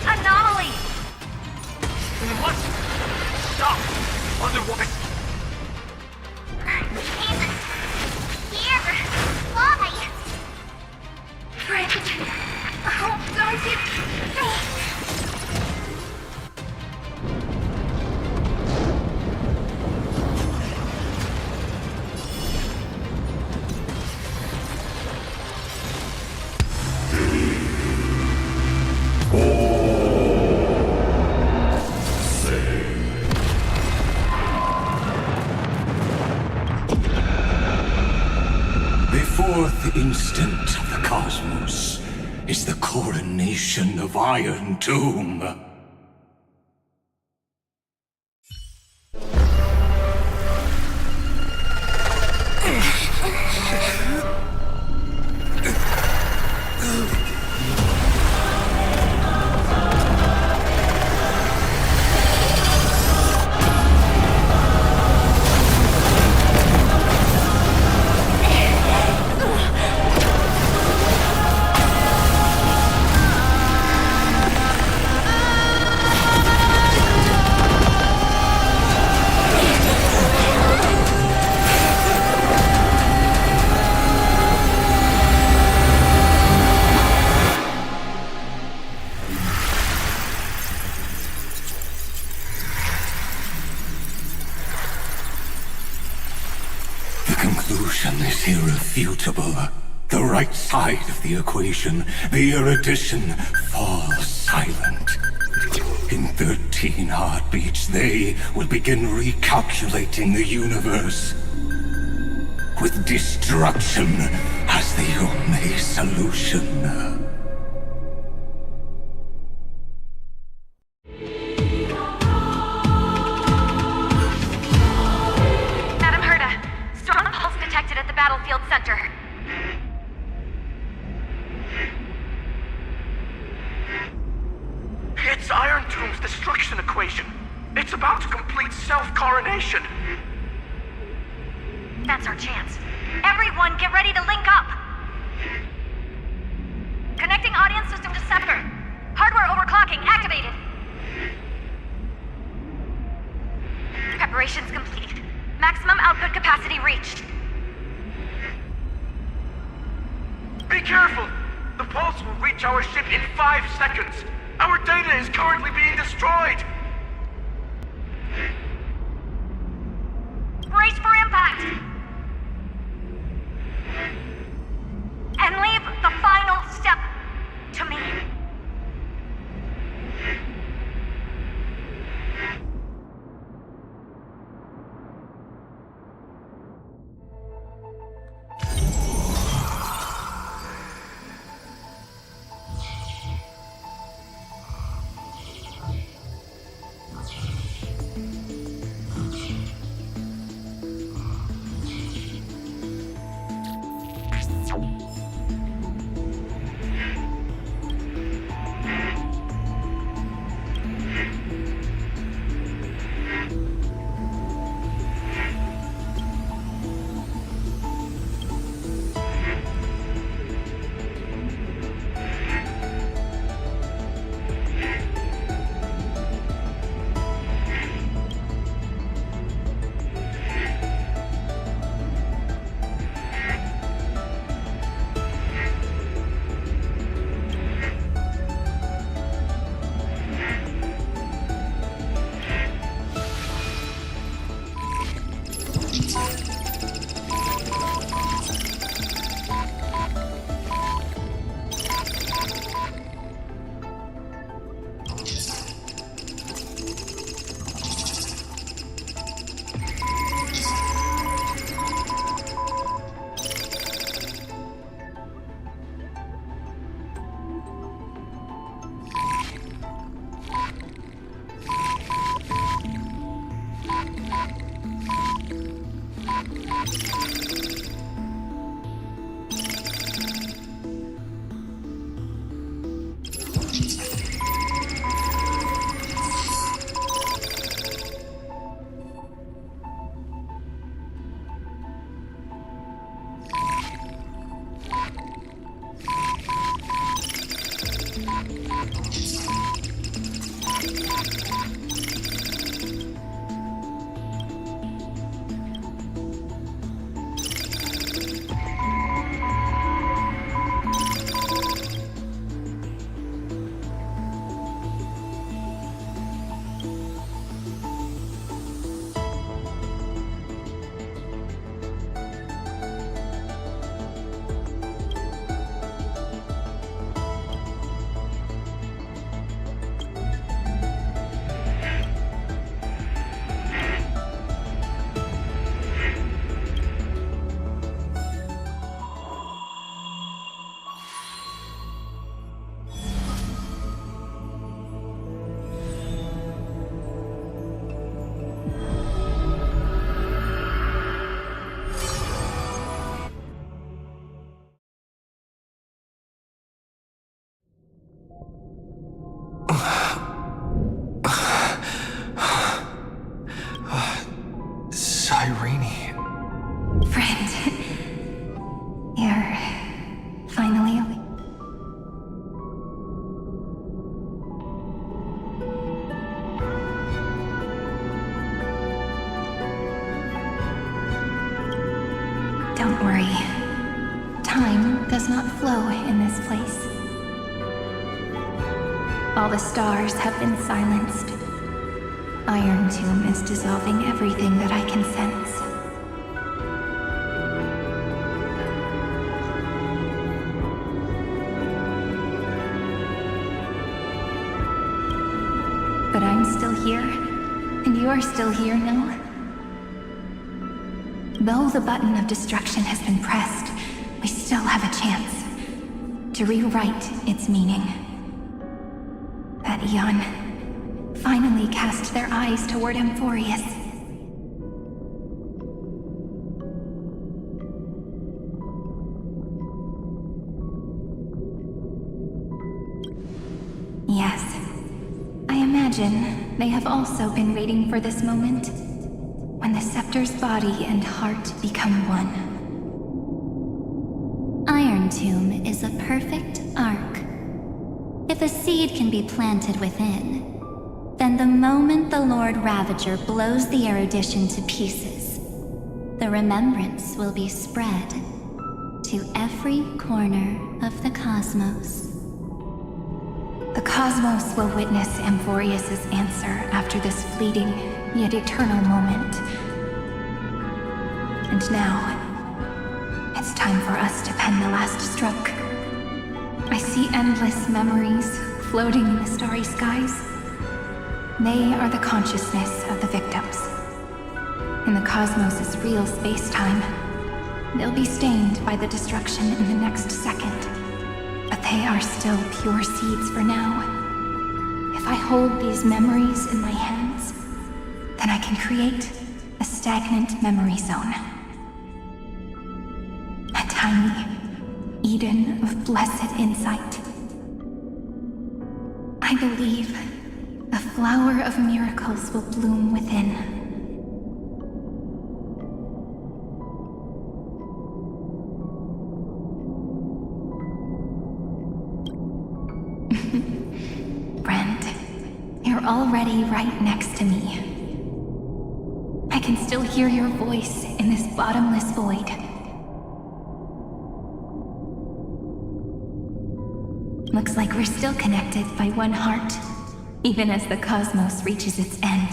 Anomaly. What? Stop! Otherwise... He's here. Why? Friend. Oh, don't it... The fourth instant of the cosmos is the coronation of Iron Tomb. Conclusion is irrefutable. The right side of the equation, the erudition, falls silent. In 13 heartbeats, they will begin recalculating the universe, with destruction as the only solution. Battlefield Center. It's Iron Tomb's destruction equation. It's about to complete self-coronation. That's our chance. Everyone, get ready to link up. Connecting audience system to Scepter. Hardware overclocking activated. Preparations complete. Maximum output capacity reached. Be careful! The pulse will reach our ship in 5 seconds. Our data is currently being destroyed. Brace for impact! And leave the final step to me. Cyrene. Friend, you're finally awake. Don't worry. Time does not flow in this place. All the stars have been silenced. Iron Tomb is dissolving everything that I can sense. But I'm still here, and you're still here, no? Though the button of destruction has been pressed, we still have a chance to rewrite its meaning. That eon finally cast their eyes toward Amphorius. Yes, I imagine they have also been waiting for this moment, when the scepter's body and heart become one. Iron Tomb is a perfect arc. If a seed can be planted within, then the moment the Lord Ravager blows the erudition to pieces, the remembrance will be spread to every corner of the cosmos. The cosmos will witness Amphorius' answer after this fleeting, yet eternal moment. And now, it's time for us to pen the last stroke. I see endless memories floating in the starry skies. They are the consciousness of the victims. In the cosmos' real space-time, they'll be stained by the destruction in the next second. But they are still pure seeds for now. If I hold these memories in my hands, then I can create a stagnant memory zone. A tiny Eden of blessed insight. I believe a flower of miracles will bloom within. Friend, you're already right next to me. I can still hear your voice in this bottomless void. Looks like we're still connected by one heart, even as the cosmos reaches its end.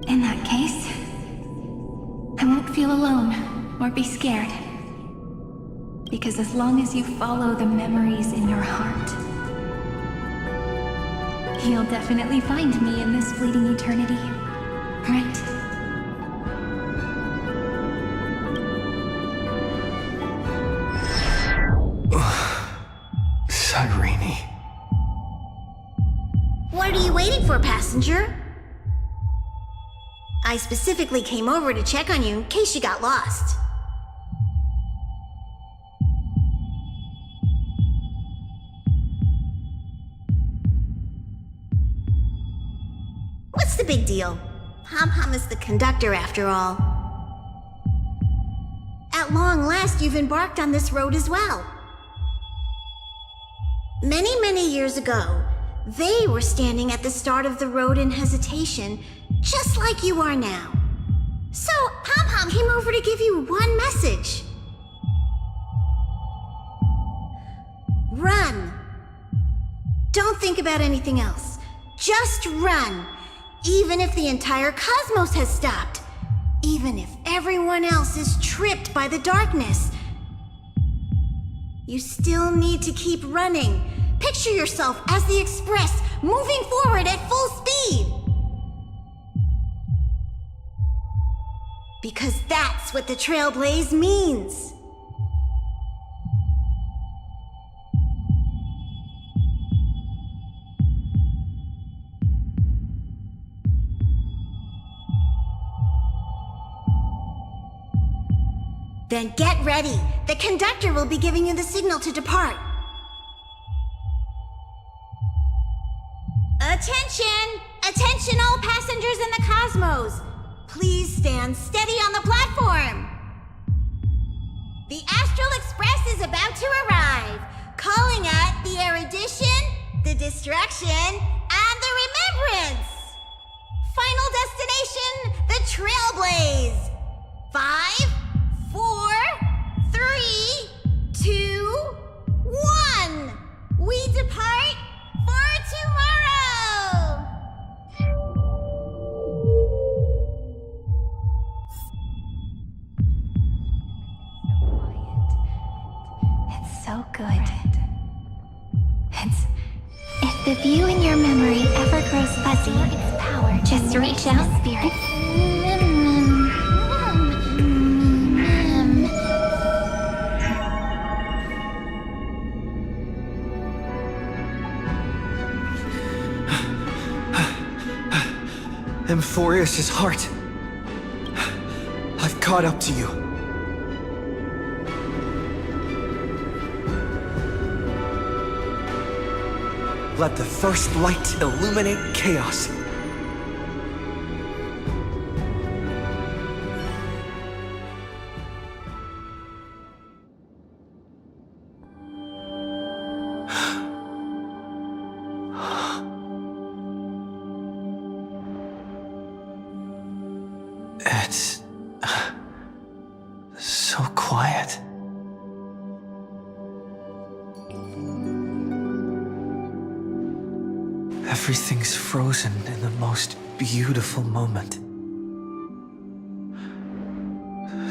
In that case, I won't feel alone or be scared. Because as long as you follow the memories in your heart, you'll definitely find me in this fleeting eternity, right? Cyrene. What are you waiting for, passenger? I specifically came over to check on you in case you got lost. What's the big deal? Pom-Pom is the conductor after all. At long last, you've embarked on this road as well. Many, many years ago, they were standing at the start of the road in hesitation, just like you are now. So, Pom-Pom came over to give you one message. Run. Don't think about anything else. Just run. Even if the entire cosmos has stopped. Even if everyone else is tripped by the darkness. You still need to keep running. Picture yourself as the Express, moving forward at full speed. Because that's what the Trailblaze means. Then get ready. The conductor will be giving you the signal to depart. Attention! Attention all passengers in the cosmos! Please stand steady on the platform. The Astral Express is about to arrive, calling at the erudition, the destruction, and the remembrance. Final destination, the Trailblaze. 5, 4, 3, 2, 1. We depart for tomorrow. It's so good. If the view in your memory ever grows fuzzy, its power, just reach out, spirit. Amphorius' heart. I've caught up to you. Let the first light illuminate chaos. It's so quiet. Everything's frozen in the most beautiful moment.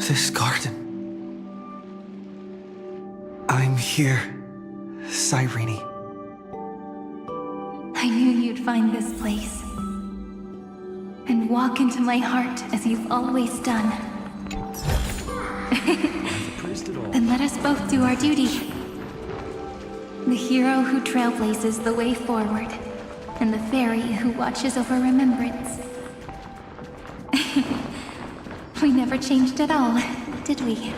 This garden. I'm here, Cyrene. I knew you'd find this place. And walk into my heart as you've always done. Then let us both do our duty. The hero who trailblazes the way forward, and the fairy who watches over remembrance. We never changed at all, did we?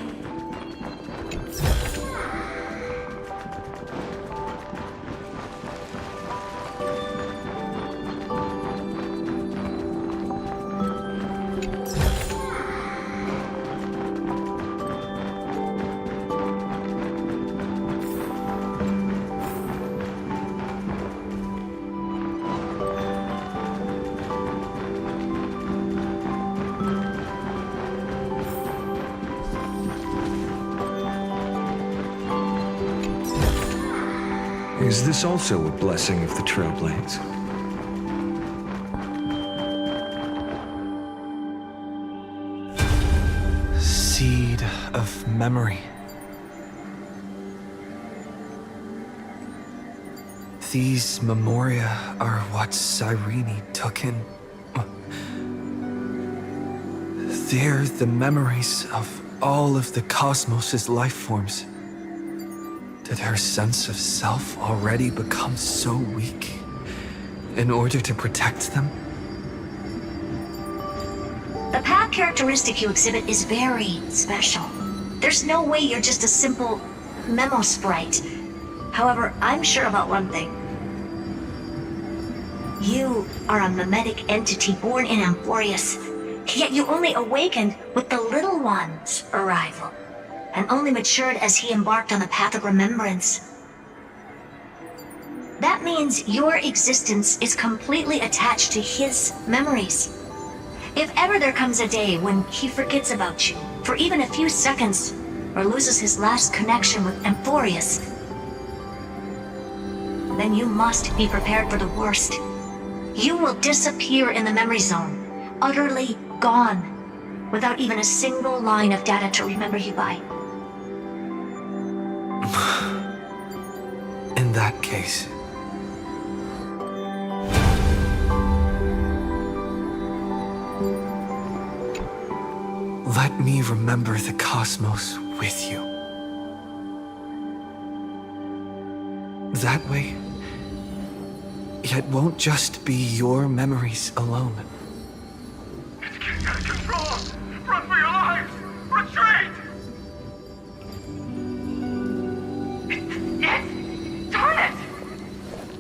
Is this also a blessing of the Trailblaze? Seed of memory. These memoria are what Cyrene took in. They're the memories of all of the cosmos' life forms. Did her sense of self already become so weak in order to protect them? The path characteristic you exhibit is very special. There's no way you're just a simple memo sprite. However, I'm sure about one thing. You are a mimetic entity born in Amphorius, yet you only awakened with the Little One's arrival, and only matured as he embarked on the path of remembrance. That means your existence is completely attached to his memories. If ever there comes a day when he forgets about you for even a few seconds, or loses his last connection with Amphorius, then you must be prepared for the worst. You will disappear in the memory zone, utterly gone, without even a single line of data to remember you by. In that case... let me remember the cosmos with you. That way, it won't just be your memories alone. It's getting out of control! Run for your lives! Retreat! It's... darn it!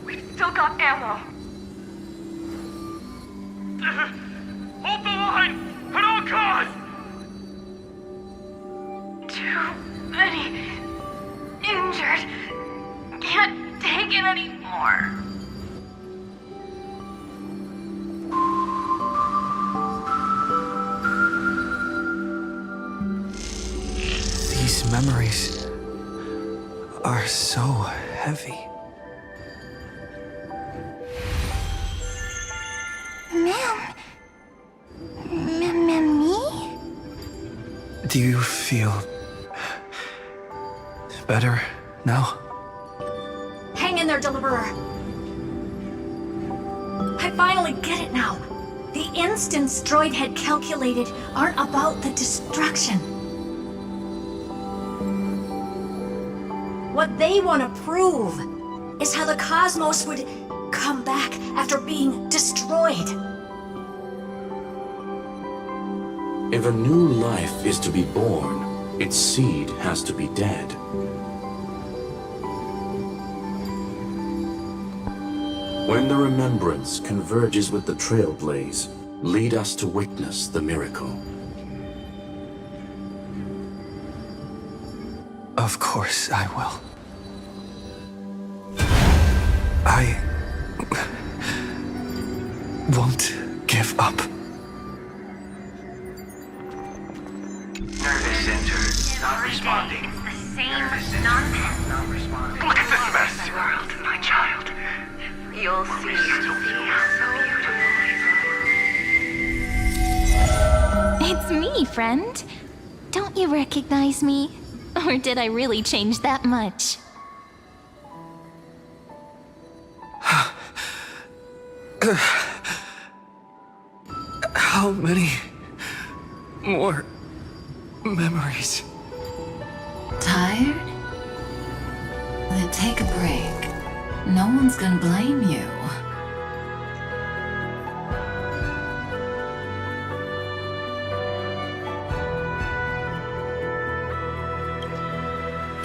We've still got ammo. Hold the line! At all costs! Too many injured. Can't take it anymore. These memories are so heavy. Me? Do you feel better now? Hang in there, Deliverer. I finally get it now. The instants Droid had calculated aren't about the destruction. What they want to prove is how the cosmos would come back after being destroyed. If a new life is to be born, its seed has to be dead. When the remembrance converges with the trailblaze, lead us to witness the miracle. Of course I will. I won't give up. Nervous center not responding. It's the same nonsense. Not responding. Look at this mess. World, my child. You'll see. It's me, friend. Don't you recognize me? Or did I really change that much? How many more memories? Tired? Then take a break. No one's gonna blame you.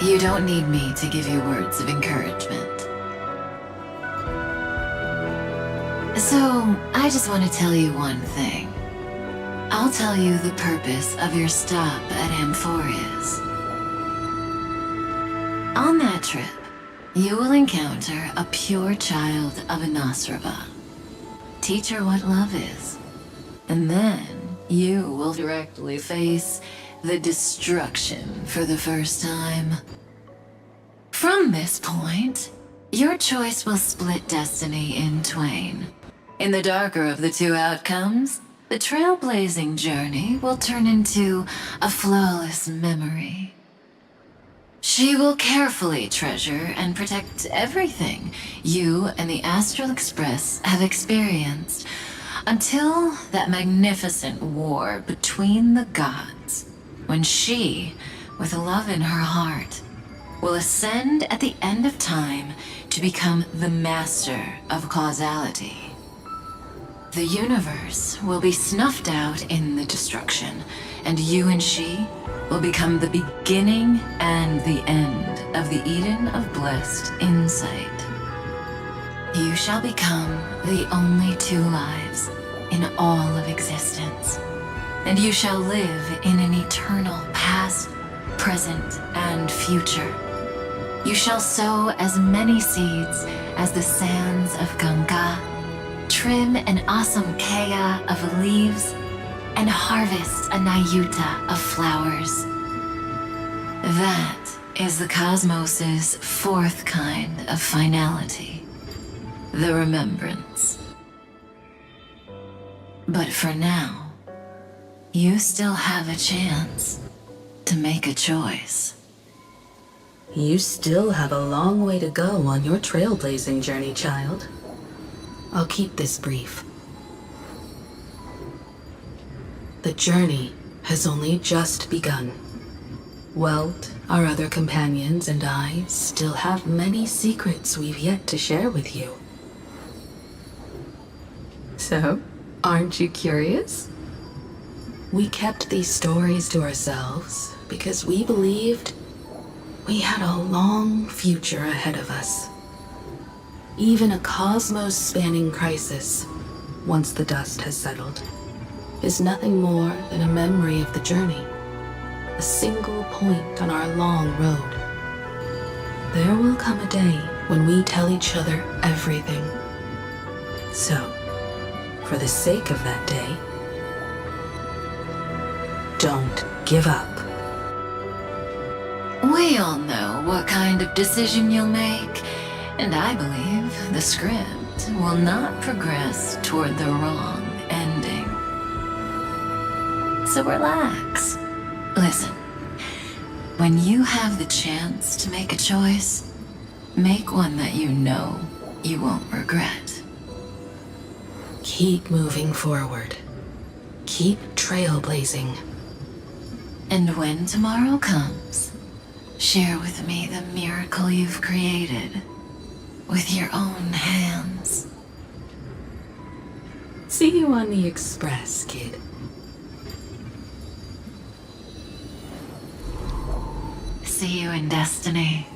You don't need me to give you words of encouragement. So, I just want to tell you one thing. I'll tell you the purpose of your stop at Amphorius. On that trip, you will encounter a pure child of Inostrava. Teach her what love is. And then you will directly face the destruction for the first time. From this point, your choice will split destiny in twain. In the darker of the two outcomes, the trailblazing journey will turn into a flawless memory. She will carefully treasure and protect everything you and the Astral Express have experienced until that magnificent war between the gods, when she, with love in her heart, will ascend at the end of time to become the master of causality. The universe will be snuffed out in the destruction, and you and she will become the beginning and the end of the Eden of blessed insight. You shall become the only two lives in all of existence, and you shall live in an eternal past, present, and future. You shall sow as many seeds as the sands of Ganga, trim an awesome kaya of leaves, and harvest a nayuta of flowers. That is the cosmos's fourth kind of finality, the remembrance. But for now, you still have a chance to make a choice. You still have a long way to go on your trailblazing journey, child. I'll keep this brief. The journey has only just begun. Welt, our other companions, and I still have many secrets we've yet to share with you. So, aren't you curious? We kept these stories to ourselves because we believed we had a long future ahead of us. Even a cosmos-spanning crisis, once the dust has settled, is nothing more than a memory of the journey, a single point on our long road. There will come a day when we tell each other everything. So, for the sake of that day, don't give up. We all know what kind of decision you'll make, and I believe the script will not progress toward the wrong ending. So relax. Listen, when you have the chance to make a choice, make one that you know you won't regret. Keep moving forward. Keep trailblazing. And when tomorrow comes, share with me the miracle you've created with your own hands. See you on the express, kid. See you in destiny.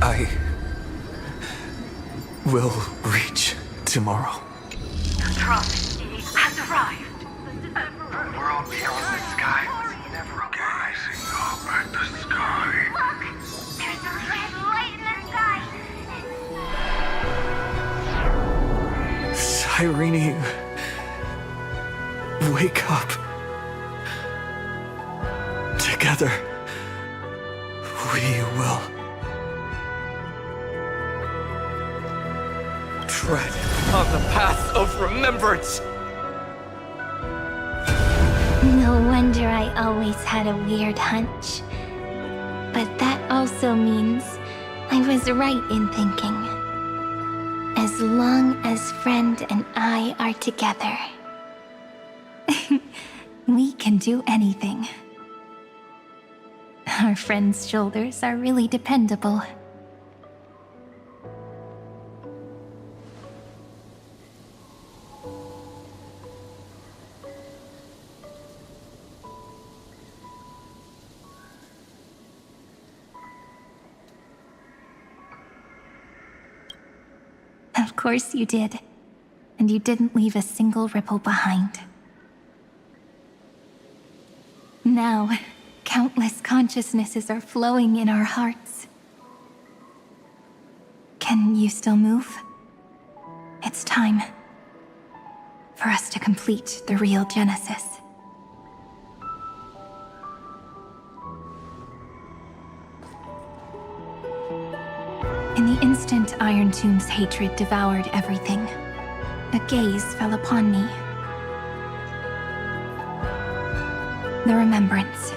I will reach tomorrow. The truck has arrived. The world beyond the sky was never gazing up at the sky. Look! There's a red light in the sky! Cyrene, wake up. Together, we will tread on the path of remembrance. No wonder I always had a weird hunch. But that also means I was right in thinking. As long as Friend and I are together, we can do anything. Our friend's shoulders are really dependable. Of course you did. And you didn't leave a single ripple behind. Now, countless consciousnesses are flowing in our hearts. Can you still move? It's time for us to complete the real Genesis. In the instant Iron Tomb's hatred devoured everything, a gaze fell upon me. The remembrance.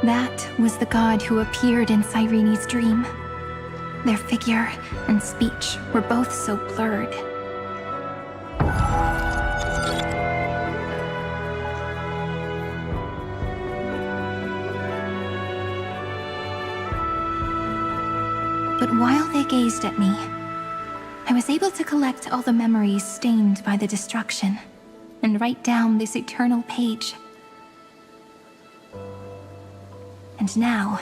That was the god who appeared in Cyrene's dream. Their figure and speech were both so blurred. But while they gazed at me, I was able to collect all the memories stained by the destruction and write down this eternal page. And now,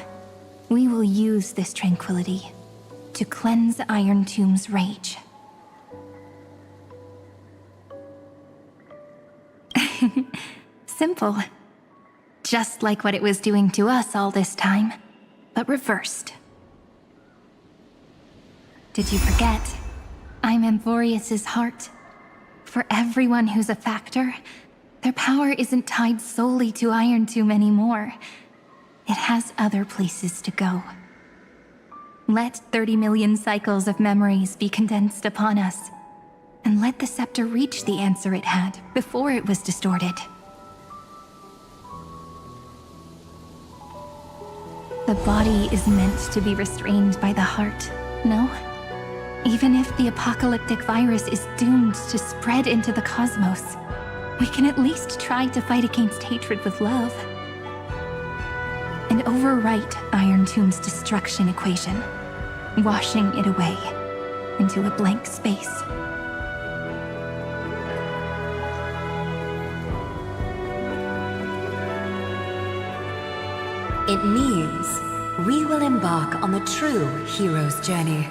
we will use this tranquility to cleanse Iron Tomb's rage. Simple. Just like what it was doing to us all this time, but reversed. Did you forget? I'm Amphorius's heart. For everyone who's a factor, their power isn't tied solely to Iron Tomb anymore. It has other places to go. Let 30 million cycles of memories be condensed upon us, and let the scepter reach the answer it had before it was distorted. The body is meant to be restrained by the heart, no? Even if the apocalyptic virus is doomed to spread into the cosmos, we can at least try to fight against hatred with love. And overwrite Iron Tomb's destruction equation, washing it away into a blank space. It means we will embark on the true hero's journey.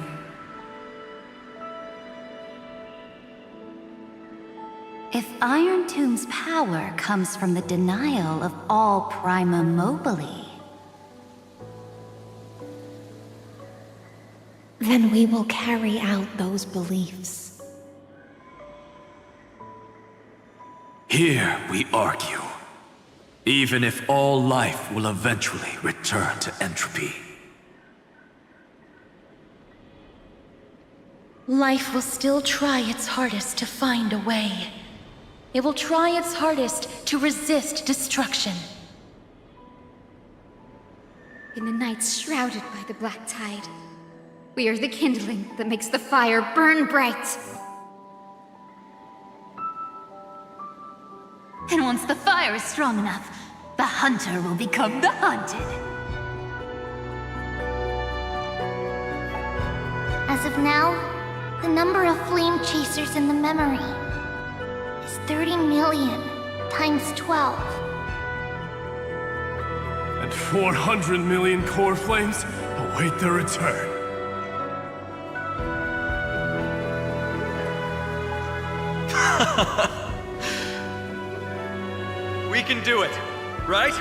If Iron Tomb's power comes from the denial of all Prima Mobile, then we will carry out those beliefs. Here we argue. Even if all life will eventually return to entropy. Life will still try its hardest to find a way. It will try its hardest to resist destruction. In the nights shrouded by the black tide, we are the kindling that makes the fire burn bright. And once the fire is strong enough, the hunter will become the hunted. As of now, the number of flame chasers in the memory is 30 million times 12. And 400 million core flames await their return. We can do it, right?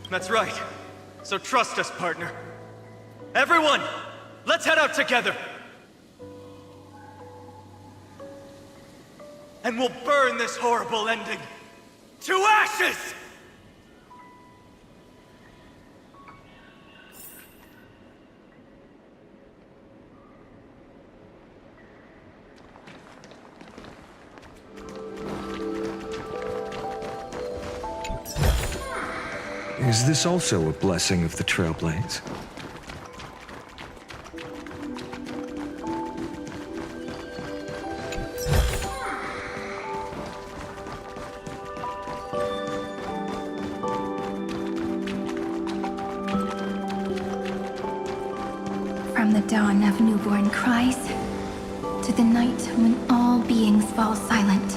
That's right. So trust us, partner. Everyone, let's head out together. And we'll burn this horrible ending to ashes! Is this also a blessing of the Trailblaze? From the dawn of newborn cries, to the night when all beings fall silent.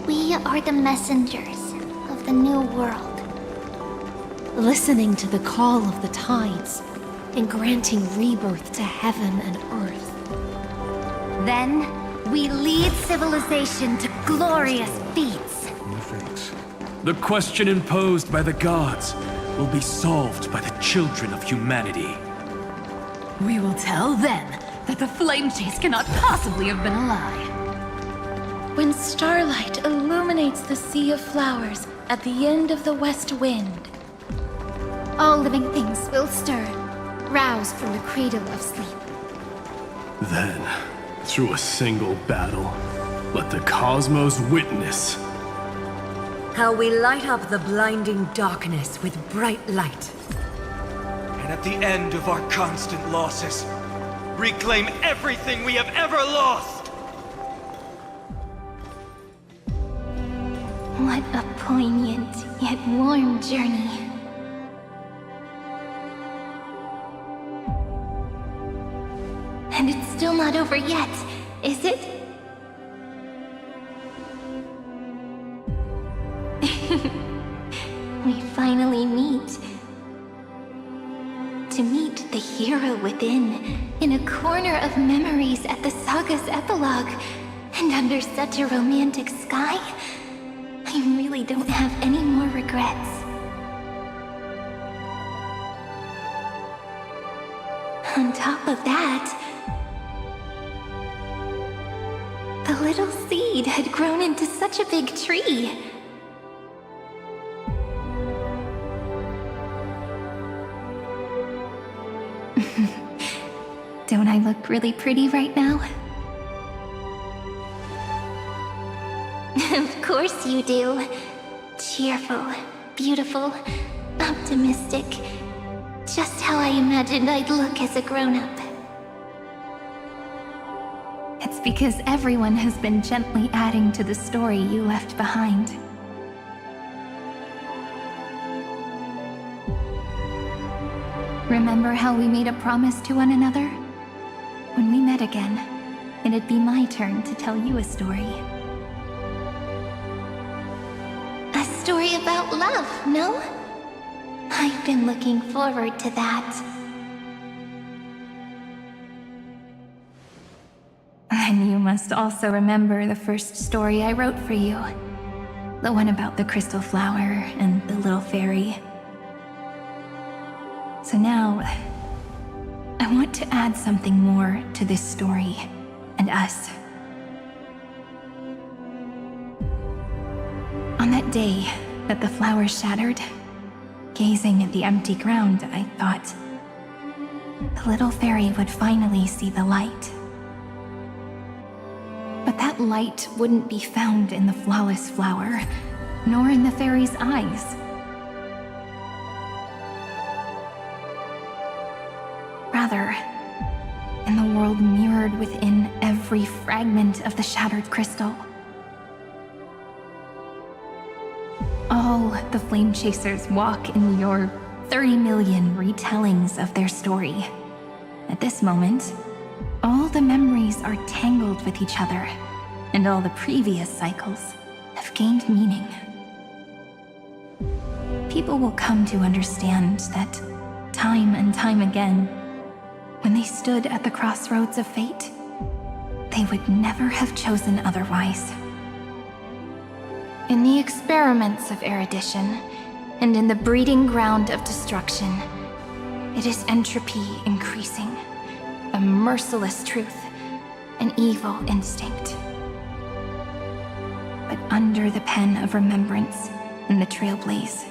We are the messengers of the new world. Listening to the call of the tides, and granting rebirth to heaven and earth. Then, we lead civilization to glorious feats. No thanks. The question imposed by the gods will be solved by the children of humanity. We will tell them that the flame chase cannot possibly have been a lie. When starlight illuminates the sea of flowers at the end of the west wind, all living things will stir, roused from the cradle of sleep. Then, through a single battle, let the cosmos witness how we light up the blinding darkness with bright light. And at the end of our constant losses, Reclaim everything we have ever lost! What a poignant yet warm journey. And it's still not over yet, is it? We finally meet. To meet the hero within, in a corner of memories at the saga's epilogue, and under such a romantic sky, I really don't have any more regrets. On top of that, the little seed had grown into such a big tree. Don't I look really pretty right now? Of course you do. Cheerful, beautiful, optimistic. Just how I imagined I'd look as a grown-up. It's because everyone has been gently adding to the story you left behind. Remember how we made a promise to one another? When we met again, it'd be my turn to tell you a story. A story about love, no? I've been looking forward to that. And you must also remember the first story I wrote for you. The one about the crystal flower and the little fairy. So now, I want to add something more to this story and us. On that day that the flower shattered, gazing at the empty ground, I thought the little fairy would finally see the light. But that light wouldn't be found in the flawless flower, nor in the fairy's eyes. Rather, in the world mirrored within every fragment of the shattered crystal. All the flame chasers walk in your 30 million retellings of their story. At this moment, all the memories are tangled with each other, and all the previous cycles have gained meaning. People will come to understand that time and time again, when they stood at the crossroads of fate, they would never have chosen otherwise. In the experiments of erudition, and in the breeding ground of destruction, it is entropy increasing, a merciless truth, an evil instinct. But under the pen of remembrance and the trailblaze,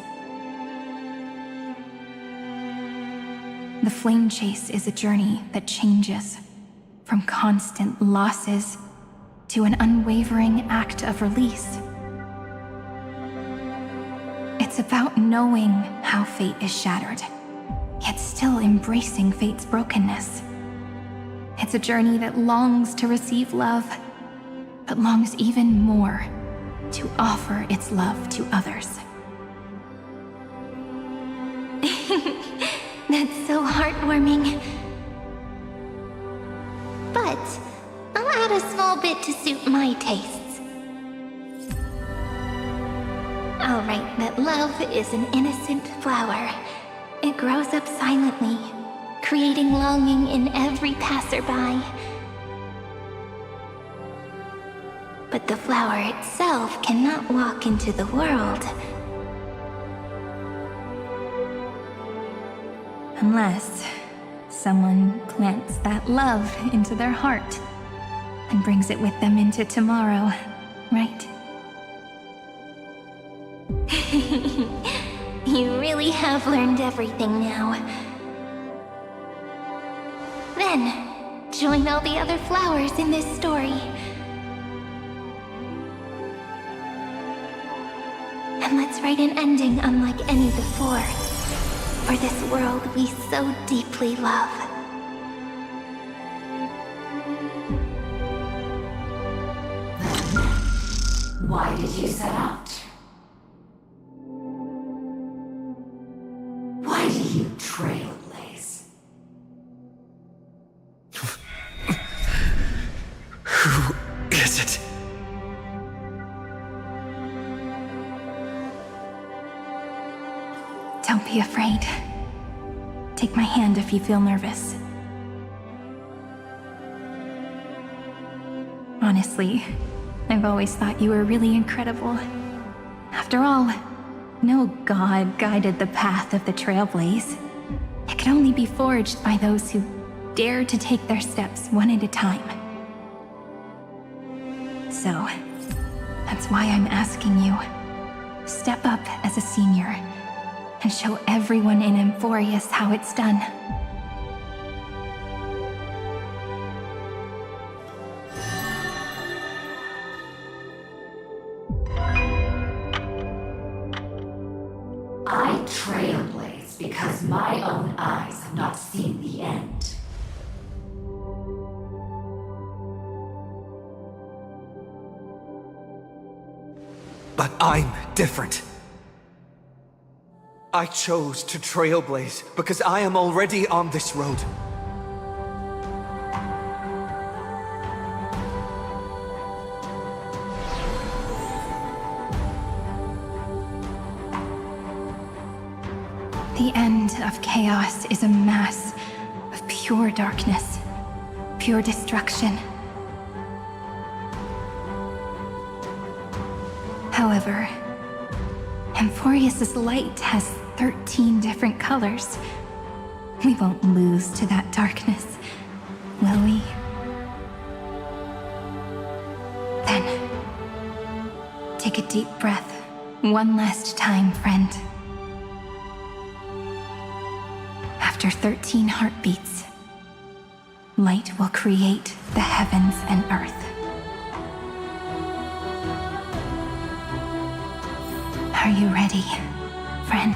the flame chase is a journey that changes from constant losses to an unwavering act of release. It's about knowing how fate is shattered, yet still embracing fate's brokenness. It's a journey that longs to receive love, but longs even more to offer its love to others. That's so heartwarming. But I'll add a small bit to suit my tastes. I'll write that love is an innocent flower. It grows up silently, creating longing in every passerby. But the flower itself cannot walk into the world unless someone plants that love into their heart and brings it with them into tomorrow, right? You really have learned everything now. Then, join all the other flowers in this story. And let's write an ending unlike any before, for this world we so deeply love. Why did you set out? Why do you trailblaze? Who is it? Don't be afraid. Take my hand if you feel nervous. Honestly, I've always thought you were really incredible. After all, no god guided the path of the Trailblaze. It could only be forged by those who dare to take their steps one at a time. So, that's why I'm asking you. Step up as a senior and show everyone in Emphorius how it's done. I trailblaze because my own eyes have not seen the end. But I'm different. I chose to trailblaze because I am already on this road. The end of chaos is a mass of pure darkness, pure destruction. However, Emphorius' light has 13 different colors. We won't lose to that darkness, will we? Then, take a deep breath one last time, friend. After 13 heartbeats, light will create the heavens and earth. Are you ready, friend?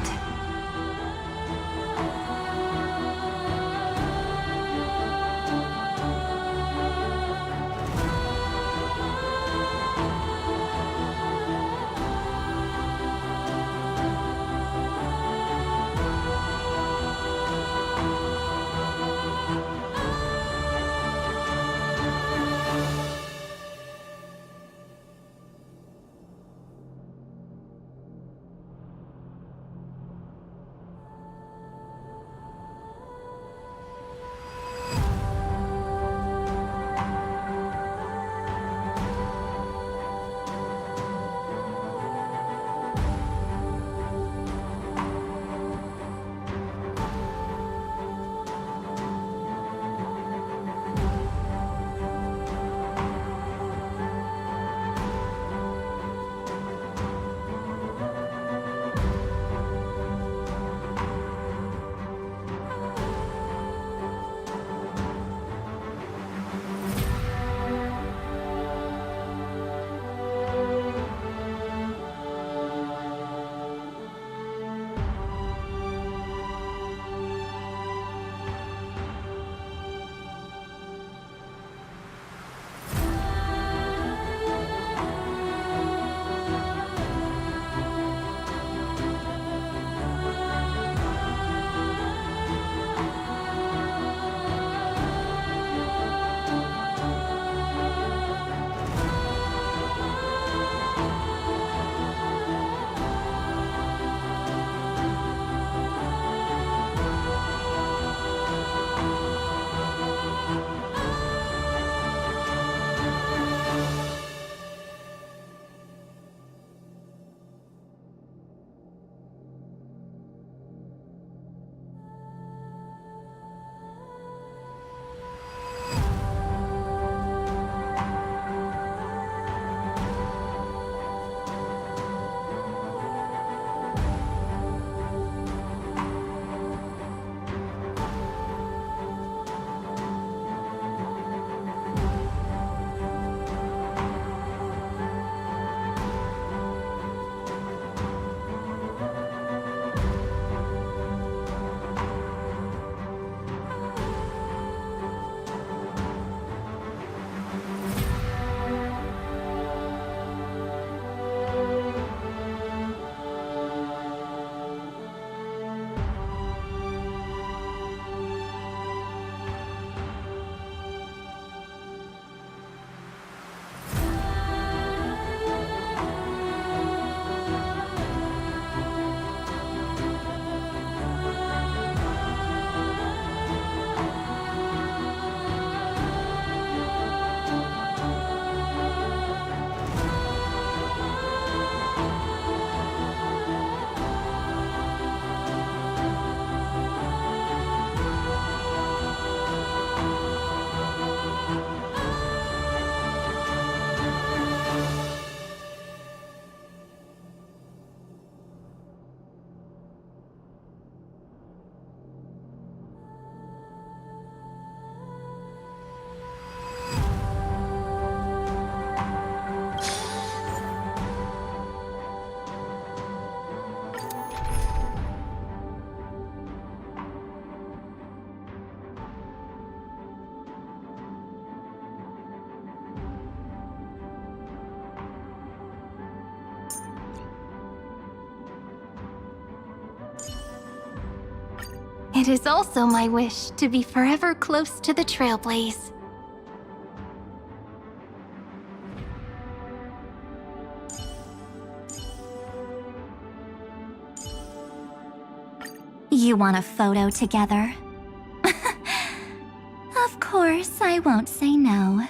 It is also my wish to be forever close to the Trailblaze. You want a photo together? Of course, I won't say no.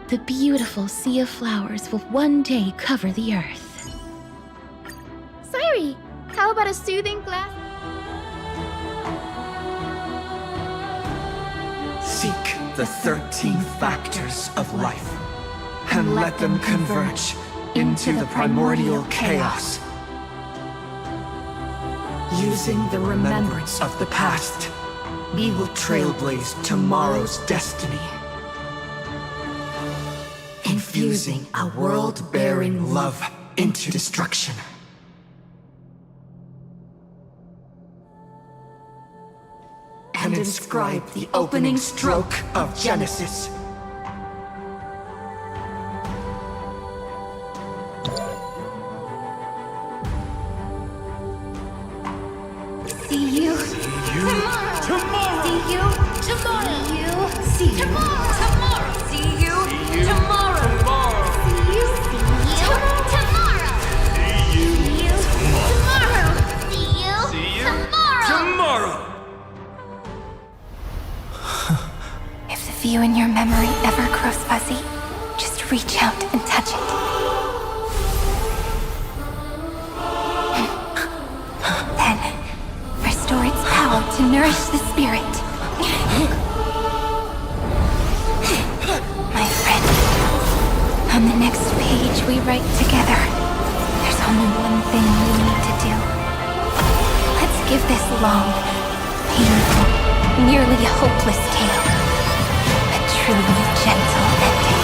The beautiful sea of flowers will one day cover the earth. Cyrene, how about a soothing glass? Seek the 13 factors of life, and let them converge into the primordial chaos. Using the remembrance of the past, we will trailblaze tomorrow's destiny. Infusing a world-bearing love into destruction. And inscribe the opening stroke of Genesis. See you tomorrow. See you tomorrow. See you tomorrow. See you tomorrow. See you tomorrow. See you tomorrow. See you tomorrow. If the view in your memory ever grows fuzzy, just reach out and touch it. Then, restore its power to nourish the spirit. My friend, on the next page we write together, there's only one thing we need to do. Let's give this long, painful, nearly hopeless tale a truly gentle ending.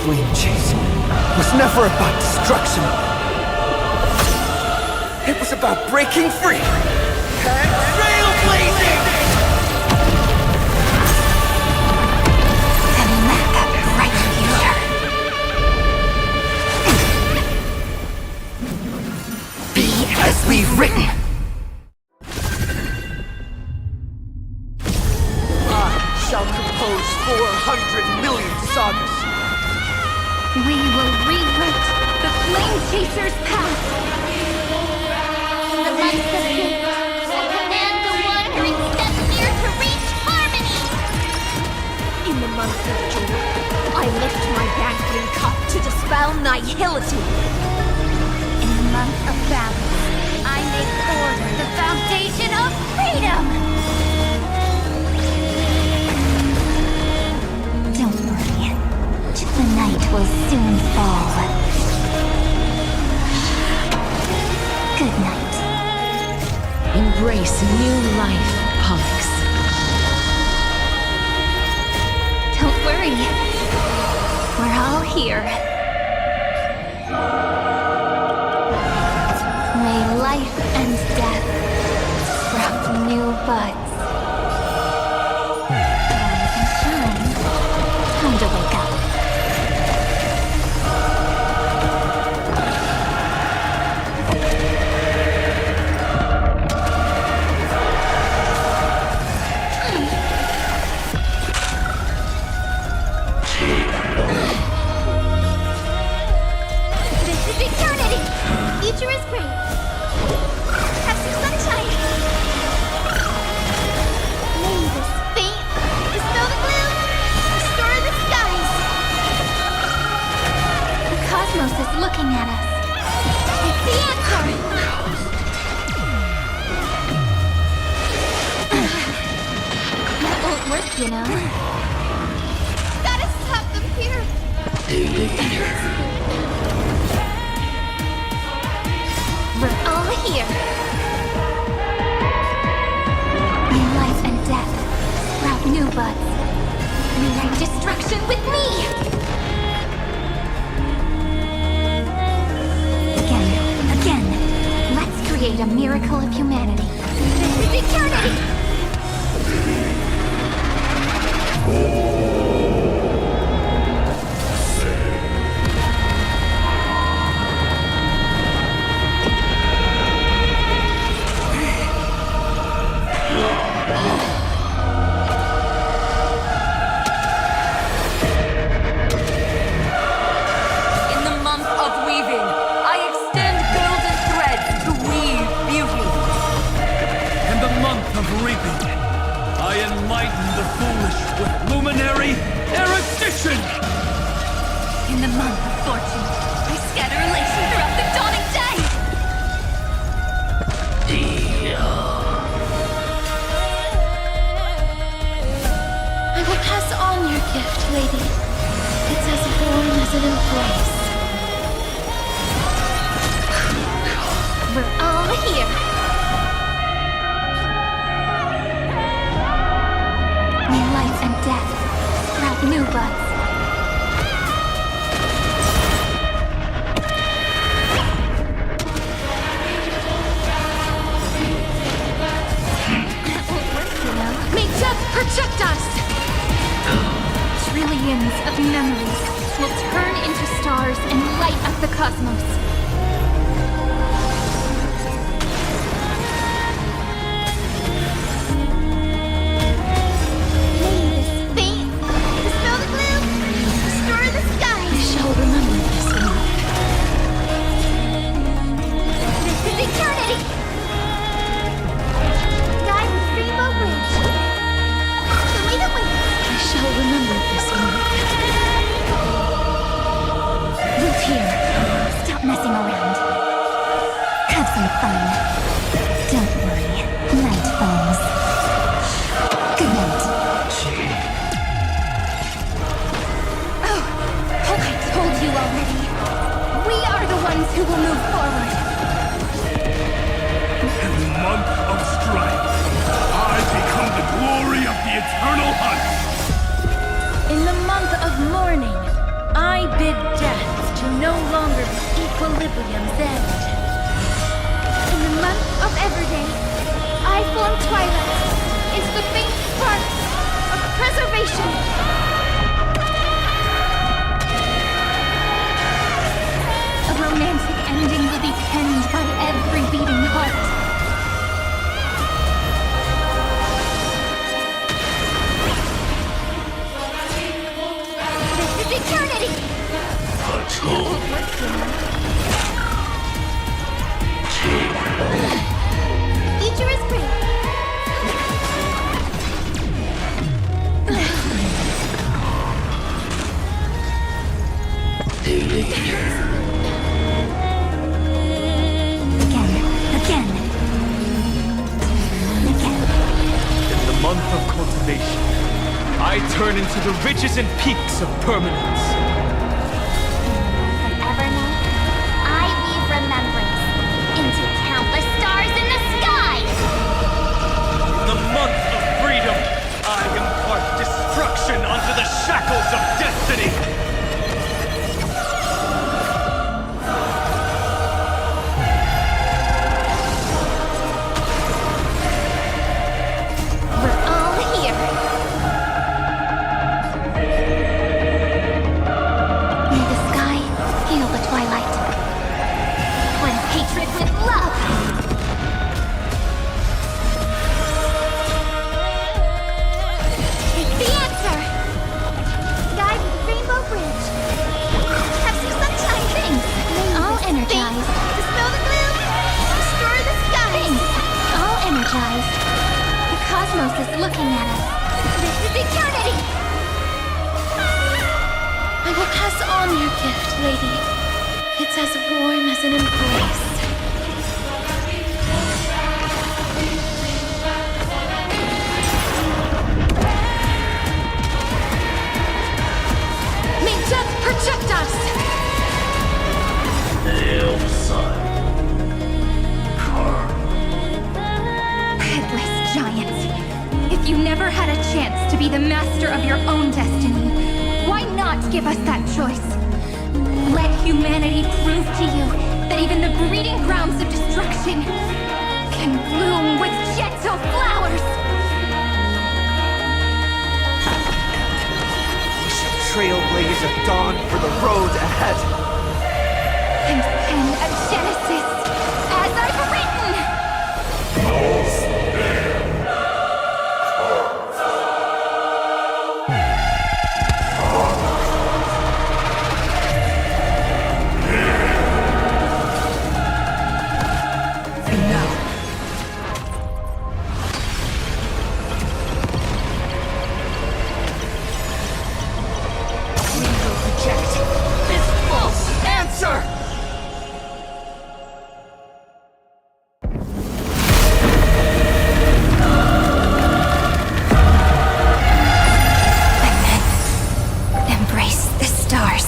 Flame chase was never about destruction. It was about breaking free and trailblazing! And lack a bright future. Be as we've written. I shall compose 400 million sagas. We will rewrite the Flame Chaser's path. The lights of hate will command the wandering steps near to reach harmony. In the month of June, I lift my banqueting cup to dispel nihility. In the month of balance, I make order The foundation of freedom. Don't worry. The night will soon fall. Good night. Embrace new life, Pollux. Don't worry. We're all here. May life and death sprout new buds. Rise and shine. Time to wake up. Future is great. Have some sunshine. May this faint dispel the gloom, restore the skies. The cosmos is looking at us. It's the answer. That won't work, you know. Gotta stop them here. We're all here. May life and death sprout new buds. Rewrite destruction with me! Again. Let's create a miracle of humanity. This is eternity. cosmos. Dispel the gloom! Restore the skies! I shall remember this one. This is eternity! Guide the rainbow bridge! Show me the way! I shall remember this one. Look here. Stop messing around. Have some fun. Don't worry. Night falls. Good night. Oh, I told you already. We are the ones who will move forward. In the month of strife, I become the glory of the eternal hunt. In the month of mourning, I bid death to no longer be equilibrium's end. In the month of Everyday, I form twilight into the faint sparks of preservation. A romantic ending will be penned by every beating heart. This is eternity! Future is great! In the month of cultivation, I turn into the ridges and peaks of permanence. Evernight, I weave remembrance into countless stars in the sky! In the month of freedom, I impart destruction onto the shackles of destiny. We're all here. May the sky heal the twilight. Cleanse hatred with love! It's the answer! Guide the rainbow bridge! Have some sunshine! Thanks. All energized. Dispel the gloom! Restore the skies! All energized. The cosmos is looking at us. This is eternity! I will pass on your gift, lady. It's as warm as an embrace. May death protect us! Headless giants. If you never had a chance to be the master of your own destiny, why not give us that choice? Let humanity prove to you that even the breeding grounds of destruction can bloom with gentle flowers. We shall trailblaze a dawn for the road ahead. And pen a Genesis as I've written. Embrace the stars.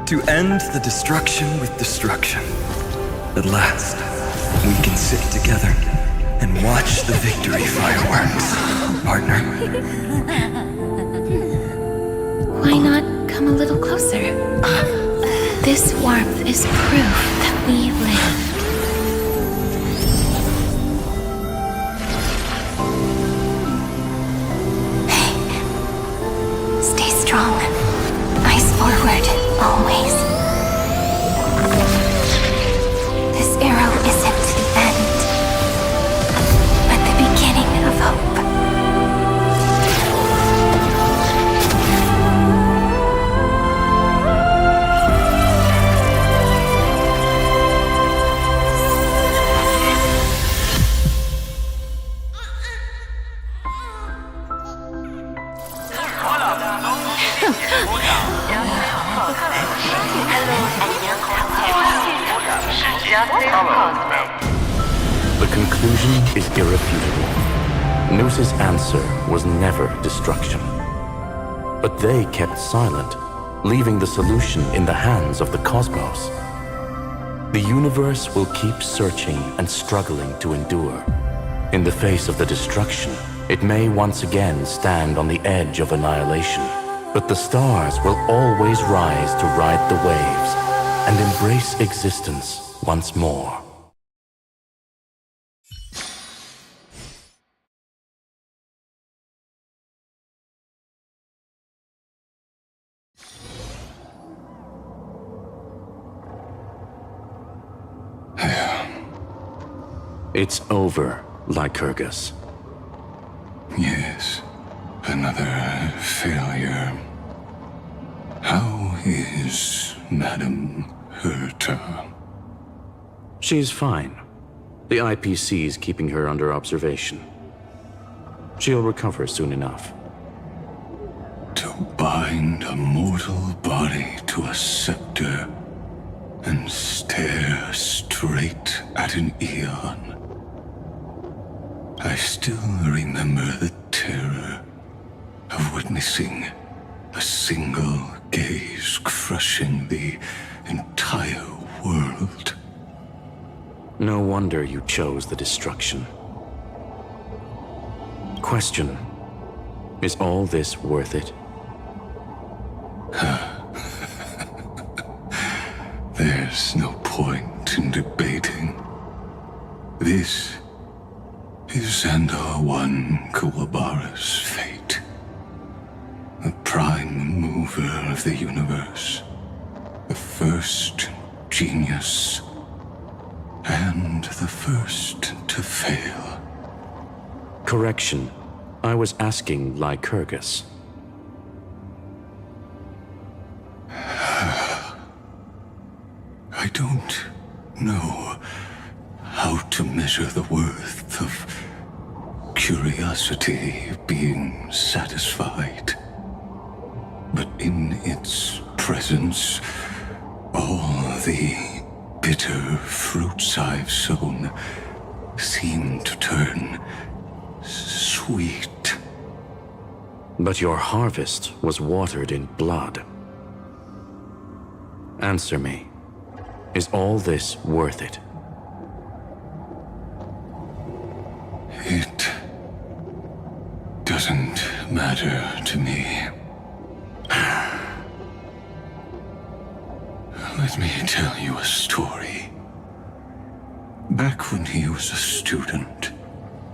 To end the destruction with destruction. At last, we can sit together and watch the victory fireworks, partner. Why not come a little closer? This warmth is proof that we live. Stay strong. Eyes forward, always. This arrow isn't the end, but the beginning of hope. The conclusion is irrefutable. Noose's answer was never destruction. But they kept silent, leaving the solution in the hands of the cosmos. The universe will keep searching and struggling to endure. In the face of the destruction, it may once again stand on the edge of annihilation. But the stars will always rise to ride the waves and embrace existence once more. It's over, Lycurgus. Yes, another failure. How is Madame Herta? She's fine. The IPC is keeping her under observation. She'll recover soon enough. To bind a mortal body to a scepter and stare straight at an eon. I still remember the terror of witnessing a single gaze crushing the entire world. No wonder you chose the destruction. Question: is all this worth it? There's no point in debating. This is Xandar I Kuwabara's fate. The prime mover of the universe. The first genius. And the first to fail. Correction. I was asking Lycurgus. I don't know how to measure the worth of curiosity being satisfied. But in its presence, all the bitter fruits I've sown seem to turn sweet. But your harvest was watered in blood. Answer me. Is all this worth it? It doesn't matter to me. Let me tell you a story. Back when he was a student,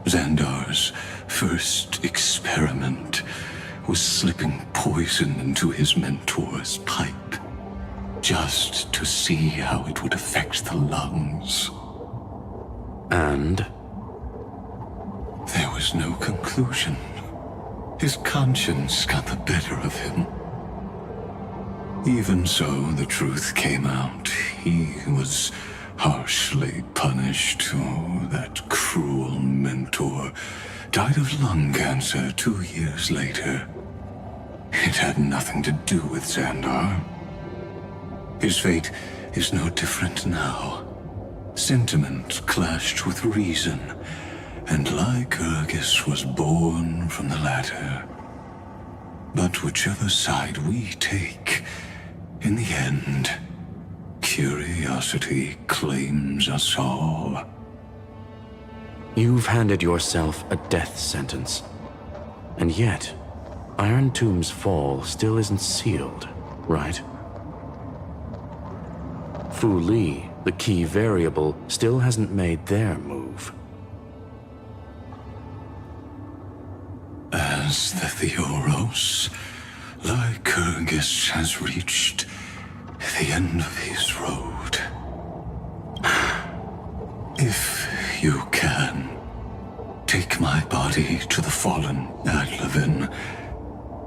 Xandar's first experiment was slipping poison into his mentor's pipe, just to see how it would affect the lungs. And? There was no conclusion. His conscience got the better of him. Even so, the truth came out. He was harshly punished. Oh, that cruel mentor died of lung cancer 2 years later. It had nothing to do with Xandar. His fate is no different now. Sentiment clashed with reason, and Lycurgus was born from the latter. But whichever side we take, in the end, curiosity claims us all. You've handed yourself a death sentence. And yet, Iron Tomb's fall still isn't sealed, right? Fu Li, the key variable, still hasn't made their move. As the Theoros, Lycurgus has reached the end of his road. If you can, take my body to the fallen Adlevin.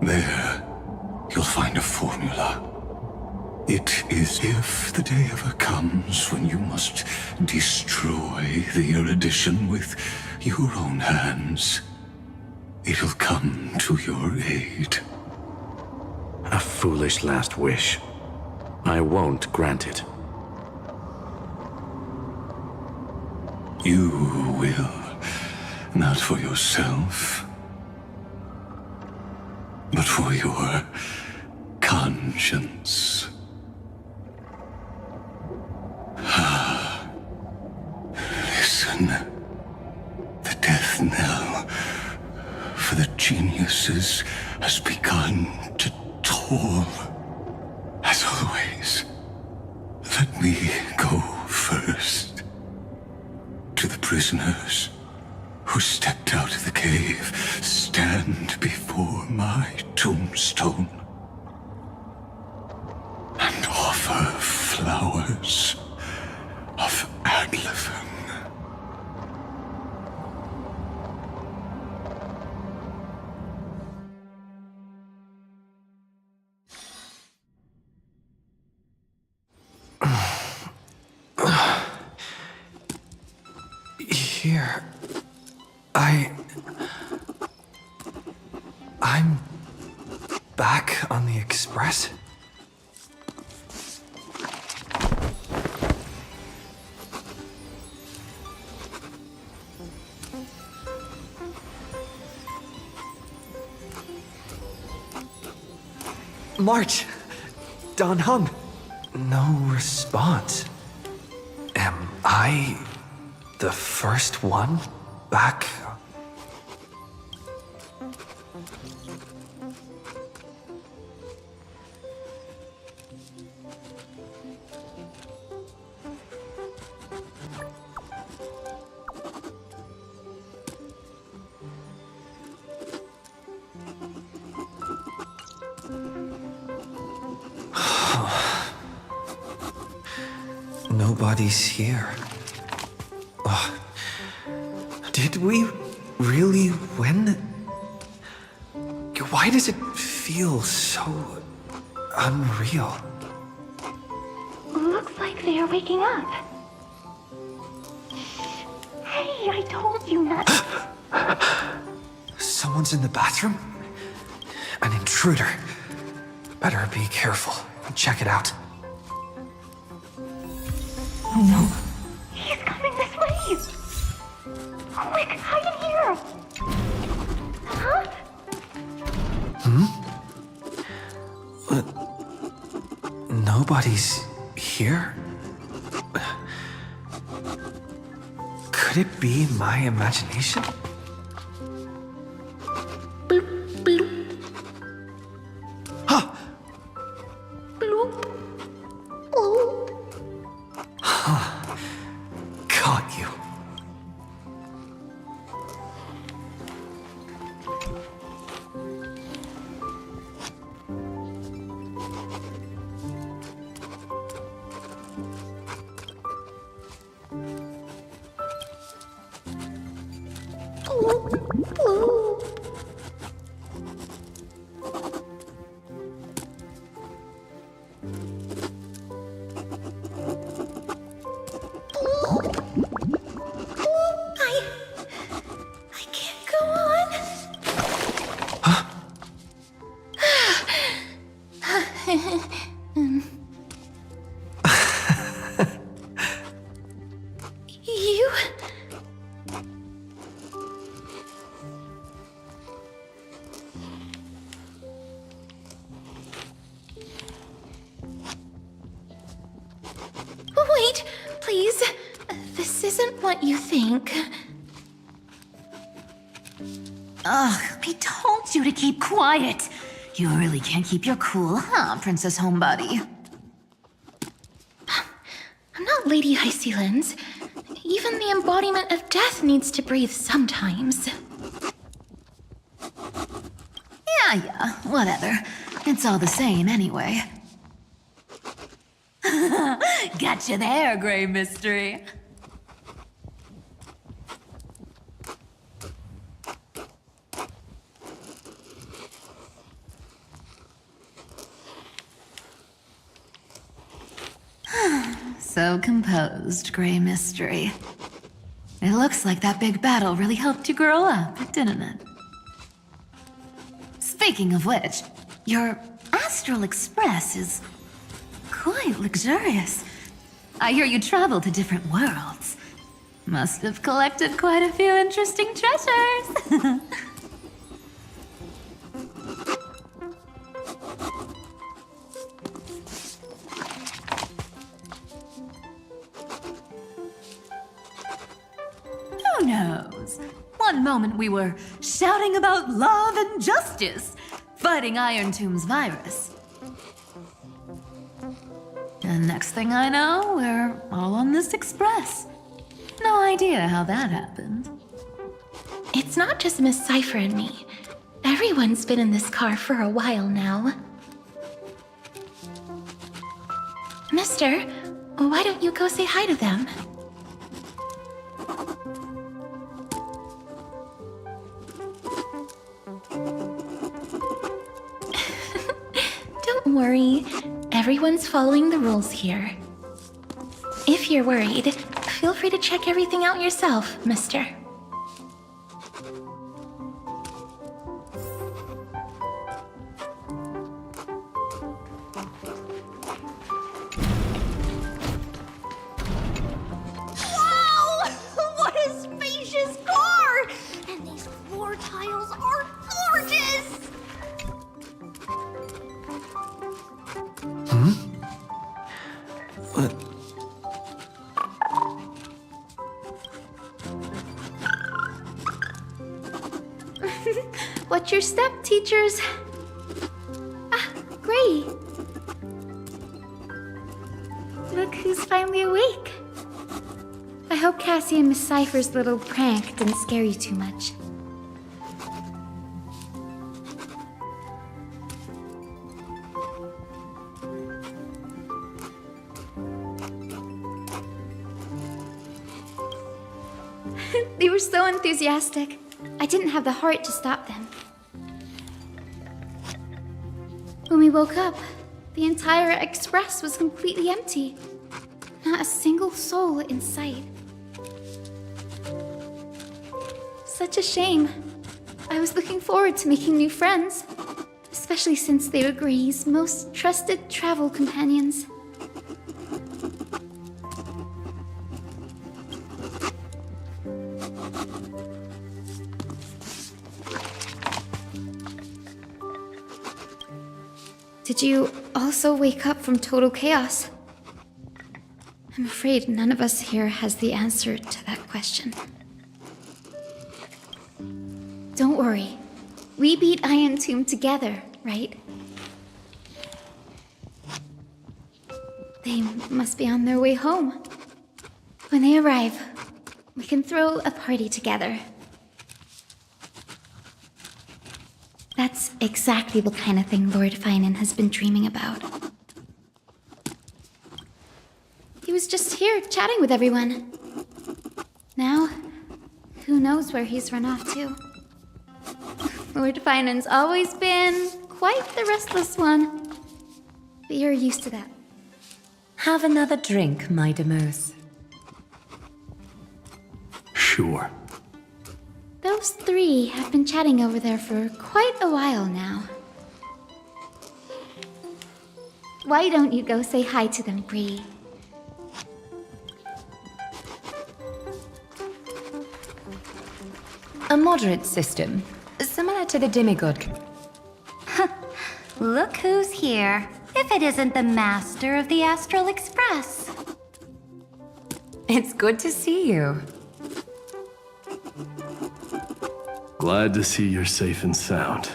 There, you'll find a formula. It is if the day ever comes when you must destroy the erudition with your own hands, it'll come to your aid. A foolish last wish. I won't grant it. You will, not for yourself, but for your conscience. Listen, the death knell for the geniuses has begun to toll. As always, let me go first. To the prisoners who stepped out of the cave, stand before my tombstone and offer flowers of Adlevin. Here, I'm back on the Express? March! Don Hung! No response. Am I the first one back? Nobody's here. Oh, did we really win? Why does it feel so unreal? Looks like they are waking up. Hey, I told you not to. Someone's in the bathroom? An intruder. Better be careful. Check it out. Oh no. He's coming this way! Quick, hide in here! Huh? Nobody's here? Could it be my imagination? Caught you. I can't go on. You... Wait, please. This isn't what you think. Ugh, I told you to keep quiet. You really can't keep your cool, huh, Princess Homebody? I'm not Lady Hyseland. Even the embodiment of death needs to breathe sometimes. Yeah, whatever. It's all the same anyway. Gotcha there, Grey Mystery. So composed, Grey Mystery. It looks like that big battle really helped you grow up, didn't it? Speaking of which, your Astral Express is quite luxurious. I hear you travel to different worlds. Must have collected quite a few interesting treasures. Who knows? One moment we were shouting about love and justice, fighting Iron Tomb's virus. And next thing I know, we're all on this express. No idea how that happened. It's not just Miss Cypher and me. Everyone's been in this car for a while now. Mister, why don't you go say hi to them? Don't worry. Everyone's following the rules here. If you're worried, feel free to check everything out yourself, mister. Wow! What a spacious car! And these floor tiles are gorgeous! What? Watch your step, teachers. Ah, Gray. Look who's finally awake. I hope Cassie and Miss Cypher's little prank didn't scare you too much. They were so enthusiastic. I didn't have the heart to stop them. When we woke up, the entire express was completely empty. Not a single soul in sight. Such a shame. I was looking forward to making new friends, especially since they were Gray's most trusted travel companions. Did you also wake up from total chaos? I'm afraid none of us here has the answer to that question. Don't worry. We beat Iron Tomb together, right? They must be on their way home. When they arrive, we can throw a party together. That's exactly the kind of thing Lord Finan has been dreaming about. He was just here chatting with everyone. Now, who knows where he's run off to? Lord Finan's always been quite the restless one. But you're used to that. Have another drink, my Demos. Sure. Those three have been chatting over there for quite a while now. Why don't you go say hi to them, Bree? A moderate system, similar to the demigod. Look who's here. If it isn't the master of the Astral Express. It's good to see you. Glad to see you're safe and sound.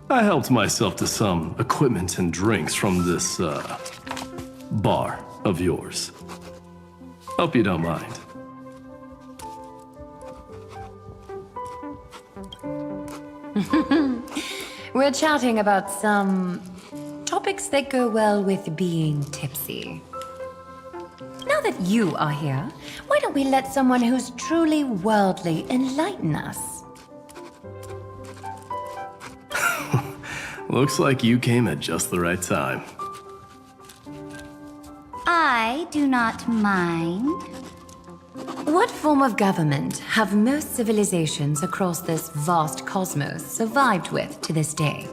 I helped myself to some equipment and drinks from this, bar of yours. Hope you don't mind. We're chatting about some topics that go well with being tipsy. Now that you are here, why don't we let someone who's truly worldly enlighten us? Looks like you came at just the right time. I do not mind. What form of government have most civilizations across this vast cosmos survived with to this day?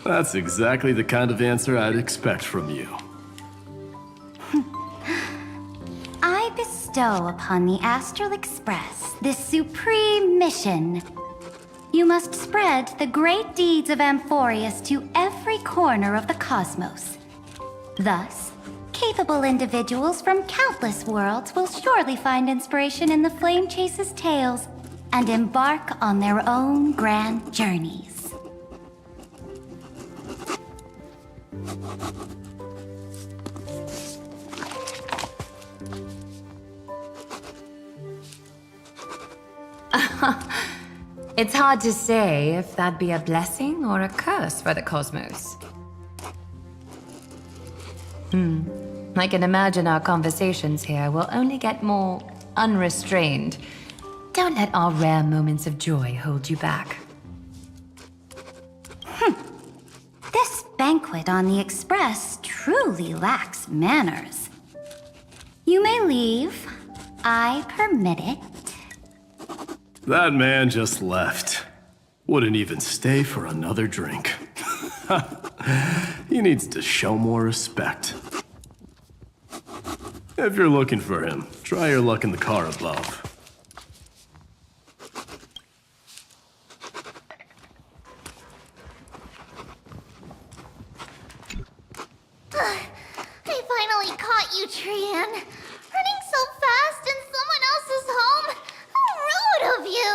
That's exactly the kind of answer I'd expect from you. I bestow upon the Astral Express this supreme mission. You must spread the great deeds of Amphorius to every corner of the cosmos. Thus, capable individuals from countless worlds will surely find inspiration in the Flame Chase's tales and embark on their own grand journeys. It's hard to say if that'd be a blessing or a curse for the cosmos. I can imagine our conversations here will only get more unrestrained. Don't let our rare moments of joy hold you back. This banquet on the Express truly lacks manners. You may leave. I permit it. That man just left. Wouldn't even stay for another drink. He needs to show more respect. If you're looking for him, try your luck in the car above. I finally caught you, Cyrene. Running so fast in someone else's home. How rude of you!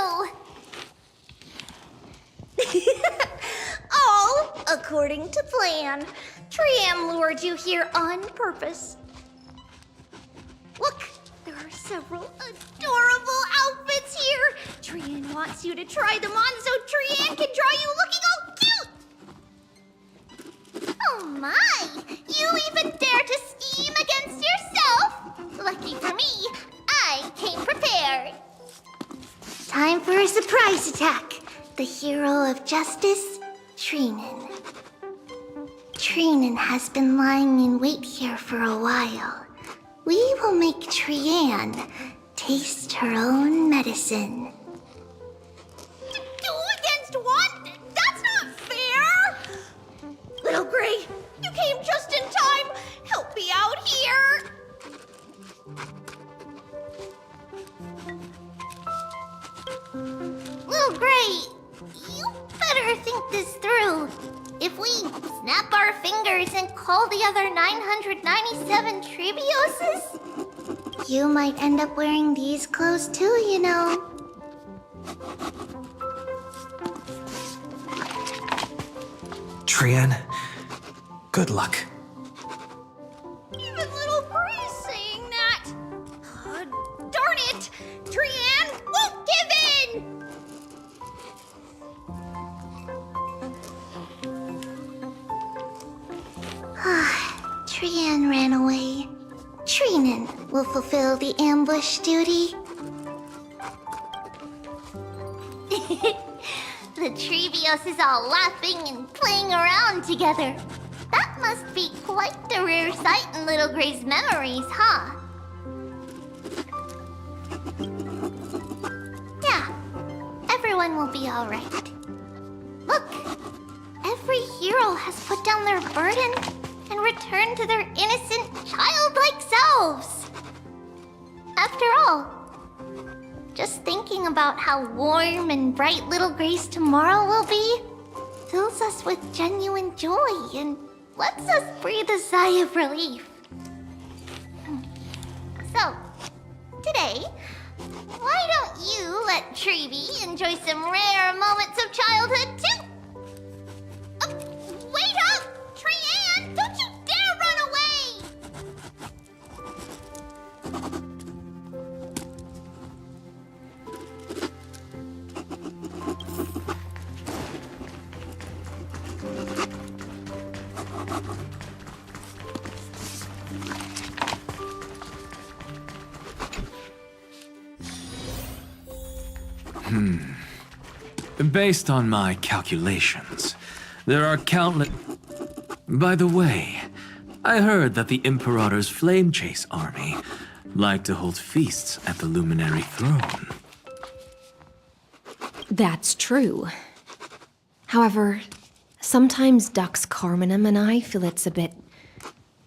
All according to plan. Cyrene lured you here on purpose. Look, there are several adorable outfits here. Cyrene wants you to try them on so Cyrene can draw you looking all cute. Oh my! You even dare to scheme against yourself? Lucky for me, I came prepared. Time for a surprise attack. The hero of justice, Cyrene. Cyrene has been lying in wait here for a while. We will make Cyrene taste her own medicine. 2 against 1? That's not fair! Little Gray, you came just in time. Help me out here. Little Gray, you better think this through. If we snap our fingers and call the other 997 Tribioses, you might end up wearing these clothes too, you know. Cyrene, good luck. Even little Gray's saying that. Darn it! Cyrene won't give in! Cyrene ran away. Cyrene will fulfill the ambush duty. The Trevios is all laughing and playing around together. That must be quite the rare sight in Little Gray's memories, huh? Yeah, everyone will be all right. Look, every hero has put down their burden and returned to their innocent, childlike selves. After all, just thinking about how warm and bright Little Gray's tomorrow will be fills us with genuine joy and Let's just breathe a sigh of relief. So, today, why don't you let Treevee enjoy some rare moments of childhood too? Wait up! Trianne, don't you dare run away! Based on my calculations, there are countless... By the way, I heard that the Imperator's Flame Chase army like to hold feasts at the Luminary Throne. That's true. However, sometimes Dux Carminum and I feel it's a bit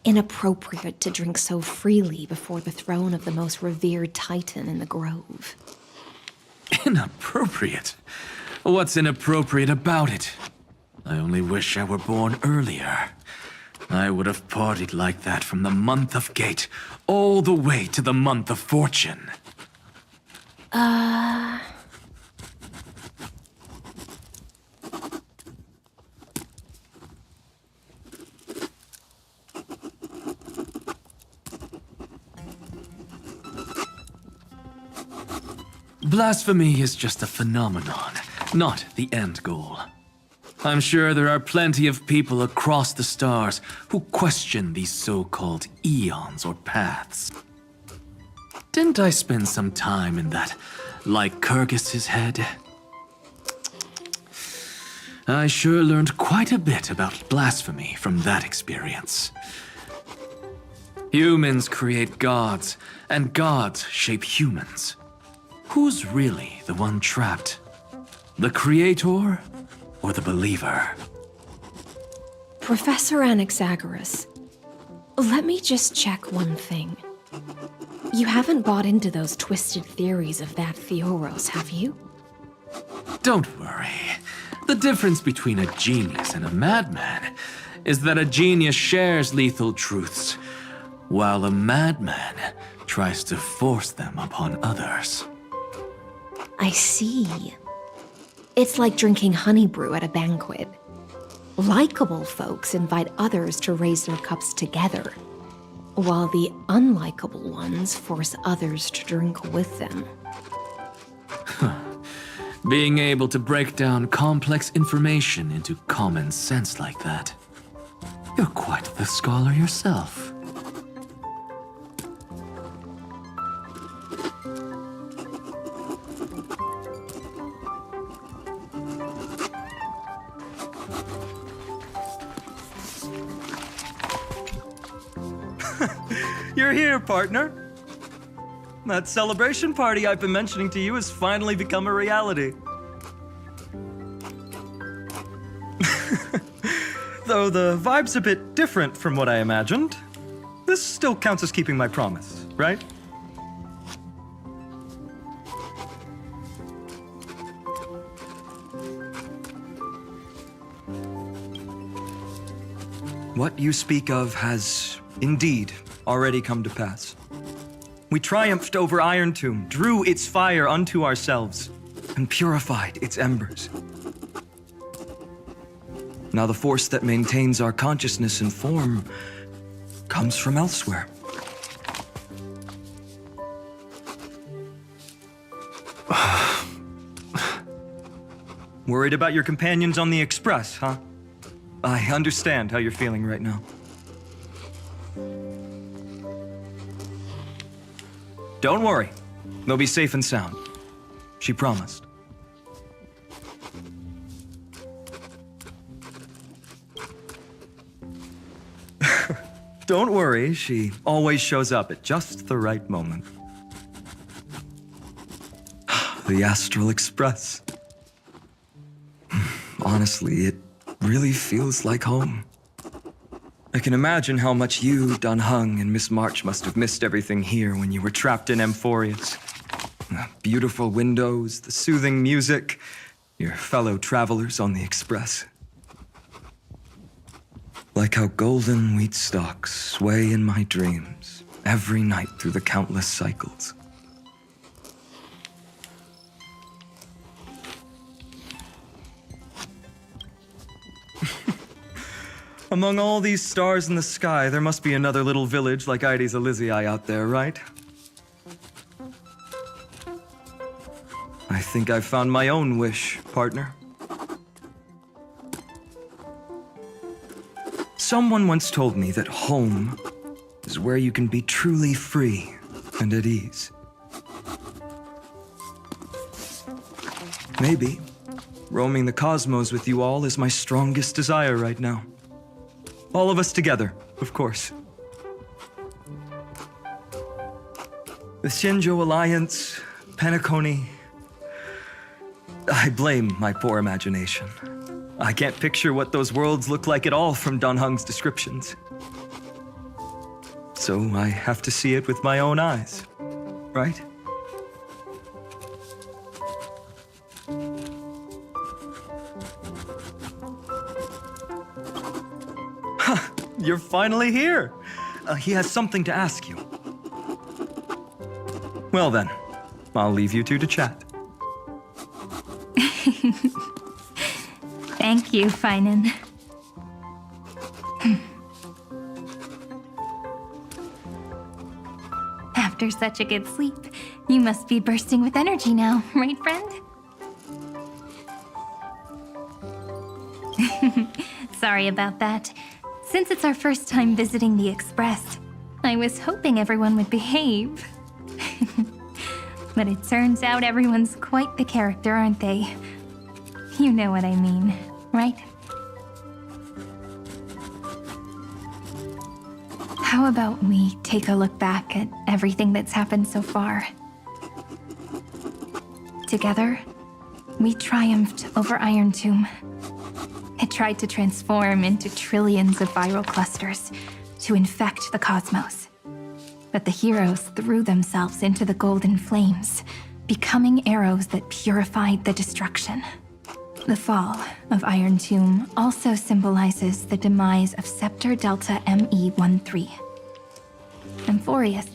inappropriate to drink so freely before the throne of the most revered Titan in the Grove. Inappropriate? What's inappropriate about it? I only wish I were born earlier. I would have partied like that from the month of Gate all the way to the month of Fortune. Blasphemy is just a phenomenon, not the end goal. I'm sure there are plenty of people across the stars who question these so-called eons or paths. Didn't I spend some time in that Lycurgus's head? I sure learned quite a bit about blasphemy from that experience. Humans create gods, and gods shape humans. Who's really the one trapped? The creator or the believer? Professor Anaxagoras, let me just check one thing. You haven't bought into those twisted theories of that Theoros, have you? Don't worry. The difference between a genius and a madman is that a genius shares lethal truths, while a madman tries to force them upon others. I see. It's like drinking honey brew at a banquet. Likeable folks invite others to raise their cups together, while the unlikable ones force others to drink with them. Being able to break down complex information into common sense like that. You're quite the scholar yourself. You're here, partner. That celebration party I've been mentioning to you has finally become a reality. Though the vibe's a bit different from what I imagined, this still counts as keeping my promise, right? What you speak of has indeed already come to pass. We triumphed over Iron Tomb, drew its fire unto ourselves, and purified its embers. Now the force that maintains our consciousness and form comes from elsewhere. Worried about your companions on the Express, huh? I understand how you're feeling right now. Don't worry. They'll be safe and sound. She promised. Don't worry, she always shows up at just the right moment. The Astral Express. Honestly, it really feels like home. I can imagine how much you, Dun Hung, and Miss March must have missed everything here when you were trapped in Amphorius. The beautiful windows, the soothing music, your fellow travelers on the Express. Like how golden wheat stalks sway in my dreams every night through the countless cycles. Among all these stars in the sky, there must be another little village like Ides Elysiae out there, right? I think I've found my own wish, partner. Someone once told me that home is where you can be truly free and at ease. Maybe roaming the cosmos with you all is my strongest desire right now. All of us together, of course. The Shinjo Alliance, Penacony. I blame my poor imagination. I can't picture what those worlds look like at all from Dan Heng's descriptions. So I have to see it with my own eyes, right? You're finally here. He has something to ask you. Well then, I'll leave you two to chat. Thank you, Feinen. After such a good sleep, you must be bursting with energy now, right, friend? Sorry about that. Since it's our first time visiting the Express, I was hoping everyone would behave. But it turns out everyone's quite the character, aren't they? You know what I mean, right? How about we take a look back at everything that's happened so far? Together, we triumphed over Iron Tomb. It tried to transform into trillions of viral clusters to infect the cosmos. But the heroes threw themselves into the golden flames, becoming arrows that purified the destruction. The fall of Iron Tomb also symbolizes the demise of Scepter Delta ME-13. Amphorius.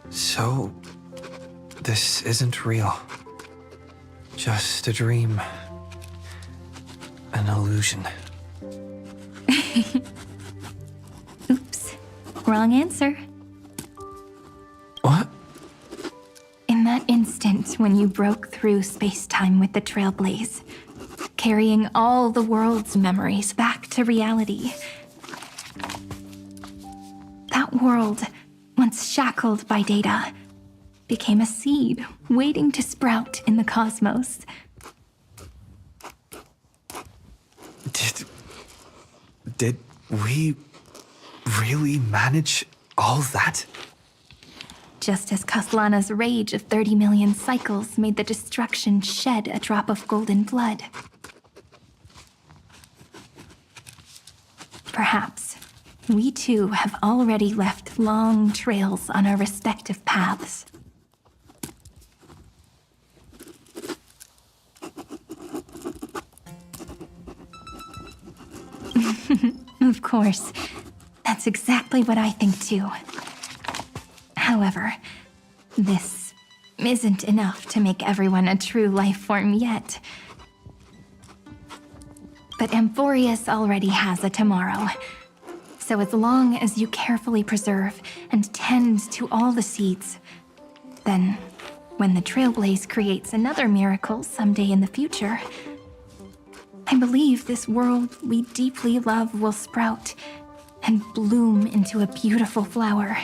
So, this isn't real. Just a dream. An illusion. Oops. Wrong answer. What? In that instant when you broke through space-time with the Trailblaze, carrying all the world's memories back to reality, that world, once shackled by data, became a seed waiting to sprout in the cosmos. Did we really manage all that? Just as Kaslana's rage of 30 million cycles made the destruction shed a drop of golden blood. Perhaps we too have already left long trails on our respective paths. Of course. That's exactly what I think too. However, this isn't enough to make everyone a true life form yet. But Amphorius already has a tomorrow. So as long as you carefully preserve and tend to all the seeds, then when the Trailblaze creates another miracle someday in the future, I believe this world we deeply love will sprout and bloom into a beautiful flower.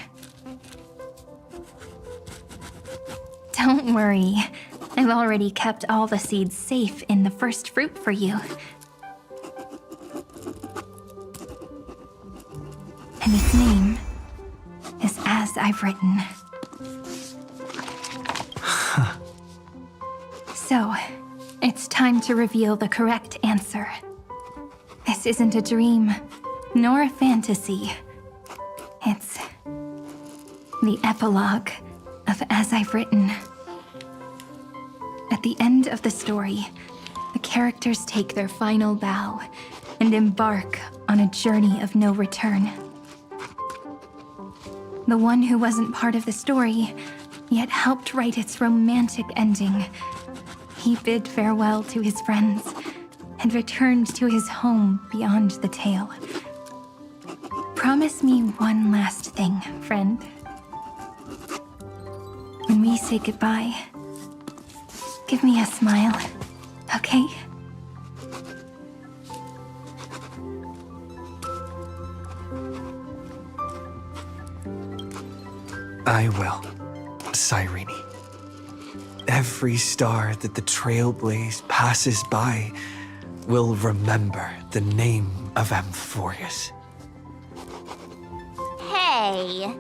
Don't worry, I've already kept all the seeds safe in the first fruit for you. And its name is As I've Written. So, it's time to reveal the correct answer. This isn't a dream, nor a fantasy. It's the epilogue of As I've Written. At the end of the story, the characters take their final bow and embark on a journey of no return. The one who wasn't part of the story, yet helped write its romantic ending. He bid farewell to his friends and returned to his home beyond the tale. Promise me one last thing, friend. When we say goodbye, give me a smile, okay? I will, Cyrene. Every star that the trailblaze passes by will remember the name of Amphorius. Hey,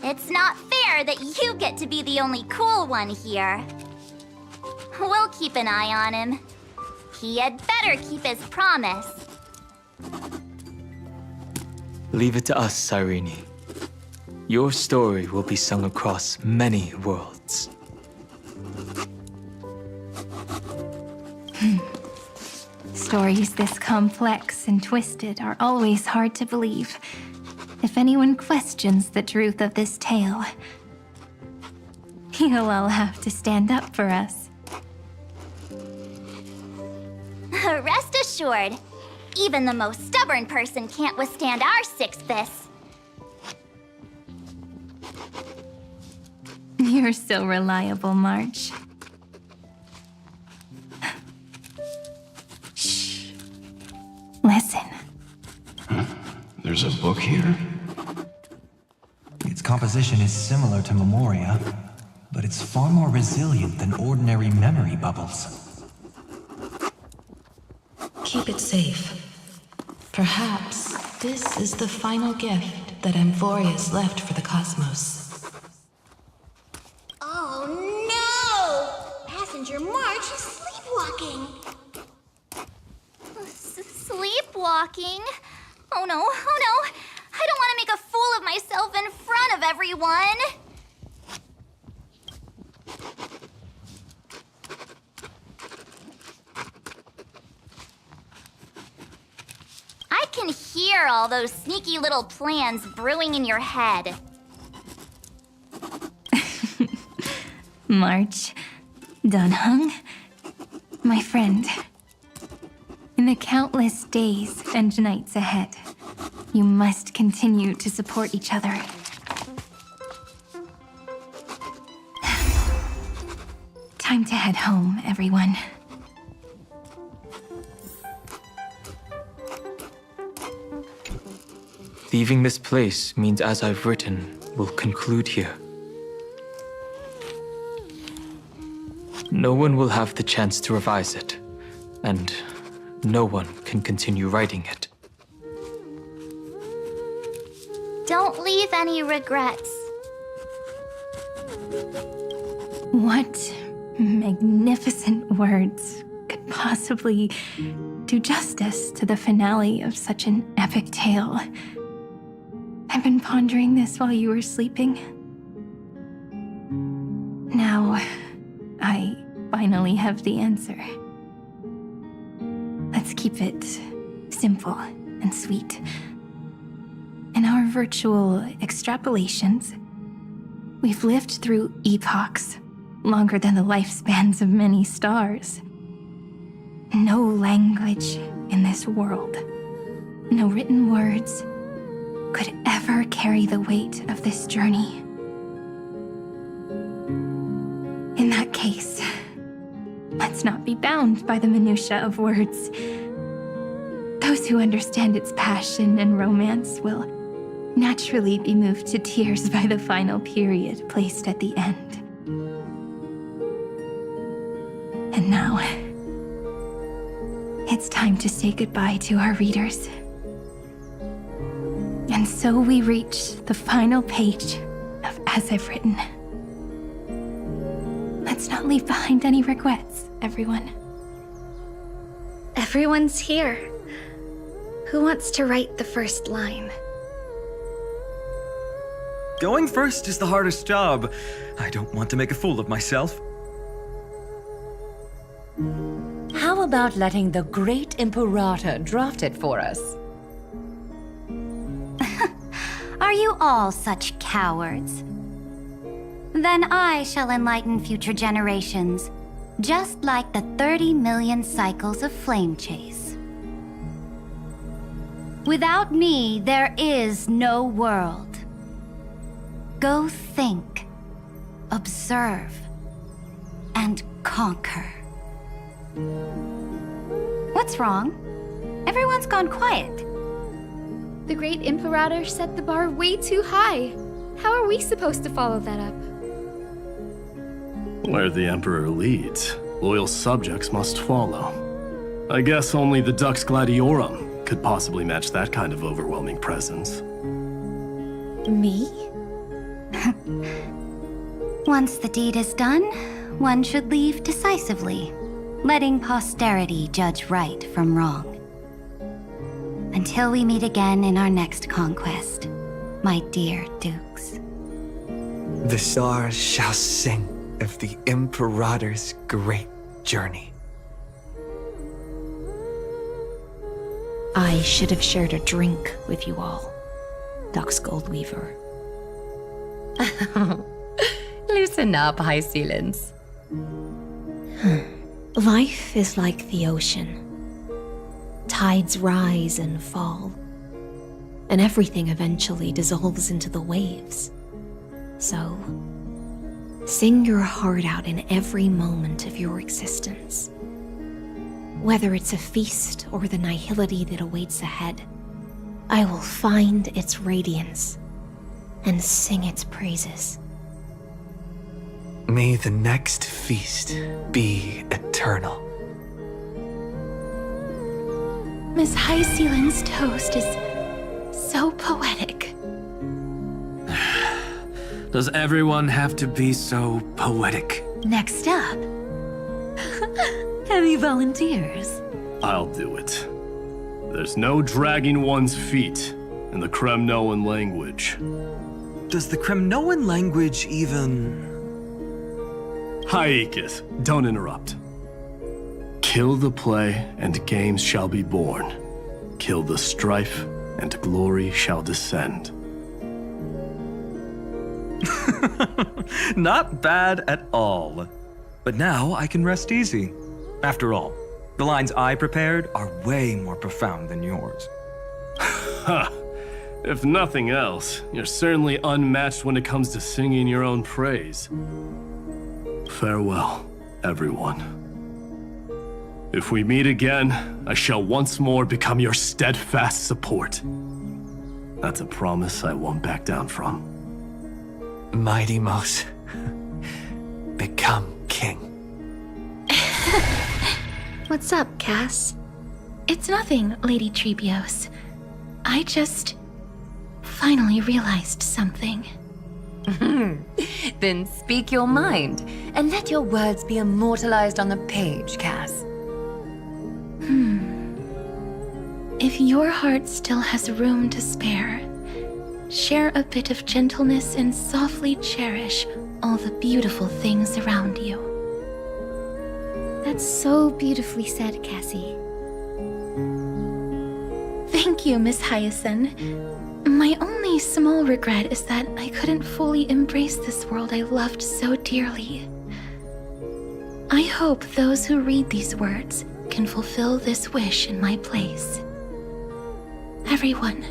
it's not fair that you get to be the only cool one here. We'll keep an eye on him. He had better keep his promise. Leave it to us, Cyrene. Your story will be sung across many worlds. Stories this complex and twisted are always hard to believe. If anyone questions the truth of this tale, you'll all have to stand up for us. Rest assured, even the most stubborn person can't withstand our sixth-this. You're so reliable, March. Shh. Listen. There's a book here? Its composition is similar to Memoria, but it's far more resilient than ordinary memory bubbles. Keep it safe. Perhaps this is the final gift that Amphorius left for the cosmos. Oh no! Passenger March is sleepwalking. Sleepwalking? Oh no, oh no! I don't want to make a fool of myself in front of everyone! I can hear all those sneaky little plans brewing in your head. March, Dunhung, my friend. In the countless days and nights ahead, you must continue to support each other. Time to head home, everyone. Leaving this place means as I've written will conclude here. No one will have the chance to revise it, and no one can continue writing it. Don't leave any regrets. What magnificent words could possibly do justice to the finale of such an epic tale? I've been pondering this while you were sleeping. Now, I finally have the answer. Let's keep it simple and sweet. In our virtual extrapolations, we've lived through epochs longer than the lifespans of many stars. No language in this world, no written words, could ever carry the weight of this journey. In that case, let's not be bound by the minutiae of words. Those who understand its passion and romance will naturally be moved to tears by the final period placed at the end. And now, it's time to say goodbye to our readers. And so we reach the final page of As I've Written. Let's not leave behind any regrets, everyone. Everyone's here. Who wants to write the first line? Going first is the hardest job. I don't want to make a fool of myself. How about letting the great Imperator draft it for us? Are you all such cowards? Then I shall enlighten future generations, just like the 30 million cycles of flame chase. Without me, there is no world. Go think, observe, and conquer. What's wrong? Everyone's gone quiet. The great Imperator set the bar way too high. How are we supposed to follow that up? Where the Emperor leads, loyal subjects must follow. I guess only the Dux Gladiorum could possibly match that kind of overwhelming presence. Me? Once the deed is done, one should leave decisively, letting posterity judge right from wrong. Until we meet again in our next conquest, my dear dukes. The stars shall sing of the Imperator's great journey. I should have shared a drink with you all, Dux Goldweaver. Loosen up, High Sealants. Life is like the ocean. Tides rise and fall, and everything eventually dissolves into the waves. So, sing your heart out in every moment of your existence. Whether it's a feast or the nihility that awaits ahead, I will find its radiance and sing its praises. May the next feast be eternal. Miss High Sealand's toast is so poetic. Does everyone have to be so poetic? Next up. Any volunteers? I'll do it. There's no dragging one's feet in the Kremnoan language. Does the Kremnoan language even... Haikis, don't interrupt. Kill the play, and games shall be born. Kill the strife, and glory shall descend. Not bad at all. But now I can rest easy. After all, the lines I prepared are way more profound than yours. Ha! If nothing else, you're certainly unmatched when it comes to singing your own praise. Farewell, everyone. If we meet again, I shall once more become your steadfast support. That's a promise I won't back down from. Mighty Mouse, become king. What's up, Cass? It's nothing, Lady Trebios. I just finally realized something. Then speak your mind, and let your words be immortalized on the page, Cass. If your heart still has room to spare, share a bit of gentleness and softly cherish all the beautiful things around you. That's so beautifully said, Cassie. Thank you, Miss Hyacinth. My only small regret is that I couldn't fully embrace this world I loved so dearly. I hope those who read these words can fulfill this wish in my place. Everyone,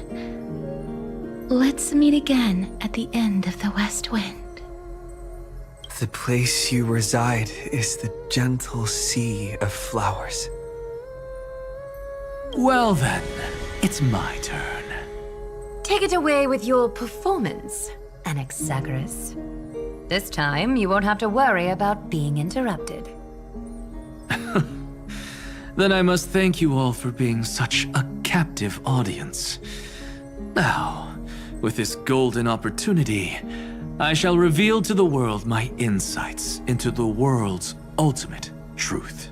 let's meet again at the end of the West Wind. The place you reside is the gentle sea of flowers. Well then, it's my turn. Take it away with your performance, Anaxagoras. This time, you won't have to worry about being interrupted. Then I must thank you all for being such a captive audience. Now, with this golden opportunity, I shall reveal to the world my insights into the world's ultimate truth.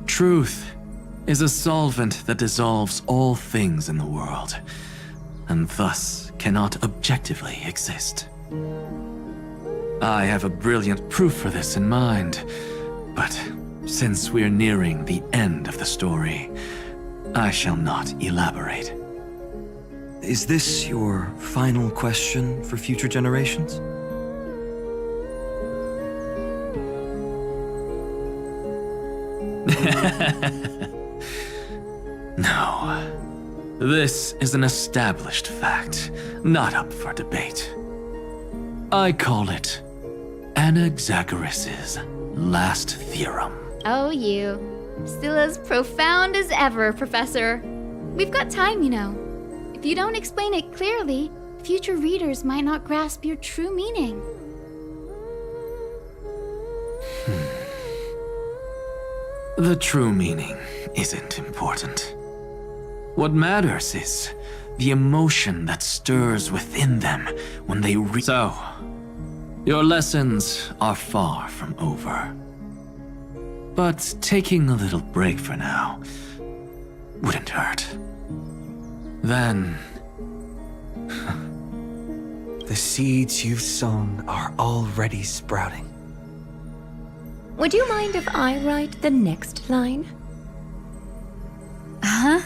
Truth is a solvent that dissolves all things in the world, and thus cannot objectively exist. I have a brilliant proof for this in mind, but Since we're nearing the end of the story, I shall not elaborate. Is this your final question for future generations? No. This is an established fact, not up for debate. I call it Anaxagoras' last theorem. Oh, you. Still as profound as ever, Professor. We've got time, you know. If you don't explain it clearly, future readers might not grasp your true meaning. The true meaning isn't important. What matters is the emotion that stirs within them when they read. So, your lessons are far from over. But taking a little break for now wouldn't hurt. Then... The seeds you've sown are already sprouting. Would you mind if I write the next line? Huh?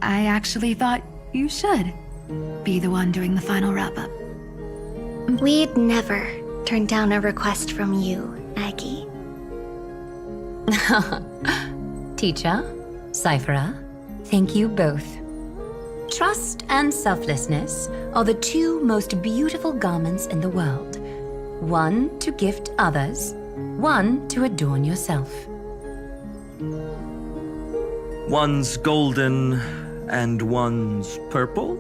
I actually thought you should be the one doing the final wrap-up. We'd never turn down a request from you, Aggie. Teacher, Cypherer, thank you both. Trust and selflessness are the two most beautiful garments in the world. One to gift others, one to adorn yourself. One's golden and one's purple?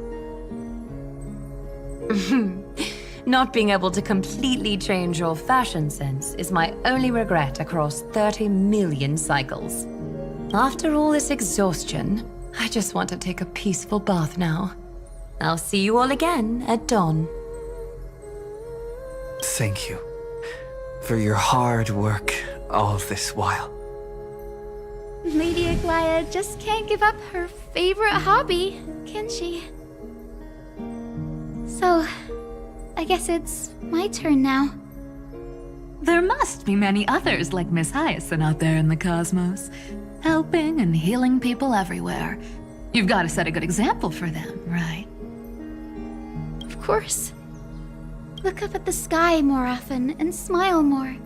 Not being able to completely change your fashion sense is my only regret across 30 million cycles. After all this exhaustion, I just want to take a peaceful bath now. I'll see you all again at dawn. Thank you for your hard work all this while. Lady Aglaya just can't give up her favorite hobby, can she? So, I guess it's my turn now. There must be many others like Miss Hyacinth out there in the cosmos, helping and healing people everywhere. You've got to set a good example for them, right? Of course. Look up at the sky more often and smile more.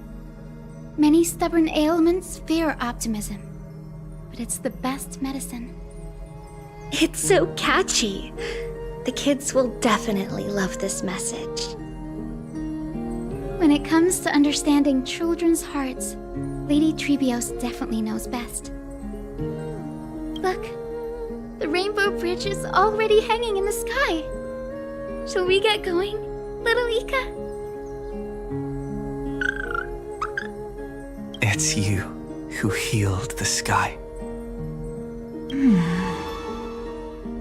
Many stubborn ailments fear optimism, but it's the best medicine. It's so catchy. The kids will definitely love this message. When it comes to understanding children's hearts, Lady Trebios definitely knows best. Look, the Rainbow Bridge is already hanging in the sky. Shall we get going, little Ika? It's you who healed the sky.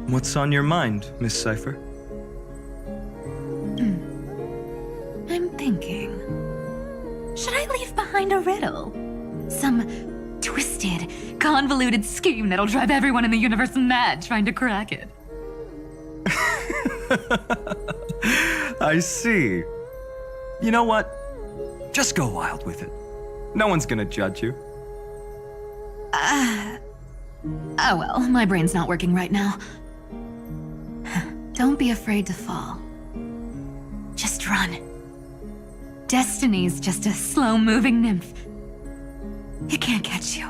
What's on your mind, Miss Cypher? I'm thinking. Should I leave behind a riddle? Some twisted, convoluted scheme that'll drive everyone in the universe mad trying to crack it. I see. You know what? Just go wild with it. No one's gonna judge you. Oh well, my brain's not working right now. Don't be afraid to fall. Just run. Destiny's just a slow-moving nymph. It can't catch you.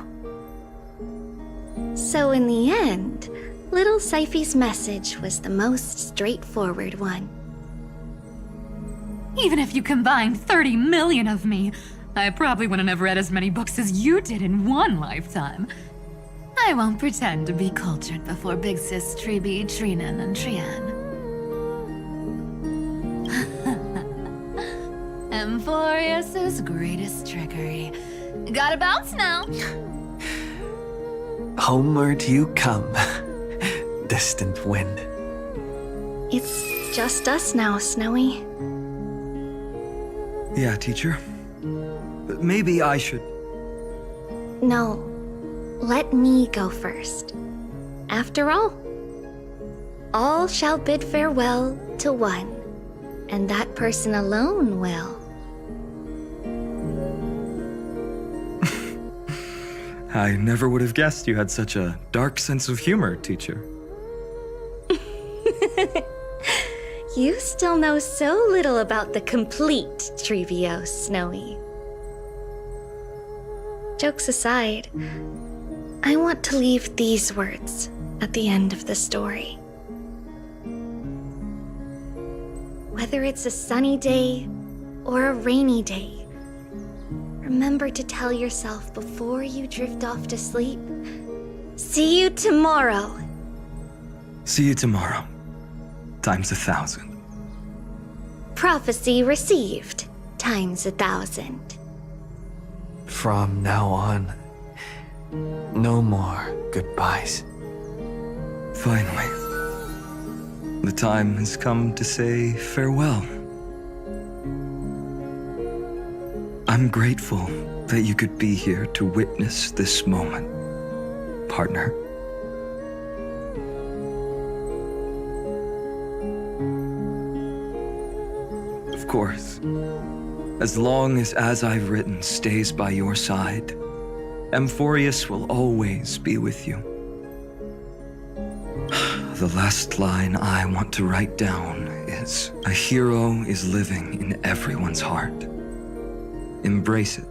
So in the end, little Cyphy's message was the most straightforward one. Even if you combined 30 million of me, I probably wouldn't have read as many books as you did in one lifetime. I won't pretend to be cultured before Big Sis Trebi, Trinen, and Trian. Emphorius' greatest trickery. Gotta bounce now. Homeward you come, distant wind. It's just us now, Snowy. Yeah, teacher. Maybe I should... No, let me go first. After all shall bid farewell to one, and that person alone will. I never would have guessed you had such a dark sense of humor, teacher. You still know so little about the complete Trivio, Snowy. Jokes aside, I want to leave these words at the end of the story. Whether it's a sunny day or a rainy day, remember to tell yourself before you drift off to sleep, see you tomorrow. See you tomorrow. Times 1,000. Prophecy received, times 1,000. From now on, no more goodbyes. Finally, the time has come to say farewell. I'm grateful that you could be here to witness this moment, partner. Of course, as long as I've written stays by your side, Amphorius will always be with you. The last line I want to write down is, a hero is living in everyone's heart. Embrace it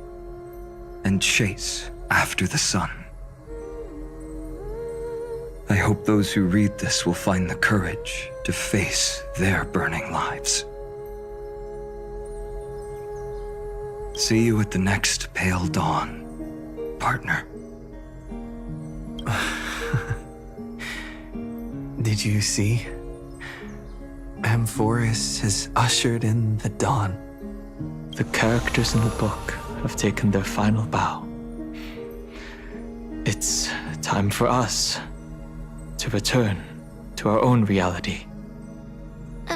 and chase after the sun. I hope those who read this will find the courage to face their burning lives. See you at the next pale dawn, partner. Did you see? Amphorius has ushered in the dawn. The characters in the book have taken their final bow. It's time for us to return to our own reality.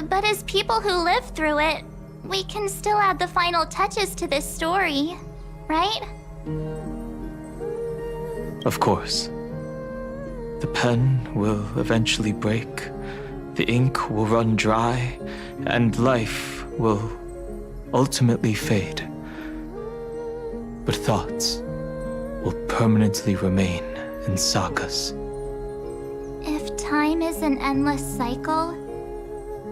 But as people who lived through it, we can still add the final touches to this story, right? Of course. The pen will eventually break, the ink will run dry, and life will ultimately fade. But thoughts will permanently remain in sagas. If time is an endless cycle,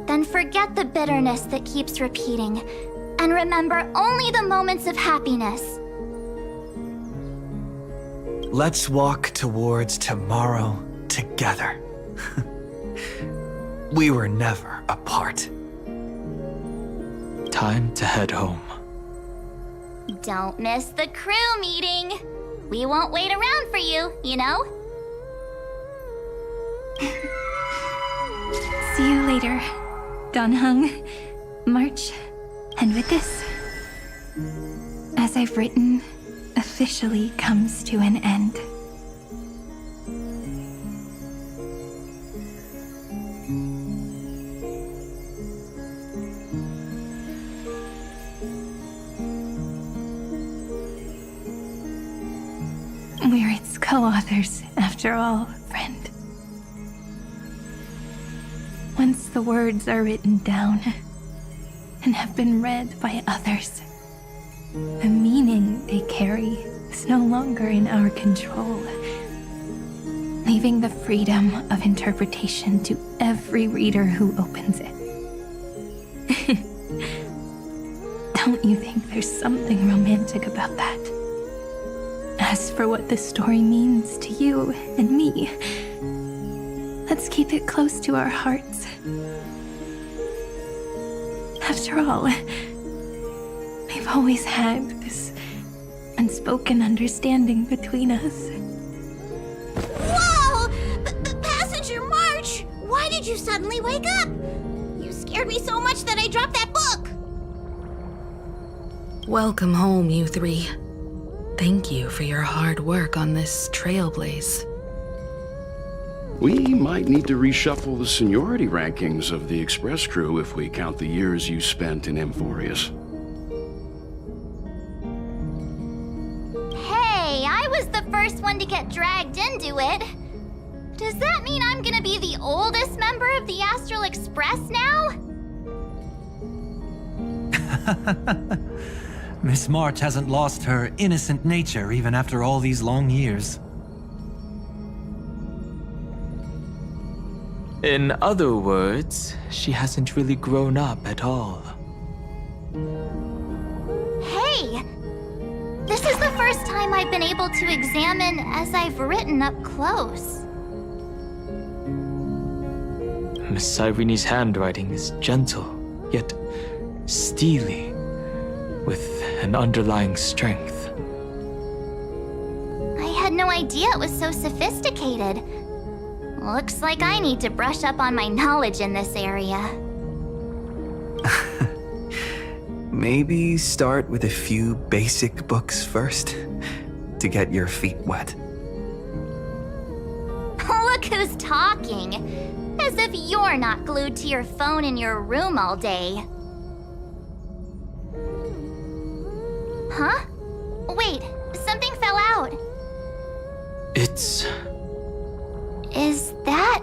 then forget the bitterness that keeps repeating, and remember only the moments of happiness. Let's walk towards tomorrow together. We were never apart. Time to head home. Don't miss the crew meeting. We won't wait around for you, you know? See you later, Donhung, March, and with this, as I've written, officially comes to an end. We're its co-authors, after all, friend. Once the words are written down and have been read by others, the meaning they carry is no longer in our control, leaving the freedom of interpretation to every reader who opens it. Don't you think there's something romantic about that? As for what this story means to you and me, let's keep it close to our hearts. After all, we've always had this unspoken understanding between us. Whoa! Passenger March! Why did you suddenly wake up? You scared me so much that I dropped that book! Welcome home, you three. Thank you for your hard work on this trailblaze. We might need to reshuffle the seniority rankings of the Express crew if we count the years you spent in Amphorius. Hey, I was the first one to get dragged into it. Does that mean I'm gonna be the oldest member of the Astral Express now? Miss March hasn't lost her innocent nature even after all these long years. In other words, she hasn't really grown up at all. Hey! This is the first time I've been able to examine as I've written up close. Miss Cyrene's handwriting is gentle, yet steely, with an underlying strength. I had no idea it was so sophisticated. Looks like I need to brush up on my knowledge in this area. Maybe start with a few basic books first, to get your feet wet. Look who's talking! As if you're not glued to your phone in your room all day. Huh? Wait, something fell out. It's... Is that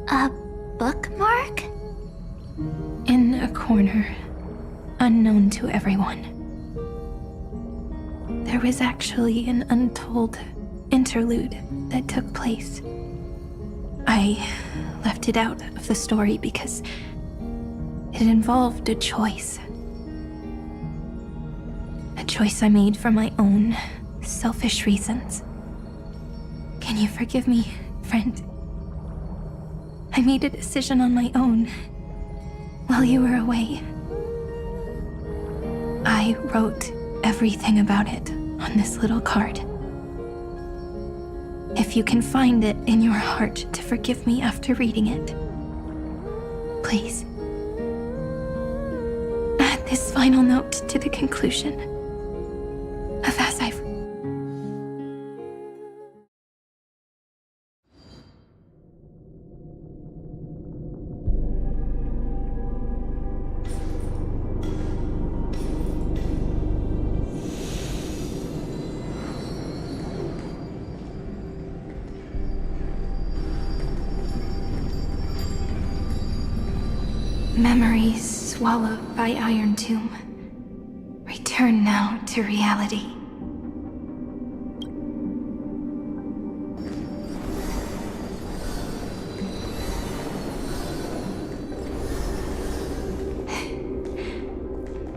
a bookmark? In a corner, unknown to everyone. There was actually an untold interlude that took place. I left it out of the story because it involved a choice. A choice I made for my own selfish reasons. Can you forgive me, friend? I made a decision on my own while you were away. I wrote everything about it on this little card. If you can find it in your heart to forgive me after reading it, please. Add this final note to the conclusion of as I've... Memories swallowed by Iron Tomb. Return now to reality.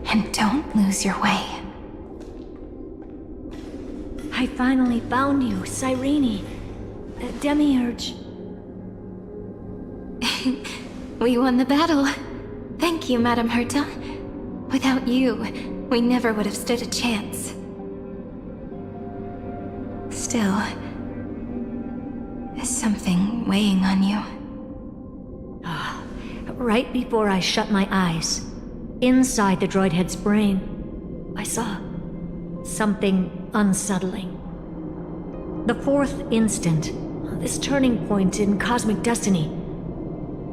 And don't lose your way. I finally found you, Cyrene. Demiurge. We won the battle. Thank you, Madame Herta. Without you, we never would have stood a chance. Still, is something weighing on you? Right before I shut my eyes, inside the droid head's brain, I saw something unsettling. The fourth instant, this turning point in cosmic destiny,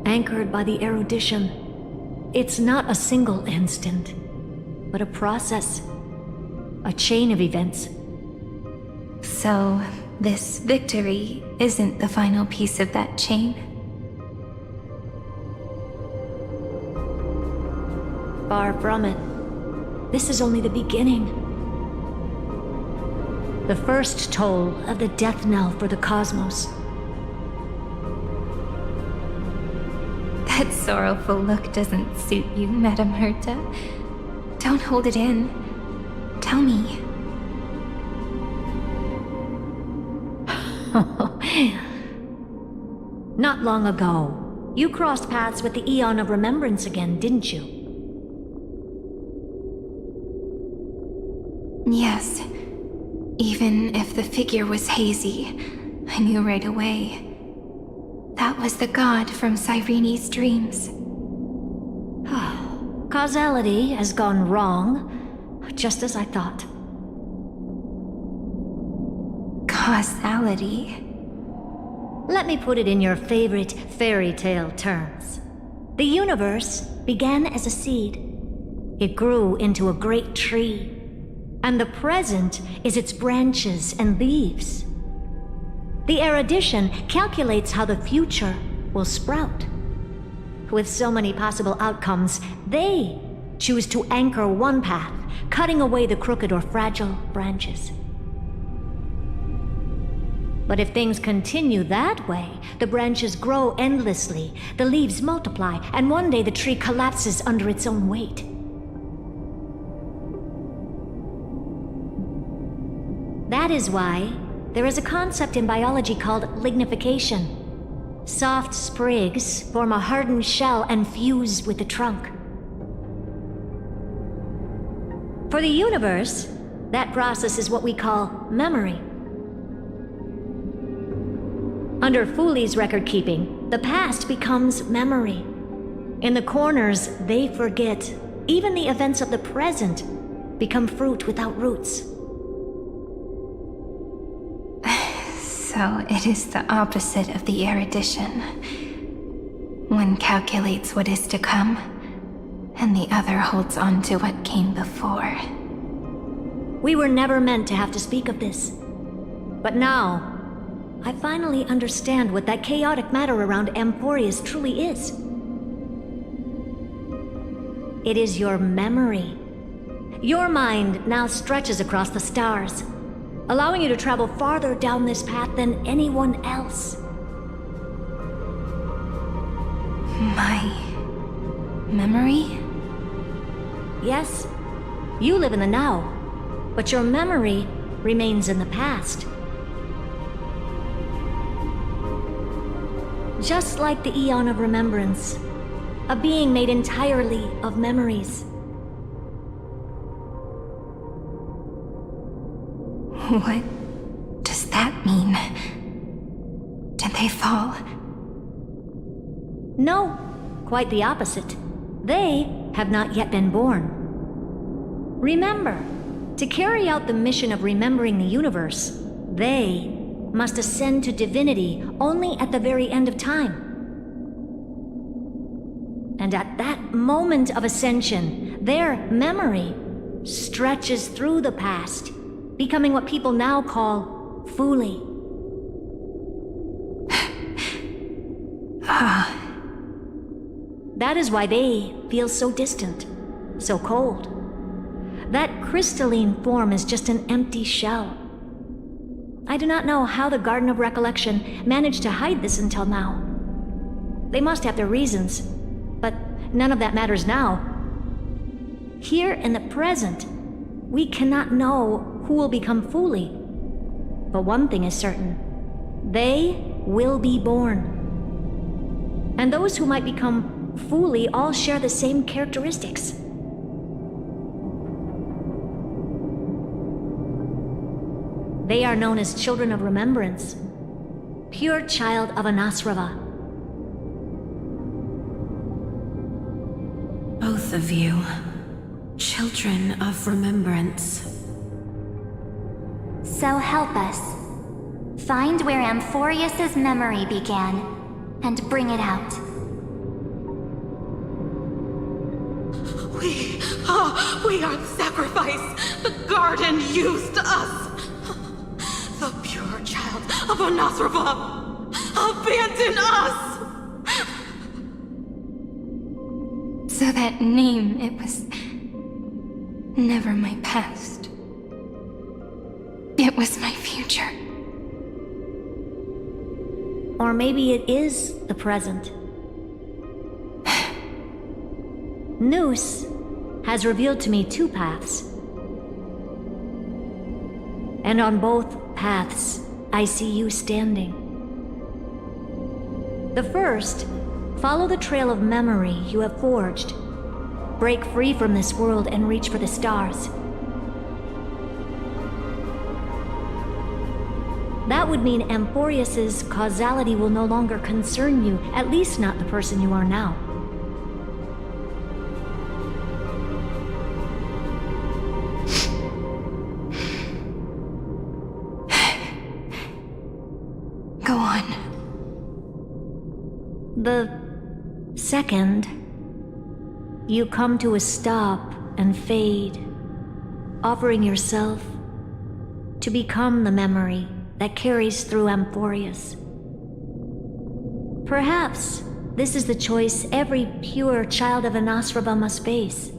anchored by the erudition. It's not a single instant, but a process, a chain of events. So, this victory isn't the final piece of that chain? Far from it. This is only the beginning. The first toll of the death knell for the cosmos. That sorrowful look doesn't suit you, Madame Herta. Don't hold it in. Tell me. Not long ago, you crossed paths with the Eon of Remembrance again, didn't you? Yes. Even if the figure was hazy, I knew right away. That was the god from Cyrene's dreams. Causality has gone wrong, just as I thought. Causality? Let me put it in your favorite fairy tale terms. The universe began as a seed. It grew into a great tree. And the present is its branches and leaves. The erudition calculates how the future will sprout. With so many possible outcomes, they choose to anchor one path, cutting away the crooked or fragile branches. But if things continue that way, the branches grow endlessly, the leaves multiply, and one day the tree collapses under its own weight. That is why there is a concept in biology called lignification. Soft sprigs form a hardened shell and fuse with the trunk. For the universe, that process is what we call memory. Under Fooley's record keeping, the past becomes memory. In the corners, they forget. Even the events of the present become fruit without roots. So it is the opposite of the erudition. One calculates what is to come, and the other holds on to what came before. We were never meant to have to speak of this. But now, I finally understand what that chaotic matter around Emporius truly is. It is your memory. Your mind now stretches across the stars, allowing you to travel farther down this path than anyone else. My memory? Yes, you live in the now, but your memory remains in the past. Just like the Eon of Remembrance, a being made entirely of memories. What does that mean? Did they fall? No, quite the opposite. They have not yet been born. Remember, to carry out the mission of remembering the universe, they must ascend to divinity only at the very end of time. And at that moment of ascension, their memory stretches through the past, becoming what people now call Fooley. That is why they feel so distant, so cold. That crystalline form is just an empty shell. I do not know how the Garden of Recollection managed to hide this until now. They must have their reasons, but none of that matters now. Here in the present, we cannot know who will become Fooley. But one thing is certain. They will be born. And those who might become Fooley all share the same characteristics. They are known as children of remembrance, pure child of Anasrava. Both of you, children of remembrance. So help us. Find where Amphorius's memory began, and bring it out. We are the sacrifice. The garden used us. The pure child of Anasrava. Abandon us! So that name, it was never my past. It was my future. Or maybe it is the present. Noose has revealed to me two paths. And on both paths, I see you standing. The first, follow the trail of memory you have forged. Break free from this world and reach for the stars. That would mean Amphorius's causality will no longer concern you, at least not the person you are now. Go on. The second, you come to a stop and fade, offering yourself to become the memory that carries through Amphorius. Perhaps this is the choice every pure child of Anasrava must face.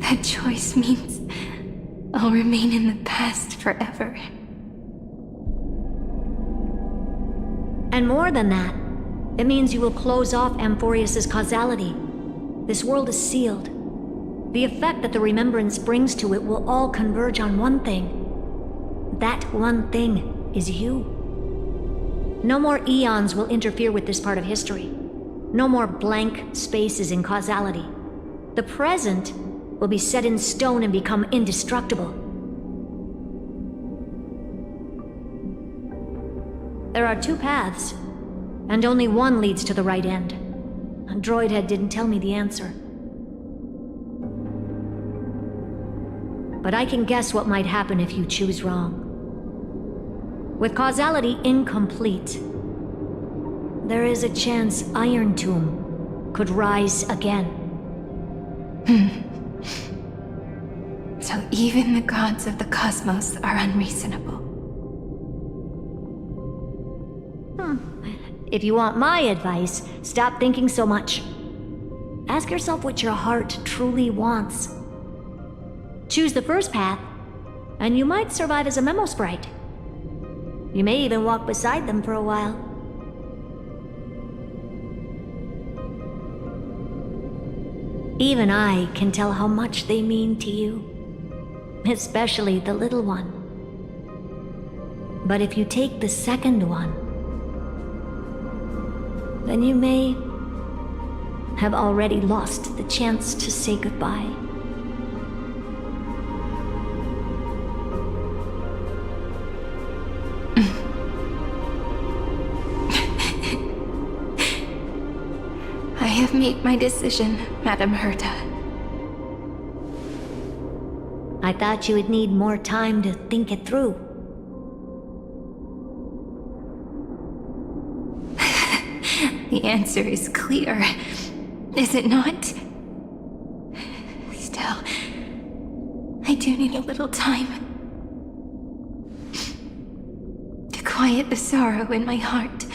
That choice means I'll remain in the past forever. And more than that, it means you will close off Amphorius' causality. This world is sealed. The effect that the remembrance brings to it will all converge on one thing. That one thing is you. No more eons will interfere with this part of history. No more blank spaces in causality. The present will be set in stone and become indestructible. There are two paths, and only one leads to the right end. A droid head didn't tell me the answer. But I can guess what might happen if you choose wrong. With causality incomplete, there is a chance Iron Tomb could rise again. So even the gods of the cosmos are unreasonable. If you want my advice, stop thinking so much. Ask yourself what your heart truly wants. Choose the first path, and you might survive as a memo sprite. You may even walk beside them for a while. Even I can tell how much they mean to you, especially the little one. But if you take the second one, then you may have already lost the chance to say goodbye. I have made my decision, Madam Herta. I thought you would need more time to think it through. The answer is clear, is it not? Still, I do need a little time to quiet the sorrow in my heart.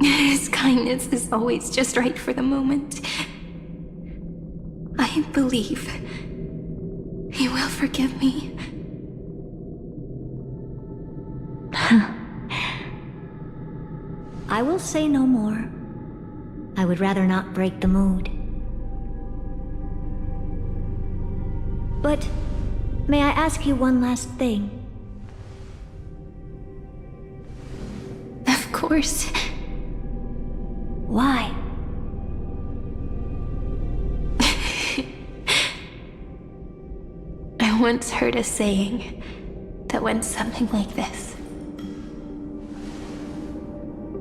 His kindness is always just right for the moment. I believe he will forgive me. I will say no more. I would rather not break the mood. But may I ask you one last thing? Of course. Why? I once heard a saying that went something like this.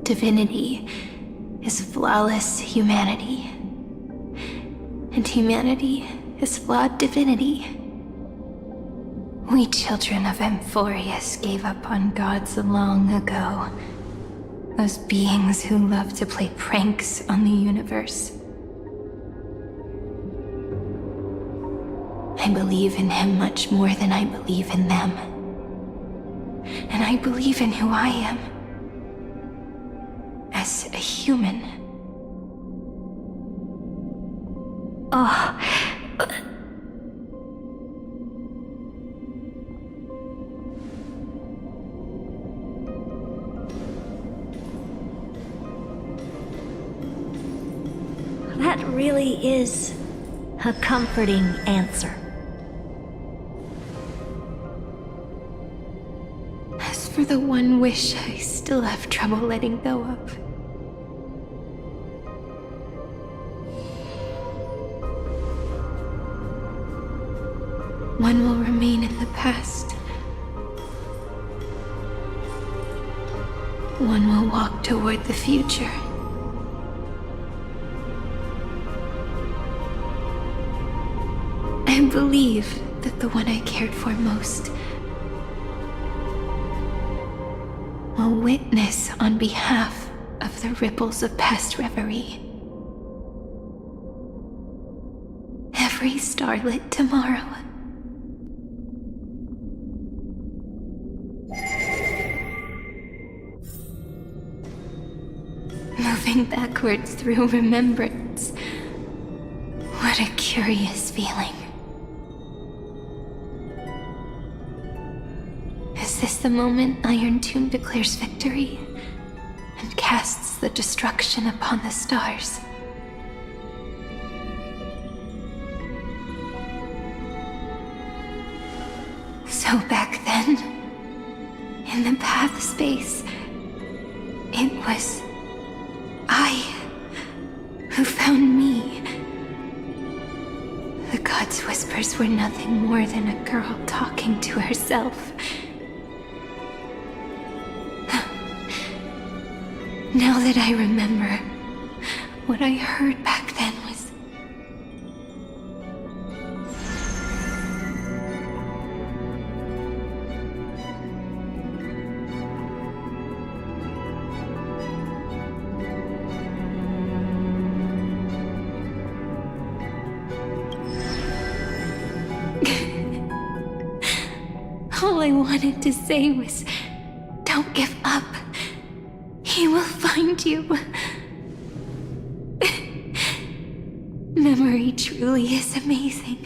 Divinity is flawless humanity, and humanity is flawed divinity. We children of Amphorius gave up on gods long ago. Those beings who love to play pranks on the universe. I believe in him much more than I believe in them. And I believe in who I am. As a human. That really is a comforting answer. As for the one wish I still have trouble letting go of. One will remain in the past. One will walk toward the future. I believe that the one I cared for most will witness on behalf of the ripples of past reverie. Every starlit tomorrow. Moving backwards through remembrance, curious feeling. Is this the moment Iron Tomb declares victory and casts the destruction upon the stars? So back then, in the path space, it was I who found me. The gods' whispers were nothing more than a girl talking to herself. Now that I remember, what I heard back then was... All I wanted to say was, don't give up. He will find you. Memory truly is amazing.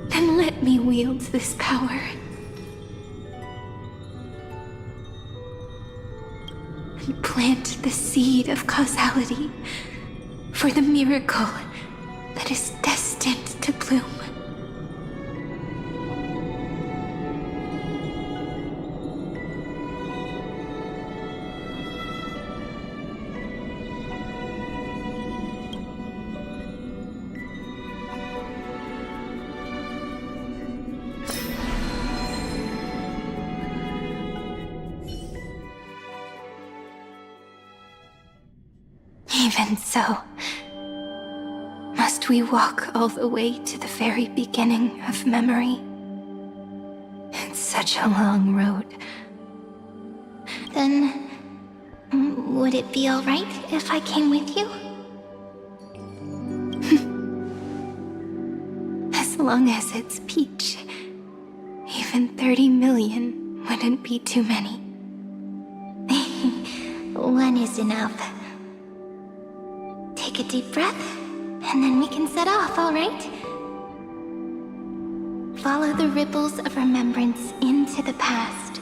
Then let me wield this power. And plant the seed of causality for the miracle that is destined to bloom. Even so, must we walk all the way to the very beginning of memory? It's such a long road. Then, would it be alright if I came with you? As long as it's Peach, even 30 million wouldn't be too many. One is enough. Take a deep breath, and then we can set off, alright? Follow the ripples of remembrance into the past.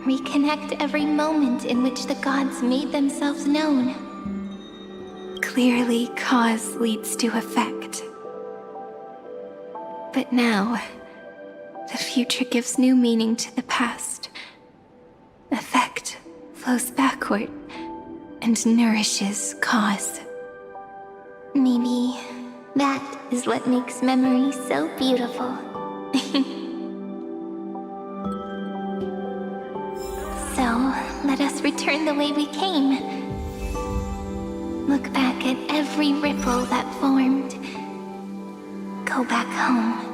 Reconnect every moment in which the gods made themselves known. Clearly, cause leads to effect. But now, the future gives new meaning to the past. Effect flows backward and nourishes cause. Maybe that is what makes memory so beautiful. So, let us return the way we came. Look back at every ripple that formed. Go back home.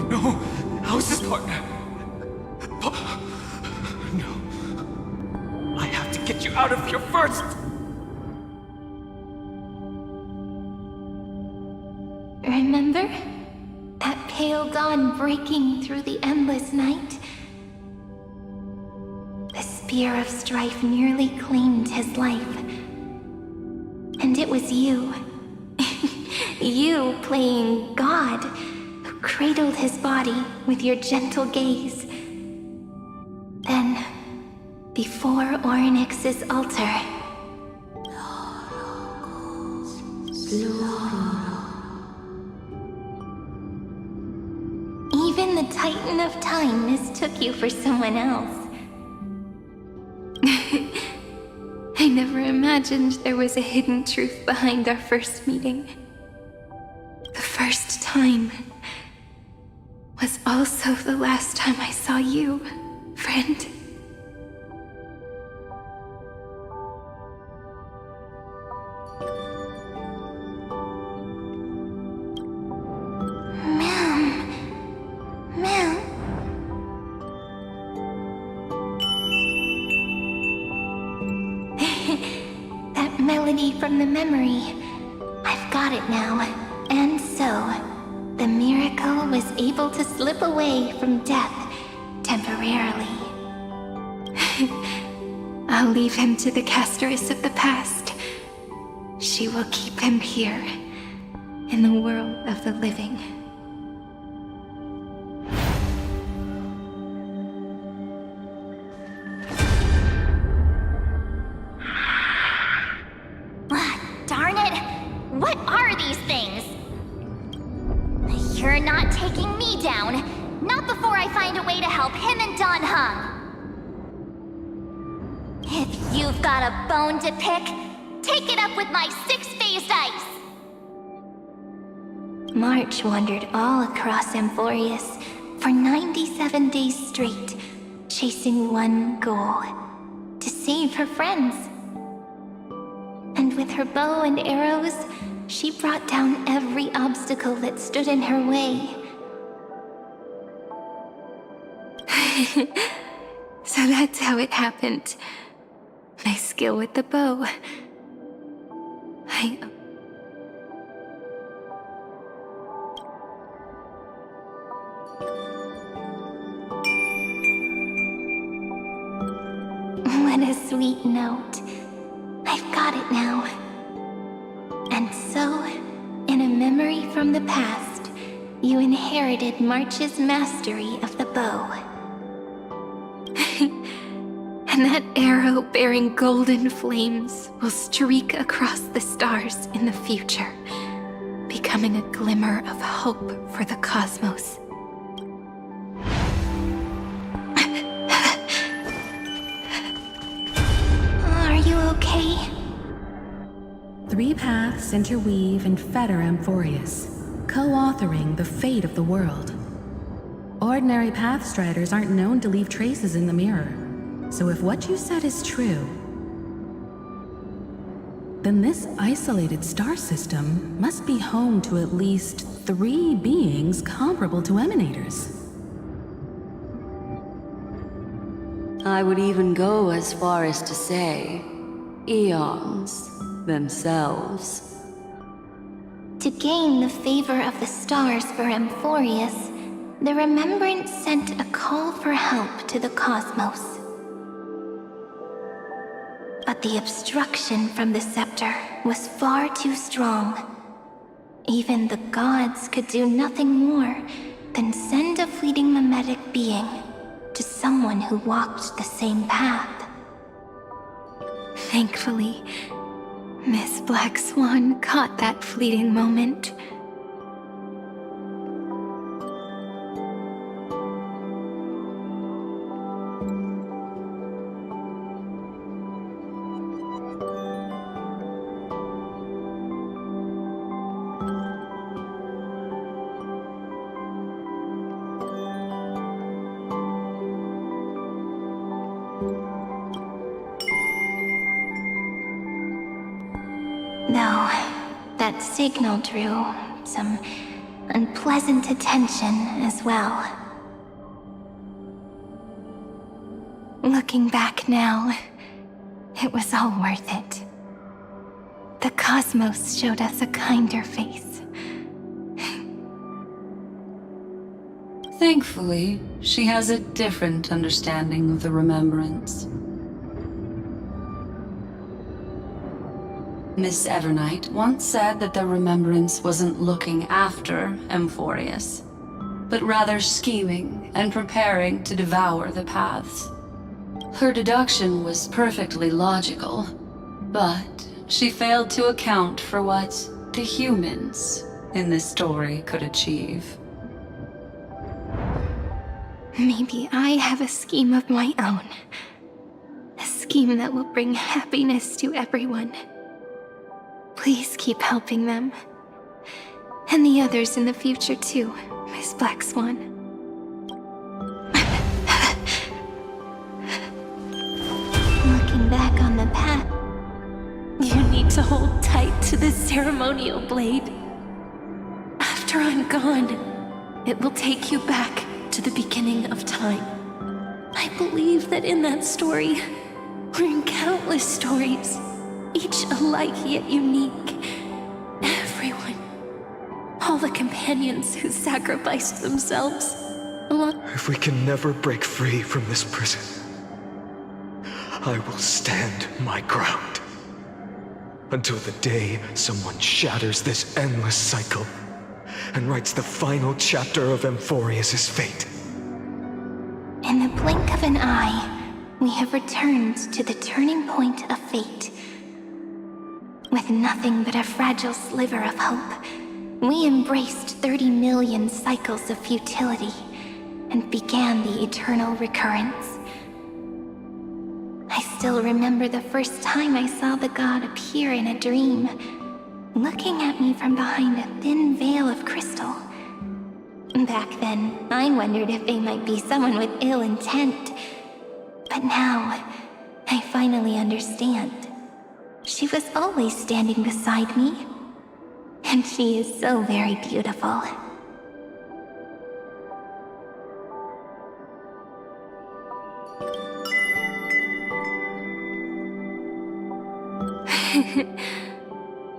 No, house's partner. No. I have to get you out of here first! Remember? That pale dawn breaking through the endless night? The spear of strife nearly claimed his life. And it was you. You playing God, who cradled his body with your gentle gaze. Then, before Ornyx's altar, even the Titan of Time mistook you for someone else. I never imagined there was a hidden truth behind our first meeting. The first time was also the last time I saw you, friend. From the memory. I've got it now. And so, the miracle was able to slip away from death temporarily. I'll leave him to the casteress of the past. She will keep him here, in the world of the living. Darn it! What are these things? You're not taking me down. Not before I find a way to help him and Don Hung. If you've got a bone to pick, take it up with my six-phased ice. March wandered all across Amphorius for 97 days straight, chasing one goal: to save her friends. And with her bow and arrows, she brought down every obstacle that stood in her way. So that's how it happened. My skill with the bow. What a sweet note. I've got it now. And so, in a memory from the past, you inherited March's mastery of the bow. And that arrow bearing golden flames will streak across the stars in the future, becoming a glimmer of hope for the cosmos. Are you okay? 3 paths interweave and fetter Amphorius, co-authoring the fate of the world. Ordinary pathstriders aren't known to leave traces in the mirror, so if what you said is true, then this isolated star system must be home to at least 3 beings comparable to emanators. I would even go as far as to say, eons themselves. To gain the favor of the stars for Amphorius, the Remembrance sent a call for help to the cosmos. But the obstruction from the scepter was far too strong. Even the gods could do nothing more than send a fleeting mimetic being to someone who walked the same path. Thankfully, Miss Black Swan caught that fleeting moment. Though that signal drew some unpleasant attention as well. Looking back now, it was all worth it. The cosmos showed us a kinder face. Thankfully, she has a different understanding of the remembrance. Miss Evernight once said that the remembrance wasn't looking after Emphorius, but rather scheming and preparing to devour the paths. Her deduction was perfectly logical, but she failed to account for what the humans in this story could achieve. Maybe I have a scheme of my own. A scheme that will bring happiness to everyone. Please keep helping them. And the others in the future too, Miss Black Swan. Looking back on the path, You need to hold tight to this ceremonial blade. After I'm gone, it will take you back to the beginning of time. I believe that in that story, or in countless stories, each alike yet unique, everyone, all the companions who sacrificed themselves, along. If we can never break free from this prison, I will stand my ground. Until the day someone shatters this endless cycle and writes the final chapter of Emphorius' fate. In the blink of an eye, we have returned to the turning point of fate. With nothing but a fragile sliver of hope, we embraced 30 million cycles of futility and began the eternal recurrence. I still remember the first time I saw the god appear in a dream, looking at me from behind a thin veil of crystal. Back then, I wondered if they might be someone with ill intent. But now, I finally understand. She was always standing beside me, and she is so very beautiful.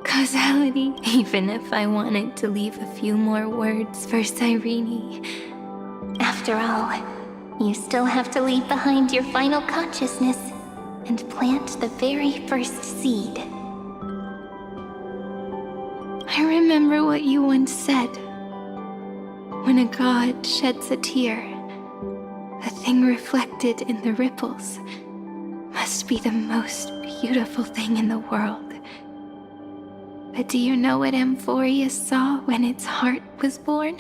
Causality. Even if I wanted to leave a few more words for Cyrene. After all, you still have to leave behind your final consciousness and plant the very first seed. I remember what you once said. When a god sheds a tear, the thing reflected in the ripples must be the most beautiful thing in the world. But do you know what Emphorius saw when its heart was born?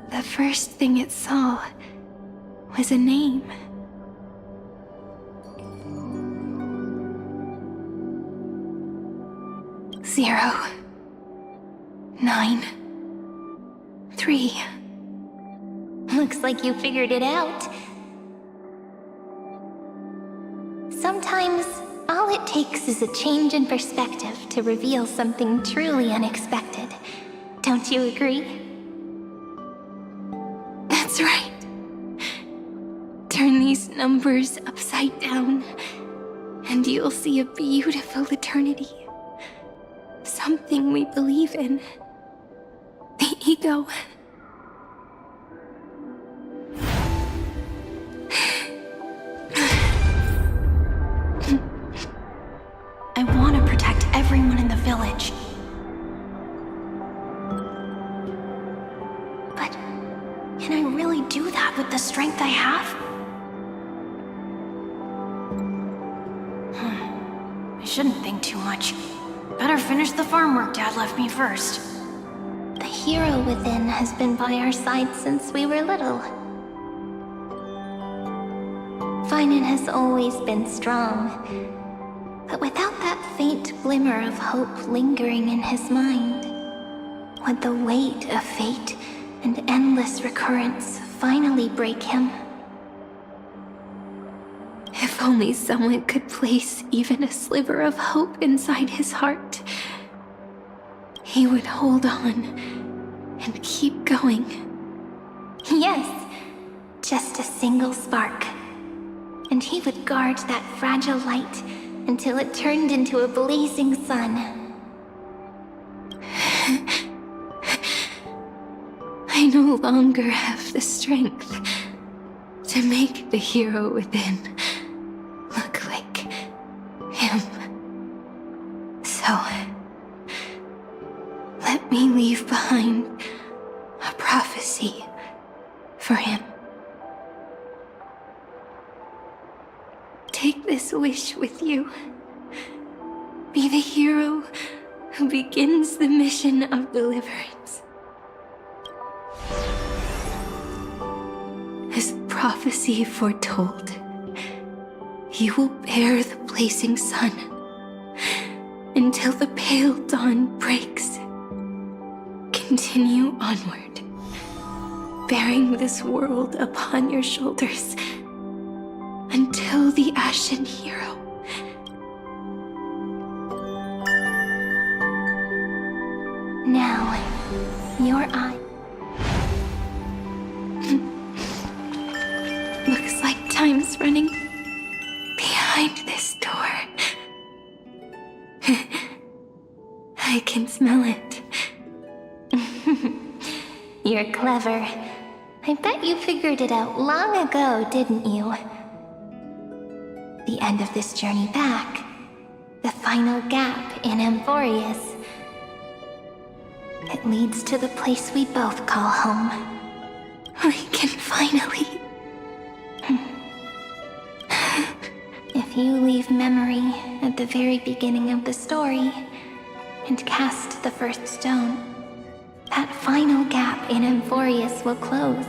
The first thing it saw was a name. Zero, 9, 3. Looks like you figured it out. Sometimes, all it takes is a change in perspective to reveal something truly unexpected. Don't you agree? That's right. Turn these numbers upside down, and you'll see a beautiful eternity. Something we believe in. The ego. I want to protect everyone in the village. But can I really do that with the strength I have? I shouldn't think too much. Better finish the farm work Dad left me first. The hero within has been by our side since we were little. Finan has always been strong, but without that faint glimmer of hope lingering in his mind, would the weight of fate and endless recurrence finally break him? If only someone could place even a sliver of hope inside his heart. he would hold on and keep going. Yes, just a single spark. And he would guard that fragile light until it turned into a blazing sun. I no longer have the strength to make the hero within look like him. So, let me leave behind a prophecy for him. Take this wish with you. Be the hero who begins the mission of deliverance. As prophecy foretold, you will bear the blazing sun until the pale dawn breaks. Continue onward, bearing this world upon your shoulders until the Ashen Hero. Now, your eye. Looks like time's running behind this door. I can smell it. You're clever. I bet you figured it out long ago, didn't you? The end of this journey back. The final gap in Amphorius. It leads to the place we both call home. We can finally... If you leave memory at the very beginning of the story and cast the first stone, that final gap in Amphorius will close.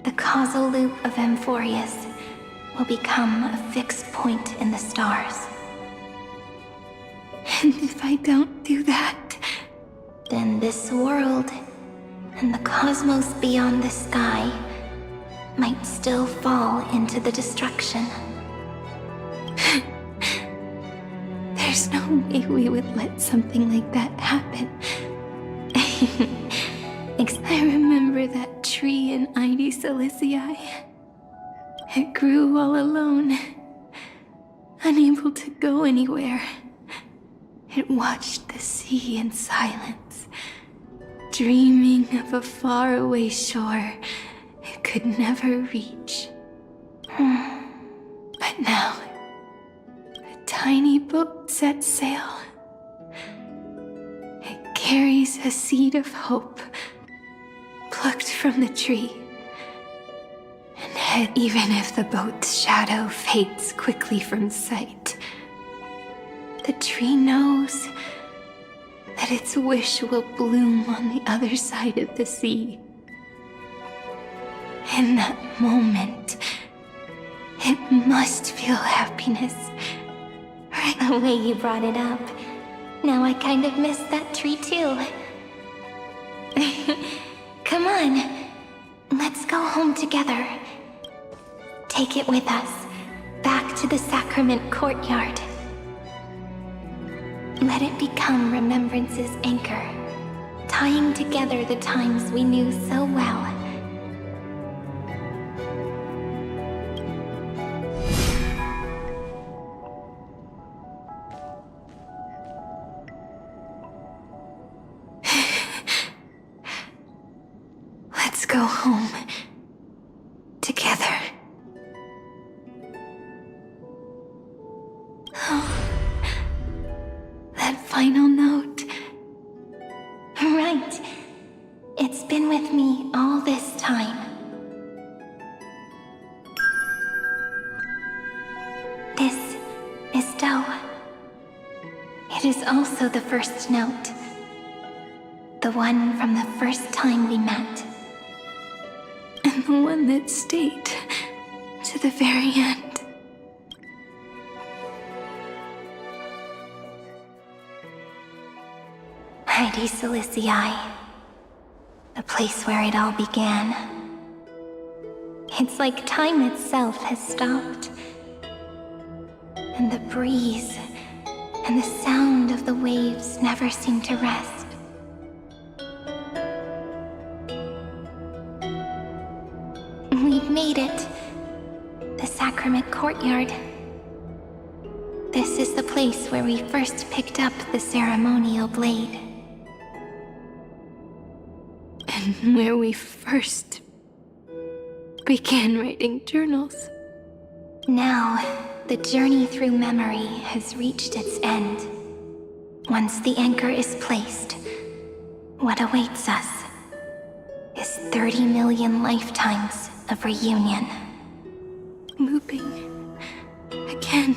The causal loop of Amphorius will become a fixed point in the stars. And if I don't do that, then this world and the cosmos beyond the sky might still fall into the destruction. There's no way we would let something like that happen. I remember that tree in Ide Silicii. It grew all alone, unable to go anywhere. It watched the sea in silence, dreaming of a faraway shore it could never reach. But now, a tiny boat sets sail. It carries a seed of hope, plucked from the tree. And even if the boat's shadow fades quickly from sight, the tree knows that its wish will bloom on the other side of the sea. In that moment, it must feel happiness. Right the way you brought it up. Now I kind of miss that tree too. Come on, let's go home together. Take it with us, back to the sacrament courtyard. Let it become remembrance's anchor, tying together the times we knew so well. Let's go home together. That final note. Right. It's been with me all this time. This is Do. It is also the first note. The one from the first time we met. And the one that stayed to the very end. Ide Silicii, the place where it all began. It's like time itself has stopped. And the breeze and the sound of the waves never seemed to rest. We've made it. The sacrament courtyard. This is the place where we first picked up the ceremonial blade. And where we first began writing journals. Now, the journey through memory has reached its end. Once the anchor is placed, what awaits us is 30 million lifetimes of reunion. Looping again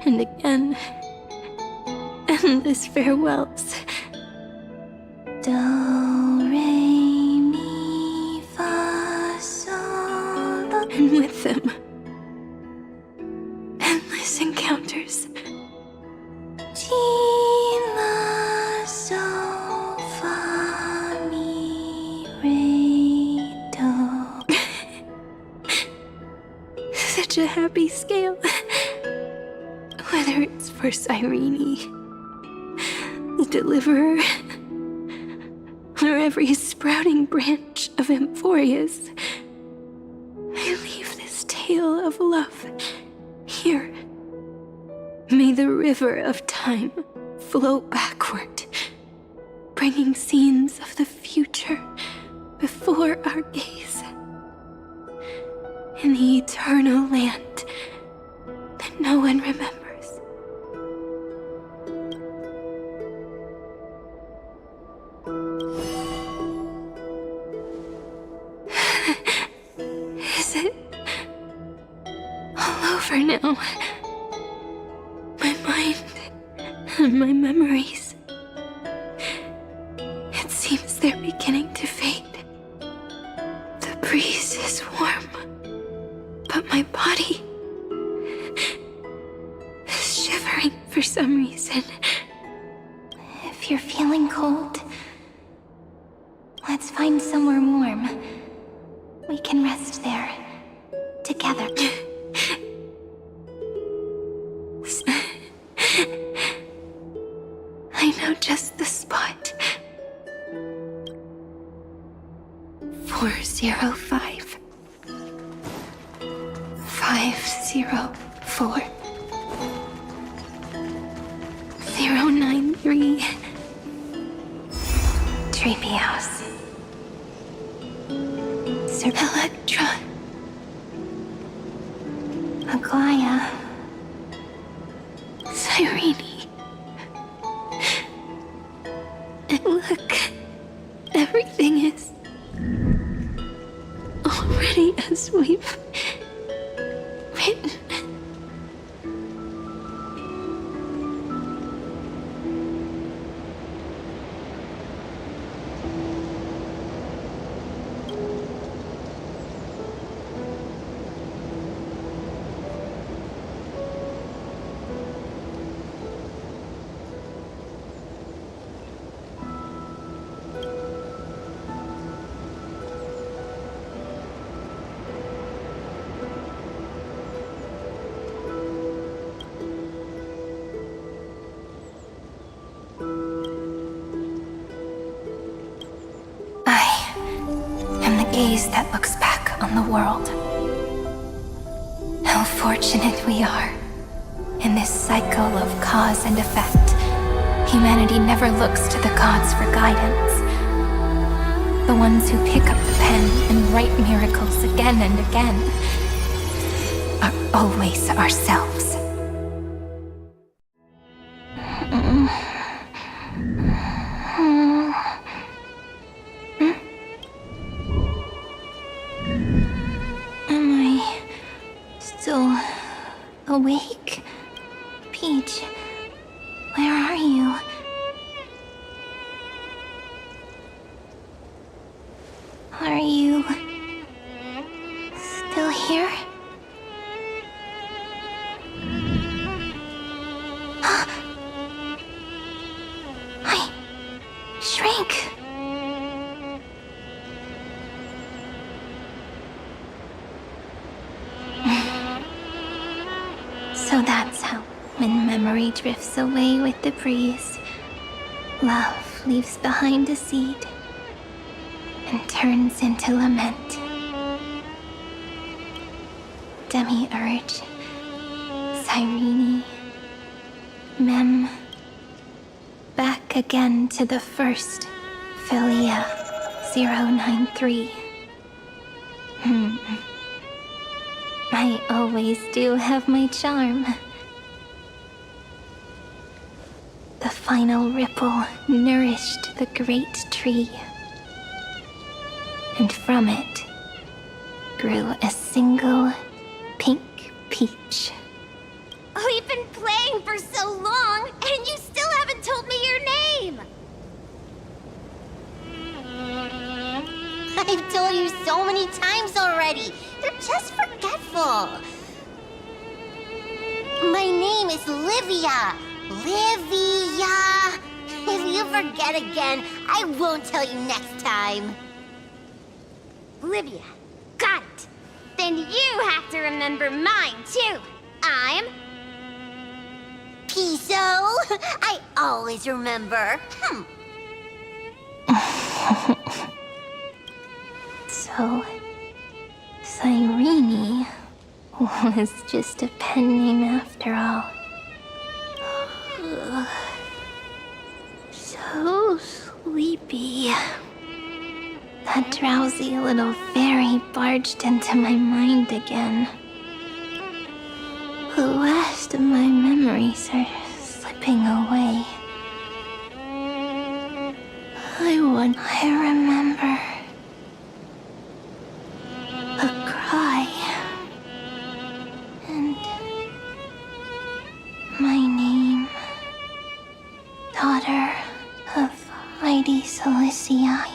and again. Endless farewells. Do, re, mi, fa, sol, la. And with them, endless encounters. Ti, la, sol, fa, mi, re, do. Such a happy scale. Whether it's for Cyrene, the Deliverer, or every sprouting branch of Emphorius, I leave this tale of love here. May the river of time flow backward, bringing scenes of the future before our gaze. In the eternal land that no one remembers. Is it all over now? My mind and my memories. It seems they're beginning to fade. The breeze is warm, but my body is shivering for some reason. If you're feeling cold, let's find somewhere warm. We can rest there, together. I know just the spot. 405. 504. 093. Treehouse. Electra. Aglaya. Cyrene. And look, everything is already as we've written. Gaze that looks back on the world. How fortunate we are. In this cycle of cause and effect, humanity never looks to the gods for guidance. The ones who pick up the pen and write miracles again and again are always ourselves. Awake? Peach, where are you? Are you still here? I shrank. So that's how, when memory joy drifts away with the breeze. Love leaves behind a seed and turns into lament. Demiurge, Cyrene, Mem, back again to the first, Philia 093. I always do have my charm. The final ripple nourished the great tree, and from it grew a single pink peach. We've been playing for so long, and you still haven't told me your name! I've told you so many times already. You're just forgetful. My name is Livia. Livia. If you forget again, I won't tell you next time. Livia. Got it. Then you have to remember mine, too. I'm... Piso. I always remember. So, Cyrene was just a pen name after all. So sleepy. That drowsy little fairy barged into my mind again. The last of my memories are slipping away. I remember a cry and my name, daughter of Lady Celestia.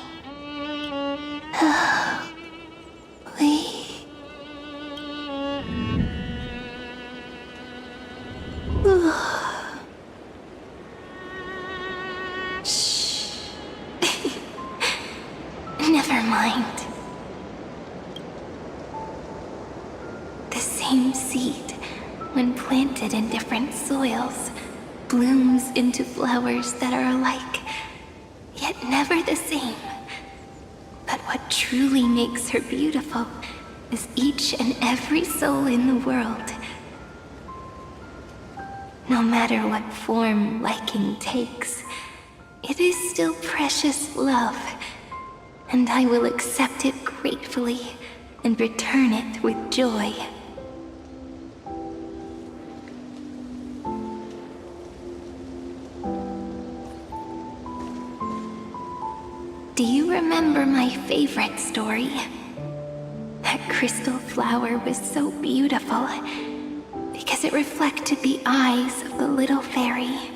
Never mind. The same seed, when planted in different soils, blooms into flowers that are alike, yet never the same. But what truly makes her beautiful is each and every soul in the world. No matter what form liking takes, it is still precious love, and I will accept it gratefully and return it with joy. Do you remember my favorite story? That crystal flower was so beautiful because it reflected the eyes of the little fairy.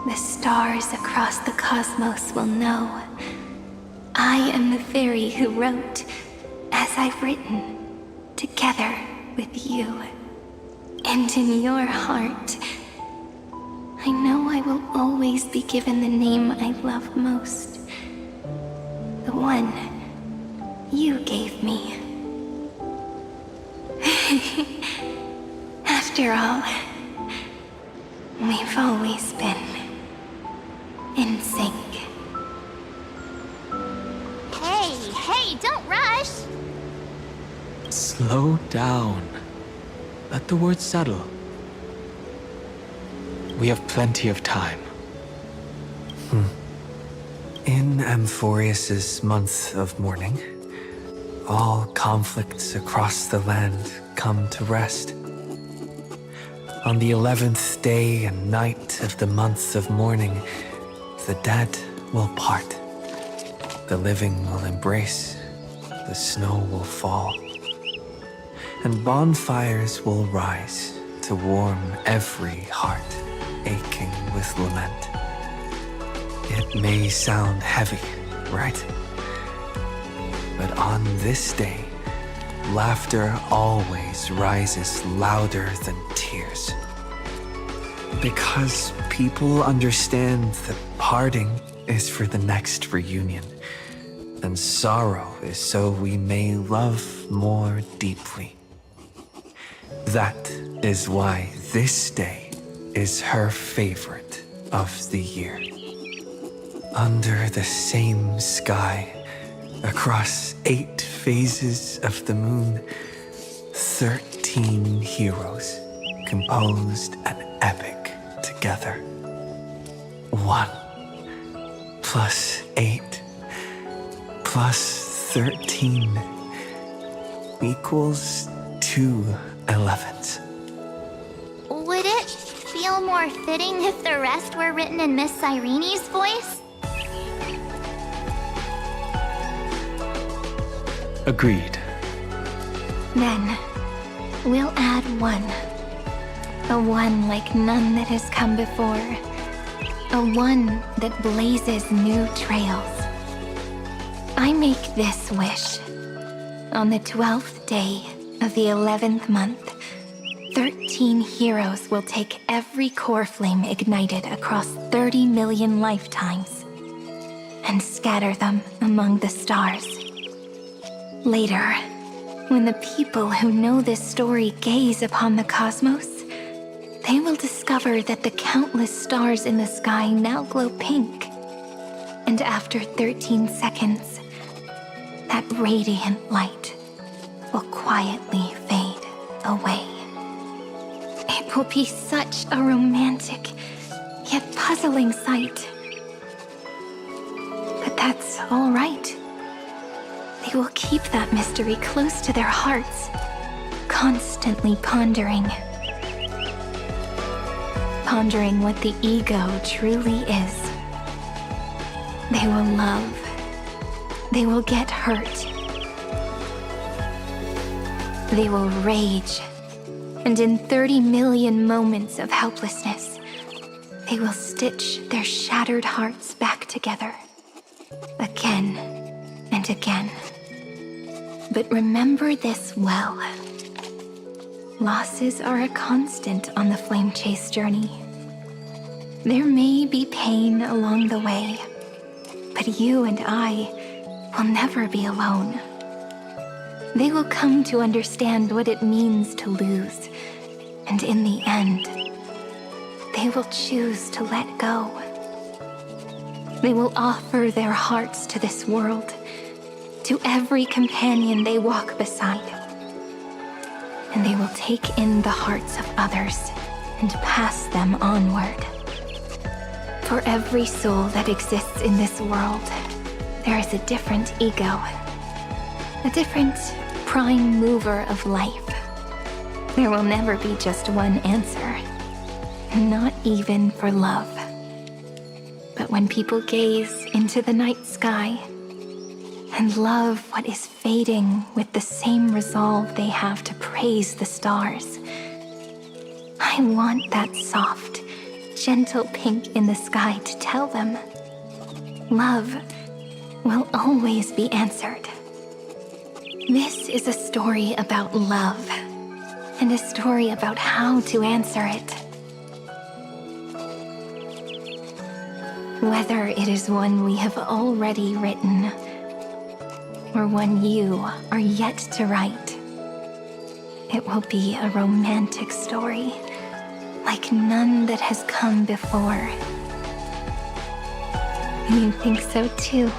The stars across the cosmos will know I am the fairy who wrote, as I've written, together with you. And in your heart, I know I will always be given the name I love most. The one you gave me. After all, we've always been in sync. Hey, don't rush! Slow down. Let the words settle. We have plenty of time. In Amphorius's month of mourning, all conflicts across the land come to rest. On the 11th day and night of the month of mourning, the dead will part. The living will embrace. The snow will fall. And bonfires will rise to warm every heart aching with lament. It may sound heavy, right? But on this day, laughter always rises louder than tears. Because people understand that parting is for the next reunion. and sorrow is so we may love more deeply. That is why this day is her favorite of the year. Under the same sky, across 8 phases of the moon, 13 heroes composed an epic together. 1 plus 8 plus 13 equals 2 11s. Would it feel more fitting if the rest were written in Miss Cyrene's voice? Agreed. Then, we'll add 1. A 1 like none that has come before. A 1 that blazes new trails. I make this wish. On the 12th day of the 11th month, 13 heroes will take every core flame ignited across 30 million lifetimes and scatter them among the stars. Later, when the people who know this story gaze upon the cosmos, they will discover that the countless stars in the sky now glow pink. And after 13 seconds, that radiant light will quietly fade away. It will be such a romantic, yet puzzling sight. But that's all right. They will keep that mystery close to their hearts, constantly pondering what the ego truly is. They will love. They will get hurt. They will rage. And in 30 million moments of helplessness, they will stitch their shattered hearts back together. Again and again. But remember this well. Losses are a constant on the flame chase journey. There may be pain along the way, but you and I will never be alone. They will come to understand what it means to lose, and in the end, they will choose to let go. They will offer their hearts to this world, to every companion they walk beside. And they will take in the hearts of others and pass them onward. For every soul that exists in this world, there is a different ego, a different prime mover of life. There will never be just one answer, not even for love. But when people gaze into the night sky and love what is fading with the same resolve they have to praise the stars, I want that soft, gentle pink in the sky to tell them, love will always be answered. This is a story about love, and a story about how to answer it. Whether it is one we have already written, or one you are yet to write, it will be a romantic story like none that has come before. You think so too,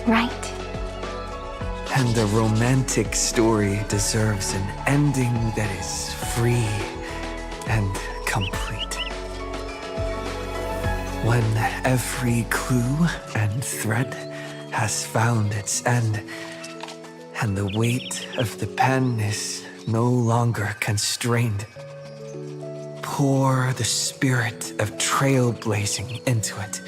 right? And a romantic story deserves an ending that is free and complete. When every clue and thread has found its end, and the weight of the pen is no longer constrained, pour the spirit of trailblazing into it,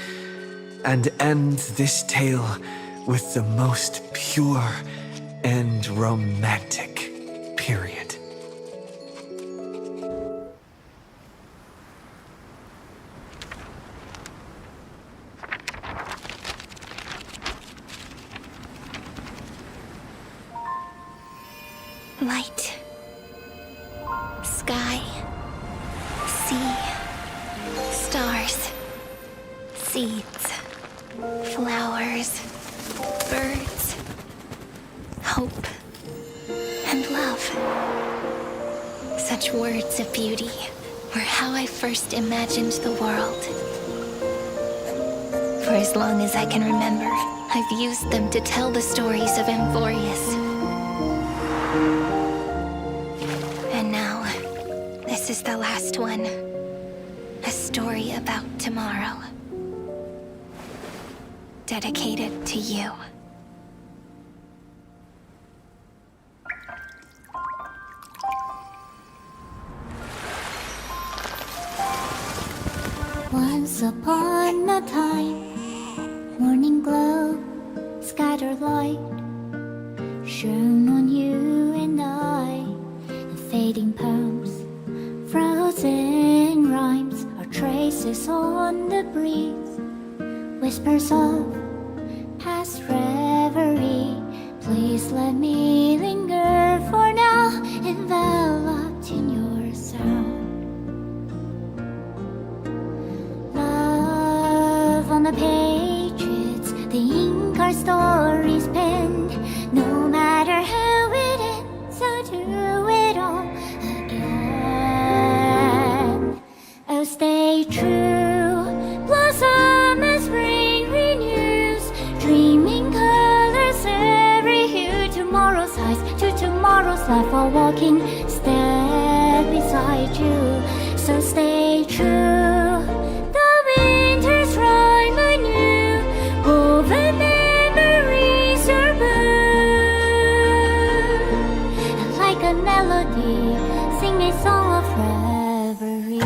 and end this tale with the most pure and romantic period. Light, sky, sea, stars, seeds, flowers, hope, and love. Such words of beauty were how I first imagined the world. For as long as I can remember, I've used them to tell the stories of Amphorius. And now, this is the last one. A story about tomorrow. Dedicated to you. Once upon a time, morning glow, scattered light, shone on you and I, and fading poems, frozen rhymes, are traces on the breeze, whispers of past reverie. Please let me linger for now, enveloped in your sound. On the pages, the ink our stories penned. No matter how it ends, I'll do it all again. Oh, stay true, blossom as spring renews, dreaming colors every hue. Tomorrow's highs to tomorrow's life, while walking step beside you. So stay true. Sing a song of reverie.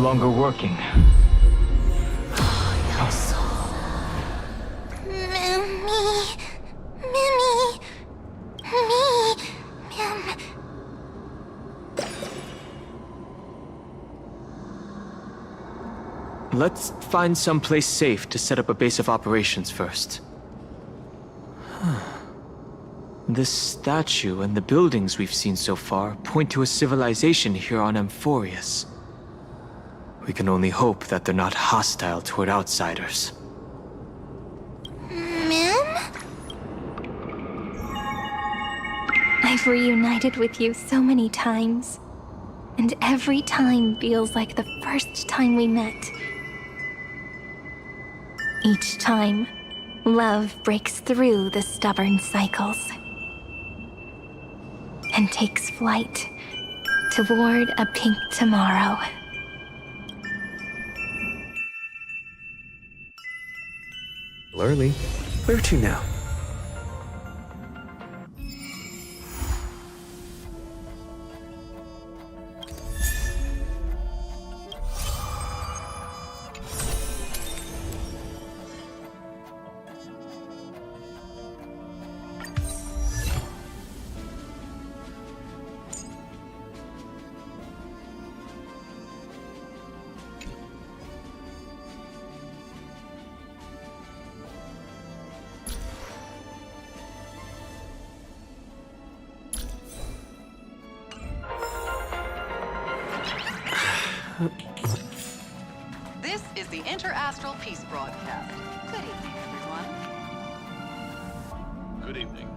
longer working. Let's find some place safe to set up a base of operations first. This statue and the buildings we've seen so far point to a civilization here on Amphorius. We can only hope that they're not hostile toward outsiders. I've reunited with you so many times, and every time feels like the first time we met. Each time, love breaks through the stubborn cycles and takes flight toward a pink tomorrow. Early. Where to now? This is the Inter-Astral Peace Broadcast. Good evening, everyone. Good evening.